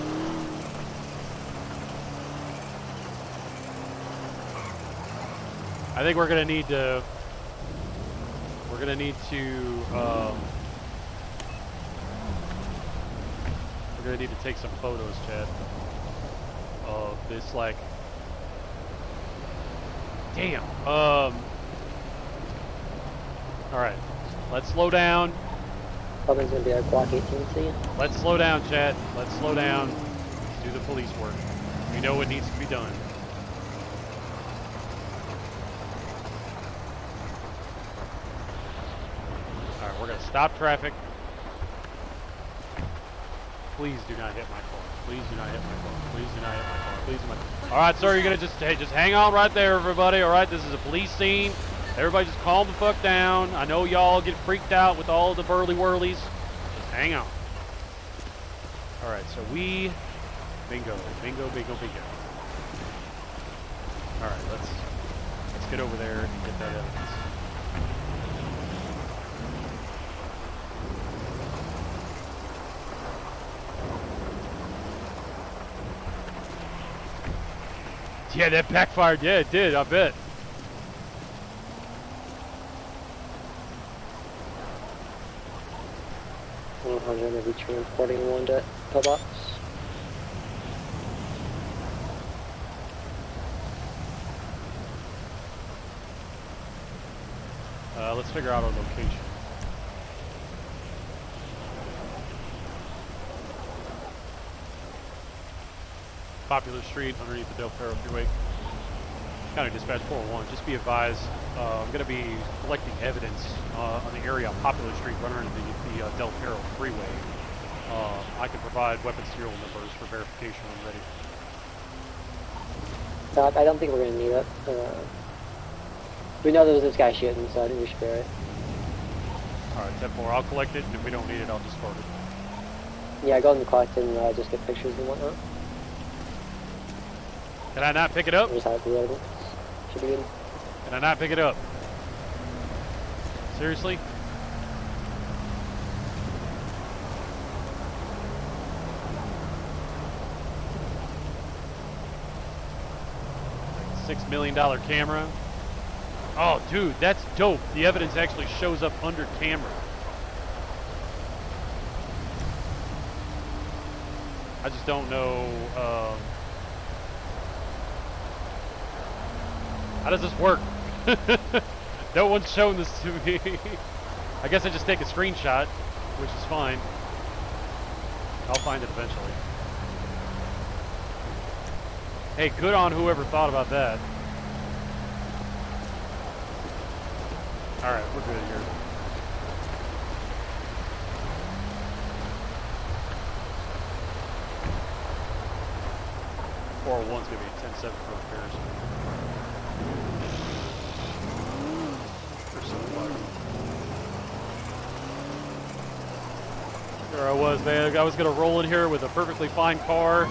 I think we're gonna need to. We're gonna need to take some photos, Chad, of this. Like, damn. All right, let's slow down. Probably gonna be our Glock 18C. Let's slow down, Chad. Let's slow down. Do the police work. We know what needs to be done. All right, we're gonna stop traffic. Please do not hit my car. Please do not hit my car. Please do not hit my car. Please do not. All right, sir, you're gonna just hang on right there, everybody. All right, this is a police scene. Everybody just calm the fuck down. I know y'all get freaked out with all the burly whirlies. Just hang on. All right, so bingo, bingo, bingo, bingo. All right, let's get over there and get that evidence. Yeah, that backfired. Yeah, it did. I bet. I'm going to be transporting one to pillbox. Let's figure out our location. Popular Street underneath the Del Perro Freeway. County Dispatch 401. Just be advised, I'm going to be collecting evidence on the area of Popular Street running underneath the Del Perro Freeway. I can provide weapon serial numbers for verification when ready. Doc, I don't think we're going to need it. We know there was this guy shooting, so I think we should bear it. Alright, 10-4. I'll collect it, and if we don't need it, I'll discard it. Yeah, go ahead and collect and just get pictures and whatnot. Can I not pick it up? Just have the evidence. Should be good. Can I not pick it up? Seriously? $6 million camera. Oh, dude, that's dope. The evidence actually shows up under camera. I just don't know. How does this work? No one's shown this to me. I guess I just take a screenshot, which is fine. I'll find it eventually. Hey, good on whoever thought about that. Alright, we're good here. One's gonna be a 10-7 for repairs. There I was, man. I was gonna roll in here with a perfectly fine car.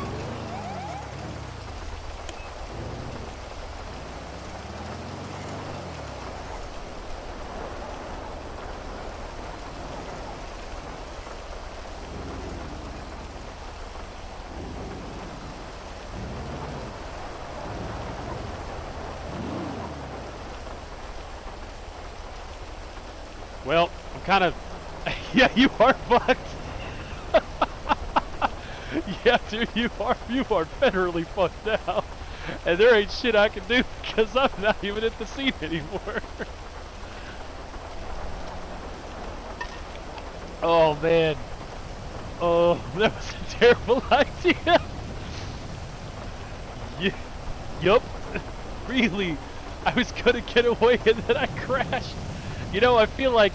Well, I'm kind of... Yeah, you are fucked. Yeah, dude, you are federally fucked now. And there ain't shit I can do because I'm not even at the scene anymore. Oh, man. Oh, that was a terrible idea. Yup. Really. I was gonna get away and then I crashed. You know, I feel like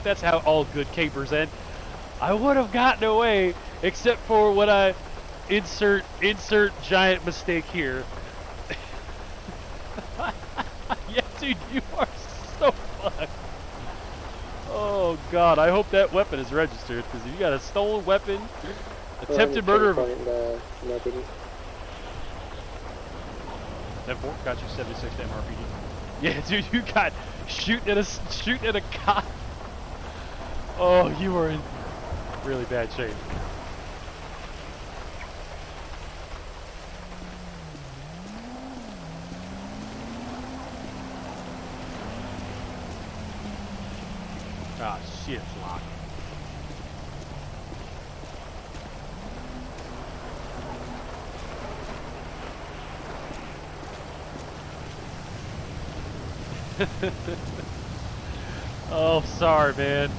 that's how all good capers end. I would have gotten away, except for when I insert giant mistake here. Yeah, dude, you are so fucked. Oh god, I hope that weapon is registered, because if you got a stolen weapon, attempted murder of a... That fork got you 76 to MRPG. Yeah, dude, you got shooting at a cop. Oh, you were in really bad shape. Ah, shit, it's locked. Oh, sorry, man.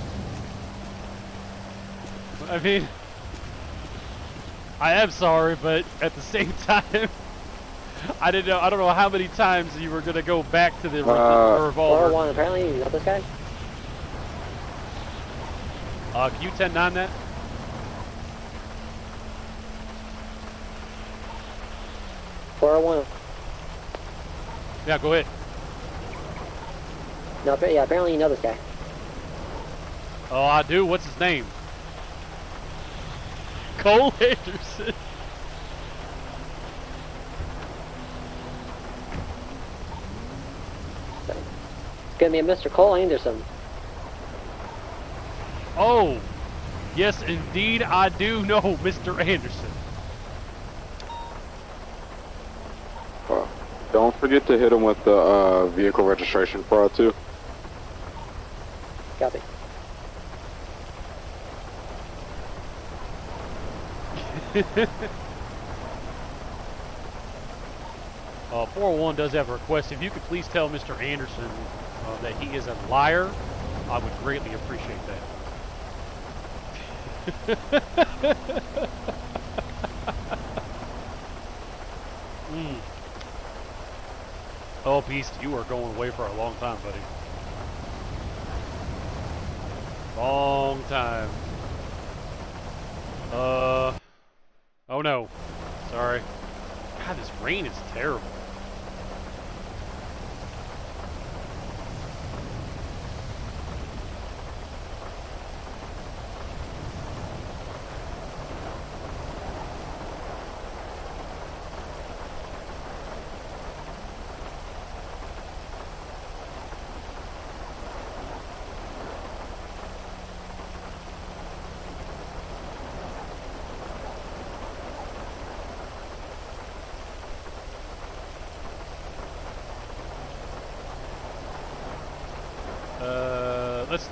I mean, I am sorry, but at the same time, I don't know how many times you were gonna go back to the revolver. 401, apparently you got this guy? Can you 10-9 that? $401. Yeah, go ahead. No, yeah, apparently you know this guy. Oh, I do. What's his name? Cole Anderson. It's gonna be a Mr. Cole Anderson. Oh, yes, indeed, I do know Mr. Anderson. Don't forget to hit him with the vehicle registration fraud too. Copy. Uh, 401 does have a request. If you could please tell Mr. Anderson that he is a liar, I would greatly appreciate that. Oh, Beast, you are going away for a long time, buddy. Long time. Oh no. Sorry. God, this rain is terrible.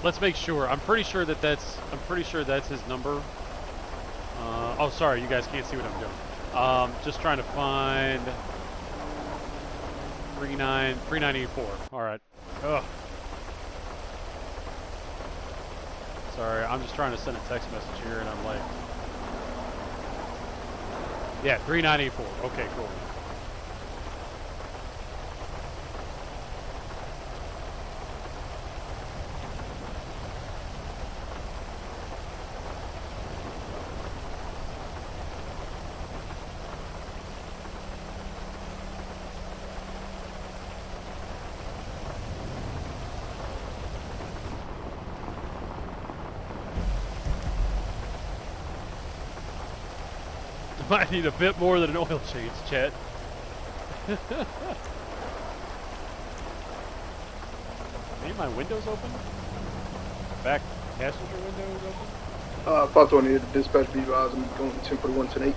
Let's make sure. I'm pretty sure that's his number. Oh, sorry, you guys can't see what I'm doing. Just trying to find 3984. All right. Ugh. Sorry, I'm just trying to send a text message here, and I'm like, yeah, 3984. Okay, cool. Might need a bit more than an oil change, Chet. Any of my windows open? Back passenger windows open? 528, dispatch be advised, I'm going 1041, 10-8.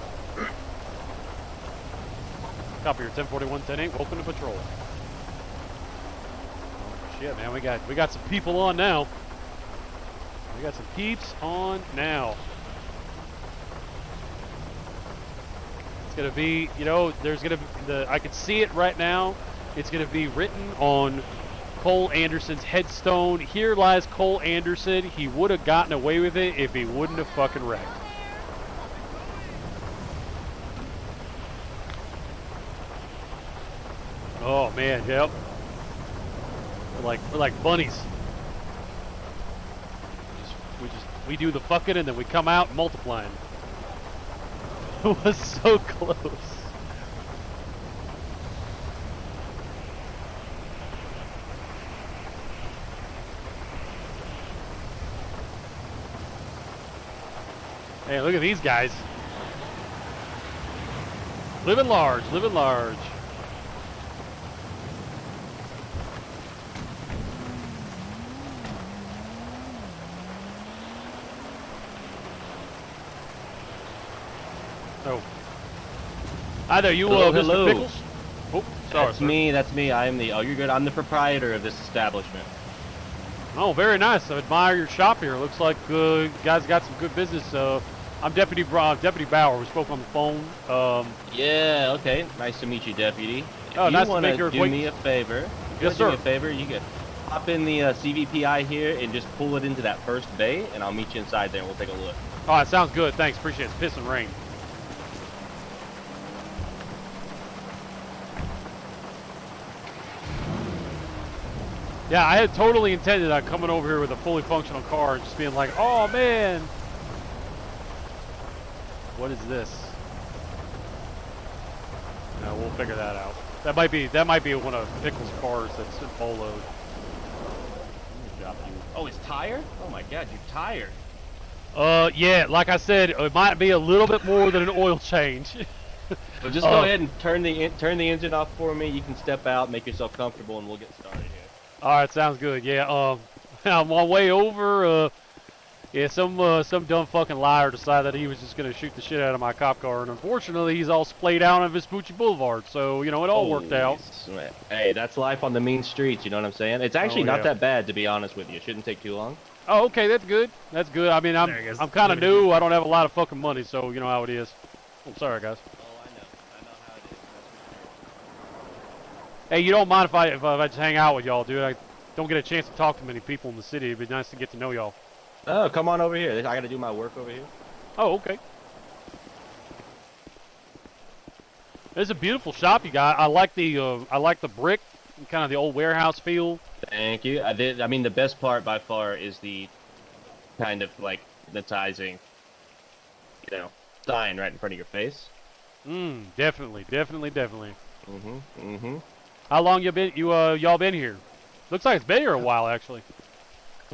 Copy your 1041, 10-8, welcome to patrol. Oh, shit, man, we got some people on now. We got some peeps on now. It's gonna be, you know, there's gonna be I can see it right now. It's gonna be written on Cole Anderson's headstone. Here lies Cole Anderson. He would have gotten away with it if he wouldn't have fucking wrecked. Oh man, yep. We're like bunnies. We do the fucking and then we come out multiplying. It was so close. Hey, look at these guys. Living large, living large. Oh. Hi there, you hello, Mr. hello. Pickles? Oh, sorry. That's me, that's me. I am the, oh, you're good. I'm the proprietor of this establishment. Oh, very nice. I admire your shop here. Looks like you guys got some good business. I'm Deputy Bauer. We spoke on the phone. Yeah, okay. Nice to meet you, Deputy. Oh, If nice you to make want your to do me a favor, Yes, do me sir. a favor, you can hop in the CVPI here and just pull it into that first bay, and I'll meet you inside there and we'll take a look. All right, sounds good. Thanks. Appreciate it. It's piss and rain. Yeah, I had totally intended on coming over here with a fully functional car and just being like, oh, man. What is this? No, we'll figure that out. That might be one of Pickles' cars that's poloed. Oh, it's tire? Oh my god, you're tired. Yeah, like I said, it might be a little bit more than an oil change. So just go ahead and turn the engine off for me. You can step out, make yourself comfortable, and we'll get started here. All right, sounds good. Yeah, I'm on my way over. Yeah, some dumb fucking liar decided that he was just gonna shoot the shit out of my cop car, and unfortunately, he's all splayed out on Vespucci Boulevard. So you know, it all worked out. Hey, that's life on the mean streets. You know what I'm saying? It's actually not that bad, to be honest with you. It shouldn't take too long. Oh, okay, that's good. That's good. I mean, I'm kind of new. I don't have a lot of fucking money, so you know how it is. I'm sorry, guys. Hey, you don't mind if I just hang out with y'all, dude? I don't get a chance to talk to many people in the city. It'd be nice to get to know y'all. Oh, come on over here. I gotta do my work over here. Oh, okay. It's a beautiful shop you got. I like the brick, kind of the old warehouse feel. Thank you. I mean, the best part by far is the kind of like hypnotizing, you know, sign right in front of your face. Definitely. Mm-hmm. How long y'all been here? Looks like it's been here a while, actually.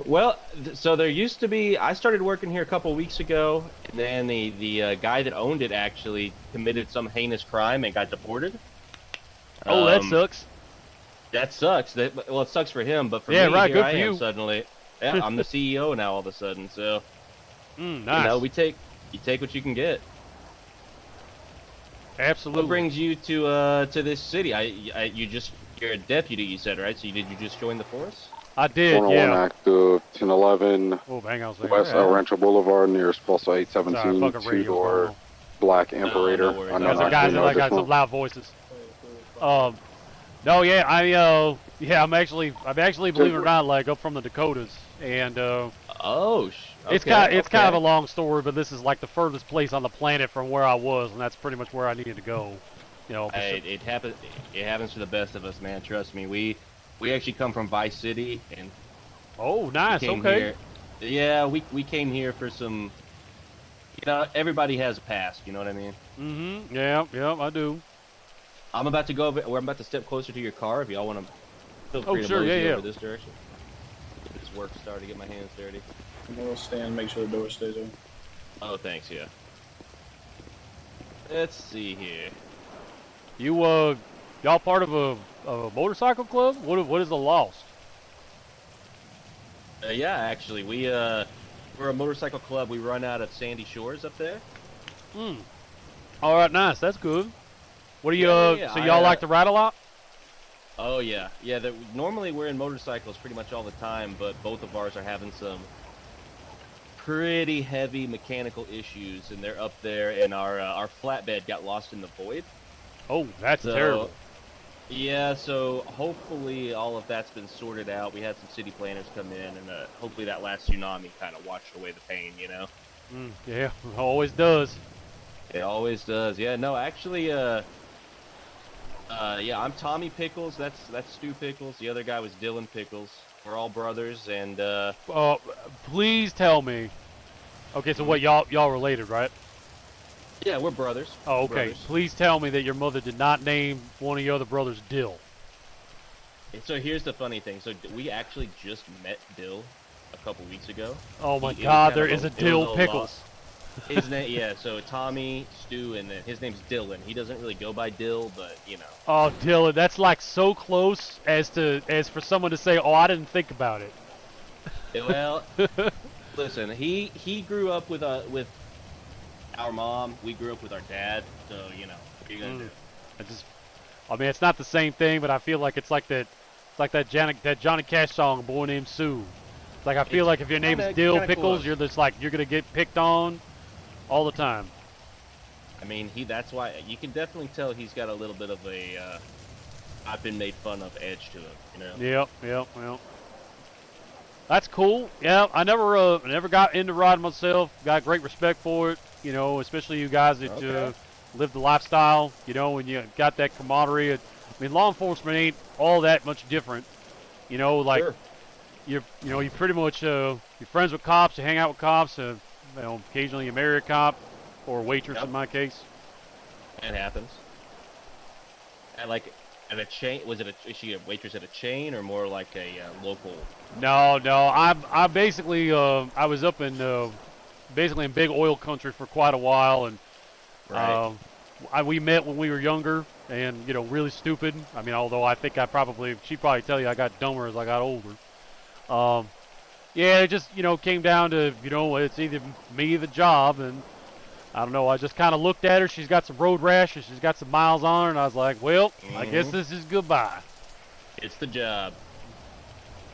Well, so there used to be. I started working here a couple weeks ago, and then the guy that owned it actually committed some heinous crime and got deported. Oh, that sucks. That sucks. Well, it sucks for him, but for me, right, here good I for am you. suddenly. Yeah, I'm the CEO now all of a sudden. So, nice. you know, you take what you can get. Absolutely. What brings you to this city? You're a deputy, you said, right? So did you just join the force? I did, 101 yeah. active, 1011 Oh, hang on a second. West El Rancho Boulevard near Spulsa 817, Sorry, fucking radio's going two-door on. black Imperator. No worries. I know There's some not guys know that this got some one. loud voices. No, yeah, I'm actually, believe it or not, like up from the Dakotas, and it's kind of a long story, but this is like the furthest place on the planet from where I was, and that's pretty much where I needed to go. You know, Hey, it happens to the best of us, man. Trust me. We actually come from Vice City, and oh, nice. we came Okay. here. Yeah, we came here for some. You know, everybody has a past. You know what I mean? Mm-hmm. Yeah, I do. I'm about to go over. I'm about to step closer to your car. If y'all want to, feel free to sure, mosey yeah. over this direction. Get this work started. Get my hands dirty. I'm gonna stand, make sure the door stays open. Oh, thanks. Yeah. Let's see here. You y'all part of a motorcycle club? What is the Lost? Yeah, actually, we're a motorcycle club. We run out of Sandy Shores up there. All right, nice. That's good. What do you? Yeah, so y'all like to ride a lot? Oh yeah. Normally we're in motorcycles pretty much all the time, but both of ours are having some pretty heavy mechanical issues, and they're up there. And our flatbed got lost in the void. Oh, that's terrible. Yeah, so hopefully all of that's been sorted out. We had some city planners come in, and hopefully that last tsunami kind of washed away the pain, you know? Yeah, it always does. It always does. Yeah, no, actually, yeah, I'm Tommy Pickles. That's Stu Pickles. The other guy was Dylan Pickles. We're all brothers, and please tell me. Okay, so what y'all related, right? Yeah, we're brothers. Oh, okay. Brothers. Please tell me that your mother did not name one of your other brothers Dill. And so here's the funny thing. So we actually just met Dill a couple weeks ago. Oh my God, there is a Dill lost. Pickles. His name, yeah. So Tommy, Stu, and then his name's Dylan. He doesn't really go by Dill, but you know. Oh, Dylan, that's like so close as for someone to say, "Oh, I didn't think about it." Well, listen, he grew up with our mom. We grew up with our dad. So you know, what are you gonna do? I mean, it's not the same thing, but I feel like it's like that Johnny Cash song, "Boy Named Sue." Like I feel like if your name is Dill Pickles, you're just like you're gonna get picked on all the time. I mean, that's why you can definitely tell he's got a little bit of a I've been made fun of edge to him, you know. Yep. That's cool. Yeah, I never got into riding myself. Got great respect for it, you know, especially you guys that live the lifestyle, you know, and you got that camaraderie. I mean, law enforcement ain't all that much different, you know. Like you pretty much you're friends with cops, you hang out with cops, you know, occasionally you marry a cop or a waitress in my case. It happens. And like at a chain, is she a waitress at a chain or more like a local? No. I basically I was up in basically in big oil country for quite a while, and we met when we were younger, and you know, really stupid. I mean, although I think she'd probably tell you I got dumber as I got older. Yeah, it just, you know, came down to, you know, it's either me or the job, and I don't know, I just kind of looked at her. She's got some road rash, and she's got some miles on her, and I was like, well, I guess this is goodbye. It's the job.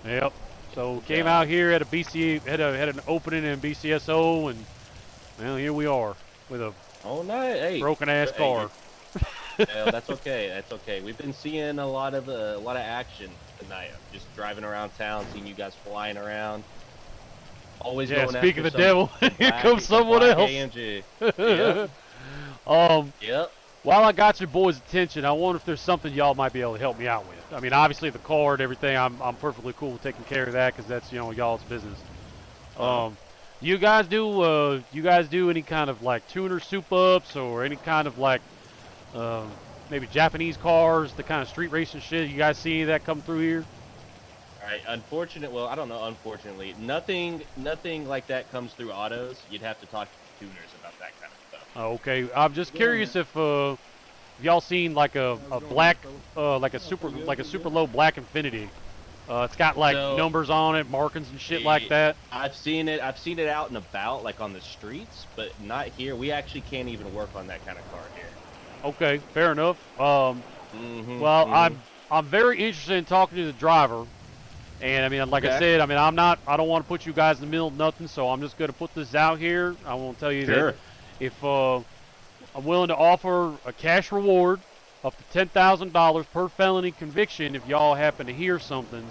Yep. So came out here at a had an opening in BCSO, and well, here we are with a broken ass car. Well, that's okay. That's okay. We've been seeing a lot of action tonight. Just driving around town, seeing you guys flying around. Always going after speaking of the devil, here comes someone else. AMG. Yep. While I got your boys' attention, I wonder if there's something y'all might be able to help me out with. I mean, obviously the car and everything, I'm perfectly cool with taking care of that because that's, you know, y'all's business. You guys do any kind of like tuner soup ups or any kind of like maybe Japanese cars, the kind of street racing shit? You guys see any of that come through here? All right. Well, I don't know. Unfortunately, nothing like that comes through autos. You'd have to talk to tuners about that kind of stuff. Okay. I'm just curious if y'all seen like a black like a super low black Infinity. It's got like numbers on it, markings and shit like that. I've seen it out and about, like on the streets, but not here. We actually can't even work on that kind of car here. Okay, fair enough. I'm very interested in talking to the driver, and I mean, like I said, I mean, I don't want to put you guys in the middle of nothing, so I'm just going to put this out here. I won't tell you that if I'm willing to offer a cash reward up to $10,000 per felony conviction if y'all happen to hear something.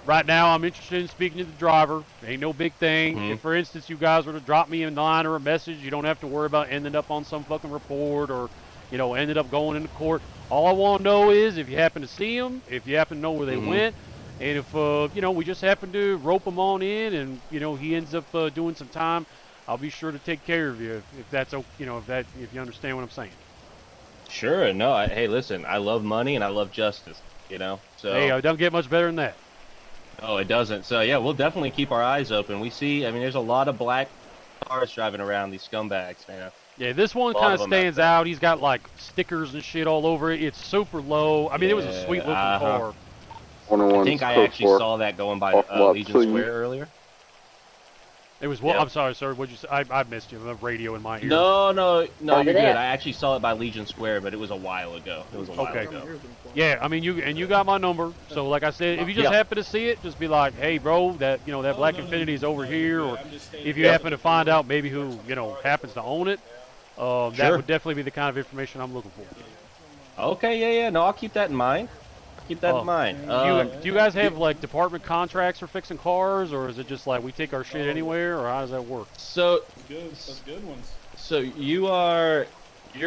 Right now, I'm interested in speaking to the driver. Ain't no big thing. If, for instance, you guys were to drop me a line or a message, you don't have to worry about ending up on some fucking report or, you know, ended up going into court. All I want to know is if you happen to see them, if you happen to know where they went, and if, you know, we just happen to rope them on in and, you know, he ends up doing some time, I'll be sure to take care of you if that's, you know, if you understand what I'm saying. Sure. No. Hey, listen, I love money and I love justice, you know, so. Hey, it don't get much better than that. Oh, it doesn't. So, yeah, we'll definitely keep our eyes open. We see, I mean, there's a lot of black cars driving around, these scumbags, man. Yeah, this one kind of stands out. He's got, like, stickers and shit all over it. It's super low. I mean, it was a sweet-looking car. I think I actually saw that going by Legion Square earlier. It was what? I'm sorry, sir. What'd you say? I missed you. The radio in my ear. No, you're good. I actually saw it by Legion Square, but it was a while ago. Yeah, I mean, you got my number. So, like I said, if you just happen to see it, just be like, hey, bro, that that black Infinity is over here. Or if you happen to find out maybe who happens to own it, that would definitely be the kind of information I'm looking for. Okay, yeah. No, I'll keep that in mind. Keep that in mind. Do you guys have like department contracts for fixing cars, or is it just like we take our shit anywhere, or how does that work? So good ones. So you're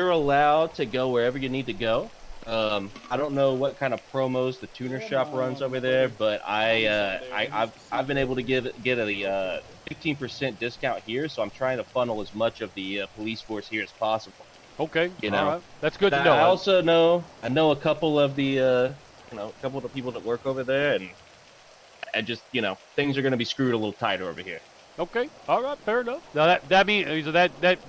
allowed to go wherever you need to go. I don't know what kind of promos the tuner shop runs over there, but I've been able to get a 15% discount here, so I'm trying to funnel as much of the police force here as possible. Okay, you know, all right. That's good to know. I also know a couple of the a couple of the people that work over there, and I just things are going to be screwed a little tighter over here. Okay, all right, fair enough. Now that means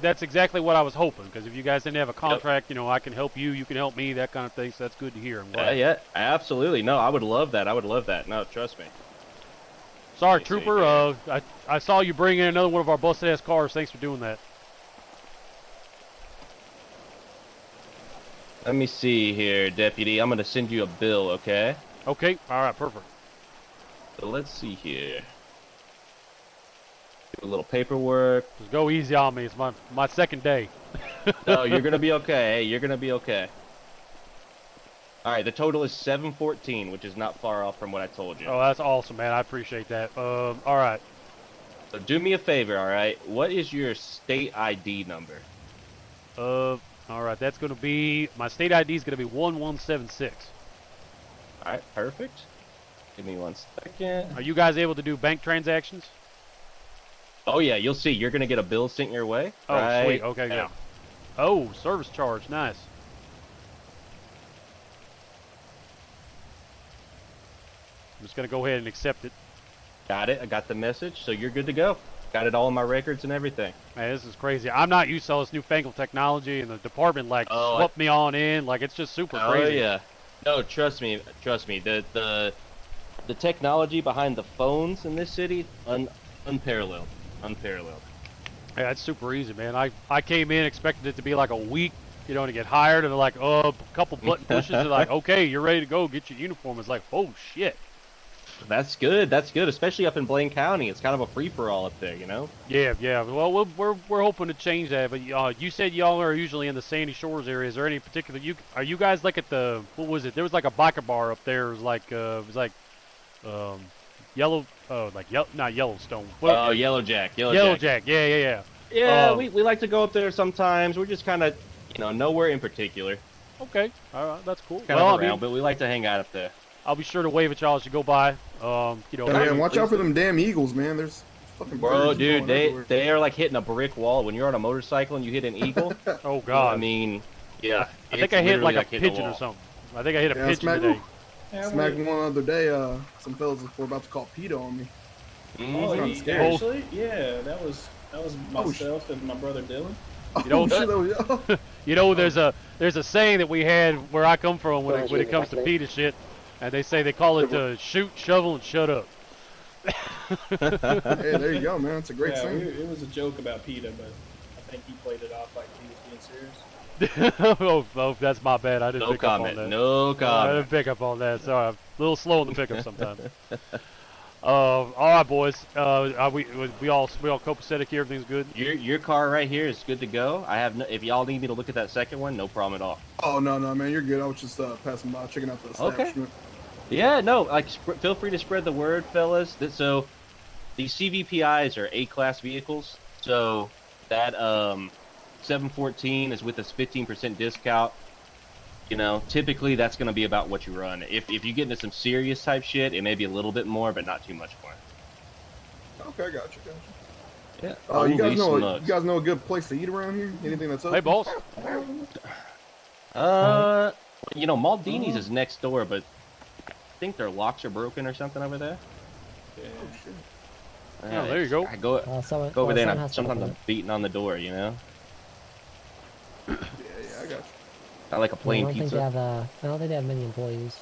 that's exactly what I was hoping, because if you guys didn't have a contract, I can help you, you can help me, that kind of thing. So that's good to hear. Yeah, absolutely. No, I would love that. No, trust me. Sorry, Trooper. I saw you bring in another one of our busted ass cars. Thanks for doing that. Let me see here, Deputy. I'm gonna send you a bill, okay? Okay. All right. Perfect. So let's see here. Do a little paperwork. Just go easy on me. It's my second day. No, you're gonna be okay. Hey, you're gonna be okay. All right, the total is 714, which is not far off from what I told you. Oh, that's awesome, man. I appreciate that. All right. So do me a favor, all right? What is your state ID number? All right. That's gonna be my state ID is gonna be 1176. All right, perfect. Give me 1 second. Are you guys able to do bank transactions? Oh yeah, you'll see. You're gonna get a bill sent your way. Oh, right sweet. Okay, now. good. Oh, service charge. Nice. I'm just gonna go ahead and accept it. Got it. I got the message, so you're good to go. Got it all in my records and everything. Man, this is crazy. I'm not used to all this newfangled technology, and the department swept me on in. Like, it's just super crazy. Oh yeah. No, trust me. The technology behind the phones in this city, unparalleled. Yeah, it's super easy, man. I came in expecting it to be like a week, to get hired, and they're like, oh, a couple button pushes. They're like, okay, you're ready to go. Get your uniform. It's like, oh shit. That's good. Especially up in Blaine County. It's kind of a free-for-all up there, Yeah. Well, we're hoping to change that. But you said y'all are usually in the Sandy Shores area. Is there any particular? Are you guys like at the? What was it? There was like a biker bar up there. It was like Yellow. Oh, not Yellowstone. Oh, Yellow Jack. Yellow Jack. Yeah. Yeah, we like to go up there sometimes. We're just kind of, nowhere in particular. Okay. All right. That's cool. Kind of around, but we like to hang out up there. I'll be sure to wave at y'all as you go by. Man, watch out for them damn eagles, man. There's fucking Bro, dude, they are like hitting a brick wall. When you're on a motorcycle and you hit an eagle. Oh God. I mean, yeah. I think I hit like a pigeon or something. I think I hit a pigeon today. Smacked one other day. Some fellas were about to call PETA on me. Oh, actually, yeah, that was myself and my brother Dylan. There's a saying that we had where I come from when it comes to PETA shit, and they say they call it shoot, shovel, and shut up. Hey, there you go, man. It's a great saying. It was a joke about PETA, but I think he played it off like he was being serious. oh, that's my bad. I didn't pick up on that. No comment. I didn't pick up on that. Sorry, I'm a little slow on the pickup sometimes. All right, boys. We all copacetic here. Everything's good. Your car right here is good to go. If y'all need me to look at that second one, no problem at all. Oh no, man, you're good. I was just passing by, checking out the establishment. Okay. Yeah, no, feel free to spread the word, fellas. So, these CVPIs are A-class vehicles. So that 714 is with this 15% discount. Typically that's going to be about what you run. If you get into some serious type shit, it may be a little bit more, but not too much more. Okay, gotcha. Yeah. You guys know a good place to eat around here? Anything that's open? Hey, boss. Maldini's is next door, but I think their locks are broken or something over there. Yeah. Oh shit. Oh, there you go. I go over there and sometimes I'm beating on the door, Yeah, I got you. I like a plain pizza. I don't think they have many employees.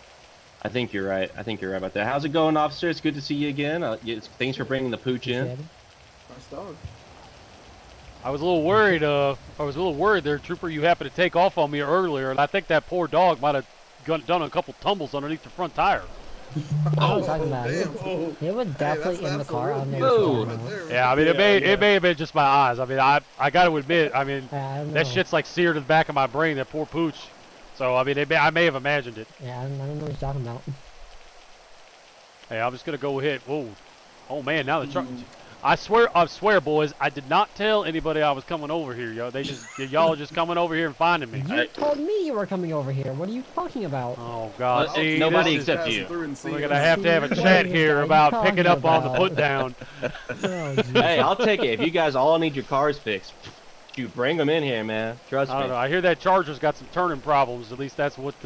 I think you're right. about that. How's it going, officer? It's good to see you again. Thanks for bringing the pooch in. Nice dog. I was a little worried there, Trooper. You happened to take off on me earlier, and I think that poor dog might have done a couple tumbles underneath the front tire. I was talking about it. It was definitely in the car. Yeah, I mean, it may have been just my eyes. I mean, I got to admit, that shit's like seared to the back of my brain, that poor pooch. So, I mean, I may have imagined it. Yeah, I don't know what you're talking about. Hey, I'm just going to go ahead. Whoa. Oh, man, now the truck. I swear, boys, I did not tell anybody I was coming over here, yo. Y'all just coming over here and finding me. You told me you were coming over here. What are you talking about? Oh God, see, nobody this except is, you. We're gonna have to have a chat here about picking up on the put down. Hey, I'll take it. If you guys all need your cars fixed, you bring them in here, man. Trust me. I don't know. I hear that Charger's got some turning problems. At least that's what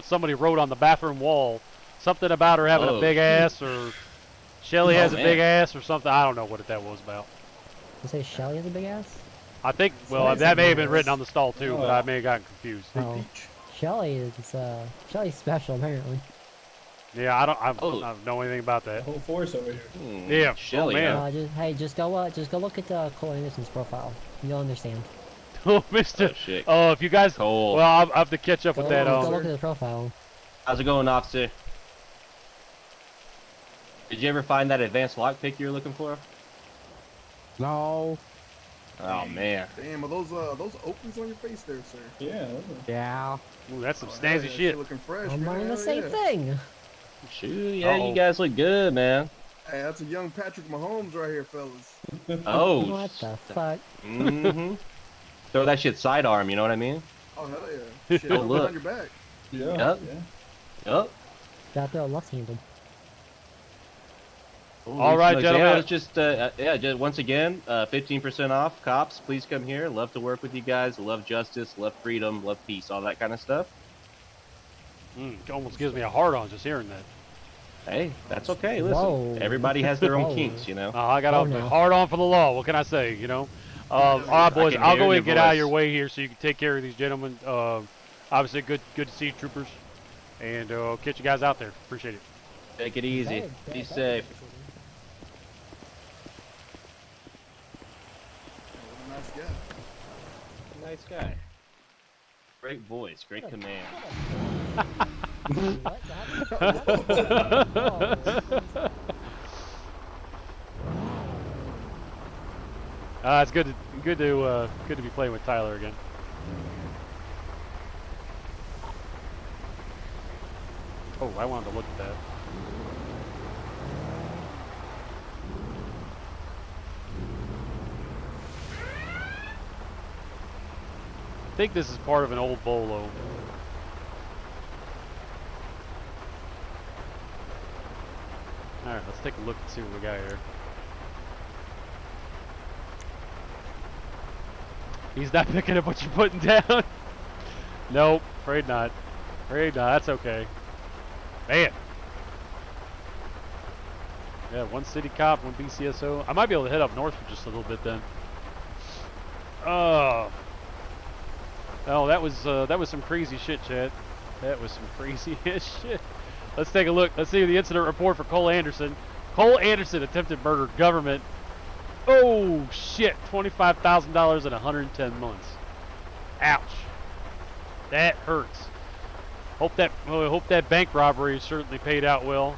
somebody wrote on the bathroom wall. Something about her having a big ass, or Shelly has a big ass, or something. I don't know what that was about. You say Shelly has a big ass? I think. Well, that may have been written on the stall too, but I may have gotten confused. Oh, Shelly is Shelly's special apparently. Yeah, I don't know anything about that. Whole force over here. Yeah, Shelly. man. Just go look at Cole Anderson's profile. You'll understand. Oh, Mister. Oh, shit. Oh, if you guys. Cole. Well, I'll have to catch up with that. Go look at the profile. How's it going, officer? Did you ever find that advanced lockpick you were looking for? No. Oh man. Damn, are those opens on your face there, sir? Yeah. Yeah. Ooh, that's some snazzy shit. Looking fresh. I'm man. wearing the Hell same yeah. thing. Shoot, yeah, you guys look good, man. Hey, that's a young Patrick Mahomes right here, fellas. Oh. What the fuck? Mm-hmm. Throw that shit sidearm, you know what I mean? Oh hell yeah. Shit, Oh, look look. on your back. Yeah. Yep. Yep. Got there left-handed. All right, gentlemen. Yeah, let's just once again, 15% off. Cops, please come here. Love to work with you guys. Love justice, love freedom, love peace, all that kind of stuff. It almost gives me a hard on just hearing that. Hey, that's okay. Listen, Whoa. everybody has their own Whoa. kinks, you know. I got a no. hard on for the law. What can I say? You know. All right, boys. can I'll hear go ahead your and get out of voice. your way here, so you can take care of these gentlemen. Obviously, good to see you, troopers, and I'll catch you guys out there. Appreciate it. Take it easy. Be safe. Nice guy. Nice guy. Great voice, great command. It's good to be playing with Tyler again. Oh, I wanted to look at that. I think this is part of an old bolo. Alright, let's take a look and see what we got here. He's not picking up what you're putting down. Nope, afraid not. Afraid not, that's okay. Man. Yeah, one city cop, one BCSO. I might be able to head up north for just a little bit then. Oh, that was some crazy shit, Chad. That was some crazy ass shit. Let's take a look. Let's see the incident report for Cole Anderson. Cole Anderson attempted murder, government. Oh shit! $25,000 in 110 months. Ouch. That hurts. Hope that bank robbery certainly paid out well.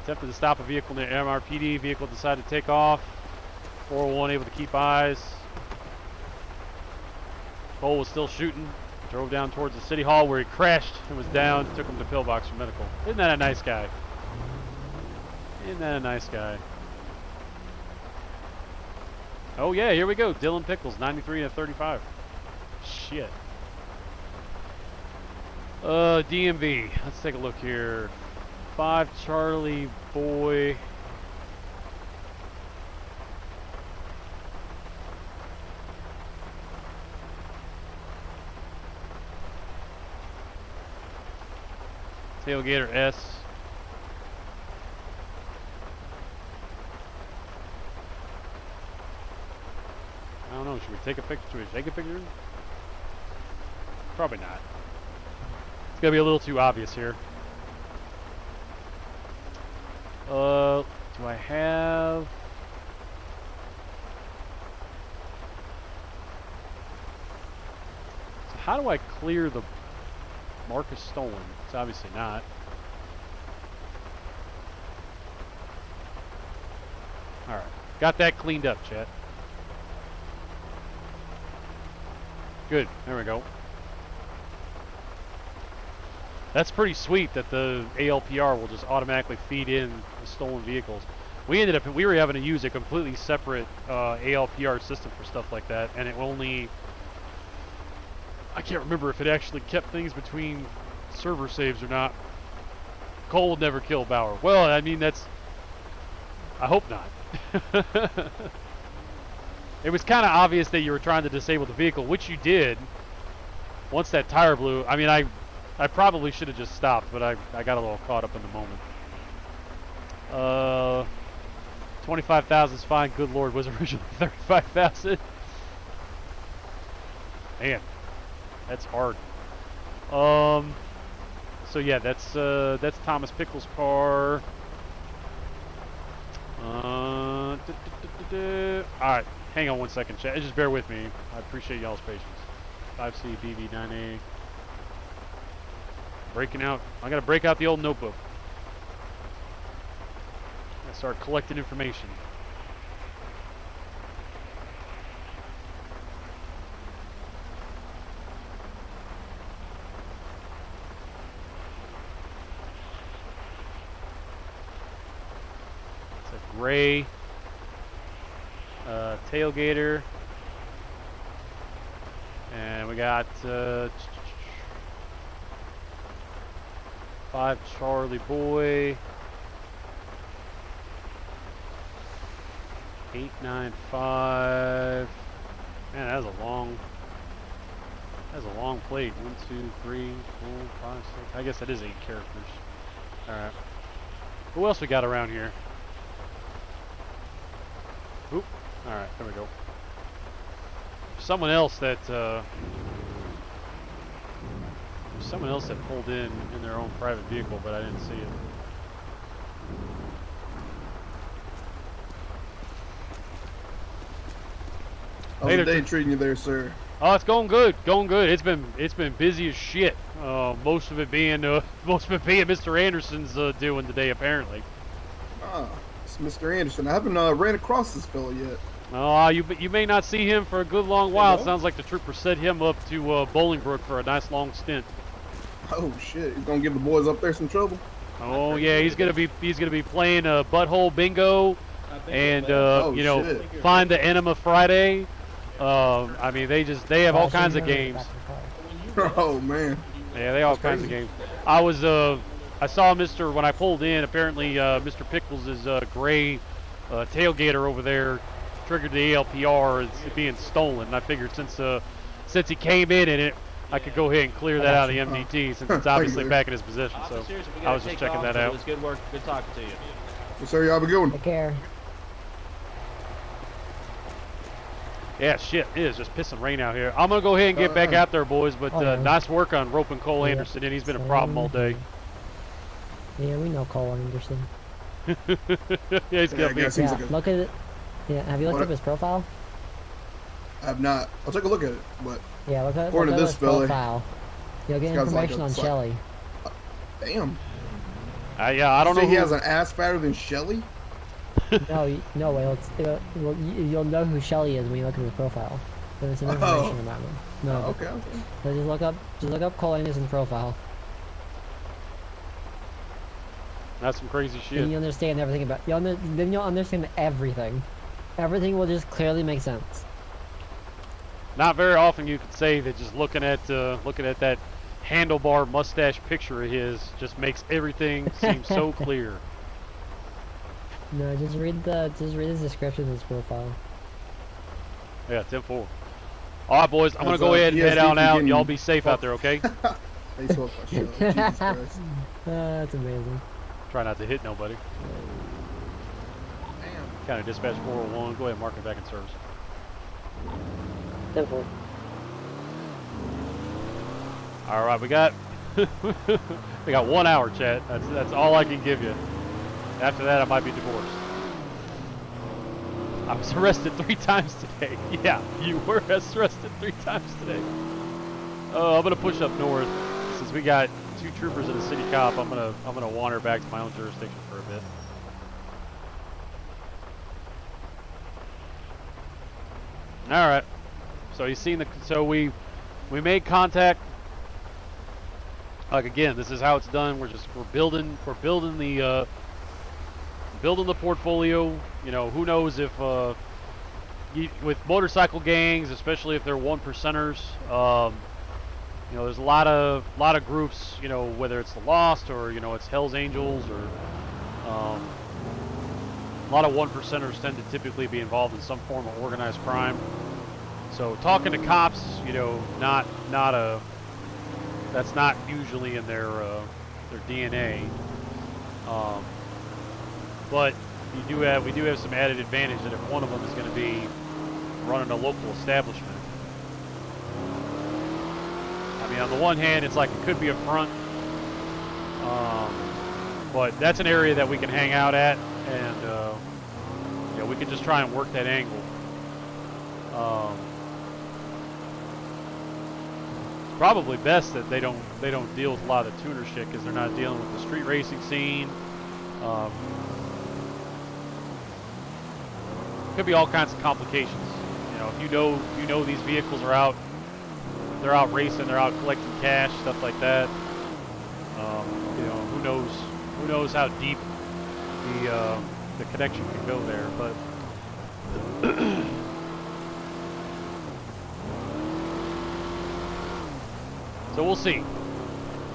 Attempted to stop a vehicle near MRPD. Vehicle decided to take off. 401 able to keep eyes. Cole was still shooting. Drove down towards the city hall where he crashed and was down. Took him to Pillbox for medical. Isn't that a nice guy? Isn't that a nice guy? Oh yeah, here we go. Dylan Pickles, 93 and 35. Shit. DMV. Let's take a look here. 5 Charlie Boy. Tailgater S. I don't know, should we take a picture? Should we take a picture? Probably not. It's gonna be a little too obvious here. Do I have... So how do I clear the Marcus stolen? It's obviously not. Alright. Got that cleaned up, chat. Good. There we go. That's pretty sweet that the ALPR will just automatically feed in the stolen vehicles. we were having to use a completely separate ALPR system for stuff like that, and it only, I can't remember if it actually kept things between server saves or not. Cole would never kill Bauer. Well, I mean, I hope not. It was kind of obvious that you were trying to disable the vehicle, which you did. Once that tire blew, I mean, I probably should have just stopped, but I got a little caught up in the moment. 25,000 is fine. Good Lord, was originally 35,000. Man, that's hard. So yeah, that's Thomas Pickles' car. All right, hang on 1 second, chat. Just bear with me. I appreciate y'all's patience. 5C BV9A. Breaking out. I gotta break out the old notebook. I start collecting information. It's a gray tailgater, and we got 5 Charlie Boy. 895. Man, that's a long plate. 1, 2, 3, 4, 5, 6. I guess that is 8 characters. All right. Who else we got around here? Oop. All right, there we go. Someone else that pulled in their own private vehicle, but I didn't see it. How's the day treating you there, sir? Oh, it's going good, going good. It's been busy as shit. Most of it being Mr. Anderson's doing today, apparently. Ah, it's Mr. Anderson. I haven't ran across this fellow yet. Oh, you may not see him for a good long while. It sounds like the trooper set him up to Bolingbrook for a nice long stint. Oh shit, he's gonna give the boys up there some trouble. Oh yeah, he's gonna be playing butthole bingo, and find the enema Friday. I mean, they have all kinds of games. Oh man. Yeah, they all kinds of games. I saw when I pulled in. Apparently, Mr. Pickles' gray tailgater over there triggered the ALPR. It's being stolen. And I figured since he came in it, I could go ahead and clear that out of the MDT since it's obviously back in his possession. So I was just checking that out. It was good work. Good talking to you. Yes, sir. Y'all be good. Take care. Yeah, shit, it is just pissing rain out here. I'm gonna go ahead and get back out there, boys. But nice work on roping Cole Anderson in. He's been a problem all day. Yeah, we know Cole Anderson. Yeah, he's got me. Look at it. Yeah, have you looked up his profile? I have not. I'll take a look at it, but yeah, look at this his profile. You'll get information on Shelly. Damn. Yeah, I don't know. He has an ass fatter than Shelly? No way. You'll know who Shelly is when you look at his profile. There's some information about him. No. Okay. So just look up Cole Anderson's profile. That's some crazy shit. And you understand everything about. Then you'll understand everything. Everything will just clearly make sense. Not very often you could say that just looking at that handlebar mustache picture of his just makes everything seem so clear. No, just read his description of his profile. Yeah, 10-4. All right, boys, I'm gonna go ahead and head out now. Y'all be safe out there, okay? That's amazing. Try not to hit nobody. County Dispatch 401. Go ahead and mark it back in service. 10-4. All right, we got 1 hour, chat. That's all I can give you. After that, I might be divorced. I was arrested 3 times today. Yeah, you were arrested 3 times today. I'm gonna push up north since we got 2 troopers and a city cop. I'm gonna wander back to my own jurisdiction for a bit. All right. So you seen so we made contact. Like again, this is how it's done. We're building building the portfolio. You know, who knows if with motorcycle gangs, especially if they're 1%ers, you know, there's a lot of groups. You know, whether it's the Lost or you know it's Hell's Angels or a lot of 1%ers tend to typically be involved in some form of organized crime. So talking to cops, you know, that's not usually in their DNA. But we do have some added advantage that if one of them is going to be running a local establishment. I mean, on the one hand, it's like it could be a front, but that's an area that we can hang out at, and you know, we can just try and work that angle. It's probably best that they don't deal with a lot of the tuner shit because they're not dealing with the street racing scene. Could be all kinds of complications. You know, if you know these vehicles are out, they're out racing, they're out collecting cash, stuff like that. You know, who knows how deep the connection can go there, but. So we'll see.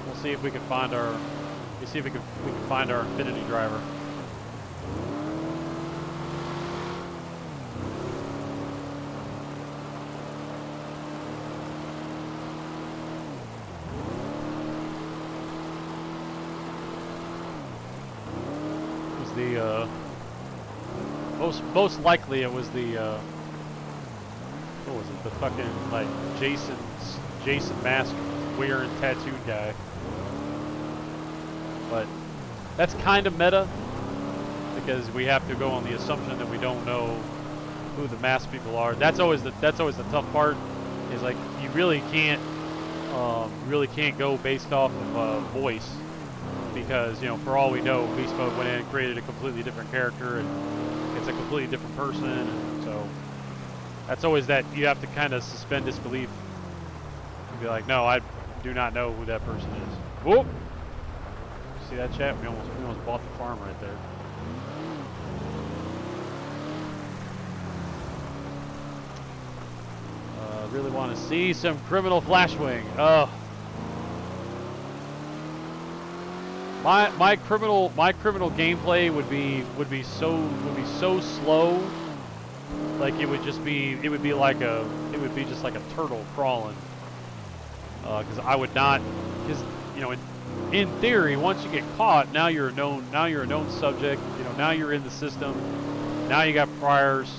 We'll see if we can find our. We can find our Infinity driver. It was the most likely it was the what was it? The fucking like Jason mask wearing tattooed guy. But that's kind of meta because we have to go on the assumption that we don't know who the masked people are. That's always the tough part. Is like you really can't go based off of voice because you know for all we know Beast Mode went in and created a completely different character and it's a completely different person, and so that's always that you have to kind of suspend disbelief and be like, no, I do not know who that person is. Whoop! See that, chat? We almost bought the farm right there. Really want to see some criminal flashwing. Oh, my criminal gameplay would be so slow. Like it would just be like a turtle crawling. Because I would not, because you know in theory once you get caught now you're a known subject. You know now you're in the system. Now you got priors.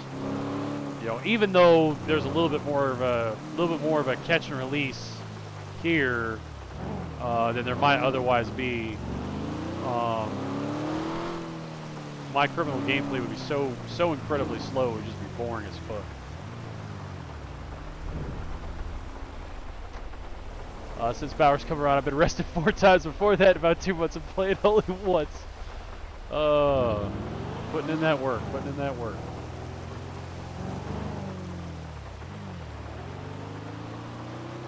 You know, even though there's a little bit more of a catch and release here than there might otherwise be, my criminal gameplay would be so incredibly slow. It would just be boring as fuck. Since Bowers come around, I've been arrested 4 times before that. About 2 months of playing only once. Putting in that work.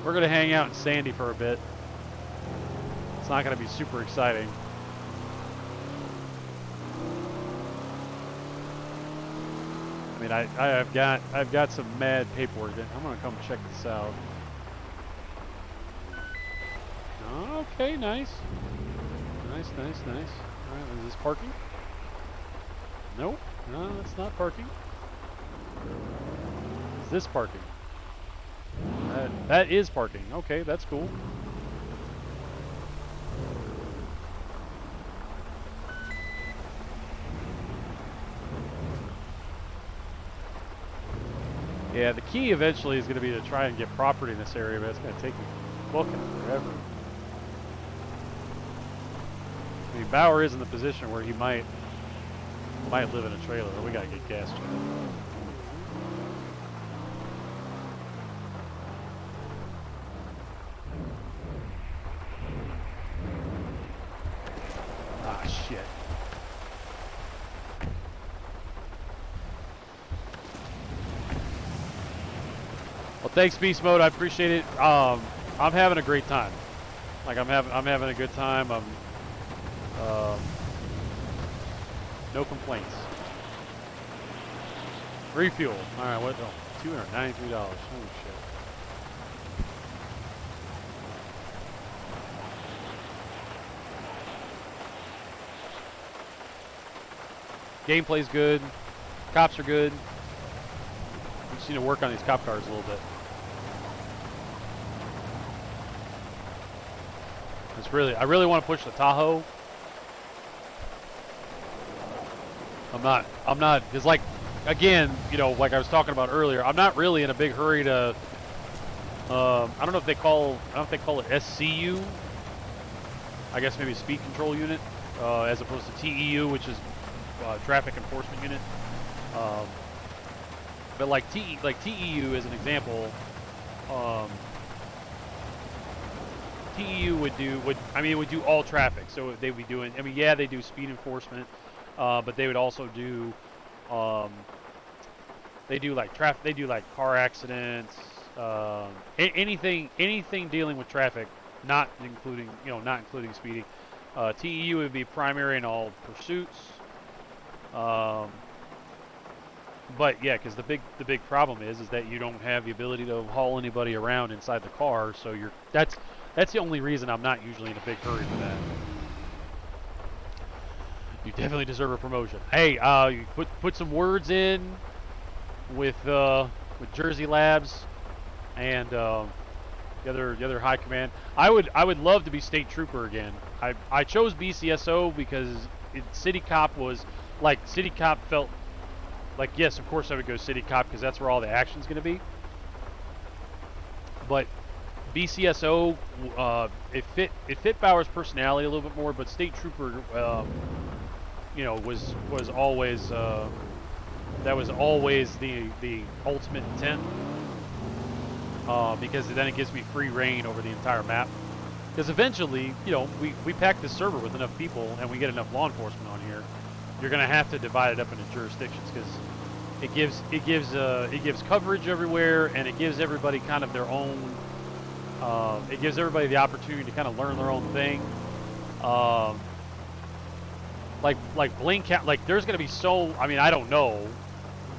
We're going to hang out in Sandy for a bit. It's not going to be super exciting. I mean, I've got some mad paperwork. I'm going to come check this out. Okay, nice. Nice. All right, is this parking? Nope. No, it's not parking. Is this parking? That is parking. Okay, that's cool. Yeah, the key eventually is going to be to try and get property in this area, but it's going to take me fucking forever. I mean, Bauer is in the position where he might live in a trailer, but we got to get gas. Shit. Well, thanks, Beast Mode. I appreciate it. I'm having a great time. Like I'm having a good time. No complaints. Refuel. All right, what? Oh, $293. Holy shit. Gameplay's good. Cops are good. We just need to work on these cop cars a little bit. I really want to push the Tahoe. I'm not, because like, again, you know, like I was talking about earlier, I'm not really in a big hurry to, I don't know if they call it SCU. I guess maybe speed control unit, as opposed to TEU, which is traffic enforcement unit. But like TEU as an example, TEU would do all traffic. So they would be doing, I mean, yeah, they do speed enforcement, but they would also do, they do like car accidents, anything dealing with traffic, not including speeding. TEU would be primary in all pursuits. But yeah, because the big problem is that you don't have the ability to haul anybody around inside the car, so that's the only reason I'm not usually in a big hurry for that. You definitely deserve a promotion. Hey, you put some words in with Jersey Labs and the other high command. I would love to be state trooper again. I chose BCSO because City Cop was like, City Cop felt like, yes, of course I would go City Cop because that's where all the action's going to be. But BCSO, it fit Bauer's personality a little bit more, but State Trooper, you know, was always that was always the ultimate intent, because then it gives me free reign over the entire map. Because eventually, you know, we pack this server with enough people and we get enough law enforcement on here, you're going to have to divide it up into jurisdictions, because it gives coverage everywhere, and it gives everybody kind of their own. It gives everybody the opportunity to kind of learn their own thing. Like Blink, like there's going to be so. I mean, I don't know.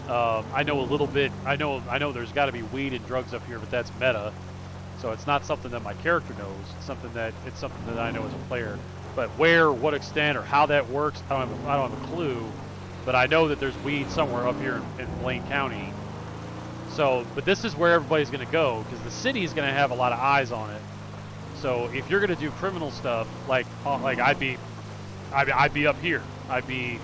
I know a little bit. I know there's got to be weed and drugs up here, but that's meta. So it's not something that my character knows. It's something that I know as a player. But where, what extent, or how that works, I don't have a clue. But I know that there's weed somewhere up here in Blaine County. So, but this is where everybody's going to go, because the city is going to have a lot of eyes on it. So if you're going to do criminal stuff, like I'd be up here. I'd be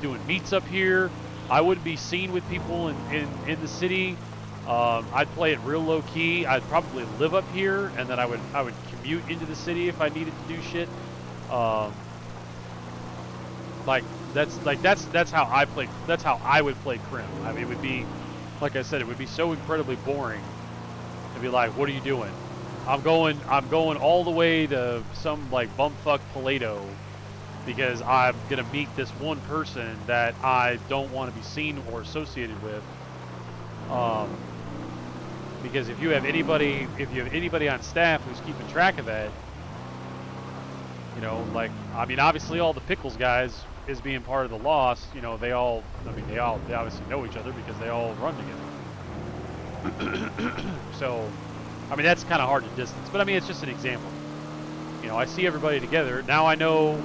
doing meets up here. I wouldn't be seen with people in the city. I'd play it real low key. I'd probably live up here, and then I would commute into the city if I needed to do shit. That's how I play. That's how I would play Crim. I mean, it would be, like I said, it would be so incredibly boring. It'd be like, what are you doing? I'm going all the way to some like bumfuck Paleto because I'm gonna meet this one person that I don't want to be seen or associated with. Because if you have anybody on staff who's keeping track of that, you know, like, I mean, obviously all the Pickles guys is being part of the loss. You know, they obviously know each other because they all run together. So, I mean, that's kind of hard to distance, but I mean, it's just an example. You know, I see everybody together. Now I know,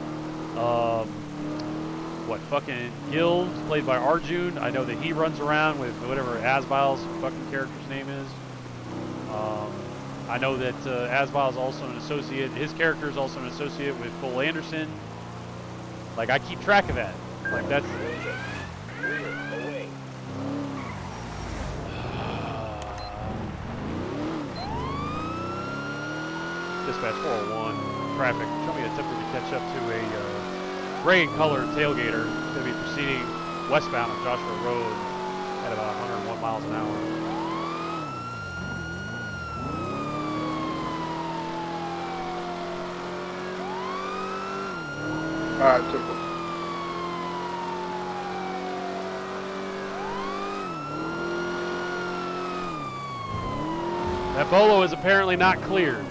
what fucking Guild, played by Arjun. I know that he runs around with whatever Asbile's fucking character's name is. I know that Asbile's also an associate. His character is also an associate with Cole Anderson. Like, I keep track of that. Like, that's... Dispatch 401, traffic. Show me a tipper to catch up to a gray and colored tailgater to be proceeding westbound on Joshua Road at about 101 miles an hour. Alright, super. That bolo is apparently not cleared.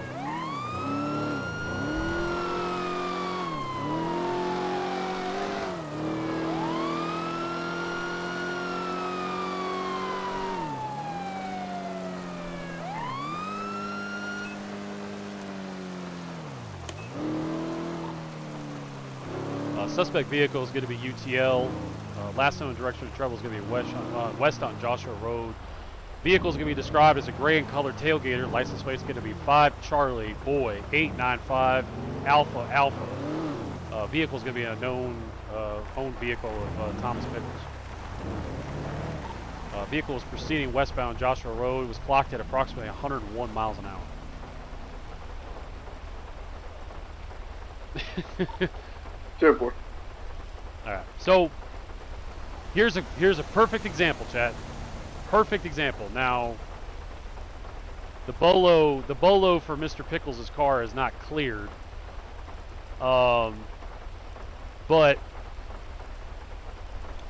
Suspect vehicle is going to be UTL. Last known direction of travel is going to be west on Joshua Road. Vehicle is going to be described as a gray and colored tailgater. License plate is going to be 5 Charlie Boy 895 Alpha Alpha. Vehicle is going to be a known owned vehicle of Thomas Pickles. Vehicle is proceeding westbound Joshua Road. It was clocked at approximately 101 miles an hour. 10-4. All right. So here's a perfect example, chat. Perfect example. Now the bolo for Mr. Pickles' car is not cleared. But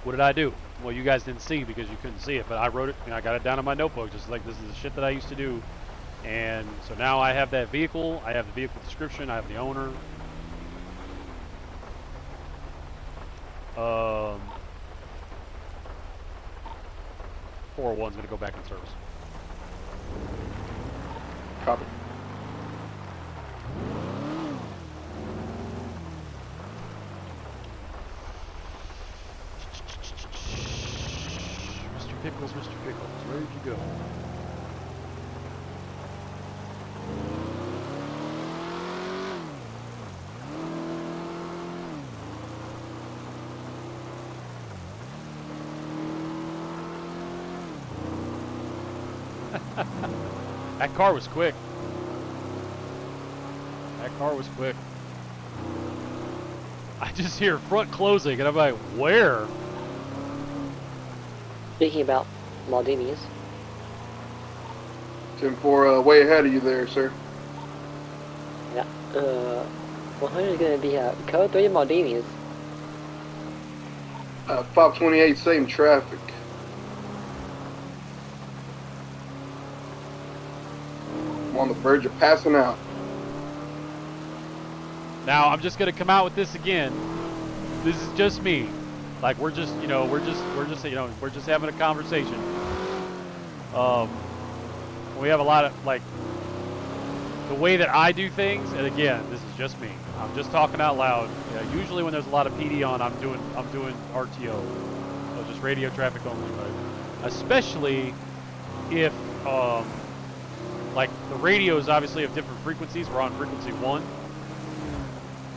what did I do? Well, you guys didn't see because you couldn't see it, but I wrote it and I got it down in my notebook, just like this is the shit that I used to do. And so now I have that vehicle, I have the vehicle description, I have the owner. 401's gonna go back in service. Copy. Mr. Pickles, where did you go? That car was quick. That car was quick. I just hear front closing and I'm like, where? Speaking about Maldini's. 10-4, way ahead of you there, sir. Yeah. 100 is going to be code 3 Maldini's. 528, same traffic. I'm on the verge of passing out. Now I'm just gonna come out with this again. This is just me. Like we're just having a conversation. We have a lot of like the way that I do things, and again, this is just me. I'm just talking out loud. Usually when there's a lot of PD on, I'm doing RTO, so just radio traffic only. But especially if like the radios obviously have different frequencies. We're on frequency 1.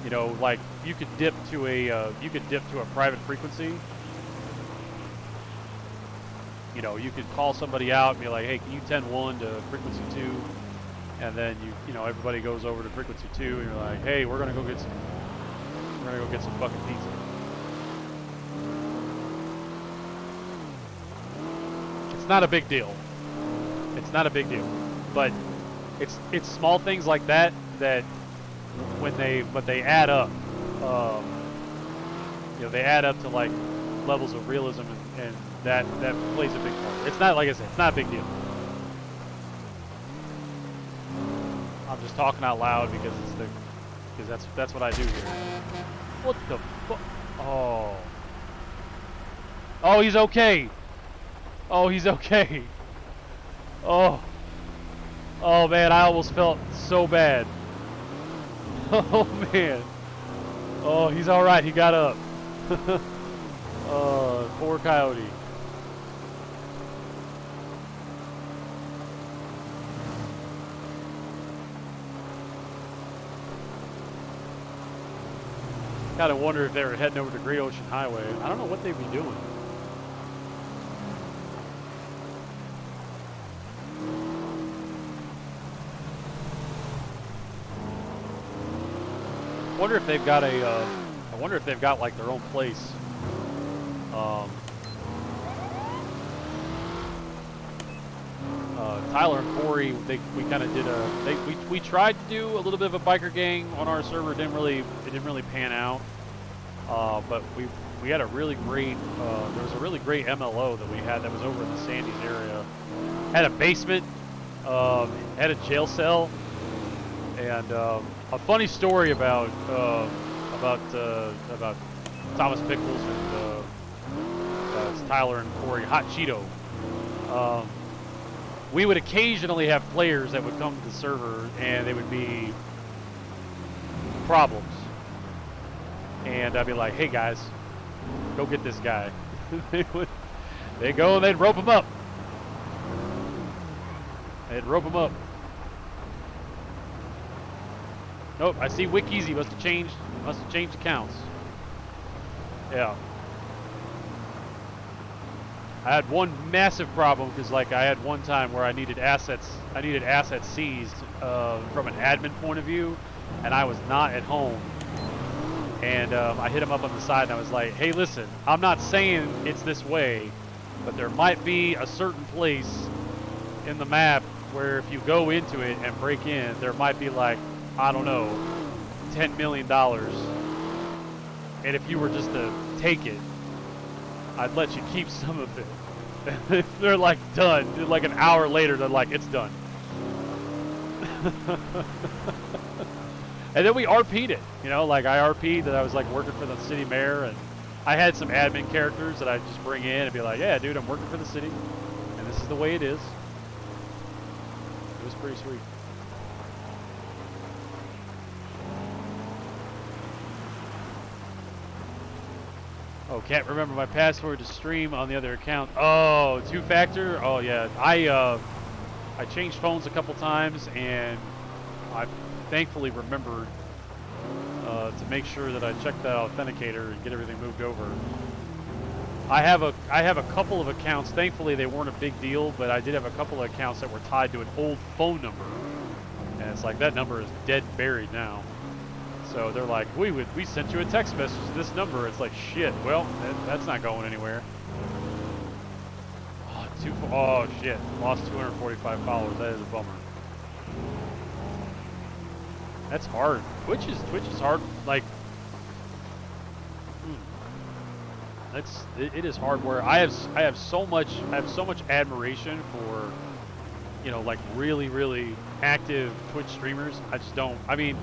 You know, like you could dip to a private frequency. You know, you could call somebody out and be like, hey, can you 10-1 to frequency 2? And then you know, everybody goes over to frequency 2 and you're like, hey, we're gonna go get some fucking pizza. It's not a big deal. It's not a big deal. But it's small things like that that when they add up, you know, they add up to like levels of realism, and that plays a big part. It's not, like I said, it's not a big deal. I'm just talking out loud because that's what I do here. What the fuck? Oh, he's okay. Oh, he's okay. Oh man, I almost felt so bad. Oh man. Oh, he's all right. He got up. Oh, poor coyote. Kind of wonder if they were heading over to Great Ocean Highway. I don't know what they'd be doing. I wonder if they've got I wonder if they've got like their own place. Tyler and Corey, we kind of did we tried to do a little bit of a biker gang on our server. It didn't really pan out. But we had a really great there was a really great MLO that we had that was over in the Sandy's area. Had a basement, had a jail cell, and a funny story about Thomas Pickles and Tyler and Corey Hot Cheeto. We would occasionally have players that would come to the server and they would be problems. And and I'd be like, hey guys, go get this guy. They go and they'd rope him up. They'd rope him up. Nope, I see wikis. He must have changed accounts. Yeah. I had one massive problem because, like, I had one time where I needed assets seized from an admin point of view, and I was not at home. And I hit him up on the side, and I was like, "Hey, listen, I'm not saying it's this way, but there might be a certain place in the map where if you go into it and break in, there might be like, I don't know, $10 million. And if you were just to take it, I'd let you keep some of it." They're like, done. Like an hour later, they're like, it's done. And then we RP'd it, you know, like I RP'd that I was like working for the city mayor, and I had some admin characters that I'd just bring in and be like, yeah, dude, I'm working for the city, and this is the way it is. It was pretty sweet. Oh, can't remember my password to stream on the other account. Oh, two-factor? Oh, yeah. I changed phones a couple times, and I thankfully remembered to make sure that I checked that authenticator and get everything moved over. I have a couple of accounts. Thankfully, they weren't a big deal, but I did have a couple of accounts that were tied to an old phone number, and it's like that number is dead buried now. So they're like, we sent you a text message to this number. It's like, shit. Well, that's not going anywhere. Oh shit! Lost 245 followers. That is a bummer. That's hard. Twitch is hard. Like, it is hard. Where I have so much admiration for, you know, like really active Twitch streamers. I just don't. I mean,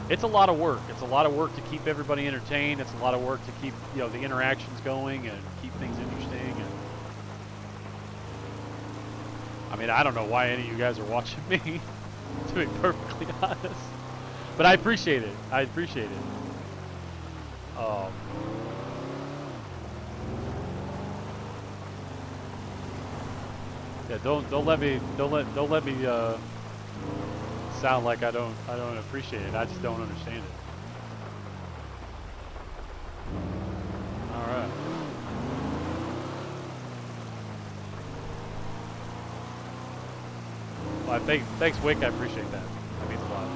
it's a lot of work. It's a lot of work to keep everybody entertained. It's a lot of work to keep, you know, the interactions going and keep things interesting. And I mean, I don't know why any of you guys are watching me, to be perfectly honest. But I appreciate it. I appreciate it. Yeah, don't let me sound like I don't appreciate it. I just don't understand it. All right. Well, thanks, Wick. I appreciate that. That means a lot.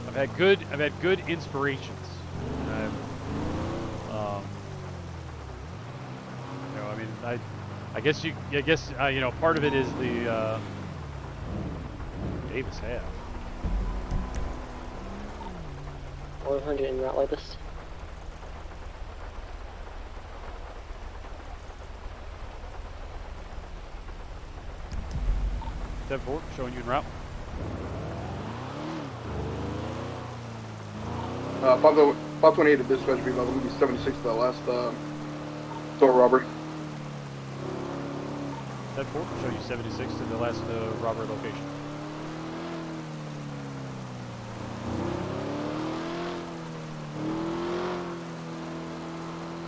I've had good inspirations. You know, I mean, I guess you know, part of it is the Davis half. 100 en route like this. Step 4, showing you en route. 528 to dispatch, be about 76 to that last store robbery. Step 4, show you 76 to the last robbery location.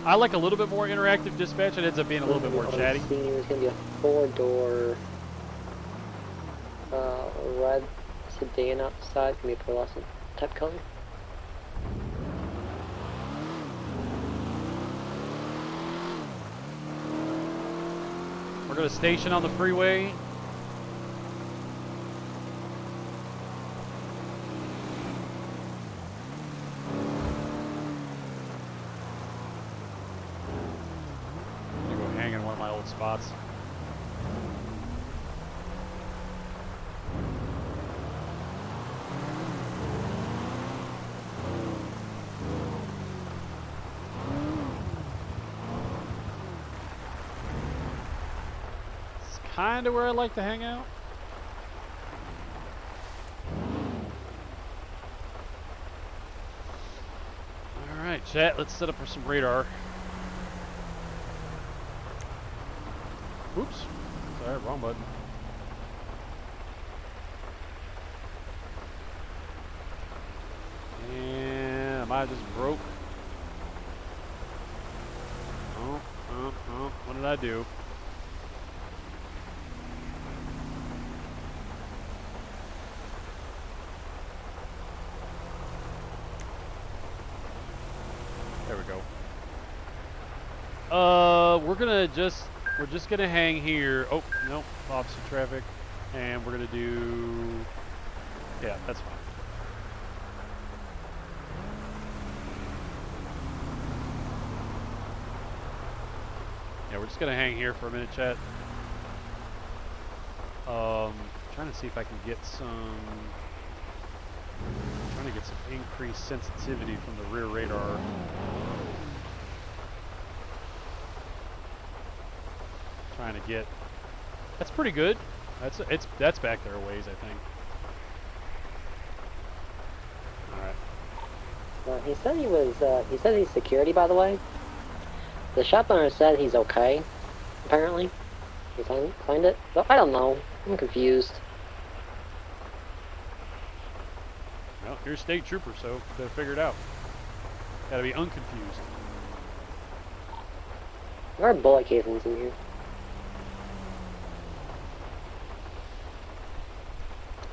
I like a little bit more interactive dispatch. It ends up being a little bit more chatty. There's going to be a 4-door red sedan outside. Can be a pearlescent type color. We're going to station on the freeway. I'm going to go hang in one of my old spots. Kind of where I like to hang out. All right, chat, let's set up for some radar. Oops, sorry, wrong button. 5 just broke. Oh, what did I do? There we go. We're just gonna hang here. Oh, no, opposite traffic. And we're gonna do, yeah, that's fine. Yeah, we're just gonna hang here for a minute, chat. Trying to see if I can get some, trying to get some increased sensitivity from the rear radar. Trying to get, that's pretty good. That's back there a ways, I think. All right. He said he was. He said he's security, by the way. The shopowner said he's okay. Apparently, he signed it. But I don't know. I'm confused. Well, you're a state trooper, so gotta figure it out. Gotta be unconfused. There are bullet casings in here.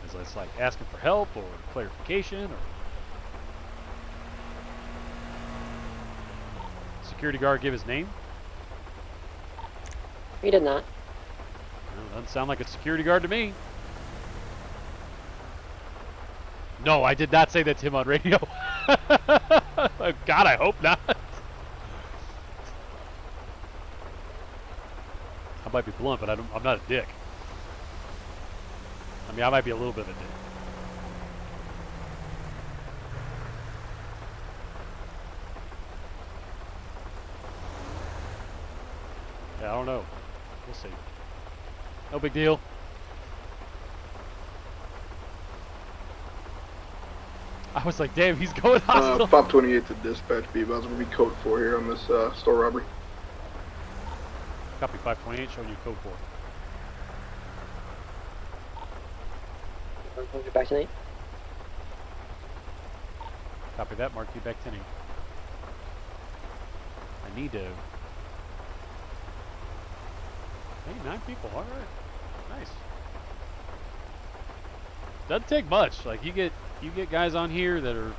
Is this like asking for help or clarification or? Security guard give his name? He did not. Well, doesn't sound like a security guard to me. No, I did not say that to him on radio. God, I hope not. I might be blunt, but I'm not a dick. I mean, I might be a little bit of a dick. Yeah, I don't know. We'll see. No big deal. I was like, damn, he's going hostile. 528 to dispatch, B-Boss. We'll be code 4 here on this store robbery. Copy 528, showing you code 4. Back to 8. Copy that, mark you back 10. I need to. Hey, 9 people, alright. Nice. Doesn't take much. Like you get guys on here that are,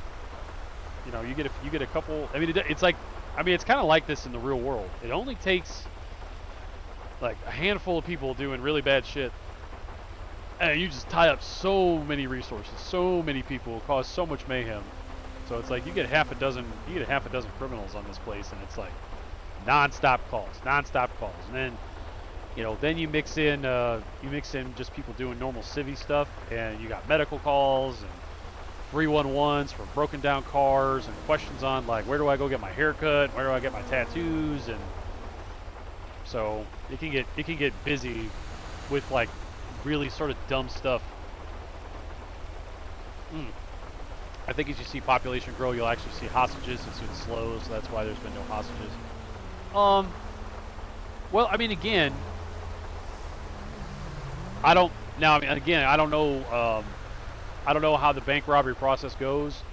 you know, you get a couple. I mean, it's like, I mean, it's kind of like this in the real world. It only takes like a handful of people doing really bad shit, and you just tie up so many resources, so many people, cause so much mayhem. So it's like you get half a dozen criminals on this place, and it's like non-stop calls, and then, you know, then you mix in just people doing normal civvy stuff, and you got medical calls and 311s for broken down cars and questions on like, where do I go get my haircut, where do I get my tattoos, and so it can get busy with like really sort of dumb stuff. I think as you see population grow, you'll actually see hostages. It's been slow, so that's why there's been no hostages. Well, I mean, again, I don't know. I don't know how the bank robbery process goes.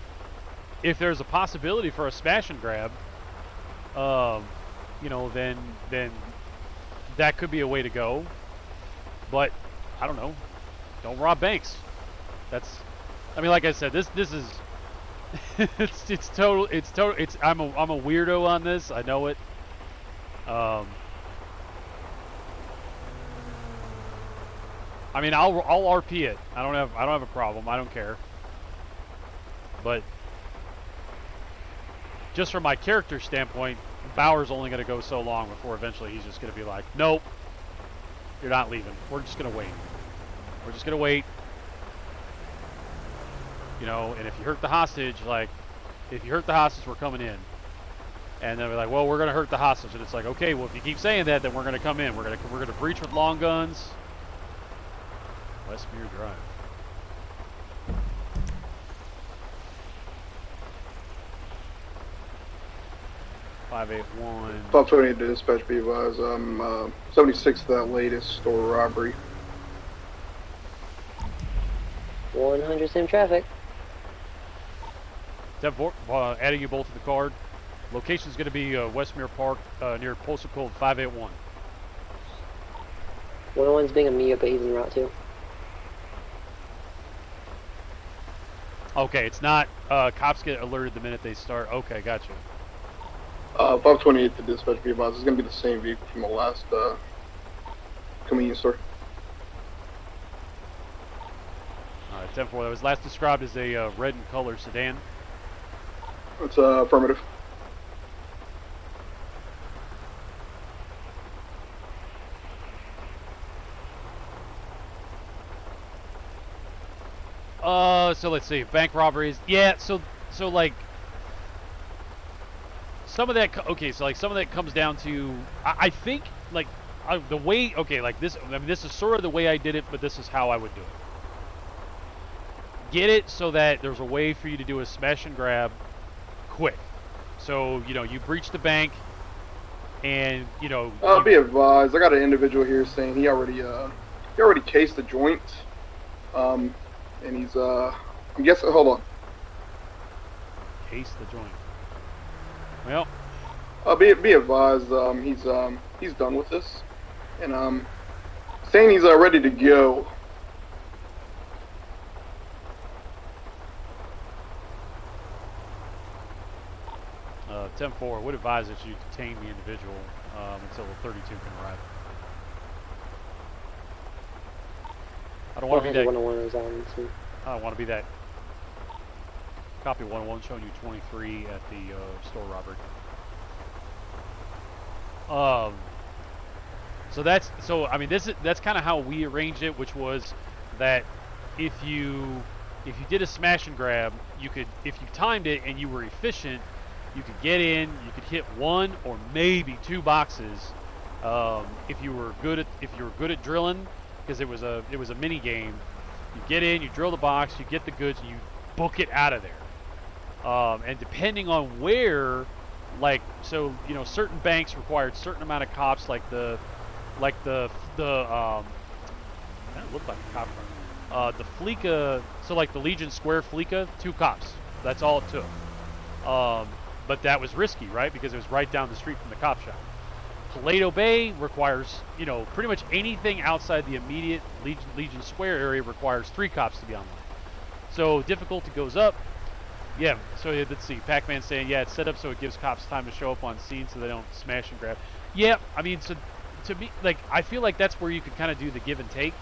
If there's a possibility for a smash and grab, you know, then that could be a way to go. But I don't know. Don't rob banks. That's, I mean, like I said, this is it's total. I'm a weirdo on this. I know it. I mean, I'll RP it. I don't have a problem. I don't care. But just from my character standpoint, Bauer's only going to go so long before eventually he's just going to be like, nope, you're not leaving. We're just going to wait. We're just going to wait. You know, and if you hurt the hostage, like, if you hurt the hostage, we're coming in. And then we're like, well, we're going to hurt the hostage. And it's like, okay, well, if you keep saying that, then we're going to come in. We're going to breach with long guns. Westmere Drive. $581. 528 to dispatch, be advised. 76 to that latest store robbery. 100 same traffic. adding you both to the card. Location is going to be Westmere Park near postal code 581. 101's being a mute, but he's en route too. Okay, it's not. Cops get alerted the minute they start. Okay, gotcha. 528 to dispatch, be advised. It's going to be the same vehicle from the last convenience store. All right, 10-4. That was last described as a red in color sedan. It's affirmative. So let's see, bank robberies. Yeah, so like some of that. Okay, so like some of that comes down to I think like the way. Okay, like this. I mean, this is sort of the way I did it, but this is how I would do it. Get it so that there's a way for you to do a smash and grab quick. So you know you breach the bank, and you know. Be advised. I got an individual here saying he already cased the joint. And he's I'm guessing. Hold on. Case the joint. Well. Be advised. He's done with this, and saying he's ready to go. Uh, 10-4 would advise that you detain the individual until the 32 can arrive. I don't want to be that. 101 is on too. I don't want to be that. Copy 101 showing you 23 at the store robbery. So I mean that's kind of how we arranged it, which was that if you did a smash and grab, you could, if you timed it and you were efficient, you could get in, you could hit one or maybe two boxes. If you were good at drilling, because it was a mini game. You get in, you drill the box, you get the goods, and you book it out of there. And depending on where, like, so you know, certain banks required certain amount of cops, like that looked like a cop car. The Fleeca, so like the Legion Square Fleeca, 2 cops. That's all it took. But that was risky, right? Because it was right down the street from the cop shop. Paleto Bay requires, you know, pretty much anything outside the immediate Legion Square area requires 3 cops to be online. So difficulty goes up. Yeah, so let's see. Pac-Man saying, yeah, it's set up so it gives cops time to show up on scene so they don't smash and grab. Yeah, I mean, so to me, like, I feel like that's where you could kind of do the give and take,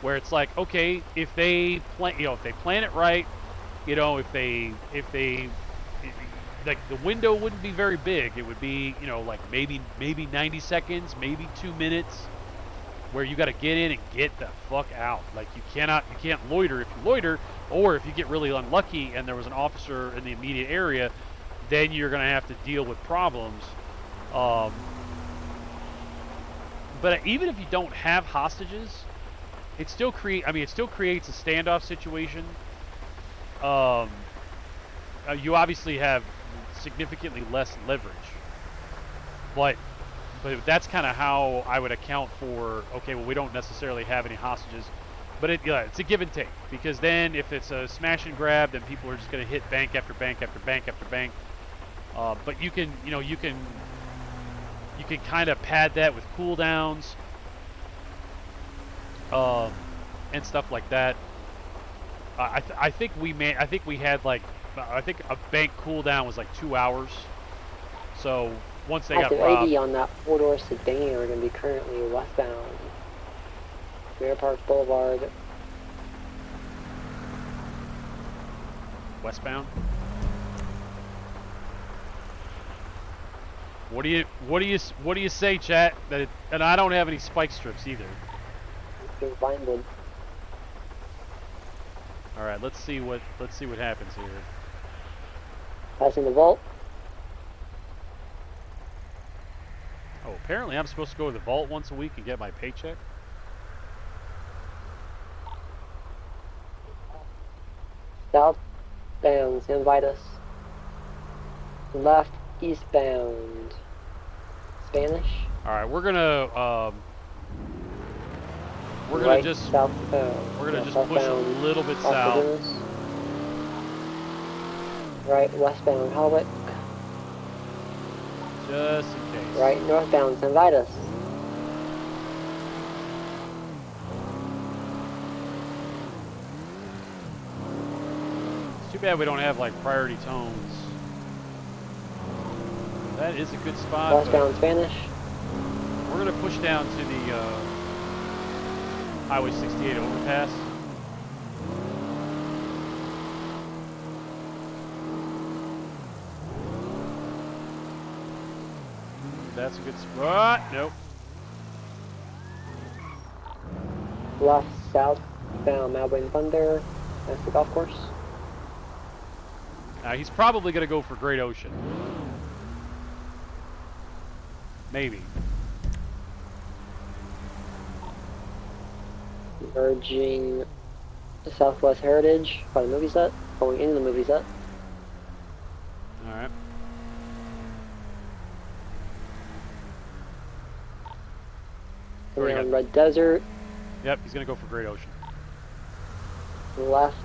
where it's like, okay, if they plan, you know, if they plan it right, you know, if they like, the window wouldn't be very big. It would be, you know, like maybe 90 seconds, maybe 2 minutes, where you got to get in and get the fuck out. Like, you can't loiter. If you loiter, or if you get really unlucky and there was an officer in the immediate area, then you're going to have to deal with problems. But even if you don't have hostages, it still creates a standoff situation. You obviously have significantly less leverage, but that's kind of how I would account for, okay, well, we don't necessarily have any hostages, but it's a give and take, because then if it's a smash and grab, then people are just going to hit bank after bank after bank after bank. But you can kind of pad that with cooldowns and stuff like that. I think we had like, I think a bank cooldown was like 2 hours. So once they got robbed, 80 on that 4-door sedan are going to be currently westbound. Mirror Park Boulevard. Westbound. What do you say, chat? And I don't have any spike strips either. Blinded. All right, let's see what happens here. Passing the vault. Oh, apparently I'm supposed to go to the vault once a week and get my paycheck. Southbound, San Vitus. Left, eastbound. Spanish. All right, we're gonna Right, just southbound. push a little bit south. Right, westbound Halwick. Just in case. Right, northbound St. Vitus. It's too bad we don't have like priority tones. That is a good spot. Westbound Spanish. We're gonna push down to the Highway 68 overpass. That's a good spot. Nope. Left, southbound Melbourne Thunder. That's the golf course. He's probably gonna go for Great Ocean. Maybe. Merging Southwest Heritage by the movie set. Going into the movie set. Alright. Coming on Red Desert. Yep, he's gonna go for Great Ocean. Left.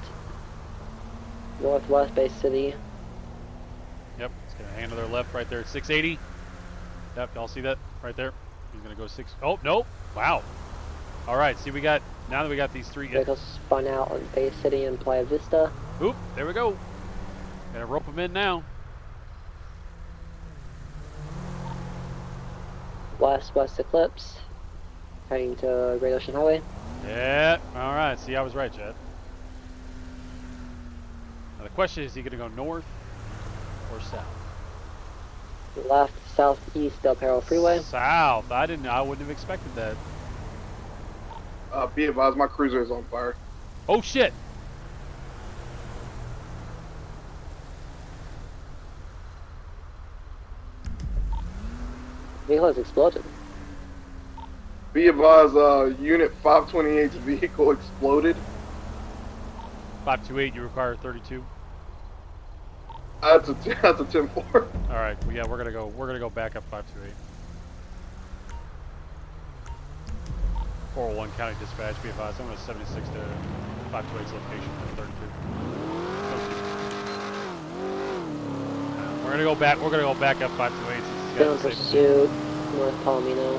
Northwest Bay City. Yep, he's gonna hang another left right there at 680. Yep, y'all see that right there? He's gonna go 6. Oh, nope. Wow. Alright, see, we got, now that we got these three. Vehicles spun out on Bay City and Playa Vista. Oop, there we go. Gotta rope them in now. West Eclipse. Heading to Great Ocean Highway. Yeah, alright, see, I was right, Chad. Now the question is he gonna go north or south? Left, southeast Del Perro Freeway. South. I wouldn't have expected that. Be advised, my cruiser is on fire. Oh shit! Vehicle has exploded. Be advised, Unit 528's vehicle exploded. 528, you require 32. That's a 10-4. All right, well, yeah, we're gonna go back up 528. 401 County Dispatch, be advised, I'm going to 76 to 528's location at 32. We're gonna go back. We're gonna go back up 528. Still in pursuit, North Palomino.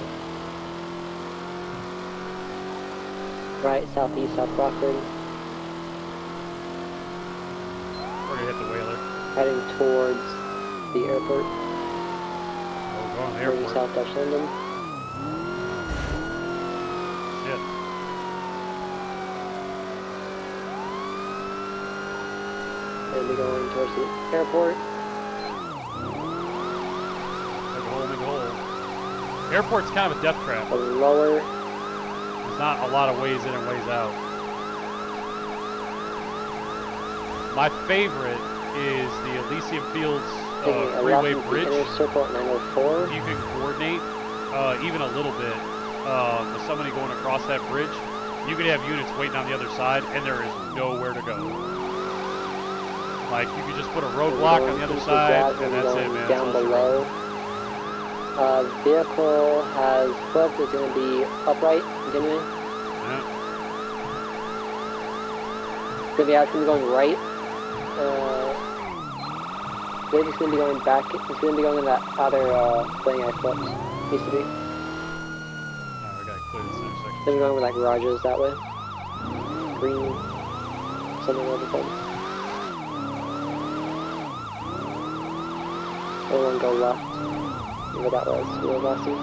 Right, southeast, South Rockford. We're gonna hit the Whaler. Heading towards the airport. Oh, we're going to the Moving airport. South Dutch London. Shit. Gonna be going towards the airport. Make a hole, make a hole. Airport's kind of a death trap. A lower. There's not a lot of ways in and ways out. My favorite is the Elysium Fields freeway bridge. Circle at 904. If you can coordinate even a little bit with somebody going across that bridge, you could have units waiting on the other side, and there is nowhere to go. Like, you could just put a roadblock on the other side, and that's it, man. Down below. Vehicle has flipped. It's going to be upright, continuing. Yeah. It's going to be going right. I believe it's going to be going back. It's going to be going in that other thing I flipped. Used to be. Alright, we got to clear this intersection. Then we're going with like garages that way. Green. Something over there. Everyone go left. Where that was. We were last year.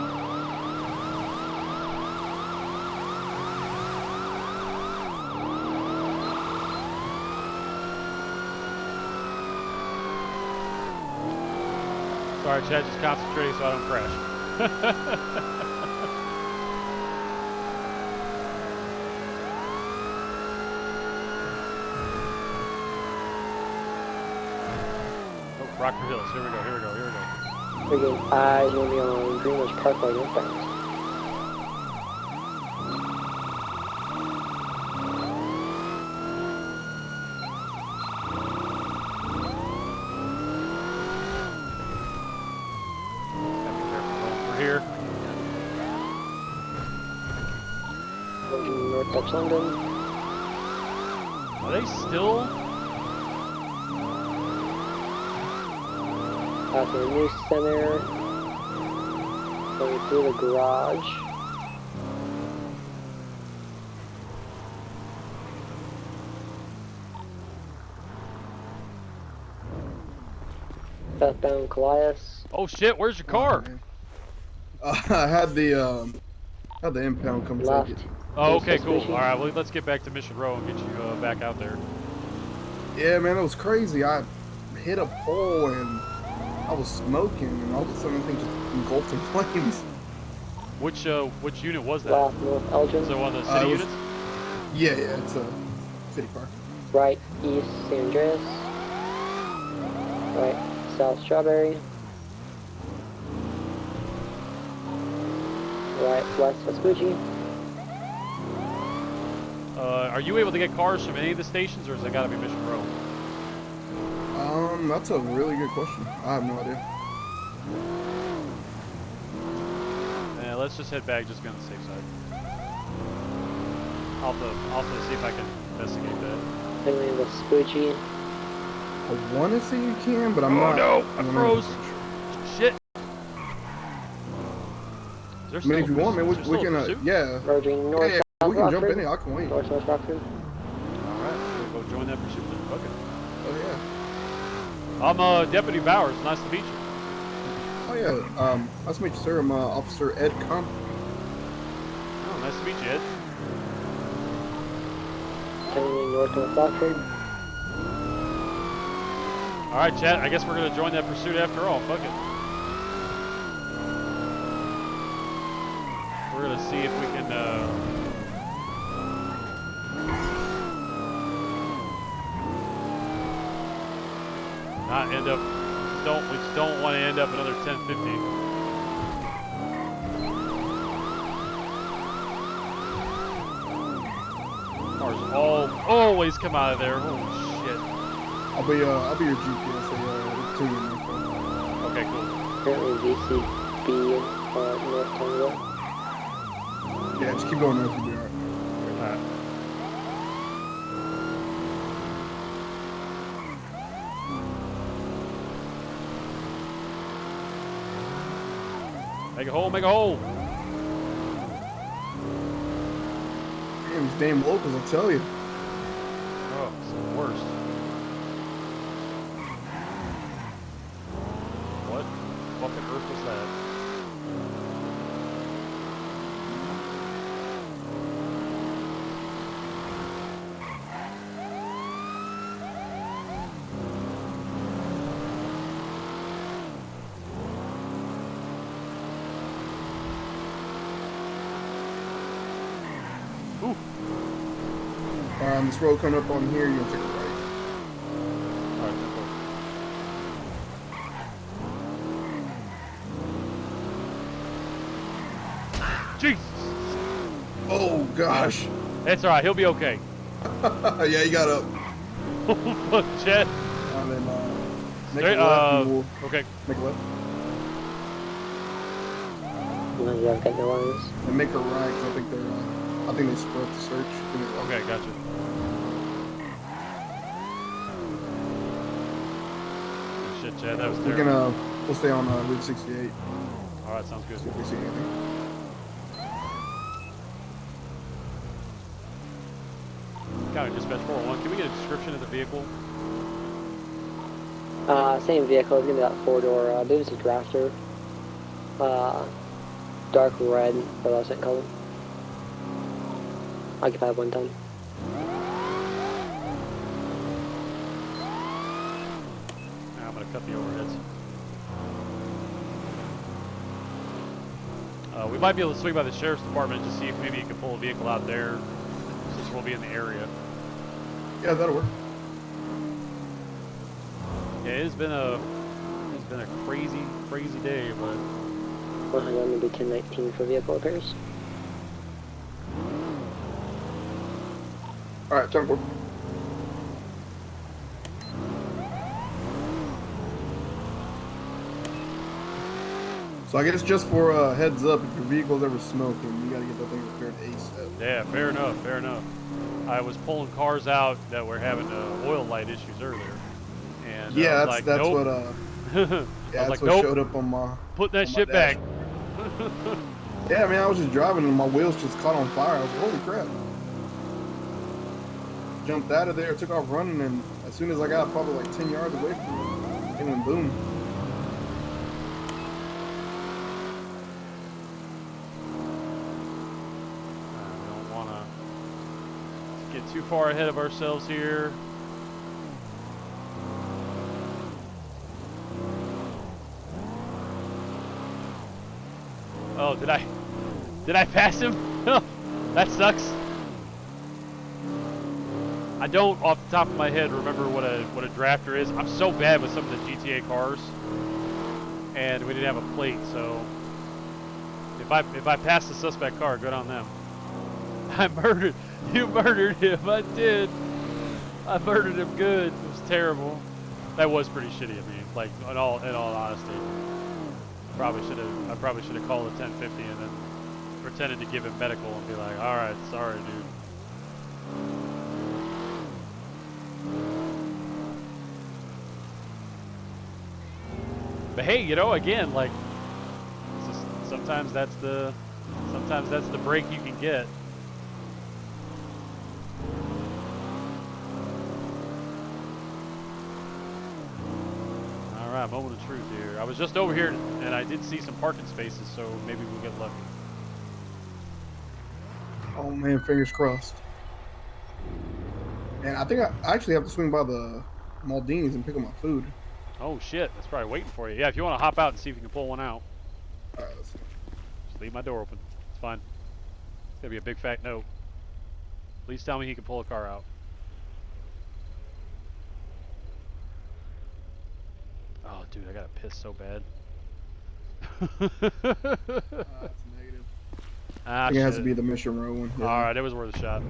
Sorry, Chad, just concentrating so I don't crash. Oh, Rockford Hills. Here we go, here we go, here we go. Freaking eyes will be on Greenwich Parkway northbound. We're here. Looking North Dutch London. Are they still? Passing the news center. Going through the garage. Southbound Colias. Oh shit, where's your car? I had the impound come Left. take it. Oh, okay, cool. All right, well, let's get back to Mission Row and get you back out there. Yeah, man, it was crazy. I hit a pole and I was smoking, and all of a sudden, the thing just engulfed in flames. Which unit was that? Left, North Elgin. So one of the city units? Yeah, it's a city car. Right, East San Andreas. Right, South Strawberry. Right, West Vespucci. Are you able to get cars from any of the stations, or has it got to be Mission Row? That's a really good question. I have no idea. Yeah, let's just head back, just be on the safe side. I'll have to see if I can investigate that. Heading to Vespucci. I want to say you can, but I'm not. Oh no, I froze. Shit. I mean, if you want, man, we can, yeah. Merging north, Yeah, south we can jump Rockford. in there. I can wait. North Rockford. Alright, we'll go join that pursuit then. Okay. Oh, yeah. I'm Deputy Bowers. Nice to meet you. Oh, yeah. Nice to meet you, sir. I'm Officer Ed Comp. Oh, nice to meet you, Ed. Heading north of Rockford. Alright, chat. I guess we're going to join that pursuit after all. Fuck it. We're going to see if we can, not end up, we just don't want to end up another 1050. Cars always come out of there. Holy shit. I'll be your GPS. So, okay, cool. Currently VCB North Tango. Yeah, just keep going north. You'll be alright. Alright. Make a hole, make a hole. Damn, these damn locals, I tell you. Oh, it's the worst. What fucking earth was that? Ooh. This road coming up on here, you're gonna take a right. Alright, cool. Jesus! Oh gosh. It's alright, he'll be okay. Yeah, you got up. Look, Chet. And then make Straight, a left. And we'll okay. Make a left. No, you haven't got no lines. And make a right, because I think they're. I think they split the search. Okay, gotcha. Shit, Chad, that was We're terrible. we'll stay on Route 68. Alright, sounds good. See if we see anything. County Dispatch 401, can we get a description of the vehicle? Same vehicle. It's gonna be that 4-door. I believe it's a drafter. Dark red, fluorescent color. Occupied 1 ton. Now I'm gonna cut the overheads. We might be able to swing by the sheriff's department to see if maybe you can pull a vehicle out there, since we'll be in the area. Yeah, that'll work. Yeah, it's been a crazy day, but 100 going to be 1019 for vehicle repairs. Alright, turn 4. So I guess just for heads up, if your vehicle's ever smoking, you gotta get that thing repaired ASAP. yeah, fair enough. I was pulling cars out that were having oil light issues earlier, and Yeah, I was that's like, nope. what Yeah, I was that's like, what nope. showed up on my. Put that on my shit back. Yeah, I mean, I was just driving and my wheels just caught on fire. I was like, holy crap. Jumped out of there, took off running, and as soon as I got probably like 10 yards away from it, it went boom. We don't want to get too far ahead of ourselves here. Oh, did I pass him? That sucks. I don't, off the top of my head, remember what a drafter is. I'm so bad with some of the GTA cars, and we didn't have a plate, so if I pass the suspect car, good on them. You murdered him. I did. I murdered him good. It was terrible. That was pretty shitty of me. Like in all honesty, I probably should have called a 1050 and then pretended to give him medical and be like, all right, sorry, dude. But hey, you know, again, like, sometimes that's the break you can get. All right, moment of truth here. I was just over here and I did see some parking spaces, so maybe we'll get lucky. Oh man, fingers crossed. And I think I actually have to swing by the Maldini's and pick up my food. Oh shit, that's probably waiting for you. Yeah, if you want to hop out and see if you can pull one out. All right, let's see. Just leave my door open. It's fine. It's gonna be a big fat note. Please tell me he can pull a car out. Oh dude, I gotta piss so bad. That's negative. Ah, I think it has to shit. be the Mission Row one. Yeah. Alright, it was worth a shot.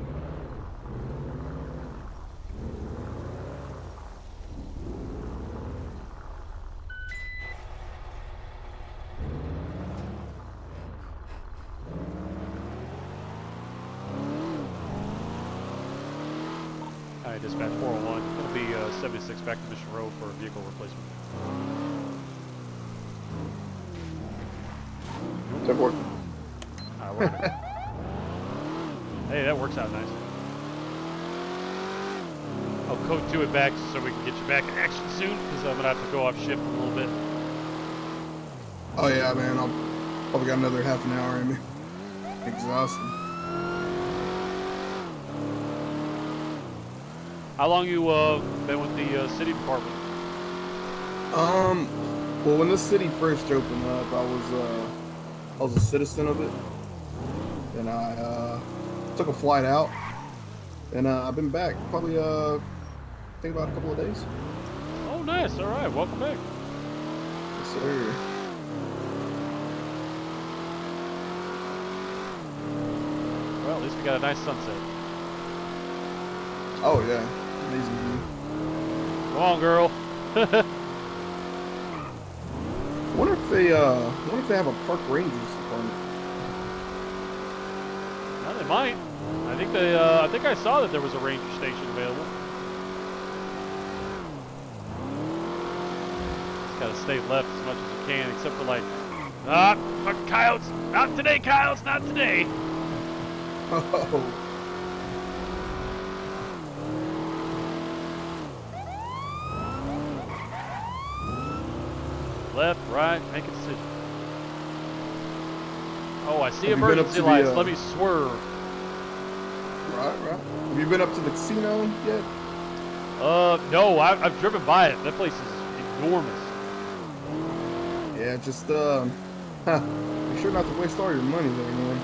Alright, dispatch 401. Gonna be 76 back to Mission Row for a vehicle replacement. 10-4. Alright, work it. Hey, that works out nice. I'll code to it back so we can get you back in action soon, because I'm gonna have to go off shift in a little bit. Oh yeah, man. I'll probably got another half an hour in me. Exhausted. How long you been with the city department? Well, when this city first opened up, I was a citizen of it, and I took a flight out, and I've been back probably I think about a couple of days. Oh, nice. All right, welcome back. Yes, sir. Well, at least we got a nice sunset. Oh yeah, amazing view. Come on, girl. Wonder if they have a park rangers department. Well, they might. I think I saw that there was a ranger station available. Just gotta stay left as much as you can, except for like, fuck coyotes! Not today, coyotes! Not today! Oh. Left, right, make a decision. Oh, I see Have you been up emergency to the, lights. Let me swerve. Right. Have you been up to the casino yet? No, I've driven by it. That place is enormous. Yeah, just be sure not to waste all your money there, man.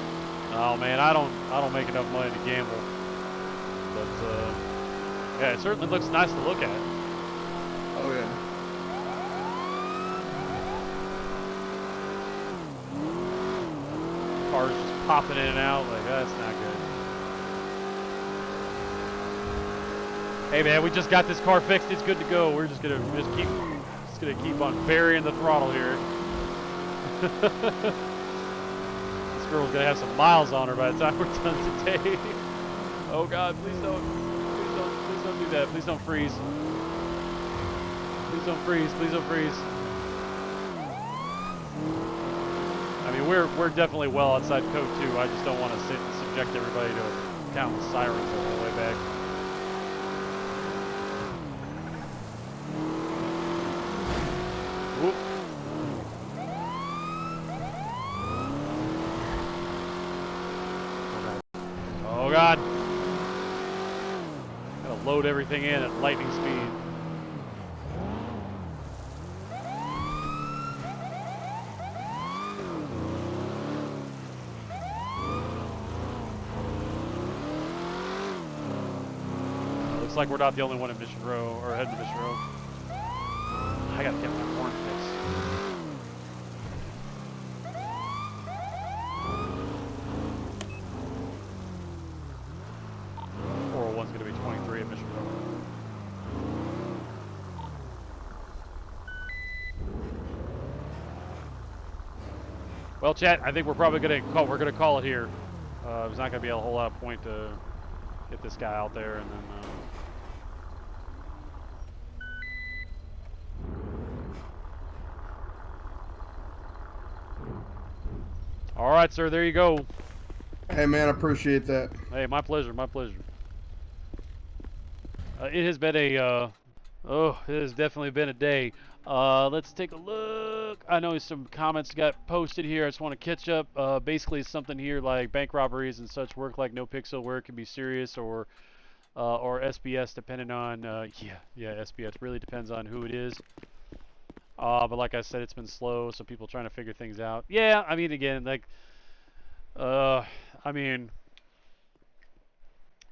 Oh man, I don't make enough money to gamble. But yeah, it certainly looks nice to look at. Oh yeah. Cars just popping in and out, like that's not good. Hey man, we just got this car fixed. It's good to go. We're just gonna keep on burying the throttle here. This girl's gonna have some miles on her by the time we're done today. Oh God, please don't do that. Please don't freeze. Please don't freeze. Please don't freeze. I mean, we're definitely well outside code too. I just don't want to sit and subject everybody to countless sirens the whole way back. Whoop. Oh God. Gotta load everything in at lightning speed. Looks like we're not the only one in Mission Row, or heading to Mission Row. I gotta get my horn fixed. One's going to be 23 at Mission Row. Well, chat, I think we're probably going to call. We're going to call it here. There's not going to be a whole lot of point to get this guy out there, and then. All right, sir. There you go. Hey, man, I appreciate that. Hey, my pleasure. My pleasure. It has been a. Oh, it has definitely been a day. Let's take a look. I know some comments got posted here. I just want to catch up. Basically, something here like bank robberies and such work like no pixel, where it can be serious or SBS, depending on yeah, SBS really depends on who it is. But like I said, it's been slow, so people trying to figure things out. Yeah, I mean, again, like, I mean,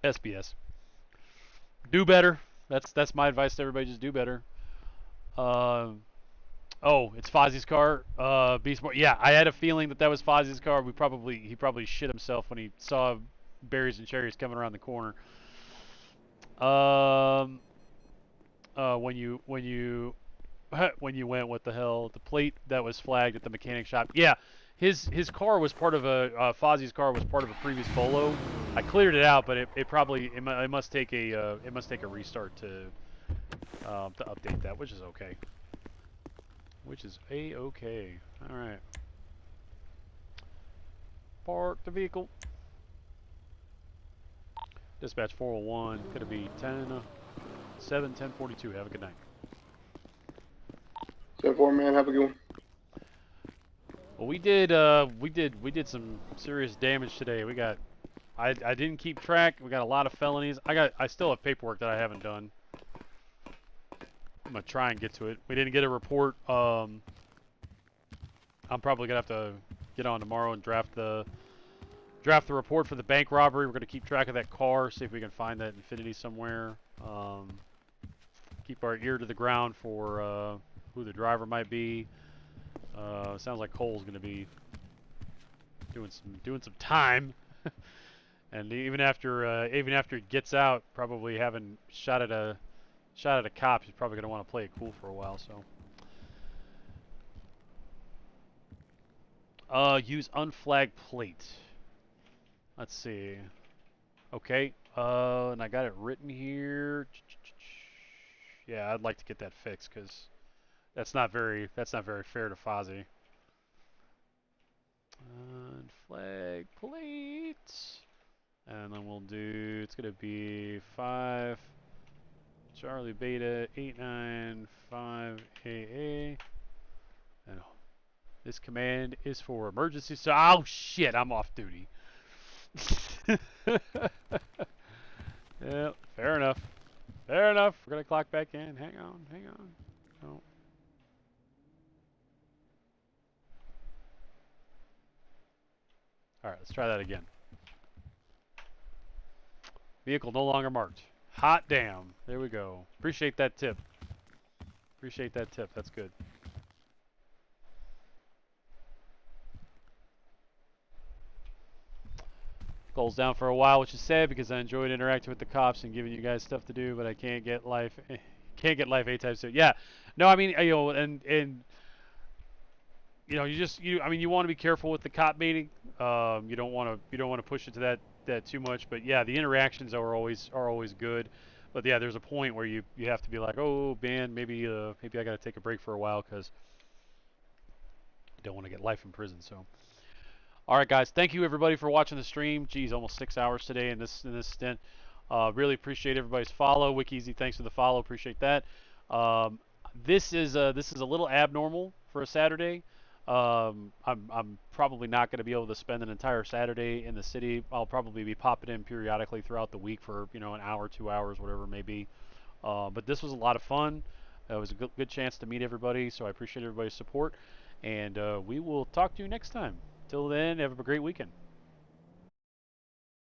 SBS. Do better. That's my advice to everybody. Just do better. Oh, it's Fozzie's car. Beast Boy. Yeah, I had a feeling that was Fozzie's car. He probably shit himself when he saw berries and cherries coming around the corner. When you went, what the hell? The plate that was flagged at the mechanic shop. Yeah, his car was part of a Fozzie's car was part of a previous bolo. I cleared it out, but it must take a restart to update that, which is okay. Which is a-okay. All right. Park the vehicle. Dispatch 401. Could it be 10-7-10-42? Have a good night. 7-4, man. Have a good one. Well, we did some serious damage today. We got. I didn't keep track. We got a lot of felonies. I still have paperwork that I haven't done. I'm gonna try and get to it. We didn't get a report. I'm probably gonna have to get on tomorrow and draft the report for the bank robbery. We're gonna keep track of that car, see if we can find that Infinity somewhere. Keep our ear to the ground for who the driver might be. Sounds like Cole's gonna be doing some time, and even after he gets out, probably having shot at a cop, he's probably gonna want to play it cool for a while. So, use unflagged plate. Let's see. Okay. And I got it written here. Yeah, I'd like to get that fixed because that's not very fair to Fozzie. Flag plate, and then we'll do. It's gonna be 5 Charlie Beta 895 AA, and this command is for emergency. So, oh shit, I'm off duty. Yeah, fair enough. Fair enough. We're gonna clock back in. Hang on. Oh. Alright, let's try that again. Vehicle no longer marked. Hot damn. There we go. Appreciate that tip. That's good. Goals down for a while, which is sad because I enjoyed interacting with the cops and giving you guys stuff to do, but I can't get life anytime soon. Yeah. No, I mean, you know, and you know, you want to be careful with the cop meeting. You don't want to push it to that too much, but yeah, the interactions are always good. But yeah, there's a point where you have to be like, oh man, maybe I got to take a break for a while because don't want to get life in prison. So, all right, guys, thank you everybody for watching the stream. Geez, almost 6 hours today in this stint. Really appreciate everybody's follow. Wikieasy, thanks for the follow. Appreciate that. This is a little abnormal for a Saturday. I'm probably not going to be able to spend an entire Saturday in the city. I'll probably be popping in periodically throughout the week for an hour, 2 hours, whatever it may be. But this was a lot of fun. It was a good chance to meet everybody, so I appreciate everybody's support. And we will talk to you next time. Till then, have a great weekend.